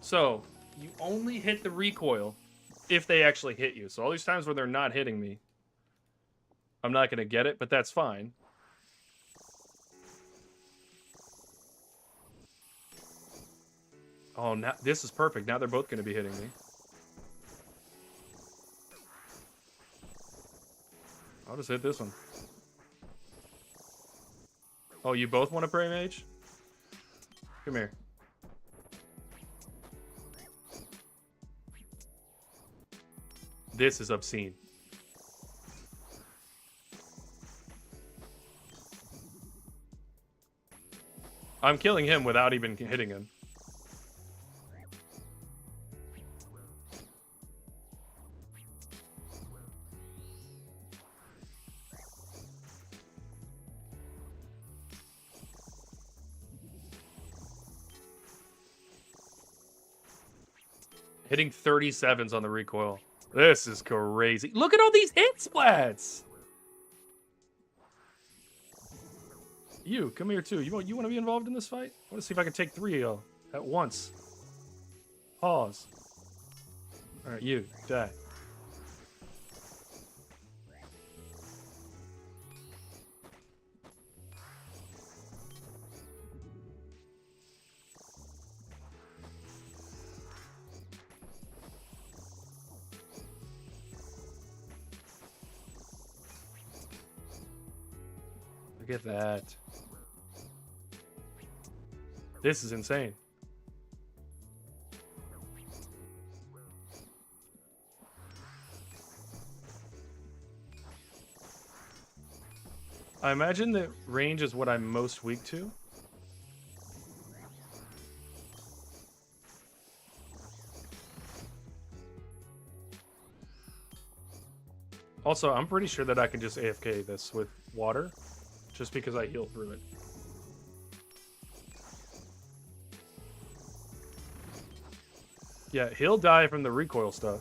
So, you only hit the recoil if they actually hit you. So all these times where they're not hitting me, I'm not going to get it, but that's fine. Oh, now this is perfect. Now they're both going to be hitting me. I'll just hit this one. Oh, you both want to pray mage? Come here. This is obscene. I'm killing him without even hitting him. Hitting 37s on the recoil. This is crazy. Look at all these hit splats. You, come here too. You want to be involved in this fight? I want to see if I can take 3 of y'all at once. Pause. All right, you, die. Look at that. This is insane. I imagine that range is what I'm most weak to. Also, I'm pretty sure that I can just AFK this with water, just because I heal through it. Yeah, he'll die from the recoil stuff.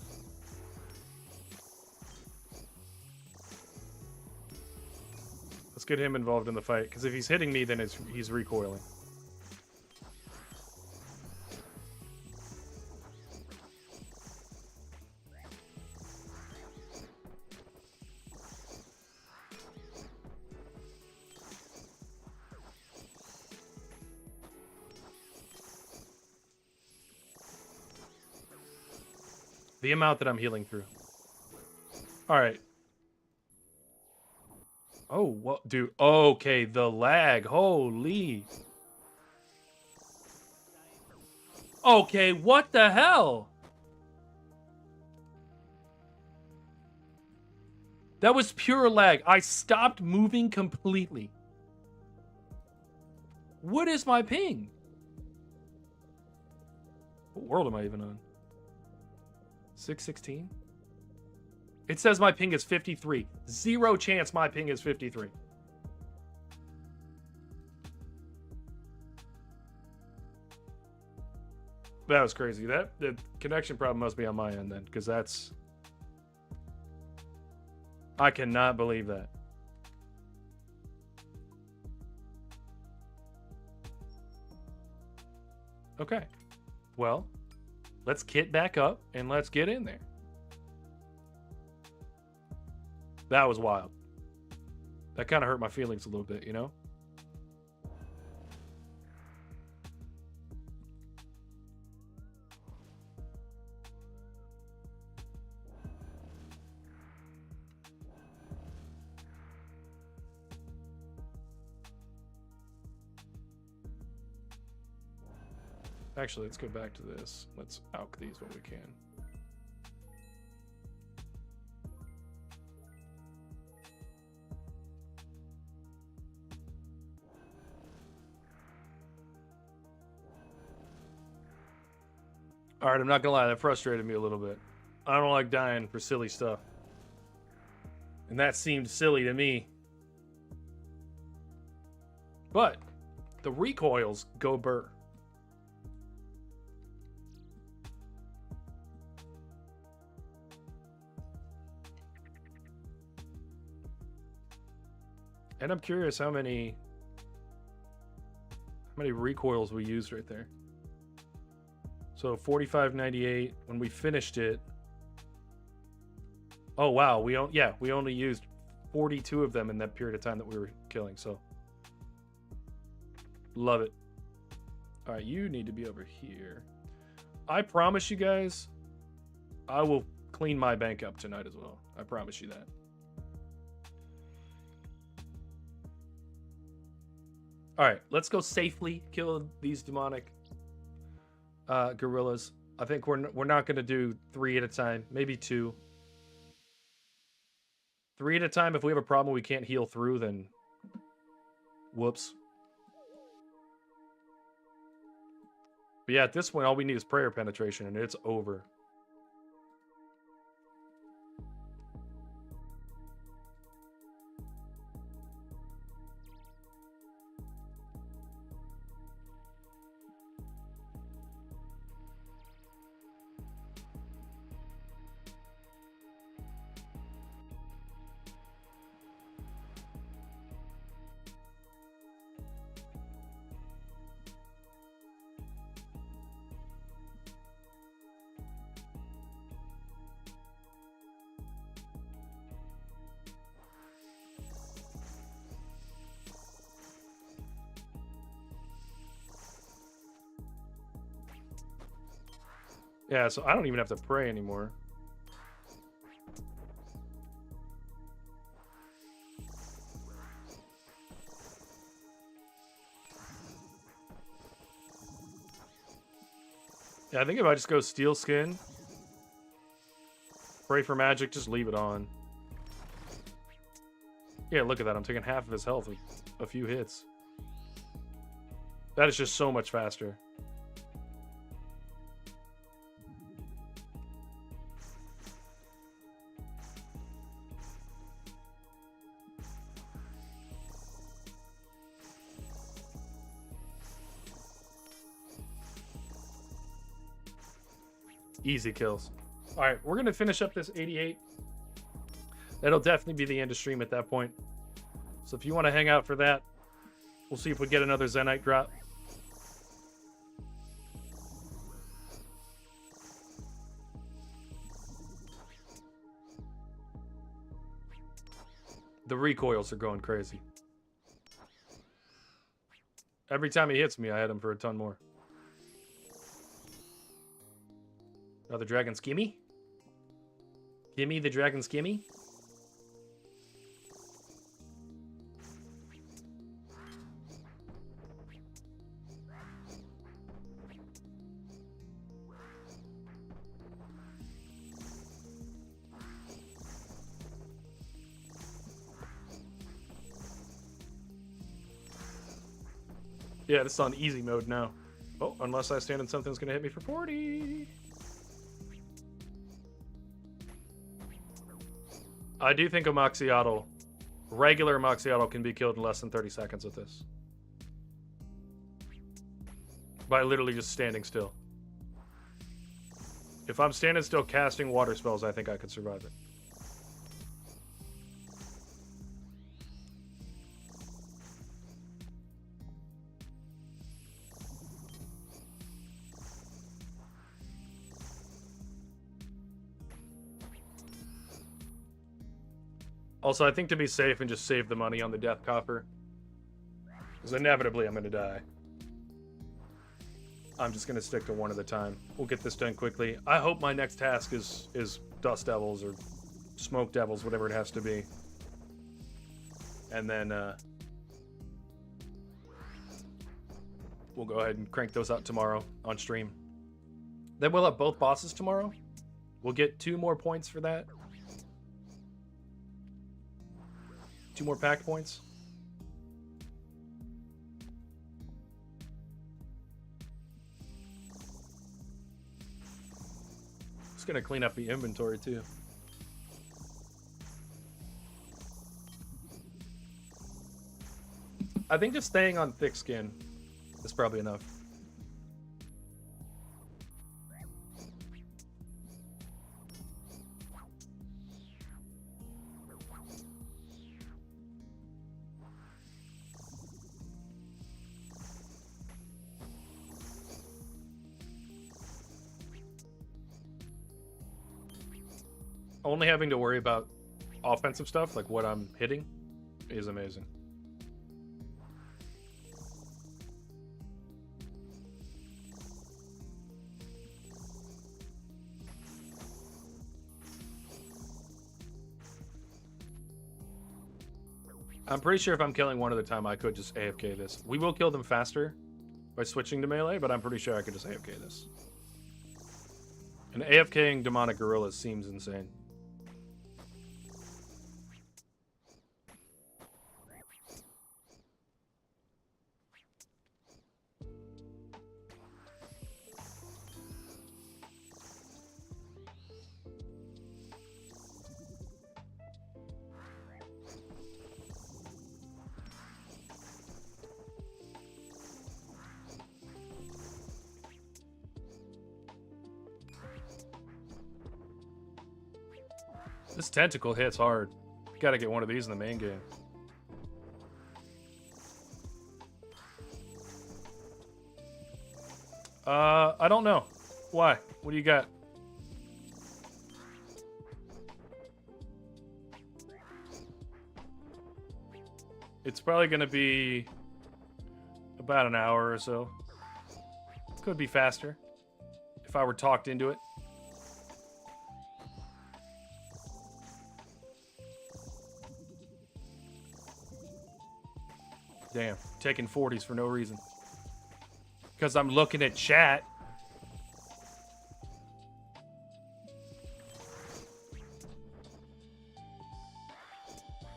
Let's get him involved in the fight, because if he's hitting me, then he's recoiling. The amount that I'm healing through. Alright. Oh, what, dude? Okay, the lag. Holy. Okay, what the hell? That was pure lag. I stopped moving completely. What is my ping? What world am I even on? 616? It says my ping is 53. Zero chance my ping is 53. That was crazy. The connection problem must be on my end then, because that's... I cannot believe that. Okay. Well, let's kit back up and let's get in there. That was wild. That kind of hurt my feelings a little bit, you know? Actually, let's go back to this. Let's alch these when we can. Alright, I'm not gonna lie, that frustrated me a little bit. I don't like dying for silly stuff. And that seemed silly to me. But The recoils go burr. And I'm curious how many recoils we used right there. So 45.98 when we finished it. Oh wow, we only used 42 of them in that period of time that we were killing. So love it. All right, you need to be over here. I promise you guys, I will clean my bank up tonight as well. I promise you that. All right, let's go safely kill these demonic gorillas. I think we're not going to do 3 at a time, maybe 2. 3 at a time. If we have a problem we can't heal through, then whoops. But yeah, at this point, all we need is prayer penetration, and it's over. Yeah, so I don't even have to pray anymore. Yeah, I think if I just go steel skin, pray for magic, just leave it on. Yeah, look at that. I'm taking half of his health with a few hits. That is just so much faster. Easy kills. All right, we're going to finish up this 88. That'll definitely be the end of stream at that point. So if you want to hang out for that, we'll see if we get another Zenite drop. The recoils are going crazy. Every time he hits me, I hit him for a ton more. Another dragon skimmy? Gimme the dragon skimmy? Yeah, this is on easy mode now. Oh, unless I stand in something that's going to hit me for 40. I do think a Moxiatl, regular Moxiatl, can be killed in less than 30 seconds with this. By literally just standing still. If I'm standing still casting water spells, I think I could survive it. Also, I think to be safe and just save the money on the death coffer, because inevitably I'm going to die. I'm just going to stick to one at a time. We'll get this done quickly. I hope my next task is Dust Devils or Smoke Devils, whatever it has to be. And then we'll go ahead and crank those out tomorrow on stream. Then we'll have both bosses tomorrow. We'll get 2 more points for that. 2 more Pact points. Just gonna clean up the inventory too. I think just staying on thick skin That's probably enough. Only having to worry about offensive stuff, like what I'm hitting, is amazing. I'm pretty sure if I'm killing one at a time, I could just AFK this. We will kill them faster by switching to melee, but I'm pretty sure I could just AFK this. And AFKing demonic gorillas seems insane. This tentacle hits hard. You gotta get one of these in the main game. I don't know. Why? What do you got? It's probably gonna be about an hour or so. Could be faster if I were talked into it. Damn, taking 40s for no reason. Because I'm looking at chat.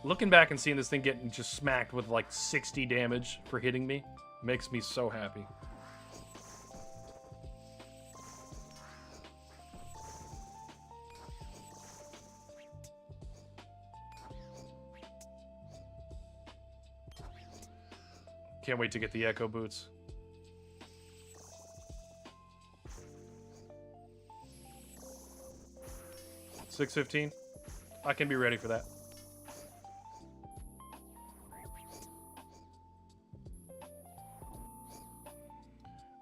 Looking back and seeing this thing getting just smacked with like 60 damage for hitting me makes me so happy. Can't wait to get the Echo Boots. $6.15. I can be ready for that.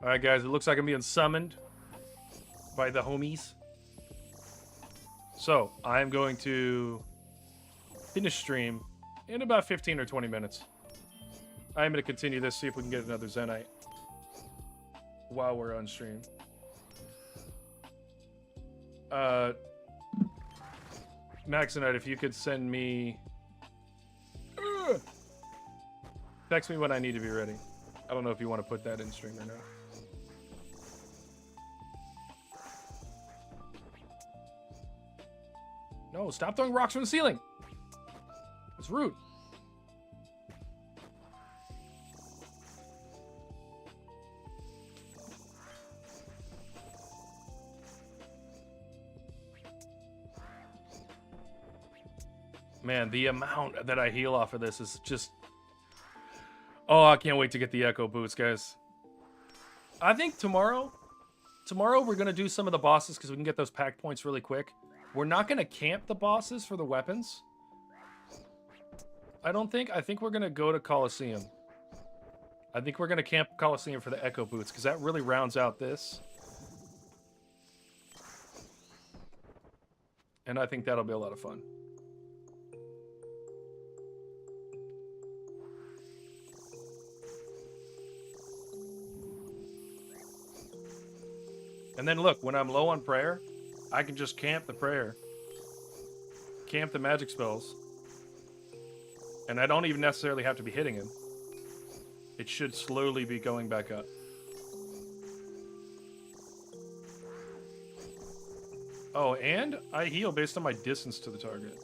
Alright guys, it looks like I'm being summoned by the homies. So, I'm going to finish stream in about 15 or 20 minutes. I'm going to continue this, see if we can get another Zenite while we're on stream. Maxonite, if you could send me... Text me when I need to be ready. I don't know if you want to put that in stream or not. No, stop throwing rocks from the ceiling! It's rude. Man, the amount that I heal off of this is just... Oh, I can't wait to get the Echo Boots, guys. I think tomorrow we're going to do some of the bosses because we can get those Pact points really quick. We're not going to camp the bosses for the weapons. I don't think. I think we're going to go to Colosseum. I think we're going to camp Colosseum for the Echo Boots because that really rounds out this. And I think that'll be a lot of fun. And then look, when I'm low on prayer, I can just camp the prayer. Camp the magic spells. And I don't even necessarily have to be hitting him. It should slowly be going back up. Oh, and I heal based on my distance to the target.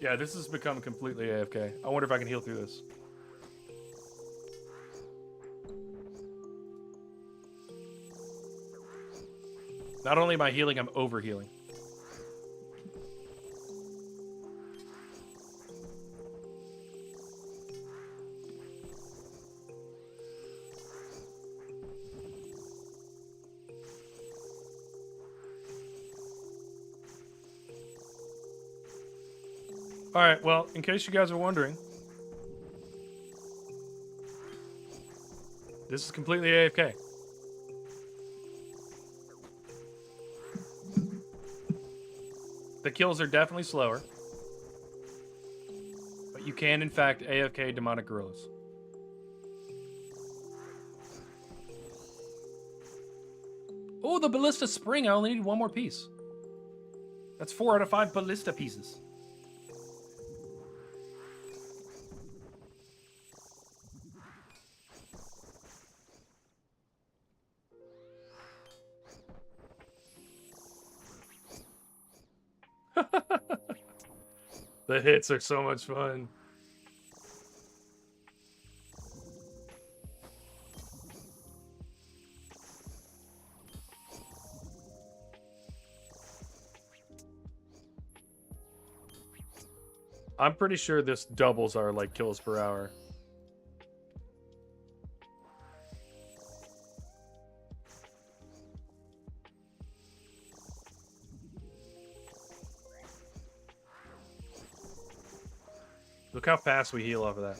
Yeah, this has become completely AFK. I wonder if I can heal through this. Not only am I healing, I'm over-healing. Alright, well, in case you guys are wondering, this is completely AFK. The kills are definitely slower, but you can, in fact, AFK demonic gorillas. Oh, the ballista spring. I only need one more piece. That's 4 out of 5 ballista pieces. The hits are so much fun. I'm pretty sure this doubles our like kills per hour. Look how fast we heal off of that.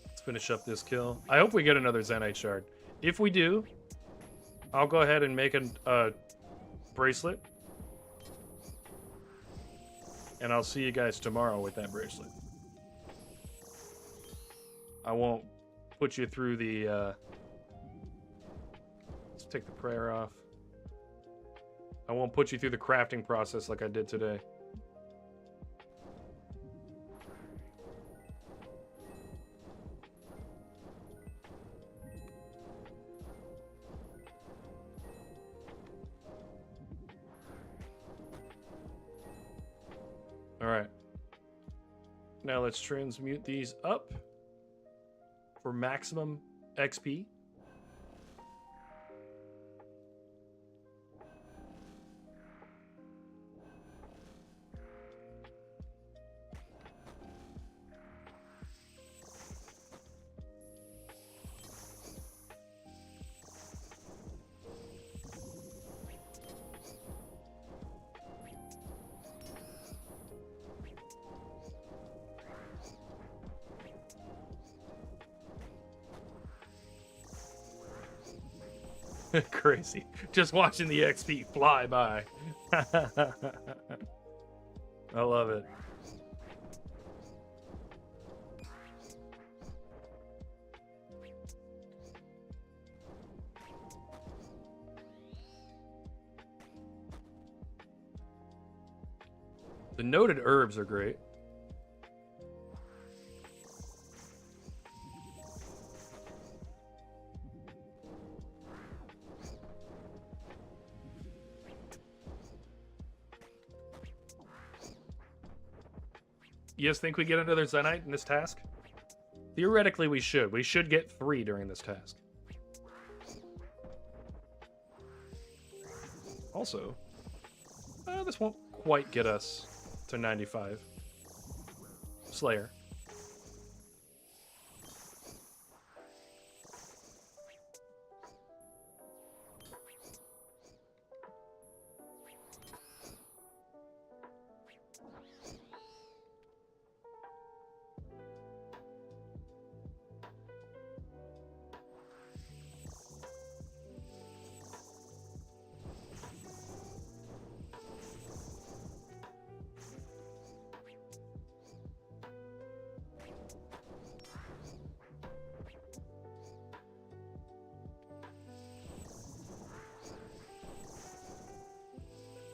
Let's finish up this kill. I hope we get another Zenite shard. If we do, I'll go ahead and make a bracelet. And I'll see you guys tomorrow with that bracelet. I won't put you through the... let's take the prayer off. I won't put you through the crafting process like I did today. Alright. Now let's transmute these up for maximum XP. Crazy. Just watching the XP fly by. I love it. The noted herbs are great. You guys think we get another Zenite in this task? Theoretically, we should. We should get 3 during this task. Also, this won't quite get us to 95. Slayer.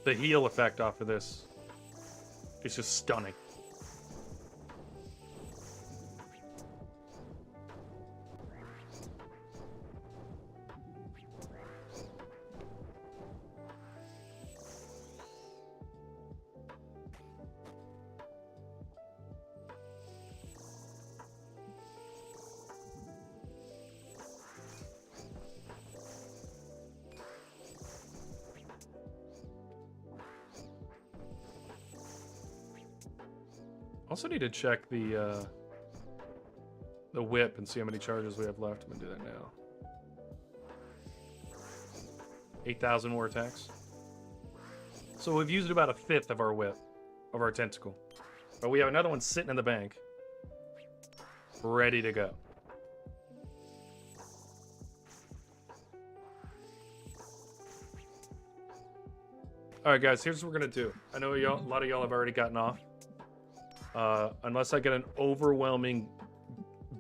The heal effect off of this is just stunning. Also need to check the whip and see how many charges we have left. I'm gonna do that now. 8,000 more attacks. So we've used about a fifth of our whip, of our tentacle. But we have another one sitting in the bank, ready to go. All right, guys, here's what we're gonna do. I know a lot of y'all have already gotten off. Unless I get an overwhelming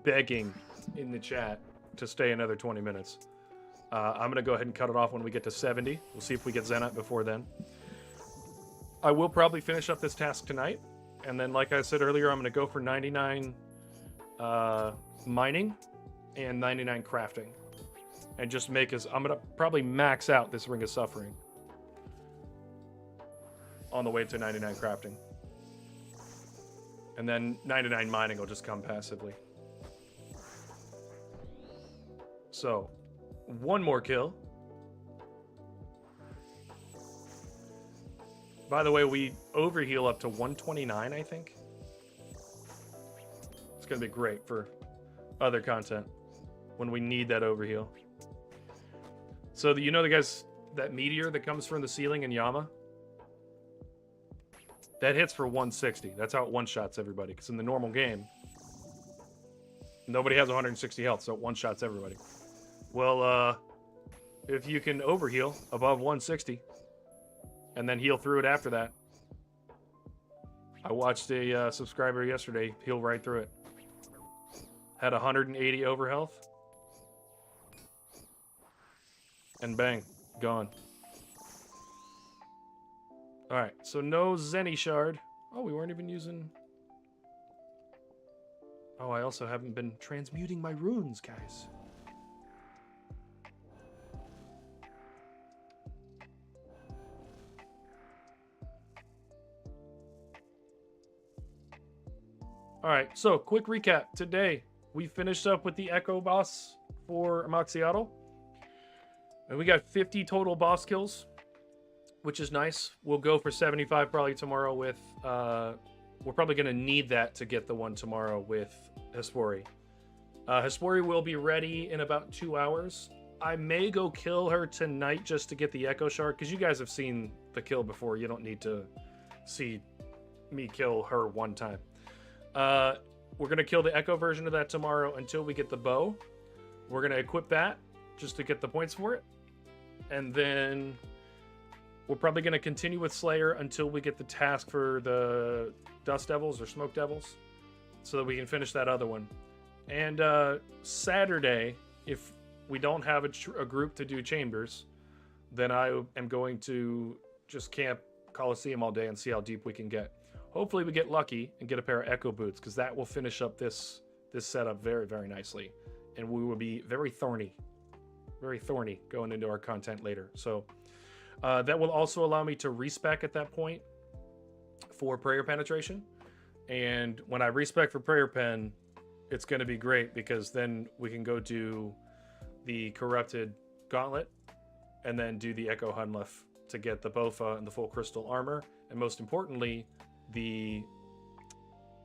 begging in the chat to stay another 20 minutes. I'm gonna go ahead and cut it off when we get to 70. We'll see if we get Zenite before then. I will probably finish up this task tonight. And then, like I said earlier, I'm gonna go for 99 mining and 99 crafting. And just make us, I'm gonna probably max out this Ring of Suffering on the way to 99 crafting. And then 99 mining will just come passively. So, one more kill. By the way, we overheal up to 129, I think. It's going to be great for other content when we need that overheal. So, you know the guys, that meteor that comes from the ceiling in Yama? That hits for 160. That's how it one-shots everybody. Because in the normal game, nobody has 160 health, so it one-shots everybody. Well, if you can overheal above 160, and then heal through it after that. I watched a subscriber yesterday heal right through it. Had 180 over health. And bang, gone. Alright, so no Zenny Shard. Oh, we weren't even using... Oh, I also haven't been transmuting my runes, guys. Alright, so quick recap. Today, we finished up with the Echo boss for Amoxicillin. And we got 50 total boss kills, which is nice. We'll go for 75 probably tomorrow with... we're probably going to need that to get the one tomorrow with Hespori. Hespori will be ready in about 2 hours. I may go kill her tonight just to get the Echo Shard, because you guys have seen the kill before. You don't need to see me kill her one time. We're going to kill the Echo version of that tomorrow until we get the bow. We're going to equip that just to get the points for it. And then we're probably going to continue with Slayer until we get the task for the Dust Devils or Smoke Devils, so that we can finish that other one. And Saturday, if we don't have a group to do chambers, then I am going to just camp Coliseum all day and see how deep we can get. Hopefully we get lucky and get a pair of Echo Boots, because that will finish up this setup very, very nicely. And we will be very thorny going into our content later. So that will also allow me to respec at that point for Prayer Penetration. And when I respec for Prayer Pen, it's going to be great, because then we can go do the Corrupted Gauntlet and then do the Echo Hunlef to get the Bofa and the full crystal armor. And most importantly, the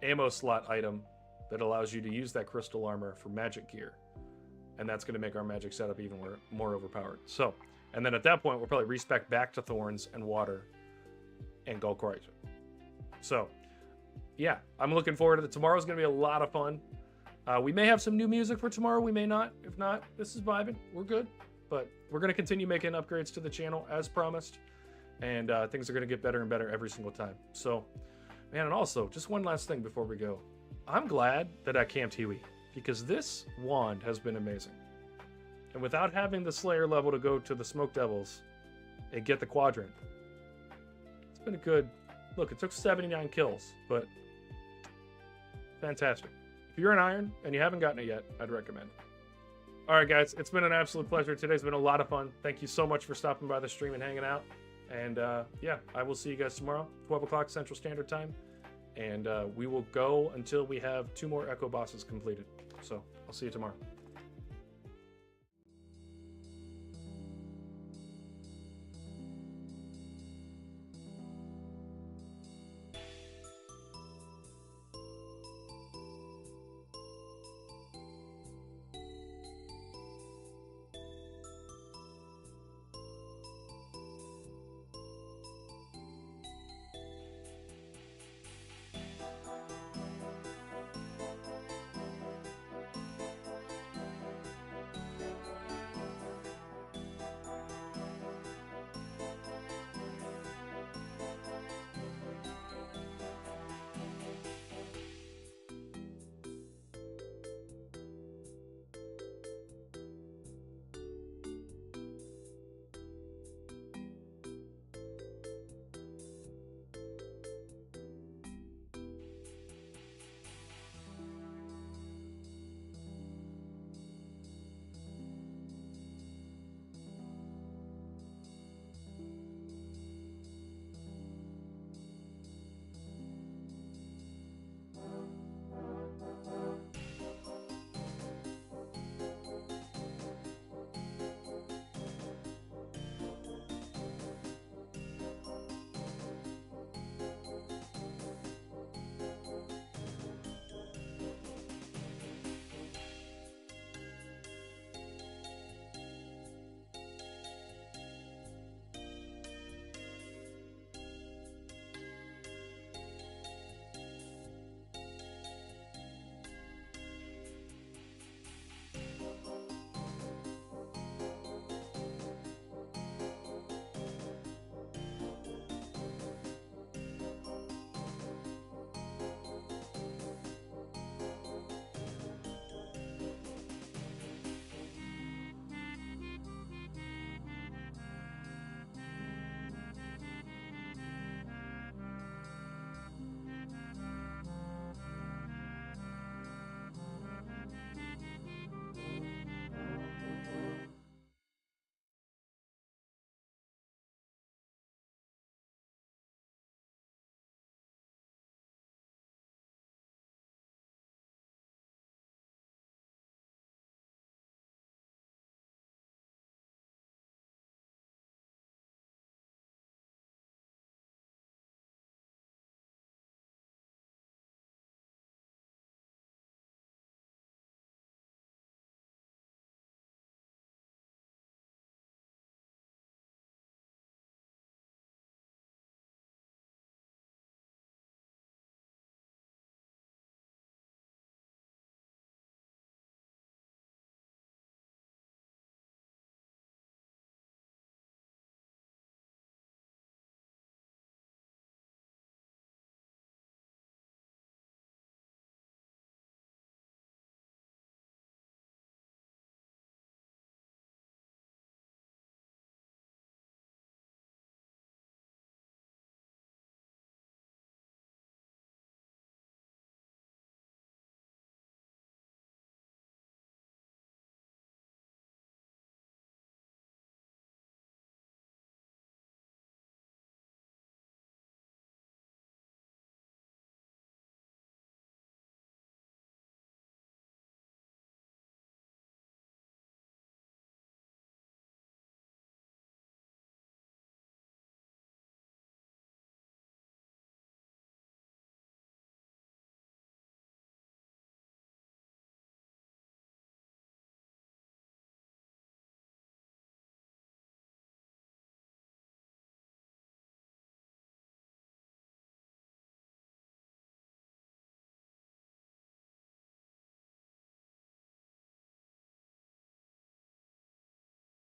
ammo slot item that allows you to use that crystal armor for magic gear. And that's going to make our magic setup even more overpowered. So, and then at that point, we'll probably respec back to Thorns and Water and Gold Corruption. So, yeah, I'm looking forward to it. Tomorrow's going to be a lot of fun. We may have some new music for tomorrow. We may not. If not, this is vibing. We're good. But we're going to continue making upgrades to the channel as promised. And things are going to get better and better every single time. So, man, and also, just one last thing before we go. I'm glad that I camped Huey, because this wand has been amazing. And without having the Slayer level to go to the Smoke Devils and get the quadrant, it's been a good... Look, it took 79 kills, but fantastic. If you're an Iron and you haven't gotten it yet, I'd recommend. All right, guys, it's been an absolute pleasure. Today's been a lot of fun. Thank you so much for stopping by the stream and hanging out. And yeah, I will see you guys tomorrow, 12 o'clock Central Standard Time. And we will go until we have 2 more Echo bosses completed. So I'll see you tomorrow.